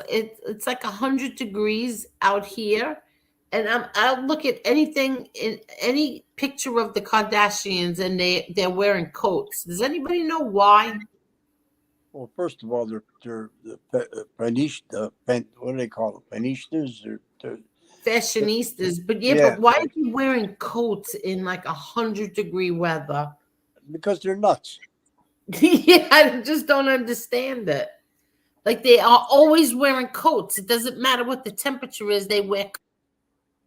like 100 degrees out here, and I'll look at anything in any picture of the Kardashians, and they're wearing coats. Does anybody know why? Well, first of all, they're the what do they call them? Panistas? They're Fashionistas, but yeah. But why are you wearing coats in like 100-degree weather? Because they're nuts. Yeah, I just don't understand it. Like they are always wearing coats. It doesn't matter what the temperature is. They wear.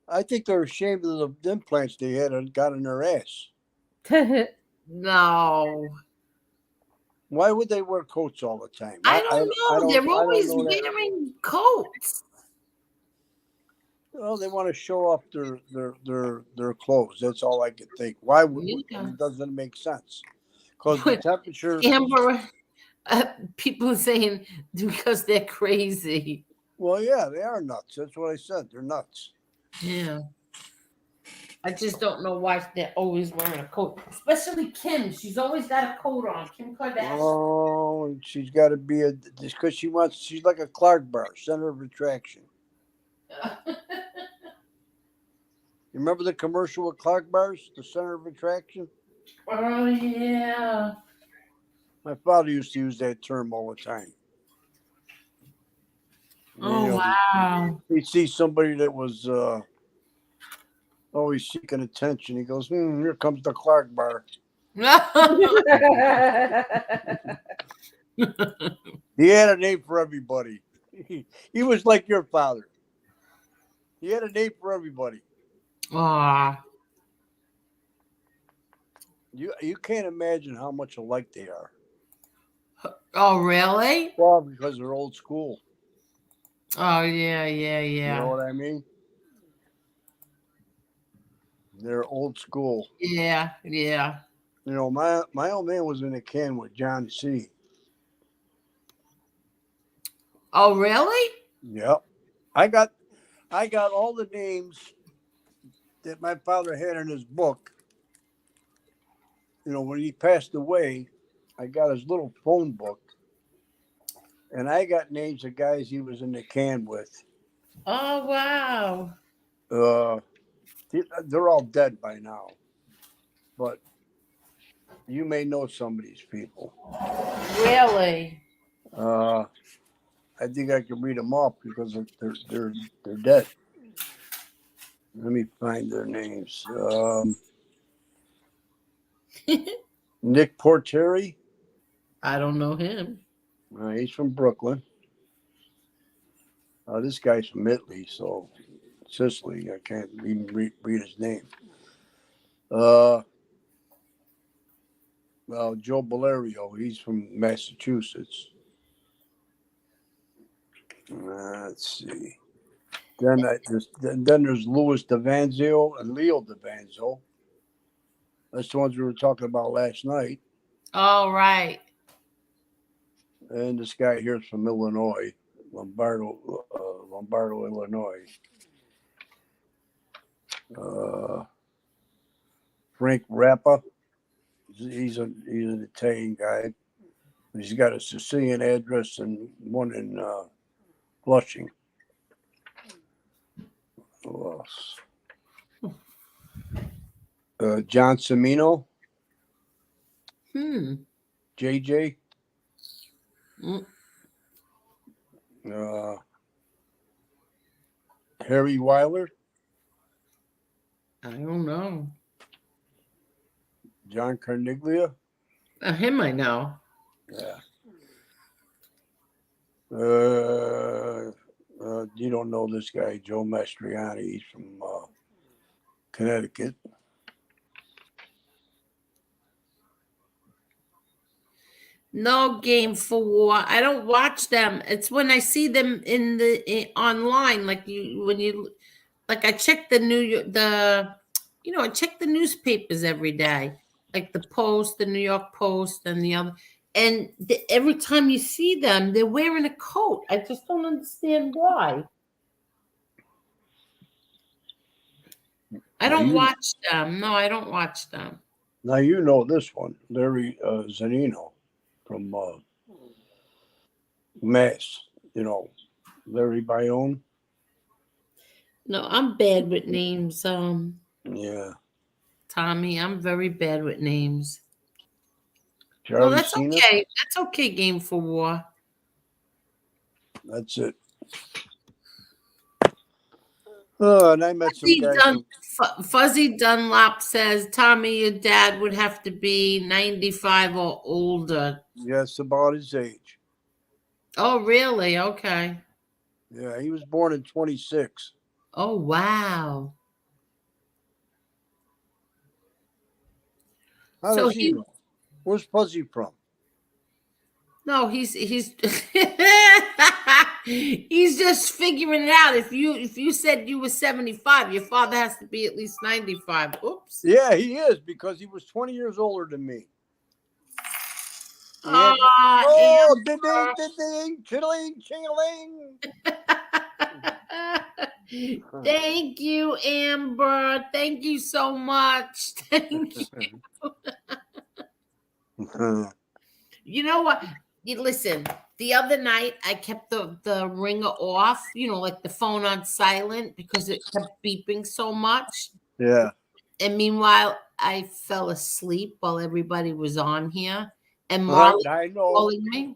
I think they're ashamed of the implants they had and got in their ass. No. Why would they wear coats all the time? I don't know. They're always wearing coats. Well, they want to show off their clothes. That's all I can think. Why would it doesn't make sense? Because the temperature. Amber, people are saying because they're crazy. Well, yeah, they are nuts. That's what I said. They're nuts. Yeah. I just don't know why they're always wearing a coat. Especially Kim. She's always got a coat on. Kim Kardashian. Oh, she's got to be just because she's like a Clark bar, center of attraction. You remember the commercial with Clark bars, the center of attraction? Oh, yeah. My father used to use that term all the time. Oh, wow. He'd see somebody that was always seeking attention. He goes, here comes the Clark bar. He had a name for everybody. He was like your father. He had a name for everybody. Ah. You can't imagine how much alike they are. Oh, really? Well, because they're old school. Oh, yeah. You know what I mean? They're old school. Yeah. You know, my old man was in a can with John C. Oh, really? Yep. I got all the names that my father had in his book. You know, when he passed away, I got his little phone book, and I got names of guys he was in the can with. Oh, wow. They're all dead by now, but You may know some of these people. Really? I think I can read them off because they're dead. Let me find their names. Nick Portieri. I don't know him. He's from Brooklyn. This guy's from Italy, so Sicily. I can't even read his name. Well, Joe Valerio. He's from Massachusetts. Let's see. Then there's Louis DeVanzo and Leo DeVanzo. That's the ones we were talking about last night. Oh, right. And this guy here is from Illinois, Lombardo, Illinois. Frank Rappa. He's an Italian guy. He's got a Sicilian address and one in Flushing. Who else? John Semino. JJ. Harry Weiler. I don't know. John Carniglia. Him I know. Yeah. You don't know this guy, Joe Mastriani. He's from Connecticut. No Game for War. I don't watch them. It's when I see them online, like I check I check the newspapers every day, like the Post, the New York Post, and the other. And every time you see them, they're wearing a coat. I just don't understand why. I don't watch them. No, I don't watch them. Now you know this one, Larry Zanino from Mass. You know, Larry Bayonne. No, I'm bad with names. Yeah. Tommy, I'm very bad with names. Charlie No, that's Cena? okay. That's okay, Game for War. That's it. Oh, and I met some guys. Fuzzy Dunlop says, Tommy, your dad would have to be 95 or older. Yes, about his age. Oh, really? Okay. Yeah, he was born in 26. Oh, wow. How does he know? Where's Fuzzy from? No, he's he's just figuring it out. If you said you were 75, your father has to be at least 95. Oops. Yeah, he is, because he was 20 years older than me. Yeah. Ding, chilling, chilling. Thank you, Amber. Thank you so much. Thank you. You know what? Listen, the other night I kept the ringer off, like the phone on silent, because it kept beeping so much. Yeah. And meanwhile, I fell asleep while everybody was on here. And Marley was calling me.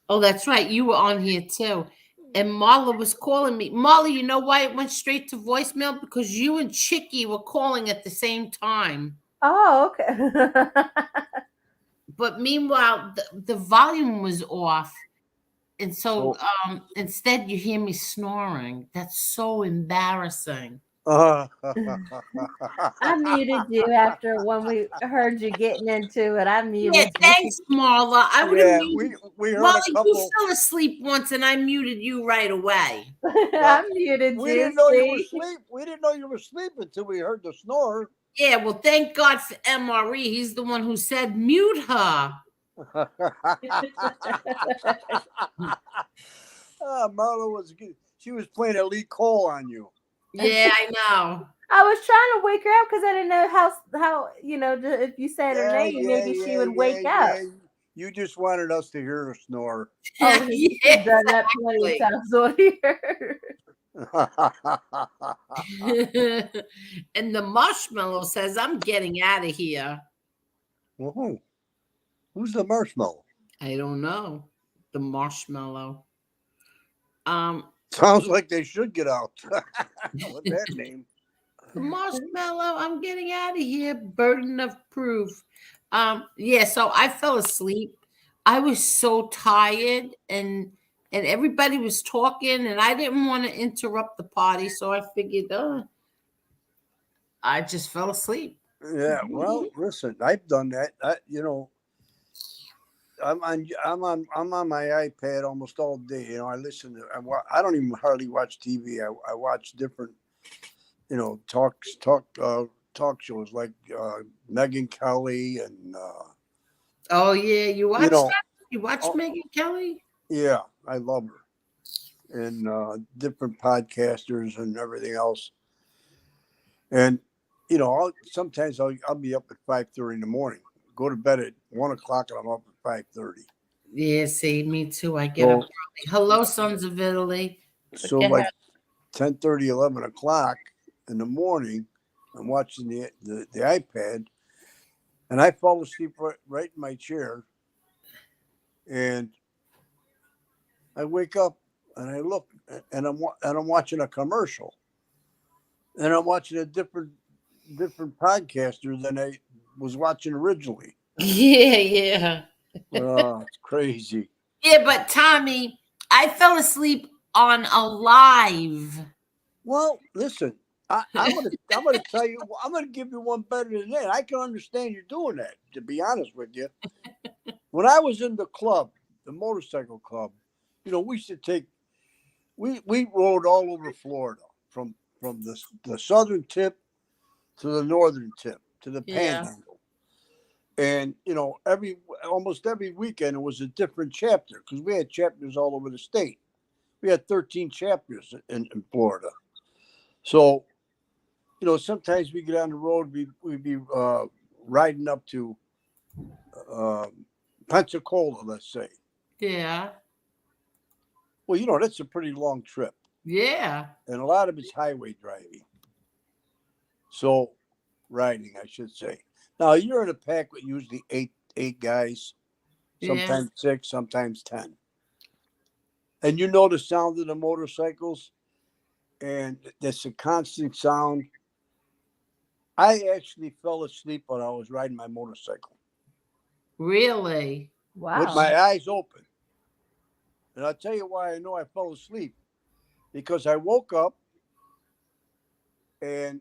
Oh, that's right. You were on here too. And Marla was calling me. Marla, you know why it went straight to voicemail? Because you and Chicky were calling at the same time. Oh, okay. But meanwhile, the volume was off. And so instead you hear me snoring. That's so embarrassing. I muted you after when we heard you getting into it. I muted you. Thanks, Marla. I would have muted we heard Marla, a couple. you fell asleep once and I muted you right away. I muted you. We didn't know you were asleep. We didn't know you were asleep until we heard the snore. Yeah, well, thank God for MRE. He's the one who said mute her. Marla was good. She was playing Elite Cole on you. Yeah, I know. I was trying to wake her up because I didn't know how if you said her name, maybe she would wake up. Yeah. You just wanted us to hear her snore. Oh, you've done that plenty of times on here. And the marshmallow says, "I'm getting out of here." Well, who's the marshmallow? I don't know. The marshmallow. Sounds like they should get out with that name. Marshmallow, I'm getting out of here. Burden of proof. Yeah, so I fell asleep. I was so tired and everybody was talking and I didn't want to interrupt the party, so I figured I just fell asleep. Yeah, well, listen, I've done that. I'm on my iPad almost all day. I listen to. I don't even hardly watch TV. I watch different, talk shows like Megyn Kelly and. Oh yeah, you watch that? You watch oh, Megyn Kelly? Yeah, I love her, and different podcasters and everything else. And sometimes I'll be up at 5:30 in the morning. Go to bed at 1 o'clock, and I'm up at 5:30. Yeah, see, me too. I get up early. Hello, Sons of Italy. So like 10:30, 11 o'clock in the morning, I'm watching the iPad, and I fall asleep right in my chair, and I wake up and I look, and I'm watching a commercial, and I'm watching a different podcaster than I was watching originally. Yeah. Oh, it's crazy. Yeah, but Tommy, I fell asleep on a live. Well, listen, I'm gonna tell you, I'm gonna give you one better than that. I can understand you doing that, to be honest with you. When I was in the club, the motorcycle club, we used to take, we rode all over Florida from the southern tip to the northern tip to the panhandle. And almost every weekend it was a different chapter because we had chapters all over the state. We had 13 chapters in Florida. So, sometimes we get on the road, we'd be riding up to Pensacola, let's say. Yeah. Well, that's a pretty long trip. Yeah. And a lot of it's highway driving. So, riding, I should say. Now, you're in a pack with usually eight guys, sometimes 6, sometimes 10. And you know the sound of the motorcycles, and that's a constant sound. I actually fell asleep when I was riding my motorcycle. Really? Wow. With my eyes open. And I'll tell you why I know I fell asleep. Because I woke up and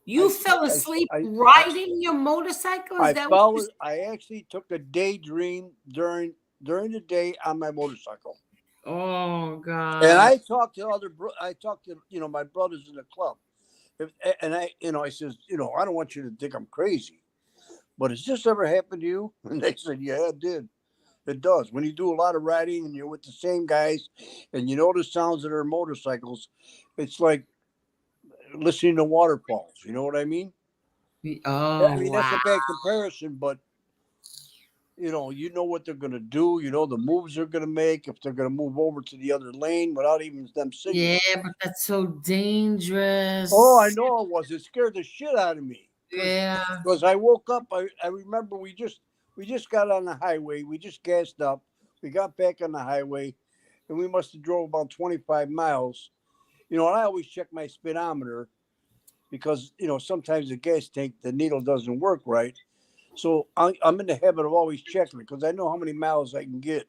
you fell asleep riding your motorcycle? I actually took a daydream during the day on my motorcycle. Oh God! And I talked to my brothers in the club, and I says, I don't want you to think I'm crazy, but has this ever happened to you? And they said, yeah, it did. It does. When you do a lot of riding and you're with the same guys, and you know the sounds of their motorcycles, it's like listening to waterfalls. You know what I mean? Oh, I mean, that's a bad comparison, but you know what they're going to do. You know the moves they're going to make, if they're going to move over to the other lane without even them signaling. Yeah, but that's so dangerous. Oh, I know it was. It scared the shit out of me. Yeah. Because I woke up, I remember we just got on the highway. We just gassed up. We got back on the highway, and we must have drove about 25 miles. And I always check my speedometer because, sometimes the gas tank, the needle doesn't work right. So I'm in the habit of always checking it because I know how many miles I can get,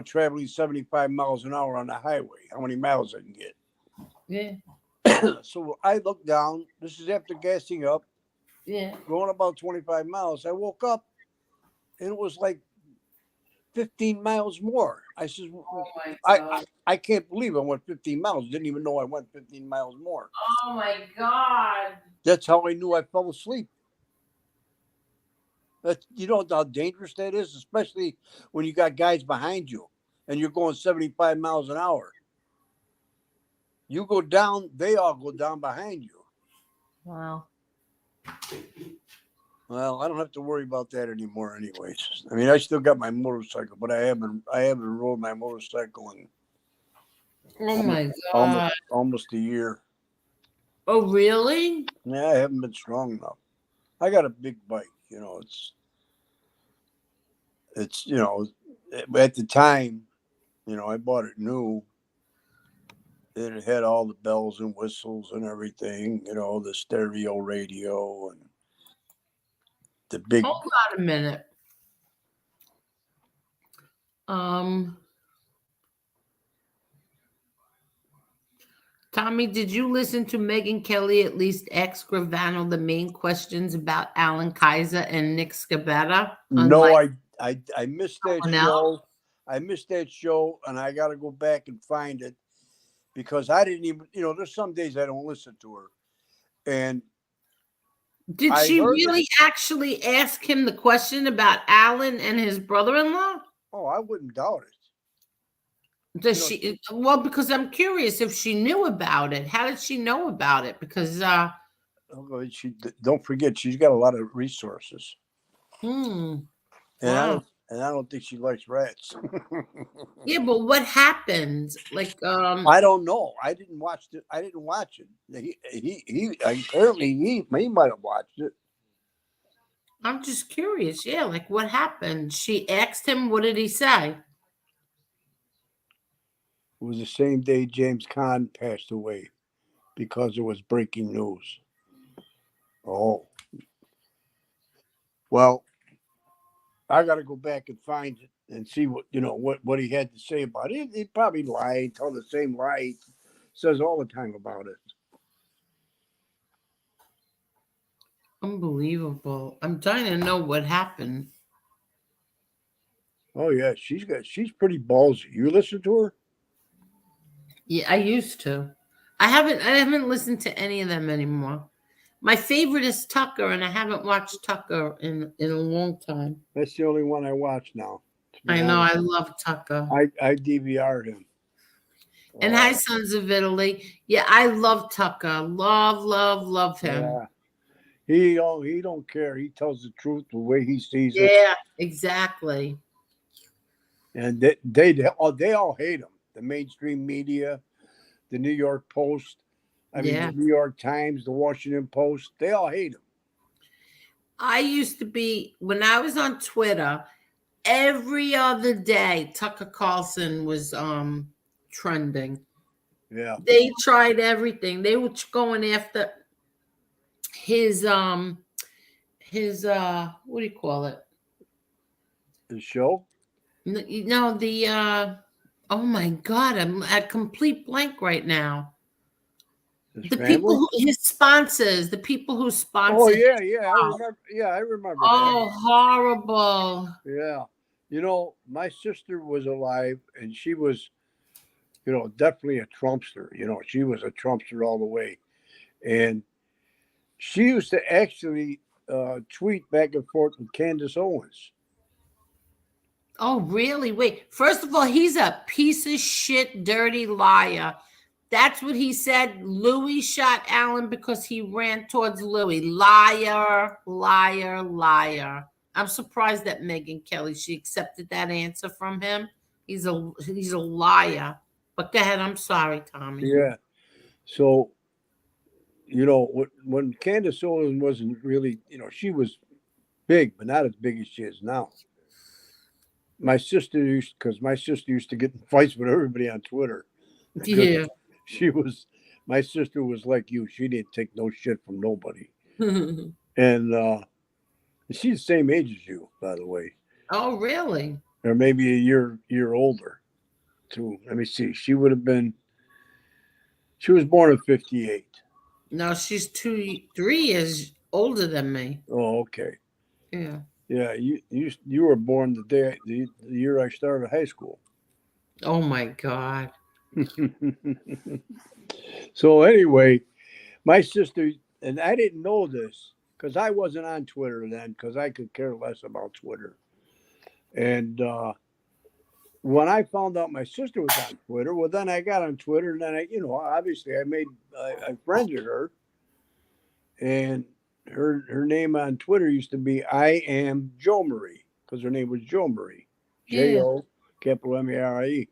traveling 75 miles an hour on the highway, how many miles I can get. Yeah. So I looked down. This is after gassing up. Yeah. Going about 25 miles. I woke up and it was like 15 miles more. I said, I can't believe I went 15 miles. Didn't even know I went 15 miles more. Oh my God. That's how I knew I fell asleep. You know how dangerous that is, especially when you got guys behind you and you're going 75 miles an hour. You go down, they all go down behind you. Wow. Well, I don't have to worry about that anymore anyways. I mean, I still got my motorcycle, but I haven't rode my motorcycle in Oh my almost, God. almost a year. Oh, really? Yeah, I haven't been strong enough. I got a big bike. It's at the time, I bought it new. And it had all the bells and whistles and everything, the stereo radio and the big. Hold on a minute. Tommy, did you listen to Megyn Kelly at least ask Gravano the main questions about Alan Kaiser and Nick Scabetta? No, I missed that someone show. else? I missed that show, and I got to go back and find it because I didn't even, there's some days I don't listen to her. And Did I she heard really actually ask him the question about Alan and his brother-in-law? Oh, I wouldn't doubt it. Does she? Well, because I'm curious if she knew about it. How did she know about it? Because don't forget, she's got a lot of resources. Wow. And I don't think she likes rats. Yeah, but what happened? Like, I don't know. I didn't watch it. I didn't watch it. He apparently he might have watched it. I'm just curious. Yeah, like what happened? She asked him. What did he say? It was the same day James Caan passed away because it was breaking news. Oh. Well, I got to go back and find it and see what he had to say about it. He probably lied, told the same lie he says all the time about it. Unbelievable. I'm trying to know what happened. Oh yeah, she's pretty ballsy. You listen to her? Yeah, I used to. I haven't listened to any of them anymore. My favorite is Tucker, and I haven't watched Tucker in a long time. That's the only one I watch now. I know. I love Tucker. I DVR'd him. And Hi, Sons of Italy. Yeah, I love Tucker. Love him. Yeah. He don't care. He tells the truth the way he sees it. Yeah, exactly. And they all hate him. The mainstream media, the New York Post, the New York Times, the Washington Post, they all hate him. I used to be, when I was on Twitter, every other day Tucker Carlson was trending. Yeah. They tried everything. They were going after his what do you call it? The show? No, oh my God, I'm at complete blank right now. His sponsors, the people who sponsor. Oh yeah, I remember. Oh, that. horrible. Yeah. My sister was alive and she was, definitely a Trumpster. She was a Trumpster all the way. And she used to actually tweet back and forth with Candace Owens. Oh, really? Wait. First of all, he's a piece of shit, dirty liar. That's what he said. Louis shot Alan because he ran towards Louis. Liar. I'm surprised that Megyn Kelly, she accepted that answer from him. He's a liar. But go ahead. I'm sorry, Tommy. Yeah. So, when Candace Owens wasn't really, she was big, but not as big as she is now. My sister used to get in fights with everybody on Twitter. Yeah. My sister was like you. She didn't take no shit from nobody. And she's the same age as you, by the way. Oh, really? Or maybe a year older, too. Let me see. She was born in 1958. No, she's 3 years older than me. Oh, okay. Yeah. Yeah, you were born the year I started high school. Oh my God. So anyway, my sister, and I didn't know this because I wasn't on Twitter then because I could care less about Twitter. And when I found out my sister was on Twitter, well, then I got on Twitter and then obviously I friended her. And her name on Twitter used to be I Am Jo Marie because her name was Jo Marie. Jo, capital Marie.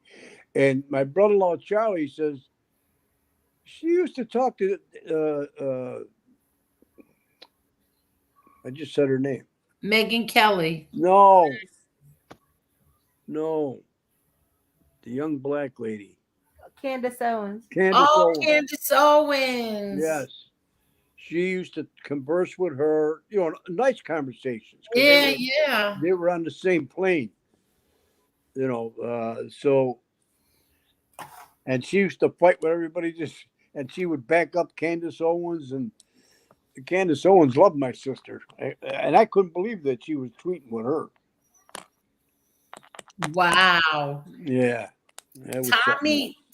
And my brother-in-law Charlie says she used to talk to. I just said her name. Megan Kelly. No. The young black lady. Candace Owens. Candace Owens. Candace Owens. Yes. She used to converse with her, nice conversations. Yeah. They were on the same plane, so, and she used to fight with everybody and she would back up Candace Owens, and Candace Owens loved my sister. And I couldn't believe that she was tweeting with her. Wow. Yeah.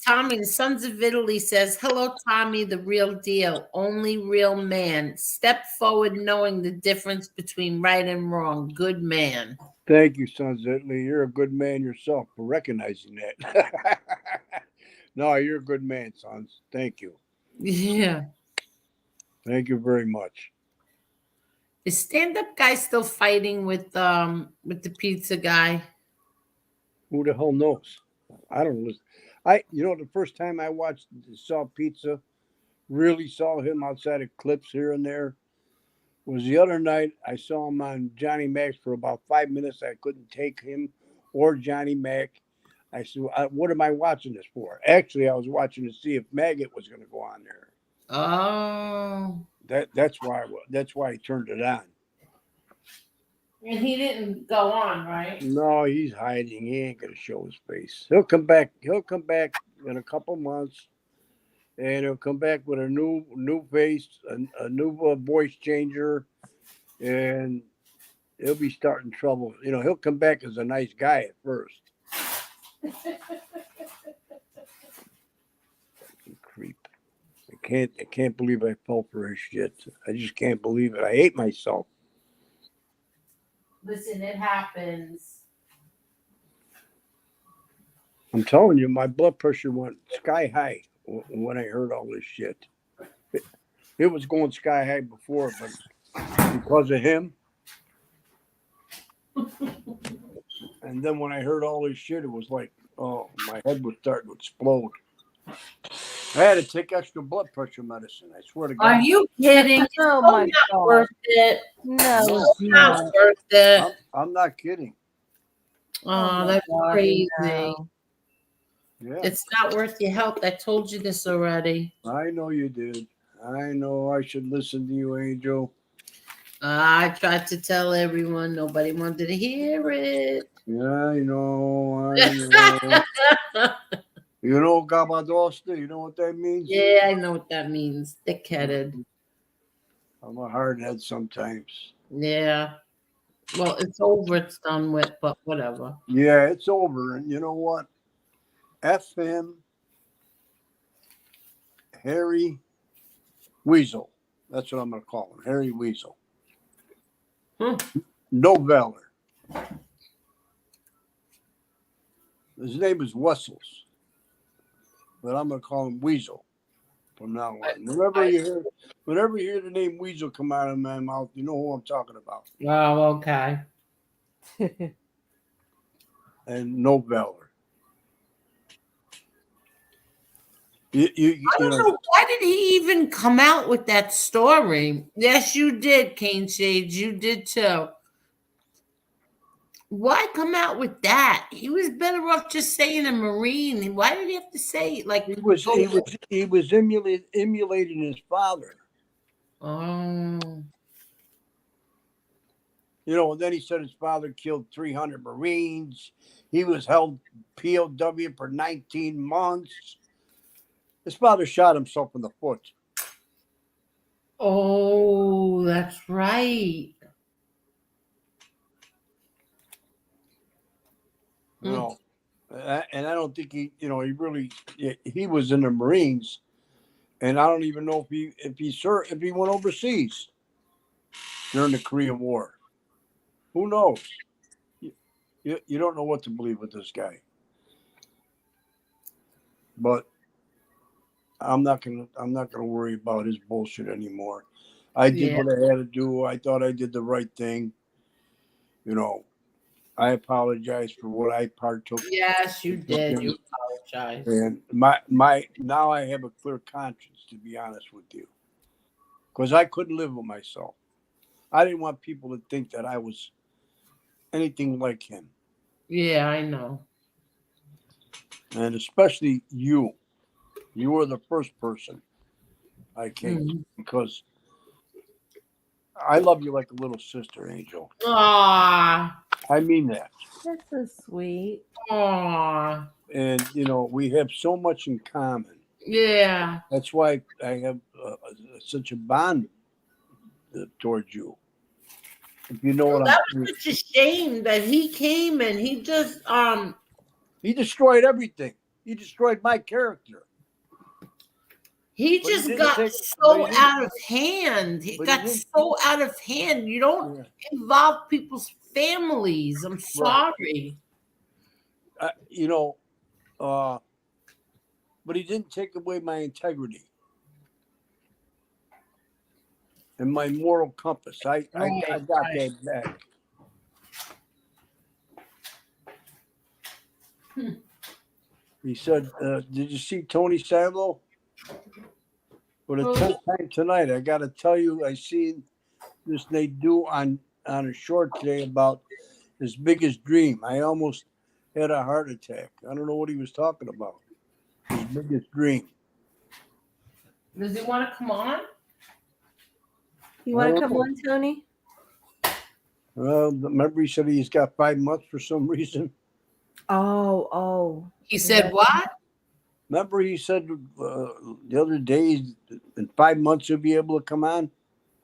Tommy, the Sons of Italy says, hello, Tommy, the real deal, only real man. Step forward knowing the difference between right and wrong. Good man. Thank you, Sons of Italy. You're a good man yourself for recognizing that. No, you're a good man, Sons. Thank you. Yeah. Thank you very much. Is stand-up guy still fighting with the pizza guy? Who the hell knows? I don't listen. The first time I saw Pizza, really saw him outside of clips here and there, was the other night. I saw him on Johnny Mac's for about 5 minutes. I couldn't take him or Johnny Mac. I said, what am I watching this for? Actually, I was watching to see if Maggot was going to go on there. Oh. That's why he turned it on. And he didn't go on, right? No, he's hiding. He ain't gonna show his face. He'll come back in a couple months, and he'll come back with a new face, a new voice changer, and he'll be starting trouble. He'll come back as a nice guy at first. Fucking creep. I can't believe I fell for his shit. I just can't believe it. I hate myself. Listen, it happens. I'm telling you, my blood pressure went sky high when I heard all this shit. It was going sky high before, but because of him. And then when I heard all this shit, it was like, oh, my head was starting to explode. I had to take extra blood pressure medicine. I swear to God. Are you kidding? Oh my God. Worth it. No, it's not worth it. I'm not kidding. Oh, that's crazy. No. Yeah. It's not worth your health. I told you this already. I know you did. I know I should listen to you, Angel. I tried to tell everyone. Nobody wanted to hear it. Yeah, I know. You know Gabadosta? You know what that means? Yeah, I know what that means. Thick-headed. I'm a hardhead sometimes. Yeah. Well, it's over. It's done with, but whatever. Yeah, it's over. And you know what? F him, Harry Weasel. That's what I'm going to call him. Harry Weasel. No valor. His name is Wessels, but I'm going to call him Weasel from now on. Whenever you hear the name Weasel come out of my mouth, you know who I'm talking about. Oh, okay. And no valor. I don't know. Why did he even come out with that story? Yes, you did, Caneshades. You did too. Why come out with that? He was better off just saying a Marine. Why did he have to say like he was emulating his father? Oh. And then he said his father killed 300 Marines. He was held POW for 19 months. His father shot himself in the foot. Oh, that's right. And I don't think he was in the Marines, and I don't even know if he went overseas during the Korean War. Who knows? You don't know what to believe with this guy. But I'm not gonna worry about his bullshit anymore. I did what I had to do. I thought I did the right thing. I apologize for what I partook. Yes, you did. You apologize. And my now I have a clear conscience, to be honest with you, because I couldn't live with myself. I didn't want people to think that I was anything like him, Yeah, I know. and especially you. You were the first person I came to because I love you like a little sister, Angel. Aw. I mean that. That's so sweet. Aw. And we have so much in common. Yeah. That's why I have such a bond towards you. If you know what That I'm was such a shame that he came and he just he destroyed everything. He destroyed my character. he But he just didn't got take- so but he out of hand. He but he got didn't- so out of hand. You don't involve people's families. I'm sorry. But he didn't take away my integrity and my moral compass. I got that back. He said, "Did you see Tony Salo?" For the 10th time tonight, I got to tell you, I seen this they do on a short today about his biggest dream. I almost had a heart attack. I don't know what he was talking about. His biggest dream. Does he want to come on? You want to come on, Tony? Remember he said he's got 5 months for some reason. Oh. He said what? Remember he said the other day in 5 months he'll be able to come on.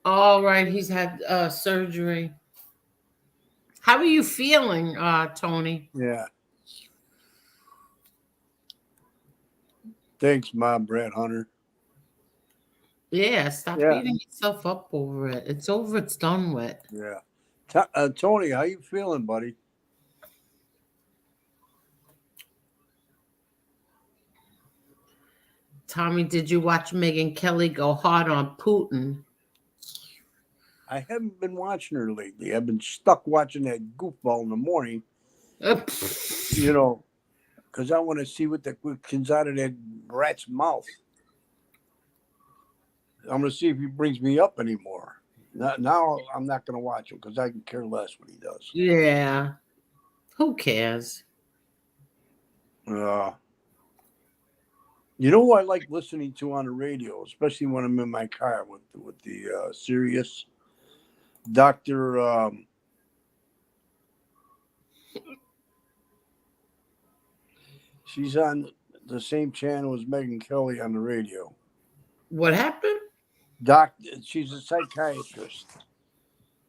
All right, he's had surgery. How are you feeling, Tony? Yeah. Thanks, Mom, Brad Hunter. Yeah, stop beating yourself up over it. It's over. It's done with. Yeah. Tony, how you feeling, buddy? Tommy, did you watch Megyn Kelly go hard on Putin? I haven't been watching her lately. I've been stuck watching that goofball in the morning. Because I want to see what comes out of that rat's mouth. I'm going to see if he brings me up anymore. Now I'm not going to watch him because I can care less what he does. Yeah. Who cares? You know who I like listening to on the radio, especially when I'm in my car with the Sirius? Dr. She's on the same channel as Megyn Kelly on the radio. What happened? She's a psychiatrist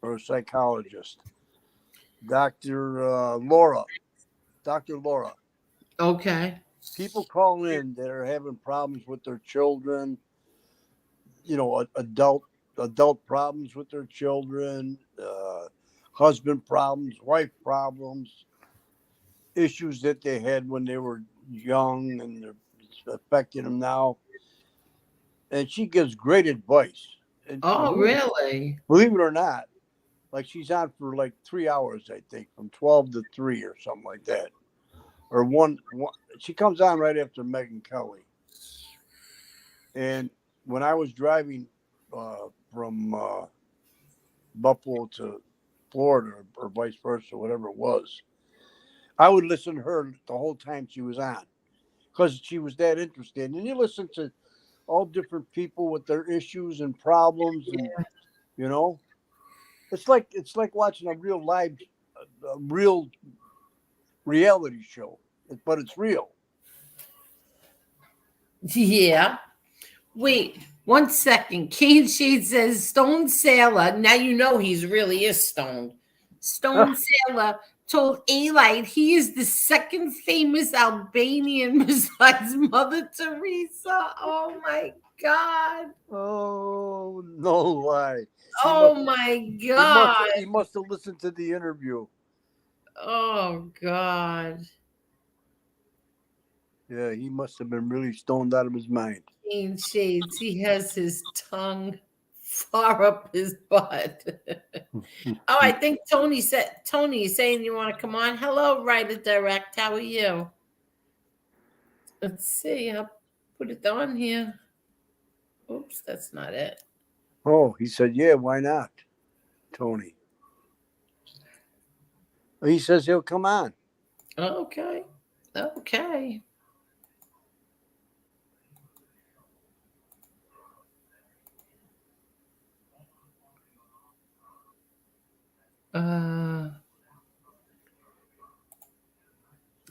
or a psychologist. Dr. Laura. Okay. People call in that are having problems with their children, adult problems with their children, husband problems, wife problems, issues that they had when they were young and it's affecting them now. And she gives great advice. And really? Believe it or not, like she's on for like 3 hours, I think, from 12 to 3 or something like that. Or one she comes on right after Megyn Kelly. And when I was driving from Buffalo to Florida or vice versa, whatever it was, I would listen to her the whole time she was on because she was that interested. And you listen to all different people with their issues and problems, and it's like watching a real reality show, but it's real. Yeah. Wait 1 second. Caneshades says Stone Sailor. Now you know he's really is stoned. Stone Sailor told A-Light he is the second famous Albanian besides Mother Teresa. Oh my God. Oh, no way. My God. He must have listened to the interview. Oh God. Yeah, he must have been really stoned out of his mind. Shades. He has his tongue far up his butt. Oh, I think Tony is saying you want to come on. Hello, Writer Direct. How are you? Let's see. I'll put it on here. Oops, that's not it. Oh, he said, yeah, why not, Tony? He says he'll come on. Okay. Okay.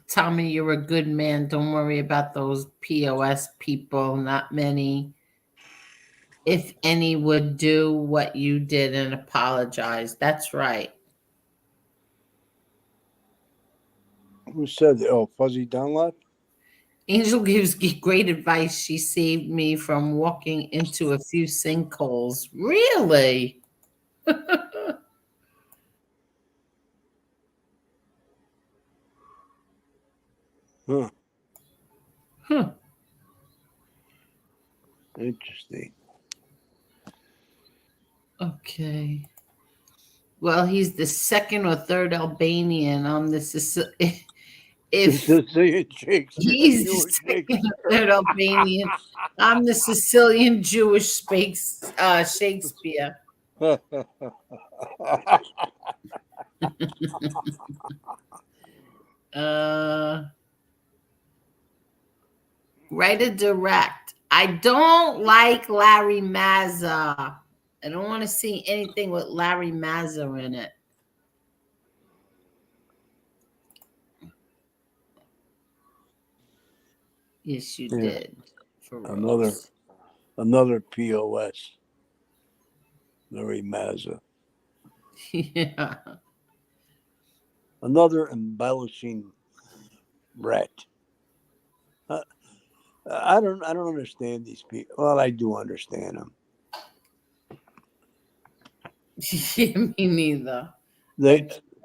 Tommy, you're a good man. Don't worry about those POS people. Not many, if any, would do what you did and apologize. That's right. Who said that? Oh, Fuzzy Dunlop? Angel gives great advice. She saved me from walking into a few sinkholes. Really? Huh. Huh. Interesting. Okay. Well, he's the second or third Albanian. If Sicilian Shakespeare. he's the Jewish second or Shakespeare. third Albanian, I'm the Sicilian Jewish Shakespeare. Write a direct. I don't like Larry Mazza. I don't want to see anything with Larry Mazza in it. Yes, you did. Another POS. Larry Mazza. Yeah. Another embellishing rat. I don't understand these people. Well, I do understand them. Yeah, me neither.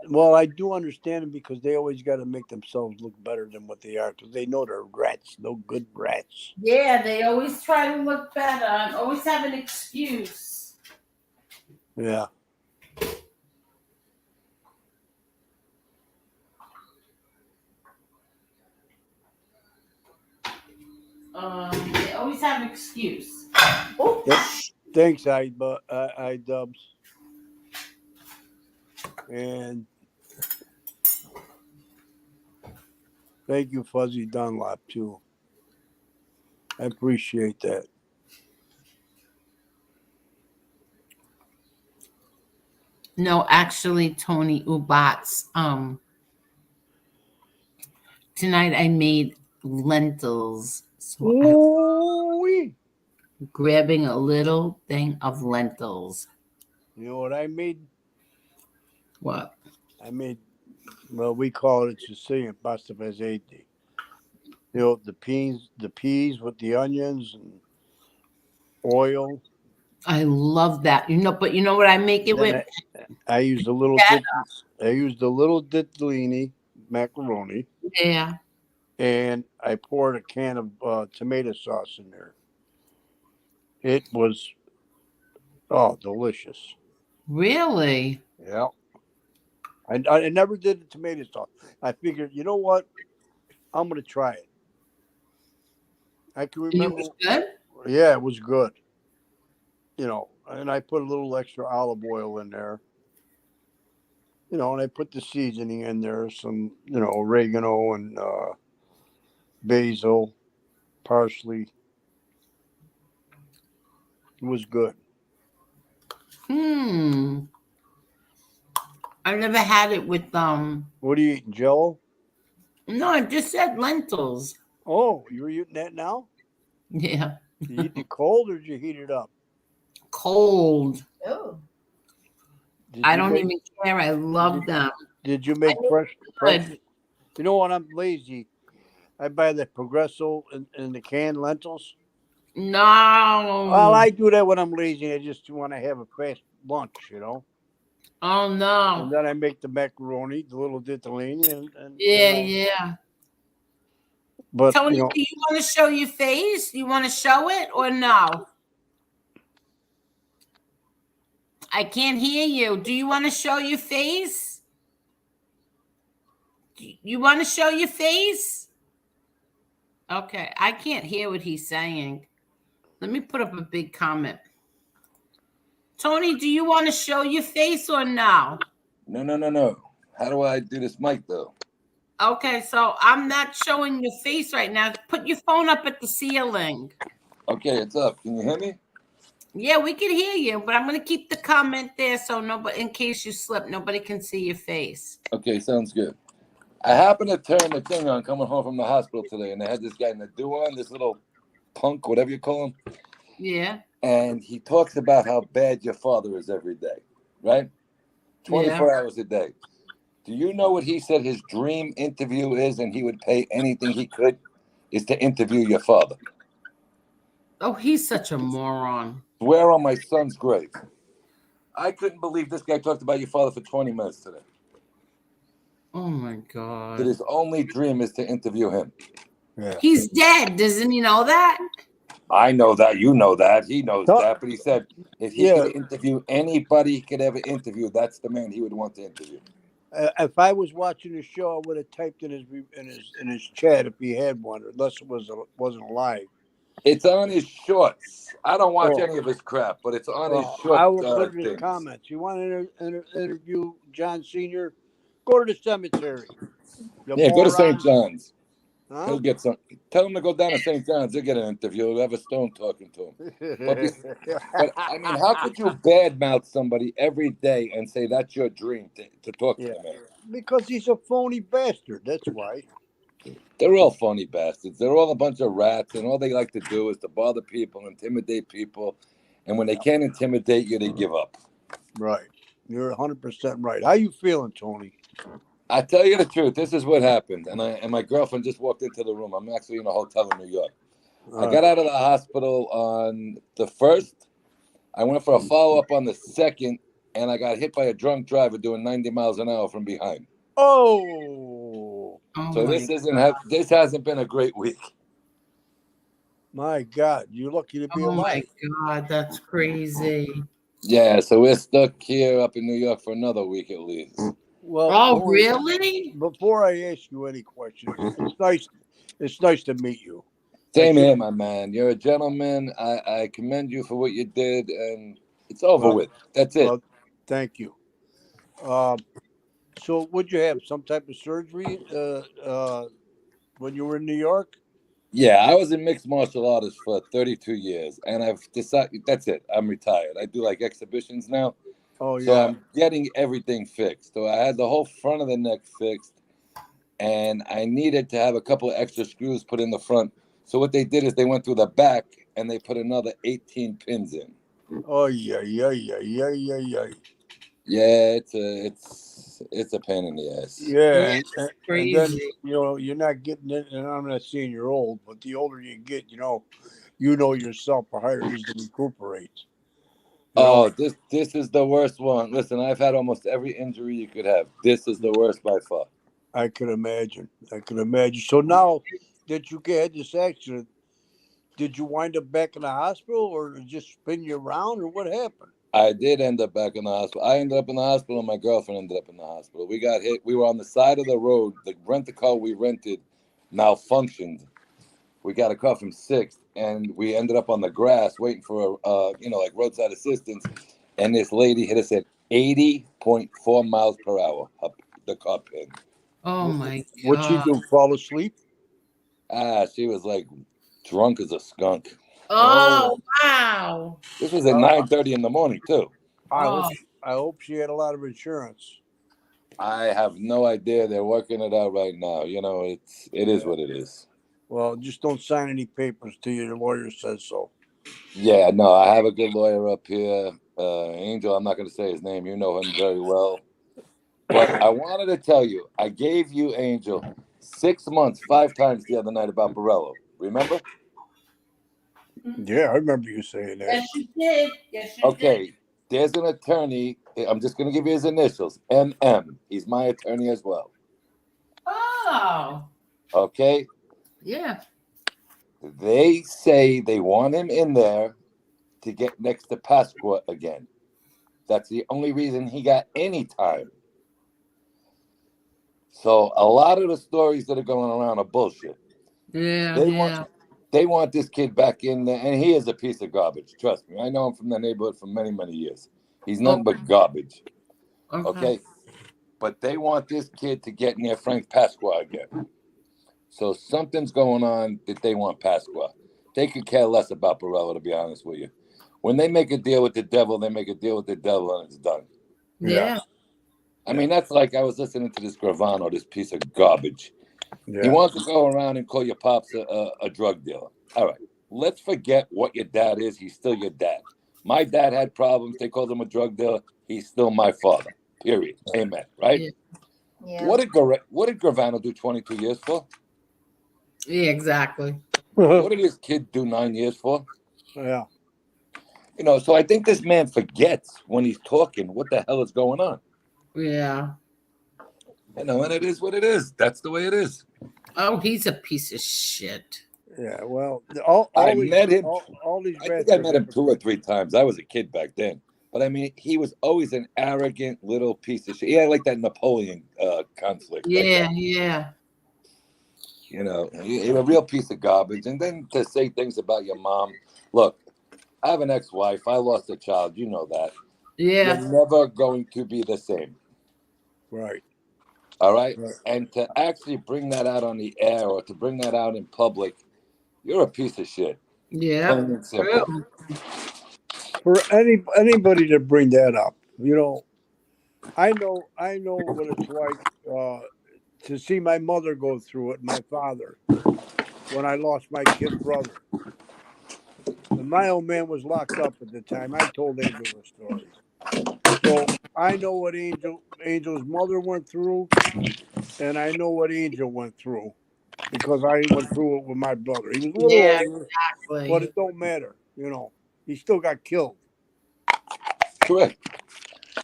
Well, I do understand them because they always got to make themselves look better than what they are because they know they're rats, no good rats. Yeah, they always try to look better and always have an excuse. Yeah. They always have an excuse. Thanks, I Dubs. And thank you, Fuzzy Dunlop, too. I appreciate that. No, actually, Tony Ubats. Tonight I made lentils. So I'm grabbing a little thing of lentils. You know what I made? What? I made, well, we call it Sicilian pasta fazetti. You know, the peas with the onions and oil. I love that. But you know what I make it with? I used a little ditalini macaroni. Yeah. And I poured a can of tomato sauce in there. It was delicious. Really? Yeah. I never did the tomato sauce. I figured, you know what? I'm going to try it. I can remember. It was good? Yeah, it was good. You know, and I put a little extra olive oil in there. You know, and I put the seasoning in there, some, oregano and basil, parsley. It was good. I never had it with What are you eating, Jello? No, I just said lentils. Oh, you're eating that now? Yeah. You eat it cold or did you heat it up? Cold. Oh. I don't even care. I love them. Did you make fresh? You know what? I'm lazy. I buy the Progresso in the canned lentils. No. Well, I do that when I'm lazy. I just want to have a fast lunch, Oh, no. And then I make the macaroni, the little ditalini. Yeah. But, Tony, do you want to show your face? You want to show it or no? I can't hear you. Do you want to show your face? You want to show your face? Okay, I can't hear what he's saying. Let me put up a big comment. Tony, do you want to show your face or no? No. How do I do this mic though? Okay, so I'm not showing your face right now. Put your phone up at the ceiling. Okay, it's up. Can you hear me? Yeah, we can hear you, but I'm going to keep the comment there so nobody, in case you slip, nobody can see your face. Okay, sounds good. I happened to turn the thing on coming home from the hospital today, and they had this guy in the on, this little punk, whatever you call him. Yeah. And he talks about how bad your father is every day, right? 24 hours a day. Do you know what he said his dream interview is, and he would pay anything he could, is to interview your father? Oh, he's such a moron. Swear on my son's grave. I couldn't believe this guy talked about your father for 20 minutes today. Oh, my God. That his only dream is to interview him. Yeah. He's dead. Doesn't he know that? I know that. You know that. He knows that. But he said if he could interview anybody he could ever interview, that's the man he would want to interview. If I was watching the show, I would have typed in his chat if he had one, unless it wasn't live. It's on his shorts. I don't watch any of his crap, but it's on his shorts. I will put it in his comments. You want to interview John Sr.? Go to the cemetery. Go to St. John's. Huh? He'll get some. Tell him to go down to St. John's. He'll get an interview. He'll have a stone talking to him. But I mean, how could you badmouth somebody every day and say that's your dream to talk to him? Because he's a phony bastard. That's why. They're all phony bastards. They're all a bunch of rats, and all they like to do is to bother people, intimidate people. And when they can't intimidate you, they give up. Right. You're 100% right. How you feeling, Tony? I tell you the truth. This is what happened. And my girlfriend just walked into the room. I'm actually in a hotel in New York. I got out of the hospital on the 1st. I went for a follow-up on the 2nd, and I got hit by a drunk driver doing 90 miles an hour from behind. Oh. So this hasn't been a great week. My God, you're lucky to be alive. Oh my God, that's crazy. Yeah, so we're stuck here up in New York for another week at least. Well, really? Before I ask you any questions, it's nice to meet you. Same here, my man. You're a gentleman. I commend you for what you did, and it's over with. That's it. Thank you. So would you have some type of surgery when you were in New York? Yeah, I was in mixed martial arts for 32 years, and I've decided that's it. I'm retired. I do like exhibitions now. Oh, yeah. So I'm getting everything fixed. So I had the whole front of the neck fixed, and I needed to have a couple of extra screws put in the front. So what they did is they went through the back, and they put another 18 pins in. Oh, yeah. Yeah, it's a pain in the ass. Yeah, and then you're not getting it. And I'm not saying you're old, but the older you get, you know yourself how hard it is to recuperate. This is the worst one. Listen, I've had almost every injury you could have. This is the worst by far. I can imagine. So now that you had this accident, did you wind up back in the hospital, or did it just spin you around, or what happened? I did end up back in the hospital. I ended up in the hospital, and my girlfriend ended up in the hospital. We got hit. We were on the side of the road. The rent-a-car we rented malfunctioned. We got a car from 6th, and we ended up on the grass waiting for like roadside assistance. And this lady hit us at 80.4 miles per hour. The car pin. Oh my God! What'd she do? Fall asleep? She was like drunk as a skunk. Oh wow! This was at 9:30 in the morning too. I hope she had a lot of insurance. I have no idea. They're working it out right now. It is what it is. Well, just don't sign any papers till your lawyer says so. Yeah, no, I have a good lawyer up here. Angel, I'm not going to say his name. You know him very well. But I wanted to tell you, I gave you, Angel, 6 months, 5 times the other night about Borello. Remember? Yeah, I remember you saying that. Yes, you did. Okay, there's an attorney. I'm just going to give you his initials. MM. He's my attorney as well. Oh. Okay? Yeah. They say they want him in there to get next to Passport again. That's the only reason he got any time. So a lot of the stories that are going around are bullshit. Yeah, They yeah. want this kid back in there, and he is a piece of garbage. Trust me, I know him from the neighborhood for many, many years. He's nothing but garbage. Okay, but they want this kid to get near Frank Pasqua again. So something's going on that they want Pasqua. They could care less about Borrello, to be honest with you. When they make a deal with the devil, they make a deal with the devil, and it's done. Yeah. I mean, that's like I was listening to this Gravano, this piece of garbage. Yeah. He wants to go around and call your pops a drug dealer. All right, let's forget what your dad is. He's still your dad. My dad had problems. They called him a drug dealer. He's still my father. Period. Amen. Right? Yeah. What did Gravano do 22 years for? Yeah, exactly. What did his kid do 9 years for? Yeah. You know, so I think this man forgets when he's talking what the hell is going on. Yeah. You know, and it is what it is. That's the way it is. Oh, he's a piece of shit. Yeah. Well, I met him. All these I think I met him 2 or 3 times. I was a kid back then. But I mean, he was always an arrogant little piece of shit. He had like that Napoleon conflict. Yeah, yeah. You know, he a real piece of garbage. And then to say things about your mom. Look, I have an ex-wife. I lost a child. You know that. Yeah. You're never going to be the same. Right. All right? And to actually bring that out on the air or to bring that out in public, you're a piece of shit. Yeah. Plain and simple. For anybody to bring that up, you know, I know what it's like to see my mother go through it, my father, when I lost my kid brother. And my old man was locked up at the time. I told Angel the story. So I know what Angel's mother went through, and I know what Angel went through because I went through it with my brother. He was a little older, exactly. but it don't matter. You know, he still got killed. Correct.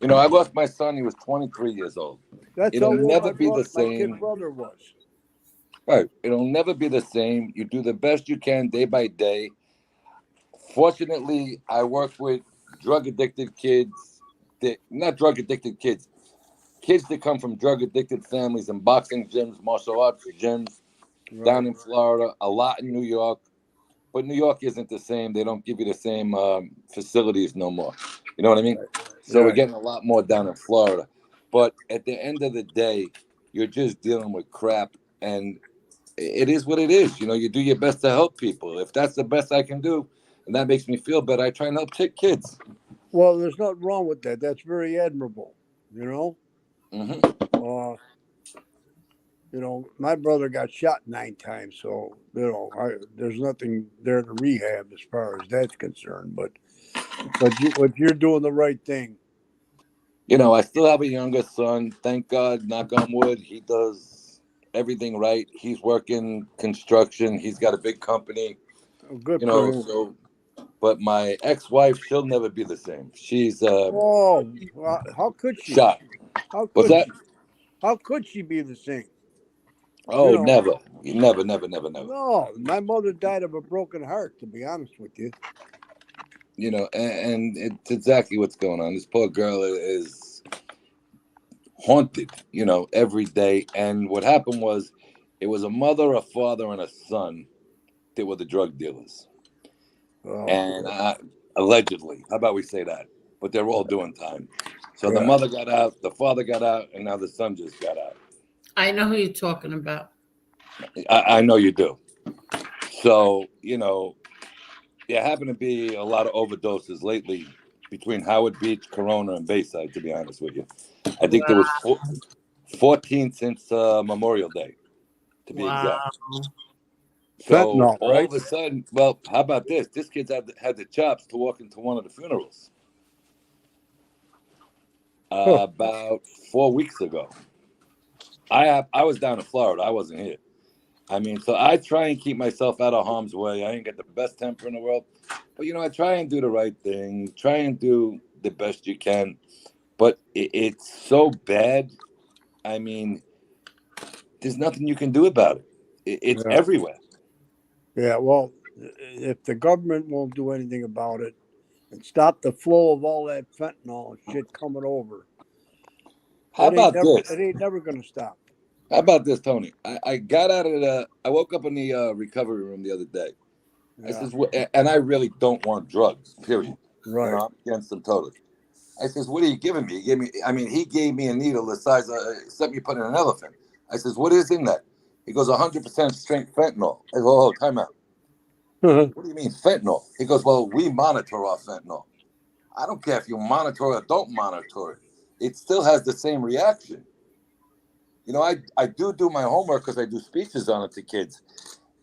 You know, I lost my son. He was 23 years old. That's It'll how old never be the my same. kid brother was. Right. It'll never be the same. You do the best you can day by day. Fortunately, I work with drug-addicted kids. Not drug-addicted kids. Kids that come from drug-addicted families and boxing gyms, martial arts gyms down in Florida, a lot in New York. But New York isn't the same. They don't give you the same facilities no more. You know what I mean? So we're getting a lot more down in Florida. But at the end of the day, you're just dealing with crap. And it is what it is. You know, you do your best to help people. If that's the best I can do, and that makes me feel better, I try and help kids. Well, there's nothing wrong with that. That's very admirable, you know? You know, my brother got shot 9 times, so, you know, there's nothing there to rehab as far as that's concerned. But you're doing the right thing. You know, I still have a younger son. Thank God, knock on wood, he does everything right. He's working construction. He's got a big company. Oh, good you for know, him. so, but my ex-wife, she'll never be the same. She's well, how could she? shot. How could What's that? she? How could she be the same? Oh, You know, never. No, my mother died of a broken heart, to be honest with you. You know, and it's exactly what's going on. This poor girl is haunted, you know, every day. And what happened was, it was a mother, a father, and a son that were the drug dealers. And allegedly, how about we say that? But they're all doing time. So the mother got out, the father got out, and now the son just got out. I know who you're talking about. I know you do. So, you know, there happen to be a lot of overdoses lately between Howard Beach, Corona, and Bayside, to be honest with you. I think there was 14 since Memorial Day, to be exact. So Fentanyl, all right? of a sudden, well, how about this? This kid's had the chops to walk into one of the funerals about 4 weeks ago. I was down in Florida. I wasn't here. I mean, so I try and keep myself out of harm's way. I ain't got the best temper in the world, but you know, I try and do the right thing. Try and do the best you can. But it's so bad. I mean, there's nothing you can do about it. It's everywhere. Yeah, well, if the government won't do anything about it and stop the flow of all that fentanyl and shit coming over, How about this? It ain't never going to stop. How about this, Tony? I got out of I woke up in the recovery room the other day. I says, and I really don't want drugs, period. Right. You know, I'm against them totally. I says, what are you giving me? He gave me a needle the size of something you put in an elephant. I says, what is in that? He goes, 100% strength fentanyl. I go, oh, time out. What do you mean fentanyl? He goes, well, we monitor our fentanyl. I don't care if you monitor or don't monitor it. It still has the same reaction. You know, I do my homework because I do speeches on it to kids.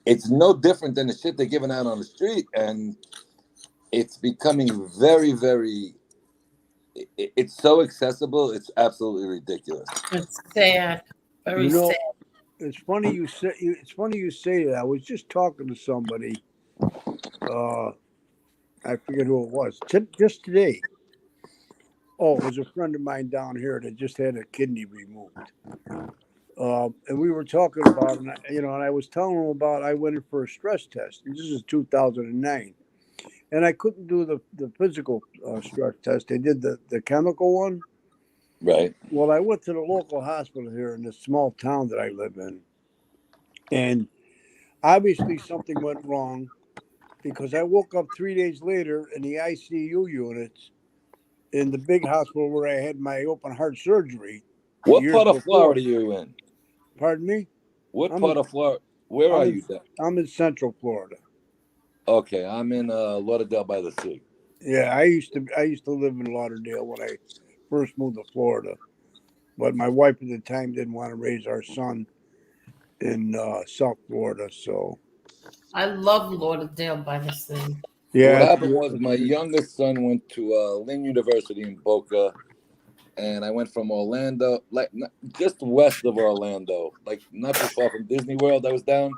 It's no different than the shit they're giving out on the street. And it's becoming very, very, it's so accessible. It's absolutely ridiculous. It's sad. Very sad. It's funny you say. It's funny you say that. I was just talking to somebody. I forget who it was. Just today. Oh, it was a friend of mine down here that just had a kidney removed. And we were talking about, and I was telling him about. I went in for a stress test. And this is 2009, and I couldn't do the physical stress test. They did the chemical one. Right. Well, I went to the local hospital here in this small town that I live in. And obviously something went wrong because I woke up 3 days later in the ICU units in the big hospital where I had my open heart surgery. What part of Florida are you in? Pardon me? What part of Florida? Where are you? I'm in Central Florida. Okay, I'm in Lauderdale by the sea. Yeah, I used to live in Lauderdale when I first moved to Florida, but my wife at the time didn't want to raise our son in South Florida, so. I love Lauderdale by the sea. Yeah. What happened was my youngest son went to Lynn University in Boca, and I went from Orlando, like just west of Orlando, like not too far from Disney World. I was down.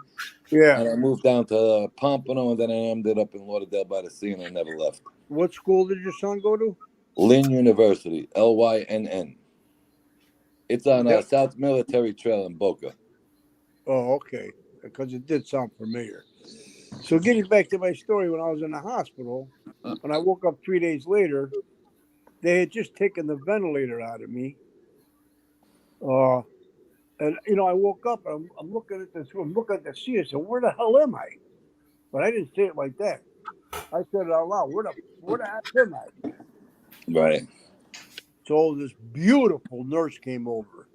Yeah. And I moved down to Pompano, and then I ended up in Lauderdale by the sea, and I never left. What school did your son go to? Lynn University, Lynn. It's on South Military Trail in Boca. Oh, okay. Because it did sound familiar. So getting back to my story, when I was in the hospital, when I woke up 3 days later, they had just taken the ventilator out of me. And I woke up and I'm looking at this. I'm looking at the sea. I said, "Where the hell am I?" But I didn't say it like that. I said it out loud. Where the heck am I? Right. So this beautiful nurse came over,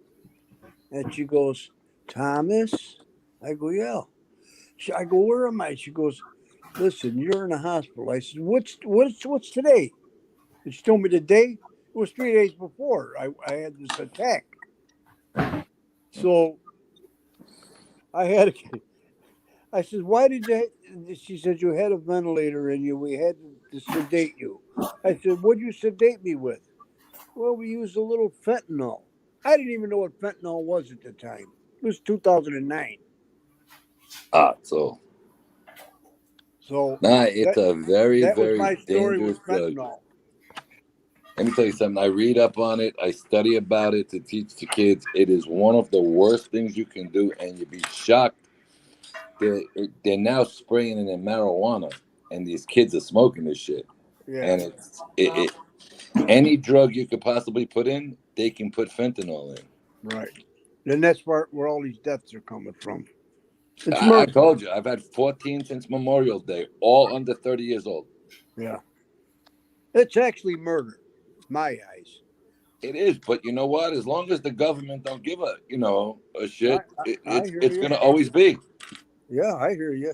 and she goes, "Thomas?" I go, "Yeah." I go, "Where am I?" She goes, "Listen, you're in the hospital." I said, "What's today?" And she told me the day. It was 3 days before I had this attack. So I said, "Why did you?" She said, "You had a ventilator in you. We had to sedate you." I said, "What'd you sedate me with?" "Well, we used a little fentanyl." I didn't even know what fentanyl was at the time. It was 2009. So So it's a very, that very was my story dangerous with drug. fentanyl. Let me tell you something. I read up on it. I study about it to teach the kids. It is one of the worst things you can do, and you'd be shocked. They're now spraying it in marijuana, and these kids are smoking this shit. Yeah. And it's any drug you could possibly put in, they can put fentanyl in. Right. And that's where all these deaths are coming from. It's I murder. told you, I've had 14 since Memorial Day, all under 30 years old. Yeah. It's actually murder, my eyes. It is, but you know what? As long as the government don't give a shit, it's going to always be. Yeah, I hear you.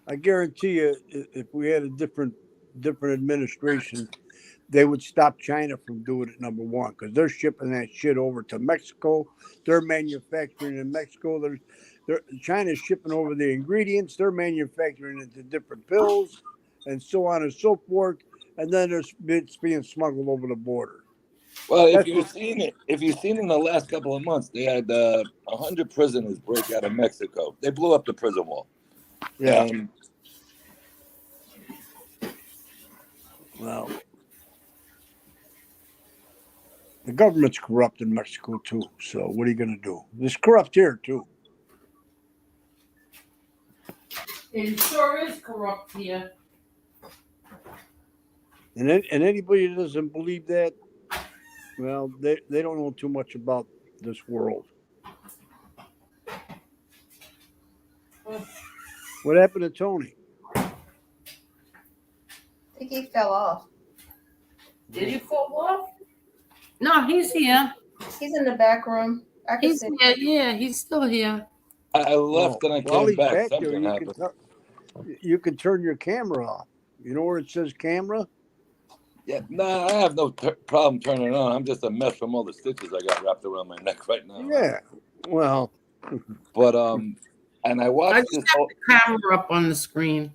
I guarantee you, if we had a different administration, they would stop China from doing it, number one, because they're shipping that shit over to Mexico. They're manufacturing in Mexico. China's shipping over the ingredients. They're manufacturing into different pills and so on and so forth. And then it's being smuggled over the border. Well, if you've seen in the last couple of months, they had 100 prisoners break out of Mexico. They blew up the prison wall. Yeah. Well, the government's corrupt in Mexico too. So what are you going to do? It's corrupt here too. It sure is corrupt here. And anybody that doesn't believe that, well, they don't know too much about this world. What happened to Tony? I think he fell off. Did he fall off? No, he's here. He's in the back room. I can He's see. here. Yeah, he's still here. I left and I While came he's back. back there, Something happened. you can turn your camera off. You know where it says camera? Yeah, nah, I have no problem turning it on. I'm just a mess from all the stitches I got wrapped around my neck right now. Yeah. Well, but and I watched I just this. have the camera up on the screen.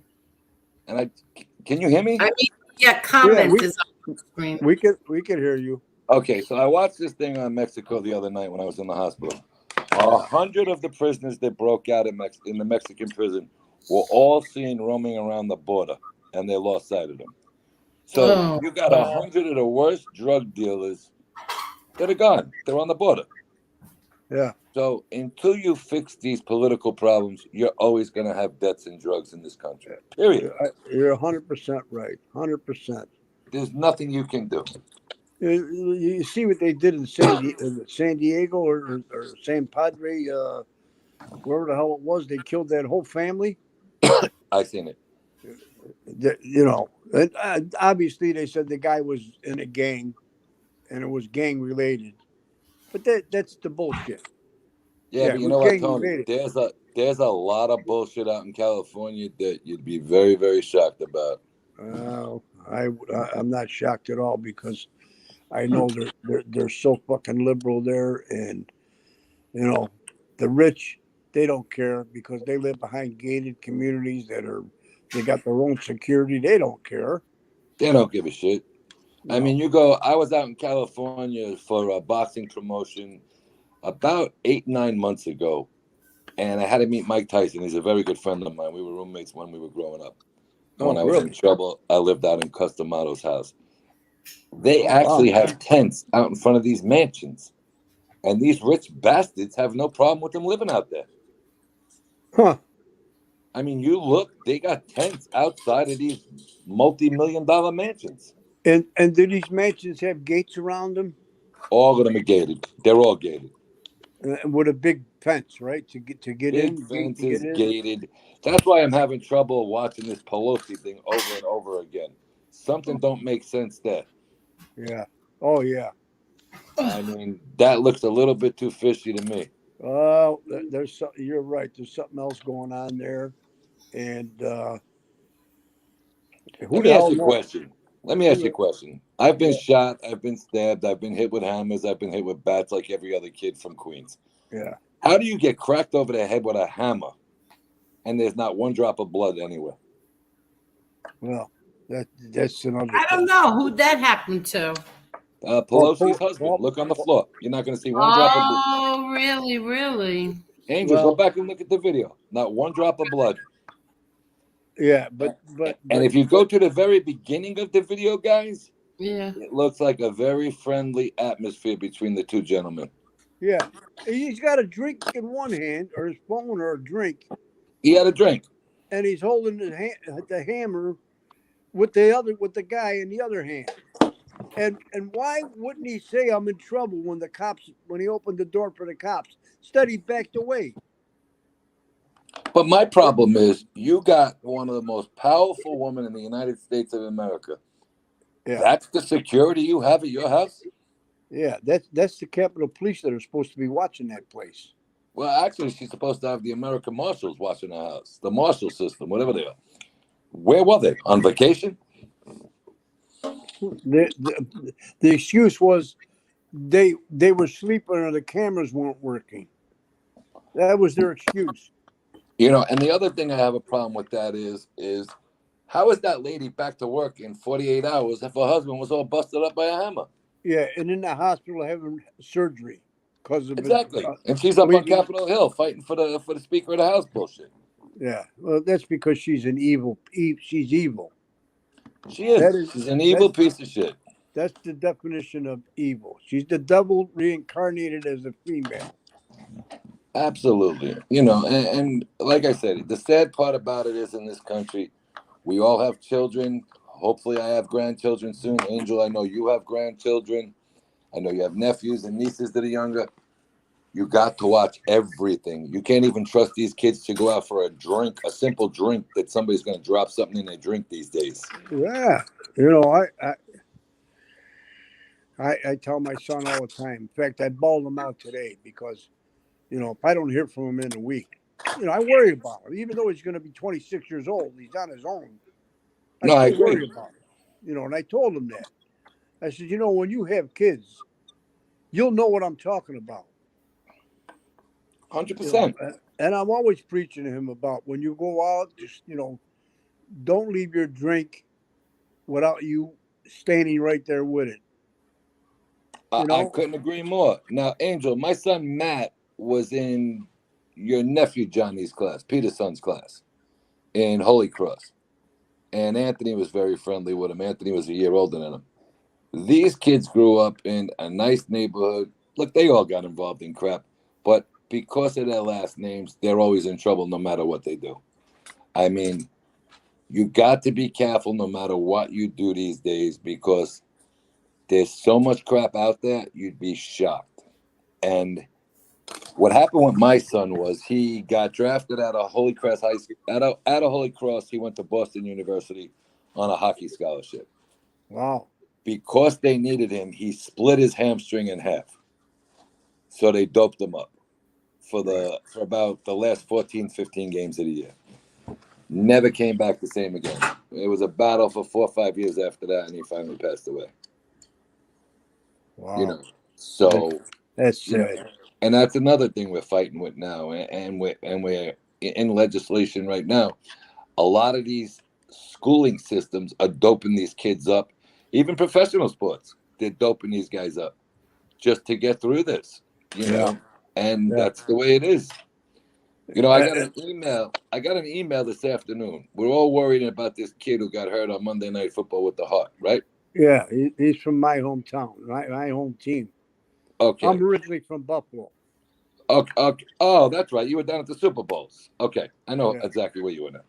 And can you hear me? I mean, yeah, comment is on the screen. We can hear you. Okay, so I watched this thing on Mexico the other night when I was in the hospital. 100 of the prisoners that broke out in the Mexican prison were all seen roaming around the border, and they lost sight of them. So you got 100 of the worst drug dealers that are gone. They're on the border. Yeah. So until you fix these political problems, you're always going to have deaths and drugs in this country. Period. You're 100% right. 100%. There's nothing you can do. You see what they did in San Diego or San Padre, wherever the hell it was. They killed that whole family. I seen it. You know, and obviously they said the guy was in a gang, and it was gang related. But that's the bullshit. Yeah, but you know what, Tony? There's a lot of bullshit out in California that you'd be very, very shocked about. I'm not shocked at all because I know they're so fucking liberal there, and you know, the rich, they don't care because they live behind gated communities they got their own security. They don't care. They don't give a shit. No. I mean, I was out in California for a boxing promotion about 8-9 months ago, and I had to meet Mike Tyson. He's a very good friend of mine. We were roommates when we were growing up. When I was in trouble, I lived out in Customato's house. They actually have tents out in front of these mansions, and these rich bastards have no problem with them living out there. Huh. I mean, you look, they got tents outside of these multi-million-dollar mansions. And do these mansions have gates around them? All of them are gated. They're all gated. With a big fence, right? To get Big in. fences, gated. That's why I'm having trouble watching this Pelosi thing over and over again. Something don't make sense there. Yeah. Oh, yeah. I mean, that looks a little bit too fishy to me. Oh, you're right. There's something else going on there. And Let me ask you a question. I've been shot. I've been stabbed. I've been hit with hammers. I've been hit with bats like every other kid from Queens. Yeah. How do you get cracked over the head with a hammer and there's not one drop of blood anywhere? Well, that's another. I don't know who that happened to. Pelosi's husband. Look on the floor. You're not going to see one drop of blood. Oh, really? Angel, go back and look at the video. Not one drop of blood. Yeah, but if you go to the very beginning of the video, guys, yeah, it looks like a very friendly atmosphere between the two gentlemen. Yeah, he's got a drink in one hand, or his phone, or a drink. He had a drink, and he's holding the hammer with the guy in the other hand. And why wouldn't he say I'm in trouble when he opened the door for the cops? Instead, he backed away. But my problem is you got one of the most powerful women in the United States of America. Yeah. That's the security you have at your house? Yeah, that's the Capitol Police that are supposed to be watching that place. Well, actually, she's supposed to have the American Marshals watching her house, the Marshal system, whatever they are. Where were they? On vacation? The excuse was they were sleeping or the cameras weren't working. That was their excuse. You know, and the other thing I have a problem with that is how is that lady back to work in 48 hours if her husband was all busted up by a hammer? Yeah, and in the hospital having surgery because of exactly. And she's up on Capitol Hill fighting for the Speaker of the House bullshit. Yeah, well, that's because she's an evil. She's evil. She is. She's an evil piece of shit. That's the definition of evil. She's the devil reincarnated as a female. Absolutely. You know, and like I said, the sad part about it is in this country, we all have children. Hopefully I have grandchildren soon. Angel, I know you have grandchildren. I know you have nephews and nieces that are younger. You got to watch everything. You can't even trust these kids to go out for a drink, a simple drink that somebody's going to drop something in their drink these days. Yeah, you know, I tell my son all the time. In fact, I bawled him out today because, you know, if I don't hear from him in a week, you know, I worry about him. Even though he's going to be 26 years old, he's on his own. I No, I still agree. worry about him. You know, and I told him that. I said, you know, when you have kids, you'll know what I'm talking about. 100%. And I'm always preaching to him about when you go out, just, you know, don't leave your drink without you standing right there with it. You know? I couldn't agree more. Now, Angel, my son Matt was in your nephew Johnny's class, Peter's son's class, in Holy Cross. And Anthony was very friendly with him. Anthony was a year older than him. These kids grew up in a nice neighborhood. Look, they all got involved in crap, but because of their last names, they're always in trouble no matter what they do. I mean, you got to be careful no matter what you do these days because there's so much crap out there, you'd be shocked. And what happened with my son was he got drafted out of Holy Cross High School. Out of Holy Cross, he went to Boston University on a hockey scholarship. Wow. Because they needed him, he split his hamstring in half. So they doped him up for about the last 14, 15 games of the year. Never came back the same again. It was a battle for 4 or 5 years after that, and he finally passed away. Wow. You know, so that's you know, sad. and that's another thing we're fighting with now, and we're in legislation right now. A lot of these schooling systems are doping these kids up. Even professional sports, they're doping these guys up just to get through this, you know, and that's the way it is. You know, I got an email. I got an email this afternoon. We're all worried about this kid who got hurt on Monday Night Football with the heart, right? Yeah, he's from my hometown, my home team. Okay. I'm originally from Buffalo. Okay. Oh, that's right. You were down at the Super Bowls. Okay. I know exactly where you were now.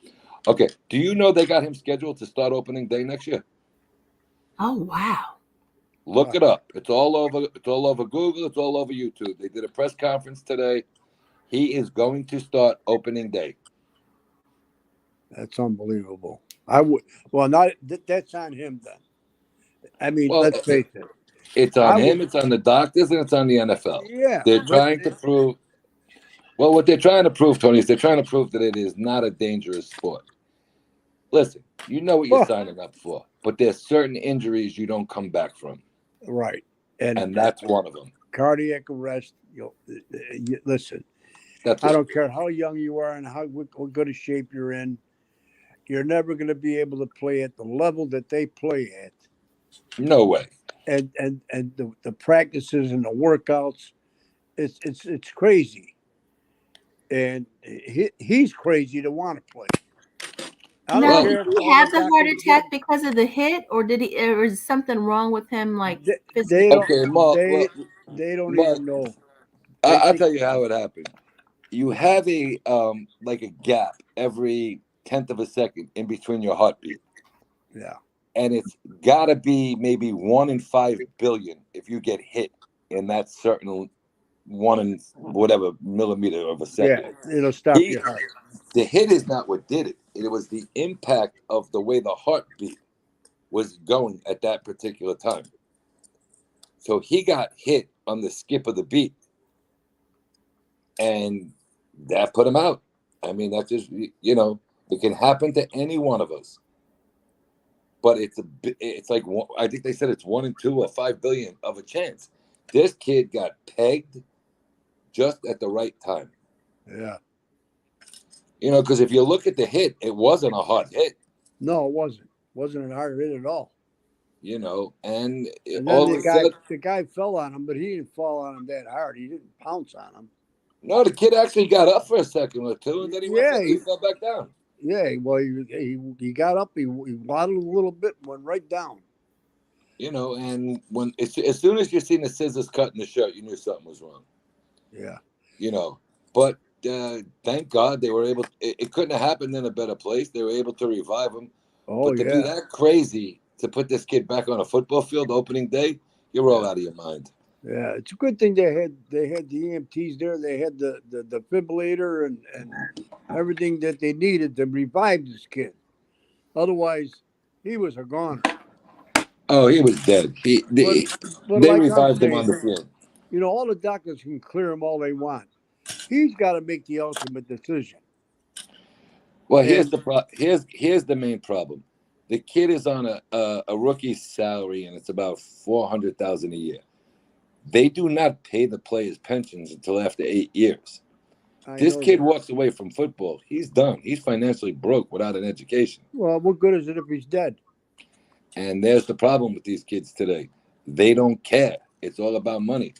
Okay. Do you know they got him scheduled to start opening day next year? Oh, wow. Look it up. It's all over. It's all over Google. It's all over YouTube. They did a press conference today. He is going to start opening day. That's unbelievable. That's on him then. I mean, Well, let's face it. It's on him. It's on the doctors, and it's on the NFL. Yeah, they're trying to prove. Well, what they're trying to prove, Tony, is they're trying to prove that it is not a dangerous sport. Listen, you know what you're signing up for, but there's certain injuries you don't come back from. Right, and that's one of them. Cardiac arrest. Listen. I don't care how young you are and how good a shape you're in. You're never going to be able to play at the level that they play at. No way. And the practices and the workouts, it's crazy. And he's crazy to want to play. Now, did he have the heart attack because of the hit, or or is something wrong with him? Like they don't even know. I'll tell you how it happened. You have a like a gap every 10th of a second in between your heartbeat. Yeah. And it's got to be maybe 1 in 5 billion if you get hit in that certain 1 in whatever millimeter of a second. Yeah, it'll stop your heart. The hit is not what did it. It was the impact of the way the heartbeat was going at that particular time. So he got hit on the skip of the beat. And that put him out. I mean, that's just, you know, it can happen to any one of us. But it's like, I think they said it's 1 in 2 or 5 billion of a chance. This kid got pegged just at the right time. Yeah. You know, because if you look at the hit, it wasn't a hard hit. No, it wasn't. Wasn't a hard hit at all. You know, and then all the guy fell on him, but he didn't fall on him that hard. He didn't pounce on him. No, the kid actually got up for a second or two, and then he fell back down. Yeah, well, he got up, he waddled a little bit, and went right down. You know, and when as soon as you seen the scissors cutting the shirt, you knew something was wrong. Yeah. You know, but thank God they were able. It couldn't have happened in a better place. They were able to revive him. Oh, but to be that crazy to put this kid back on a football field opening day, you're all out of your mind. Yeah, it's a good thing they had the EMTs there. They had the defibrillator and everything that they needed to revive this kid. Otherwise, he was a goner. Oh, he was dead. But They like I'm revived him on saying, the field. you know, all the doctors can clear him all they want. He's got to make the ultimate decision. Well, And here's the main problem. The kid is on a rookie salary, and it's about $400,000 a year. They do not pay the players pensions until after 8 years. This know kid that. walks away from football. He's done. He's financially broke without an education. Well, what good is it if he's dead? And there's the problem with these kids today. They don't care. It's all about money.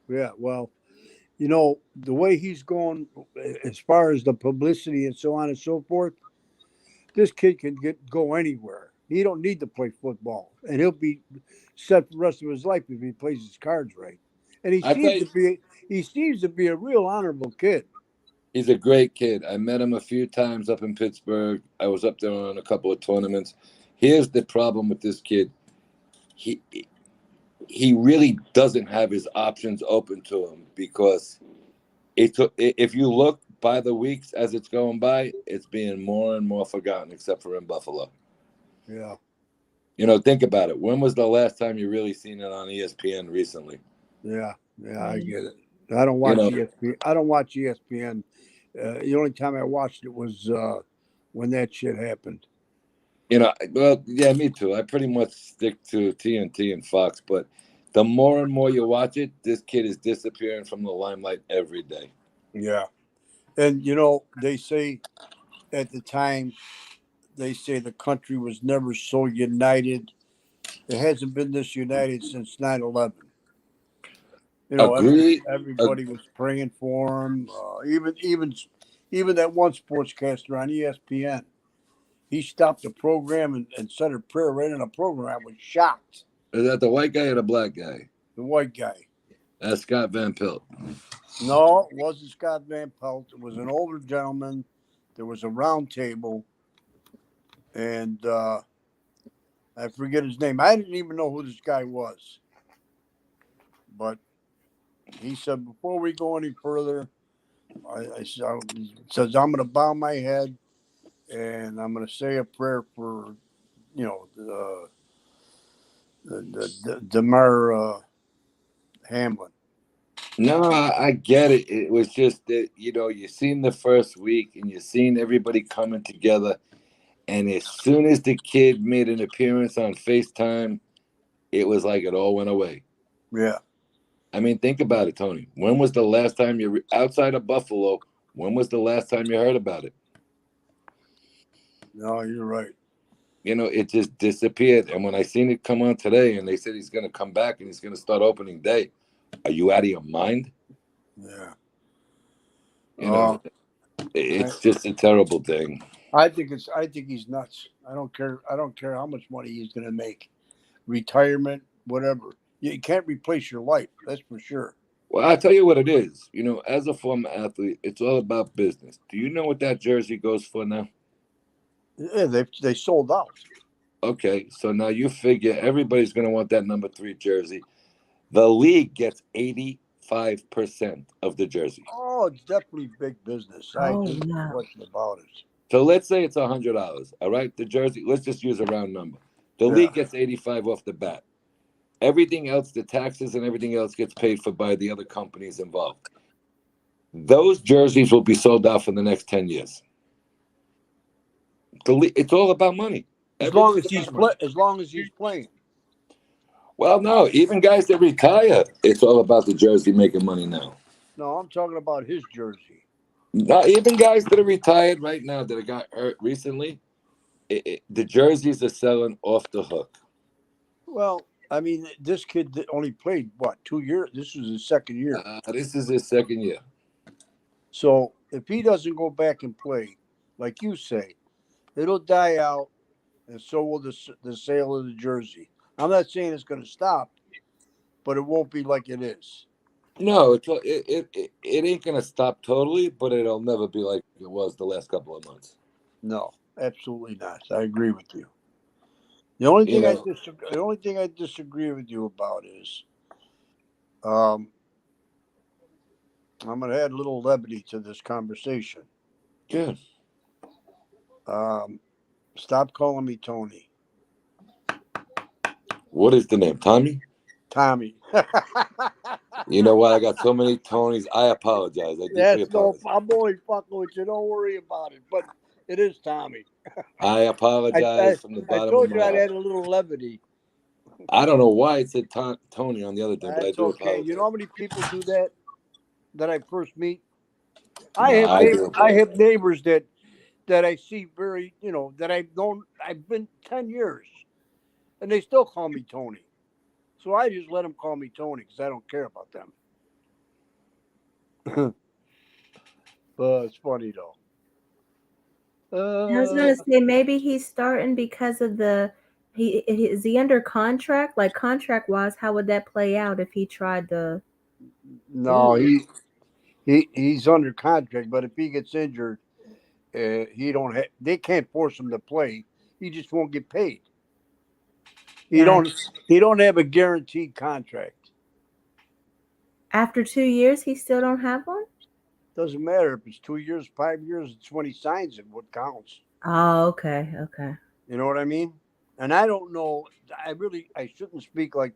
Yeah, well, you know, the way he's going as far as the publicity and so on and so forth, this kid can go anywhere. He don't need to play football, and he'll be set for the rest of his life if he plays his cards right. And he I tell seems to be a real honorable kid. He's a great kid. I met him a few times up in Pittsburgh. I was up there on a couple of tournaments. Here's the problem with this kid. He really doesn't have his options open to him because if you look by the weeks as it's going by, it's being more and more forgotten, except for in Buffalo. Yeah. You know, think about it. When was the last time you really seen it on ESPN recently? Yeah, I get it. I don't watch ESPN. I don't watch ESPN. The only time I watched it was when that shit happened. You know, well, yeah, me too. I pretty much stick to TNT and Fox, but the more and more you watch it, this kid is disappearing from the limelight every day. Yeah. And, you know, they say at the time, they say the country was never so united. It hasn't been this united since 9/11. You know, Agreed. everybody was praying for him. Even that one sportscaster on ESPN, he stopped the program and said a prayer right in the program. I was shocked. Is that the white guy or the black guy? The white guy. That's Scott Van Pelt. No, it wasn't Scott Van Pelt. It was an older gentleman. There was a round table, and I forget his name. I didn't even know who this guy was. But he said, before we go any further, he says, I'm going to bow my head and I'm going to say a prayer for, you know, the Damar Hamlin. No, I get it. It was just that, you know, you seen the first week and you seen everybody coming together. And as soon as the kid made an appearance on FaceTime, it was like it all went away. Yeah. I mean, think about it, Tony. When was the last time you outside of Buffalo? When was the last time you heard about it? No, you're right. You know, it just disappeared. And when I seen it come on today and they said he's going to come back and he's going to start opening day, are you out of your mind? Yeah. You know, it's just a terrible thing. I think he's nuts. I don't care how much money he's going to make. Retirement, whatever. You can't replace your life. That's for sure. Well, I'll tell you what it is. You know, as a former athlete, it's all about business. Do you know what that jersey goes for now? Yeah, they sold out. Okay, so now you figure everybody's going to want that number 3 jersey. The league gets 85% of the jersey. Oh, it's definitely big business. There's no question about it. So let's say it's $100. All right, the jersey. Let's just use a round number. The league gets 85 off the bat. Everything else, the taxes and everything else, gets paid for by the other companies involved. Those jerseys will be sold out for the next 10 years. It's all about money. As long as he's playing. Well, no, even guys that retire, it's all about the jersey making money now. No, I'm talking about his jersey. Not even guys that are retired right now that got hurt recently, the jerseys are selling off the hook. Well, I mean, this kid only played, 2 years? This was his second year. This is his second year. So if he doesn't go back and play, like you say, it'll die out, and so will the sale of the jersey. I'm not saying it's going to stop, but it won't be like it is. No, it ain't going to stop totally, but it'll never be like it was the last couple of months. No, absolutely not. I agree with you. The only thing I disagree with you about is I'm going to add a little levity to this conversation. Good. Stop calling me Tony. What is the name? Tommy? Tommy. You know what? I got so many Tonys. I apologize. I deeply apologize. I'm only fucking with you. Don't worry about it. But it is Tommy. I apologize from the I bottom told of you my I'd heart. add a little levity. I don't know why it said Tony on the other thing, but I That's do okay. apologize. You know how many people do that I first meet? No, I have neighbors that I see very, that I've been 10 years, and they still call me Tony. So I just let them call me Tony because I don't care about them. But it's funny though. I was gonna say maybe he's starting because of is he under contract? Like contract wise, how would that play out if he tried to? No, he's under contract, but if he gets injured, they can't force him to play. He just won't get paid. He don't have a guaranteed contract. After 2 years, he still don't have one? Doesn't matter if it's 2 years, 5 years. It's when he signs it what counts. Oh, okay. You know what I mean? And I don't know. I shouldn't speak like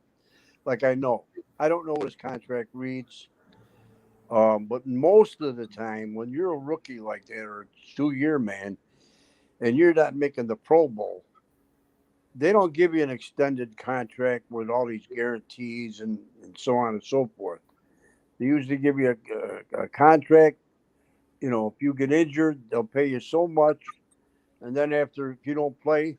I know. I don't know what his contract reads. But most of the time, when you're a rookie like that or a 2-year man, and you're not making the Pro Bowl, they don't give you an extended contract with all these guarantees and so on and so forth. They usually give you a contract. If you get injured, they'll pay you so much. And then if you don't play,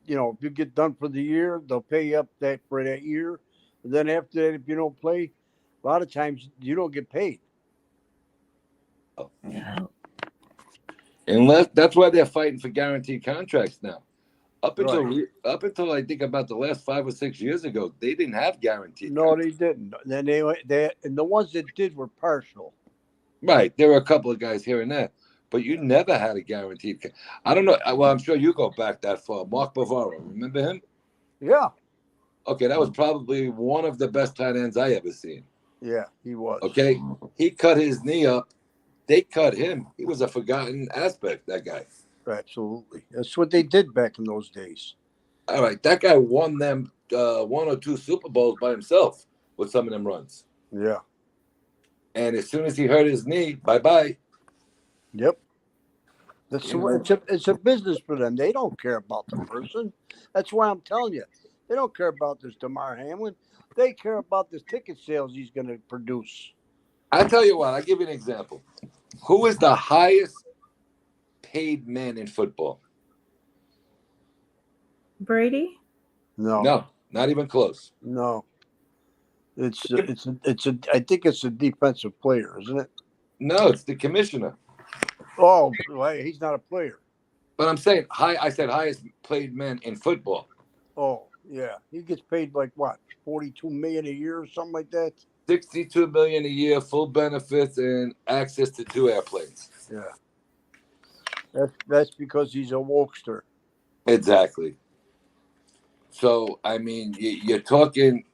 if you get done for the year, they'll pay you up for that year. And then after that, if you don't play, a lot of times you don't get paid. Unless that's why they're fighting for guaranteed contracts now. Up until I think about the last 5 or 6 years ago, they didn't have guaranteed. No, they didn't. Then they and the ones that did were partial. Right, there were a couple of guys here and there, but you never had a guaranteed. I don't know. Well, I'm sure you go back that far. Mark Bavaro, remember him? Yeah. Okay, that was probably one of the best tight ends I ever seen. Yeah, he was. Okay, he cut his knee up. They cut him. He was a forgotten aspect, that guy. Absolutely. That's what they did back in those days. All right, that guy won them 1 or 2 Super Bowls by himself with some of them runs. Yeah. And as soon as he hurt his knee, bye-bye. Yep. It's a business for them. They don't care about the person. That's why I'm telling you. They don't care about this Damar Hamlin. They care about the ticket sales he's going to produce. I tell you what, I'll give you an example. Who is the highest paid man in football? Brady? No, not even close. No, I think it's a defensive player, isn't it? No, it's the commissioner. Oh, well, he's not a player. But I'm saying I said highest paid man in football. Oh, yeah, he gets paid like what, $42 million a year or something like that. $62 million a year, full benefits, and access to 2 airplanes. Yeah, that's because he's a wokester. Exactly. So I mean, you're talking.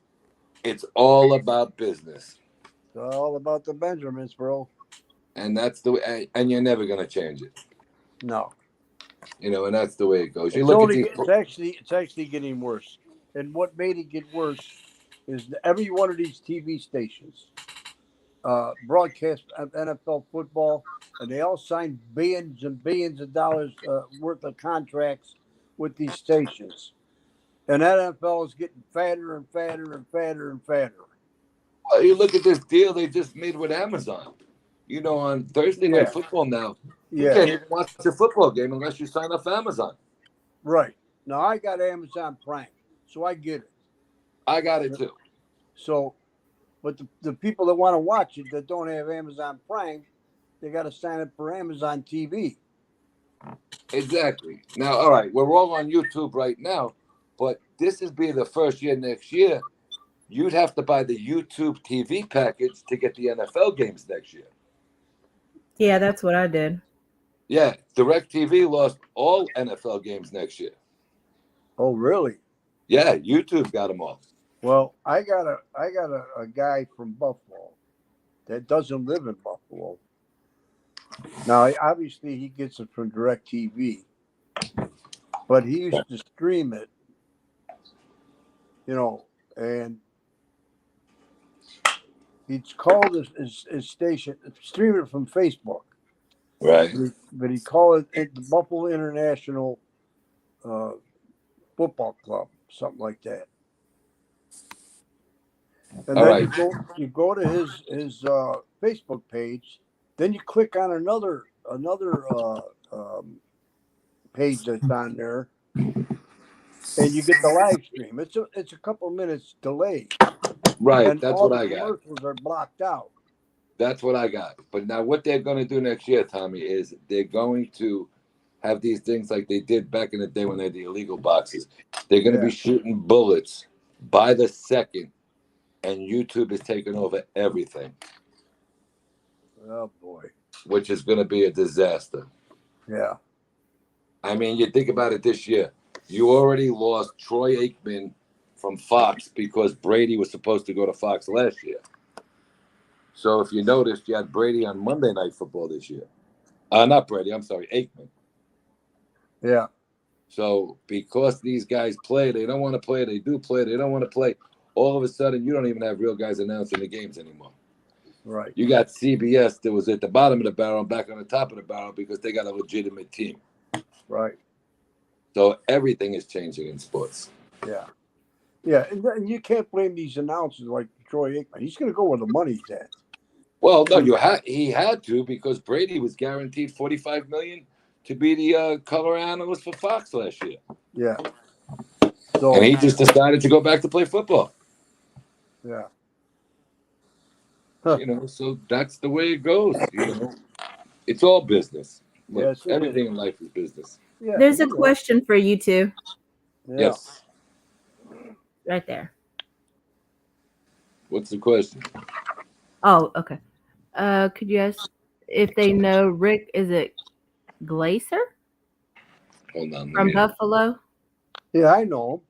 It's all about business. It's all about the Benjamins, bro. And that's the way. And you're never gonna change it. No. And that's the way it goes. It's actually getting worse. And what made it get worse is every one of these TV stations broadcast NFL football, and they all sign billions and billions of dollars worth of contracts with these stations. And NFL is getting fatter and fatter and fatter and fatter. Well, you look at this deal they just made with Amazon. On Thursday Night Football now, you can't even watch a football game unless you sign up for Amazon. Right. Now, I got Amazon Prime, so I get it. I got it too. So, but the people that want to watch it that don't have Amazon Prime, they got to sign up for Amazon TV. Exactly. Now, all right, we're all on YouTube right now, but this is be the first year next year. You'd have to buy the YouTube TV package to get the NFL games next year. Yeah, that's what I did. Yeah, DirecTV lost all NFL games next year. Oh, really? Yeah, YouTube got them all. Well, I got a guy from Buffalo that doesn't live in Buffalo. Now, obviously, he gets it from DirecTV, but he used to stream it, and he's called his station, stream it from Facebook. Right. But he called it the Buffalo International Football Club, something like that. And All then right. you go to his Facebook page, then you click on another page that's on there, and you get the live stream. It's a couple minutes delay. Right. And That's all what the I got. commercials are blocked out. That's what I got. But now what they're going to do next year, Tommy, is they're going to have these things like they did back in the day when they had the illegal boxes. They're going to be shooting bullets by the second, and YouTube is taking over everything. Oh, boy. Which is going to be a disaster. Yeah. I mean, you think about it this year. You already lost Troy Aikman from Fox because Brady was supposed to go to Fox last year. So if you noticed, you had Brady on Monday Night Football this year. Not Brady, I'm sorry, Aikman. Yeah. So because these guys play, they don't want to play, they do play, they don't want to play. All of a sudden, you don't even have real guys announcing the games anymore. Right. You got CBS that was at the bottom of the barrel and back on the top of the barrel because they got a legitimate team. Right. So everything is changing in sports. Yeah. Yeah, and you can't blame these announcers like Troy Aikman. He's going to go where the money's at. Well, no, he had to because Brady was guaranteed $45 million to be the color analyst for Fox last year. Yeah. So, and he just decided to go back to play football. Yeah. So that's the way it goes. It's all business. Look, Yes, everything in life is business. Yeah. There's a question for you two. Yeah. Yes. Right there. What's the question? Oh, okay. Could you ask if they know Rick? Is it Glaser Hold on. from Buffalo? Yeah, I know him.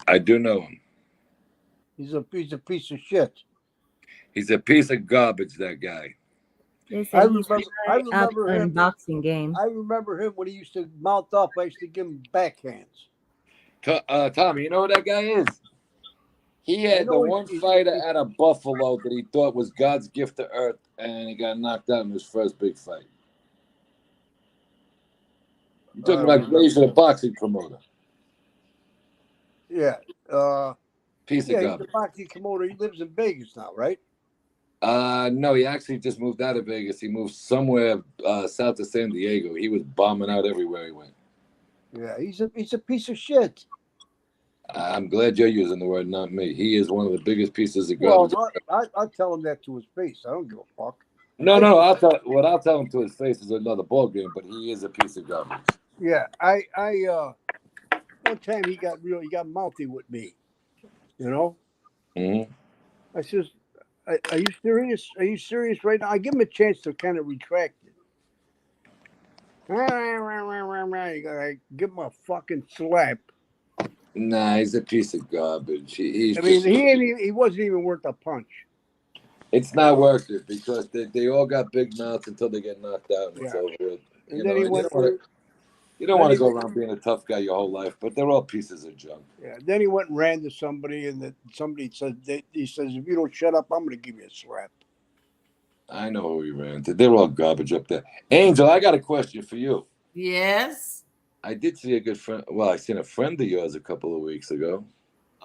I do know him. He's a piece of shit. He's a piece of garbage, that guy. I remember him. Boxing game. I remember him when he used to mount up. I used to give him backhands. Tommy, you know who that guy is? He had the one fighter out of Buffalo that he thought was God's gift to earth, and he got knocked out in his first big fight. You're talking about Glazer, the boxing promoter. Yeah. Piece of he's garbage. a boxing promoter. He lives in Vegas now, right? No, he actually just moved out of Vegas. He moved somewhere south of San Diego. He was bombing out everywhere he went. Yeah, he's a piece of shit. I'm glad you're using the word, not me. He is one of the biggest pieces of garbage. Well, I'll tell him that to his face. I don't give a fuck. No, I'll tell him to his face is another ball game, but he is a piece of garbage. Yeah, I one time he got mouthy with me. Mm-hmm. I says, "Are you serious? Are you serious right now?" I give him a chance to kind of retract it. I give him a fucking slap. Nah, he's a piece of garbage. He wasn't even worth a punch. It's not worth it because they all got big mouths until they get knocked out and it's over with. You don't want to go around being a tough guy your whole life, but they're all pieces of junk. Yeah. Then he went and ran to somebody, and somebody said, he says, "If you don't shut up, I'm going to give you a slap." I know who he ran to. They're all garbage up there. Angel, I got a question for you. Yes. I did see a good friend. Well, I seen a friend of yours a couple of weeks ago.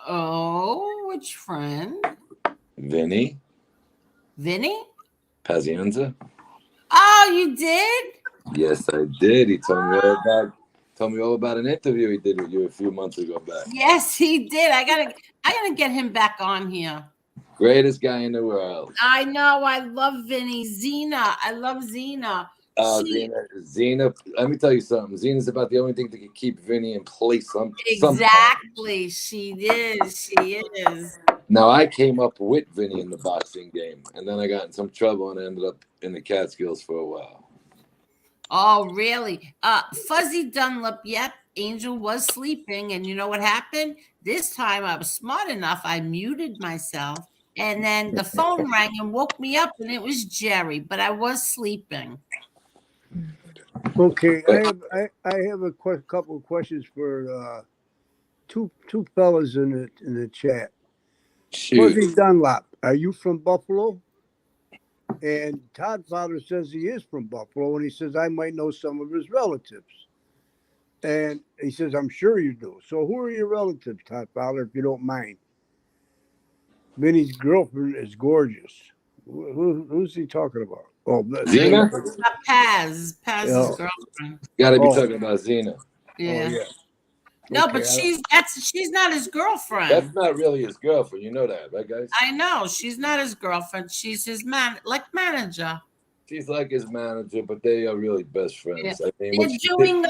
Oh, which friend? Vinny Pazienza. Oh, you did? Yes, I did. He told me all about an interview he did with you a few months ago back. Yes, he did. I gotta get him back on here. Greatest guy in the world. I know. I love Vinny. Zena. I love Zena. Zena. Let me tell you something. Zena's about the only thing that can keep Vinny in place. Exactly. She is. She is. Now, I came up with Vinny in the boxing game, and then I got in some trouble and ended up in the Catskills for a while. Oh, really? Fuzzy Dunlop. Yep. Angel was sleeping, and you know what happened? This time I was smart enough. I muted myself, and then the phone rang and woke me up, and it was Jerry, but I was sleeping. Okay, I have a couple of questions for two fellas in the chat. Shoot. Fuzzy Dunlop, are you from Buffalo? And Todd Father says he is from Buffalo, and he says I might know some of his relatives. And he says, I'm sure you do. So who are your relatives, Todd Fowler, if you don't mind? Vinny's girlfriend is gorgeous. Who's he talking about? Oh, Zena? Paz's Oh. girlfriend. Got to be talking about Zena. Yeah. Oh, yeah. No, Okay, but she's not his girlfriend. That's not really his girlfriend. You know that, right, guys? I know. She's not his girlfriend. She's his manager. She's like his manager, but they are really best friends. Yeah. I mean, They're doing,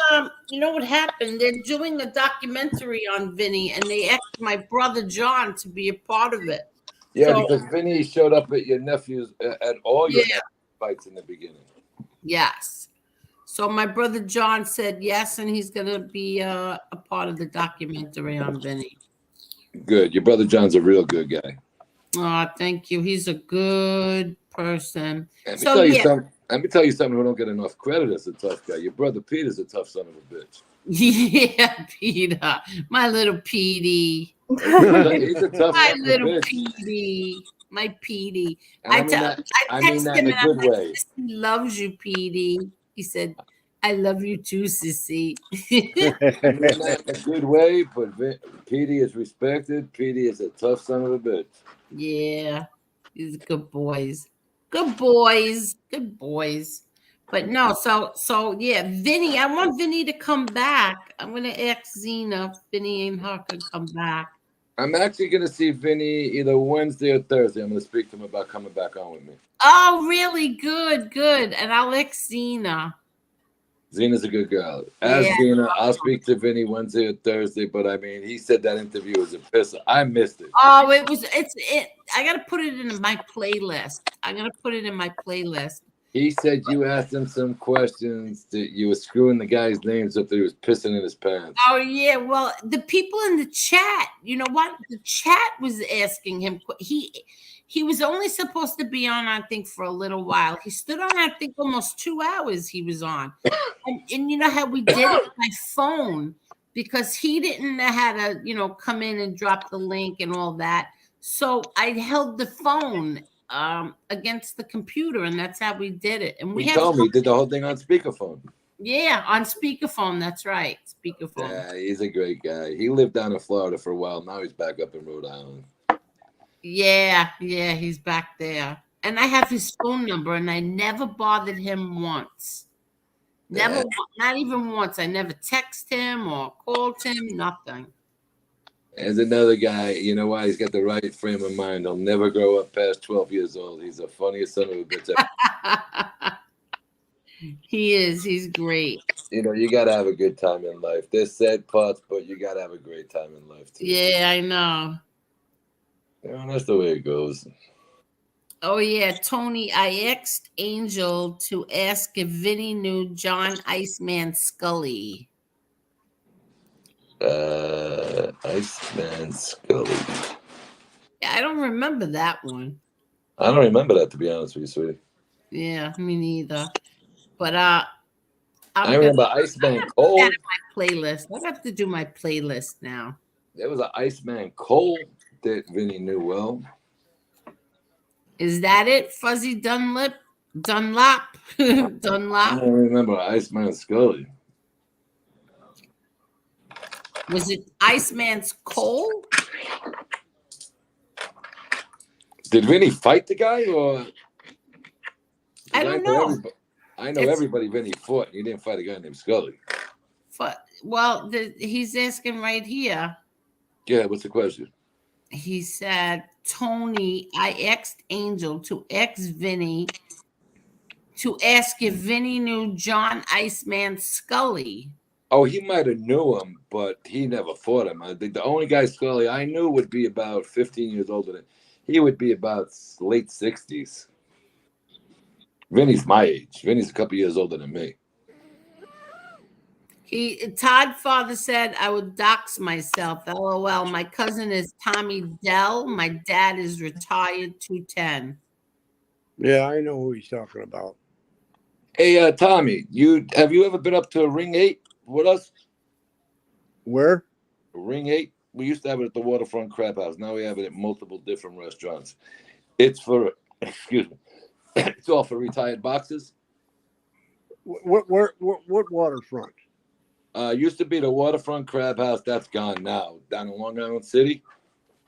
you know what happened? They're doing a documentary on Vinny, and they asked my brother John to be a part of it. yeah, So, because Vinny showed up at your nephew's, at all your nephew's fights in the beginning. yes. So my brother John said yes, and he's going to be a part of the documentary on Vinny. Good. Your brother John's a real good guy. Oh, thank you. He's a good person. Let me tell you something who don't get enough credit as a tough guy. Your brother Peter's a tough son of a bitch. Yeah, Peter. My little Petey. He's a tough My son of a little bitch. Petey. My Petey. And I mean that texted in him a and good I'm like, way. Sissy loves you, Petey. He said, I love you too, Sissy. I mean that in a good way, but Petey is respected. Petey is a tough son of a bitch. Yeah. These good boys. Good boys. Good boys. But no, so yeah, Vinny, I want Vinny to come back. I'm gonna ask Zena if Vinny and her can come back. I'm actually going to see Vinny either Wednesday or Thursday. I'm going to speak to him about coming back on with me. Oh, really? Good. And I'll ask Zena. Zena's a good girl. Ask Zena. I'll speak to Vinny Wednesday or Thursday. But I mean, he said that interview was a pisser. I missed it. Oh, I gotta put it in my playlist. He said you asked him some questions that you were screwing the guy's names up that he was pissing in his pants. Oh, yeah. Well, the people in the chat, you know what? The chat was asking him. He was only supposed to be on, I think, for a little while. He stood on, I think, almost 2 hours he was on. And you know how we did it on my phone because he didn't know how to, come in and drop the link and all that. So I held the phone against the computer, and that's how we did it. And He told me he did the whole thing on speakerphone. Yeah, on speakerphone. That's right, speakerphone. Yeah, he's a great guy. He lived down in Florida for a while. Now he's back up in Rhode Island. Yeah, he's back there. And I have his phone number, and I never bothered him once. Never, not even once. I never texted him or called him, nothing. There's another guy, you know why? He's got the right frame of mind. He'll never grow up past 12 years old. He's the funniest son of a bitch. He is. He's great. You got to have a good time in life. There's sad parts, but you got to have a great time in life, too. Yeah, I know. That's the way it goes. Oh, yeah. Tony, I asked Angel to ask if Vinny knew John Iceman Scully. Iceman Scully. Yeah, I don't remember that one. I don't remember that, to be honest with you, sweetie. Yeah, me neither. But I remember Iceman Cole. My playlist. I have to do my playlist now. There was an Iceman Cole that Vinny knew well. Is that it? Fuzzy Dunlop? Dunlop? Dunlop? I don't remember Iceman Scully. Was it Iceman's Cole? Did Vinny fight the guy, or? I don't know. I know everybody Vinny fought. He didn't fight a guy named Scully. Well, he's asking right here. Yeah, what's the question? He said, Tony, I asked Angel to ask Vinny to ask if Vinny knew John Iceman Scully. Oh, he might have knew him, but he never fought him. I think the only guy Scully I knew would be about 15 years older than he would be about late 60s. Vinny's my age. Vinny's a couple years older than me. Todd father said I would dox myself. LOL. My cousin is Tommy Dell. My dad is retired 210. Yeah, I know who he's talking about. Hey, Tommy, have you ever been up to Ring 8 with us? Where? Ring 8. We used to have it at the Waterfront Crab House. Now we have it at multiple different restaurants. It's for, excuse me, it's all for retired boxers. What waterfront? Used to be the Waterfront Crab House. That's gone now. Down in Long Island City.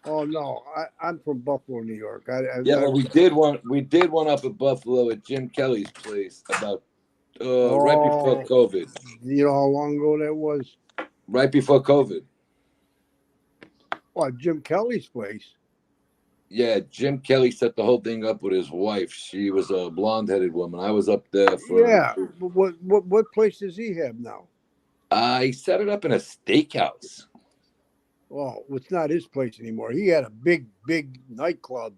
Oh no, I'm from Buffalo, New York. Well, we did one up at Buffalo at Jim Kelly's place about right before COVID. You know how long ago that was? Right before COVID. What, Jim Kelly's place? Yeah, Jim Kelly set the whole thing up with his wife. She was a blonde-headed woman. I was up there for. Yeah, but what place does he have now? I set it up in a steakhouse. Oh, it's not his place anymore. He had a big nightclub.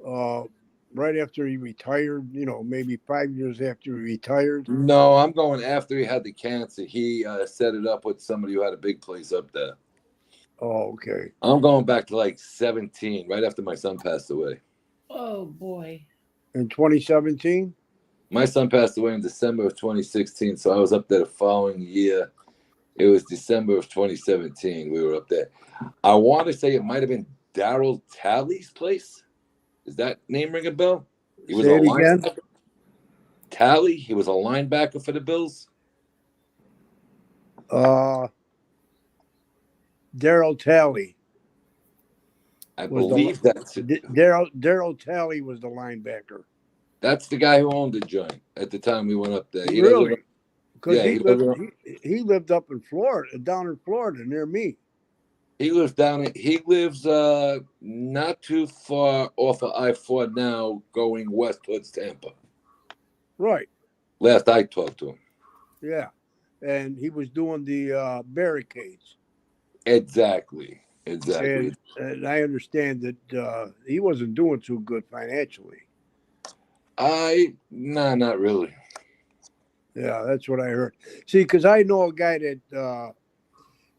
Right after he retired, maybe 5 years after he retired. No, I'm going after he had the cancer. He set it up with somebody who had a big place up there. Oh, okay. I'm going back to like 17, right after my son passed away. Oh boy. In 2017? My son passed away in December of 2016, so I was up there the following year. It was December of 2017. We were up there. I want to say it might have been Daryl Talley's place. Does that name ring a bell? He was Say it again. Talley. He was a linebacker for the Bills. Daryl Talley. I believe that's it. Daryl Talley was the linebacker. That's the guy who owned the joint at the time we went up there. Really? Because he lived up in Florida, down in Florida near me. He lives not too far off of I-4 now, going west towards Tampa. Right. Last I talked to him. Yeah. And he was doing the barricades. Exactly. And I understand that he wasn't doing too good financially. Not really. Yeah, that's what I heard. See, because I know a guy that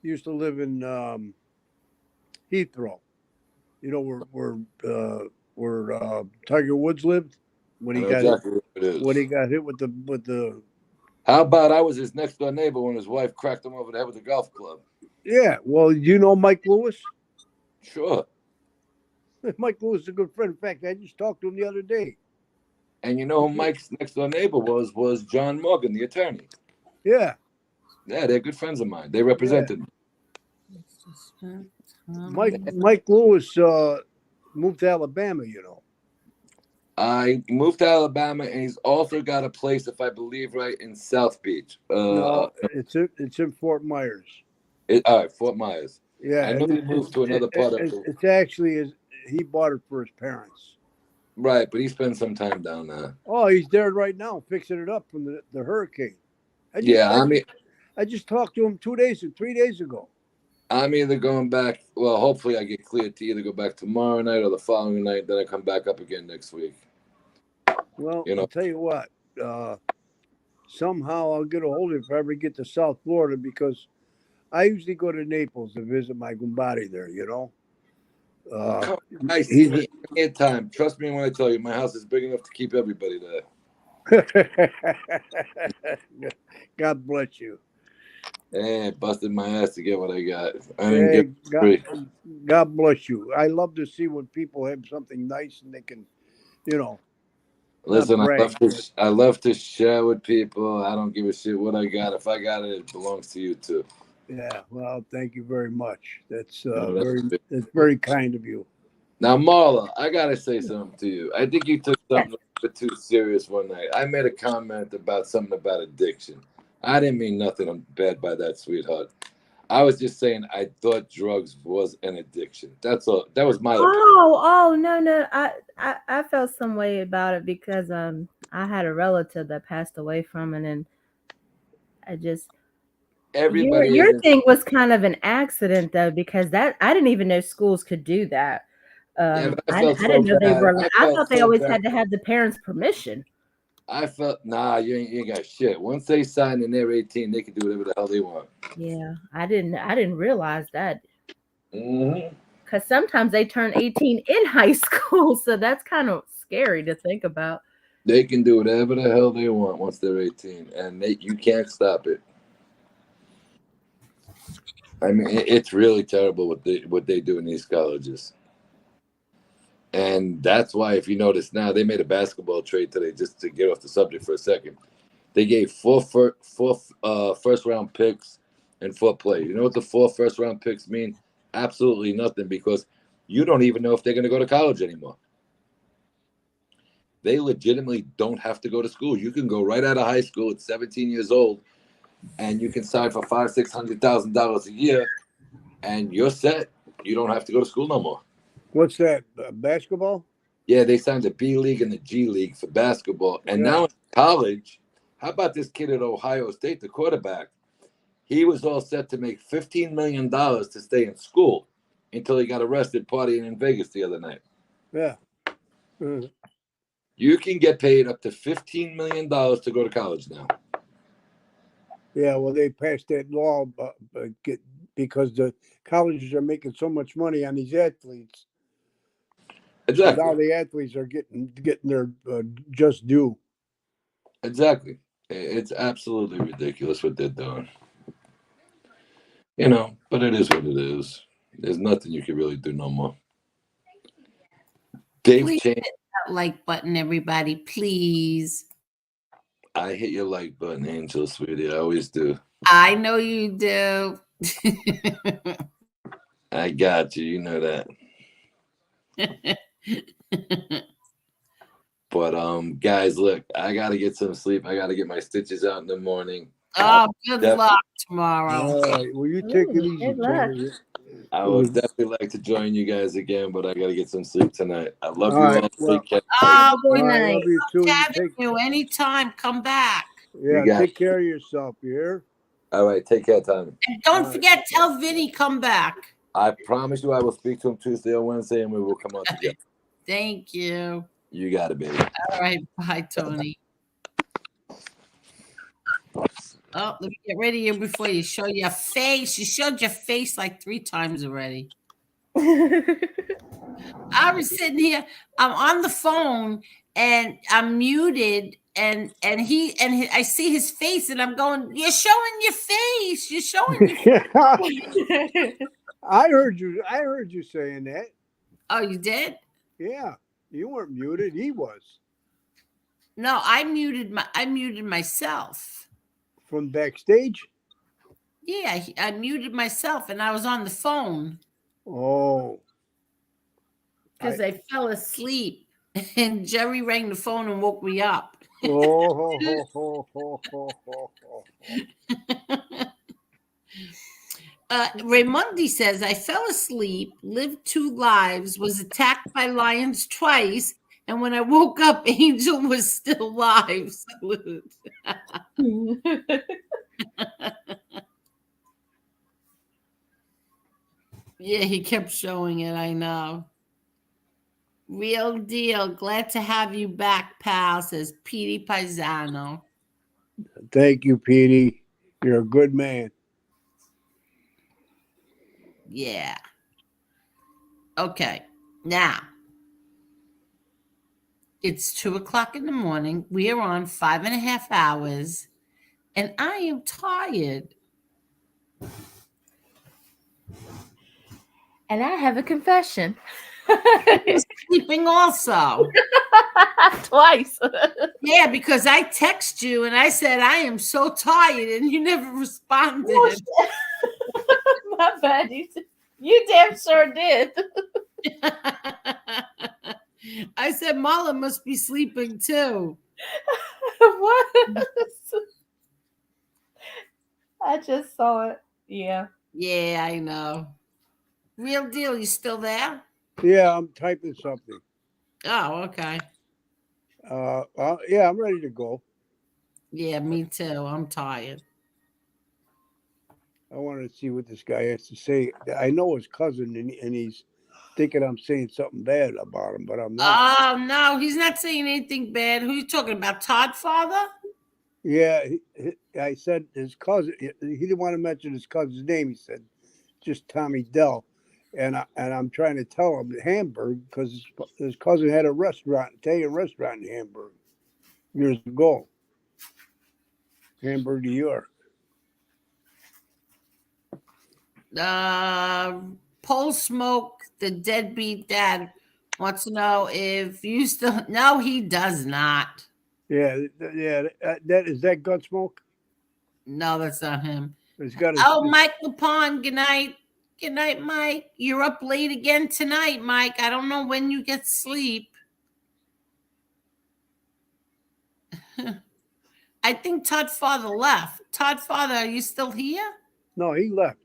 used to live in Heathrow. You know where Tiger Woods lived when he got hit with the. How about I was his next door neighbor when his wife cracked him over the head with a golf club? Yeah, well, you know Mike Lewis? Sure. Mike Lewis is a good friend. In fact, I just talked to him the other day. And you know who Mike's next door neighbor was John Morgan, the attorney. Yeah. Yeah, they're good friends of mine. They represented me. Mike Lewis moved to Alabama, you know. I moved to Alabama, and he's also got a place, if I believe right, in South Beach. No, it's in Fort Myers. All right, Fort Myers. Yeah, I know he moved to another part of it. It's actually he bought it for his parents. Right, but he spent some time down there. Oh, he's there right now, fixing it up from the hurricane. I just talked to him 3 days ago. I'm either going back. Well, hopefully I get cleared to either go back tomorrow night or the following night. Then I come back up again next week. Well, I'll tell you what. Somehow I'll get a hold of it if I ever get to South Florida, because I usually go to Naples to visit my Gotti there. You know. He's time. Trust me when I tell you, my house is big enough to keep everybody there. God bless you. Hey, busted my ass to get what I got. God bless you. I love to see when people have something nice and they can, Listen, I love to share with people. I don't give a shit what I got. If I got it, it belongs to you too. Yeah, well, thank you very much. That's very kind of you. Now, Marla, I gotta say something to you. I think you took something a bit too serious one night. I made a comment about something about addiction. I didn't mean nothing bad by that, sweetheart. I was just saying I thought drugs was an addiction. That's all. That was my opinion. Oh, no. I felt some way about it because I had a relative that passed away from it, and I just your thing was kind of an accident though, because that I didn't even know schools could do that. I didn't know they were. I thought they always had to have the parents' permission. I felt, nah, you ain't got shit. Once they sign and they're 18, they can do whatever the hell they want. Yeah, I didn't realize that. Mm-hmm. Because sometimes they turn 18 in high school, so that's kind of scary to think about. They can do whatever the hell they want once they're 18, and you can't stop it. I mean, it's really terrible what they do in these colleges. And that's why, if you notice now, they made a basketball trade today, just to get off the subject for a second. They gave four first-round picks and 4 players. You know what the 4 first-round picks mean? Absolutely nothing, because you don't even know if they're going to go to college anymore. They legitimately don't have to go to school. You can go right out of high school at 17 years old, and you can sign for $500,000-$600,000 a year, and you're set. You don't have to go to school no more. What's that? Basketball? Yeah, they signed the B League and the G League for basketball. And now in college, how about this kid at Ohio State, the quarterback? He was all set to make $15 million to stay in school until he got arrested partying in Vegas the other night. Yeah. Mm-hmm. You can get paid up to $15 million to go to college now. Yeah, well, they passed that law because the colleges are making so much money on these athletes. Exactly. So now the athletes are getting their just due. Exactly. It's absolutely ridiculous what they're doing. You know, but it is what it is. There's nothing you can really do no more. They've Please changed. hit that like button, everybody, please. I hit your like button, Angel, sweetie. I always do. I know you do. I got you. You know that. But guys, look, I gotta get some sleep. I gotta get my stitches out in the morning. Oh, good luck tomorrow. All right. Well, you take it easy, Tony. I would definitely like to join you guys again, but I gotta get some sleep tonight. I love you right, all. well, Take care. Oh, Good we night. love Love you too. having you anytime. Come back. Yeah, You got take it. care of yourself. You hear? All right, take care, Tommy. And don't All right. forget, tell Vinny come back. I promise you I will speak to him Tuesday or Wednesday, and we will come out together. Thank you. You got it, baby. All right. Bye, Tony. Oh, let me get ready here before you show your face. You showed your face like 3 times already. I was sitting here, I'm on the phone and I'm muted and I see his face and I'm going, you're showing your face. You're showing your face. I heard you saying that. Oh, you did? Yeah. You weren't muted. He was. No, I muted myself. From backstage? Yeah, I muted myself and I was on the phone. Oh. Because I fell asleep and Jerry rang the phone and woke me up. Raymundi says, I fell asleep, lived 2 lives, was attacked by lions twice, and when I woke up, Angel was still alive. Salute. Yeah, he kept showing it, I know. Real deal. Glad to have you back, pal, says Petey Paisano. Thank you, Petey. You're a good man. Yeah. Okay. Now, it's 2:00 in the morning. We are on 5.5 hours, and I am tired. And I have a confession. You're sleeping also. Twice. Yeah, because I text you and I said, I am so tired, and you never responded. My bad. You damn sure did. I said, Marla must be sleeping too. What? I just saw it. Yeah. Yeah, I know. Real deal. You still there? Yeah, I'm typing something. Oh, okay. Yeah, I'm ready to go. Yeah, me too. I'm tired. I wanted to see what this guy has to say. I know his cousin, and he's thinking I'm saying something bad about him, but I'm not. Oh no, he's not saying anything bad. Who you talking about? Todd father? Yeah, I said his cousin. He didn't want to mention his cousin's name. He said just Tommy Dell, and I'm trying to tell him Hamburg because his cousin had a restaurant, Italian restaurant in Hamburg years ago. Hamburg, New York. Pole Smoke, the deadbeat dad, wants to know if you still. No, he does not. Yeah. That is that Gunsmoke. No, that's not him. It's got Oh, Mike Lapon, good night. Good night, Mike. You're up late again tonight, Mike. I don't know when you get sleep. I think Todd Father left. Todd Father, are you still here? No, he left.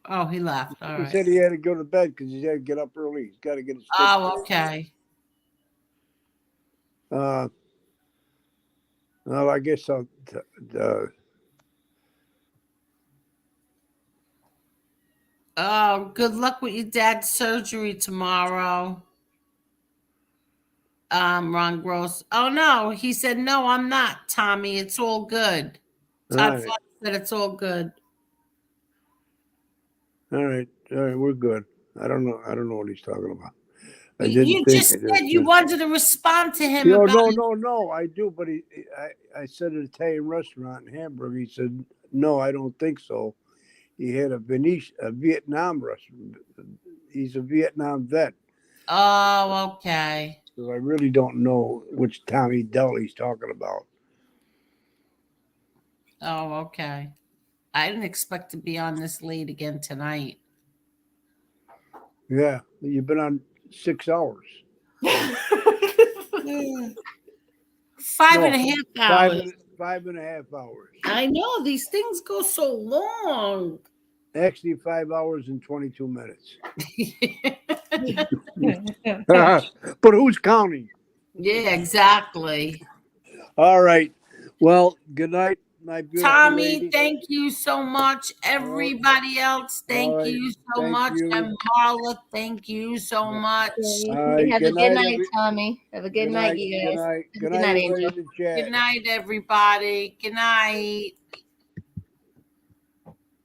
Oh, he left. All He right. said he had to go to bed because he had to get up early. He's got to get his. Oh, okay. Well, I guess I'll. Oh, good luck with your dad's surgery tomorrow. Ron Gross. Oh no, he said no, I'm not, Tommy. It's all good. Todd All right. said it's all good. All right, we're good. I don't know what he's talking about. You just said you wanted to respond to him about. No. I do, but I said an Italian restaurant in Hamburg. He said no, I don't think so. He had a Vietnam restaurant. He's a Vietnam vet. Oh, okay. So I really don't know which Tommy Dell he's talking about. Oh, okay. I didn't expect to be on this late again tonight. Yeah, you've been on 6 hours. 5.5 hours. 5.5 hours. I know these things go so long. Actually, 5 hours and 22 minutes. But who's counting? Yeah, exactly. All right. Well, good night, my beautiful Tommy, lady. thank you so much. Everybody else, thank you so much. you. And Marla, thank you so much. Have a good night, Tommy. Have a good night, you guys. Good night. Good night, Angel. Good night, everybody. Good night.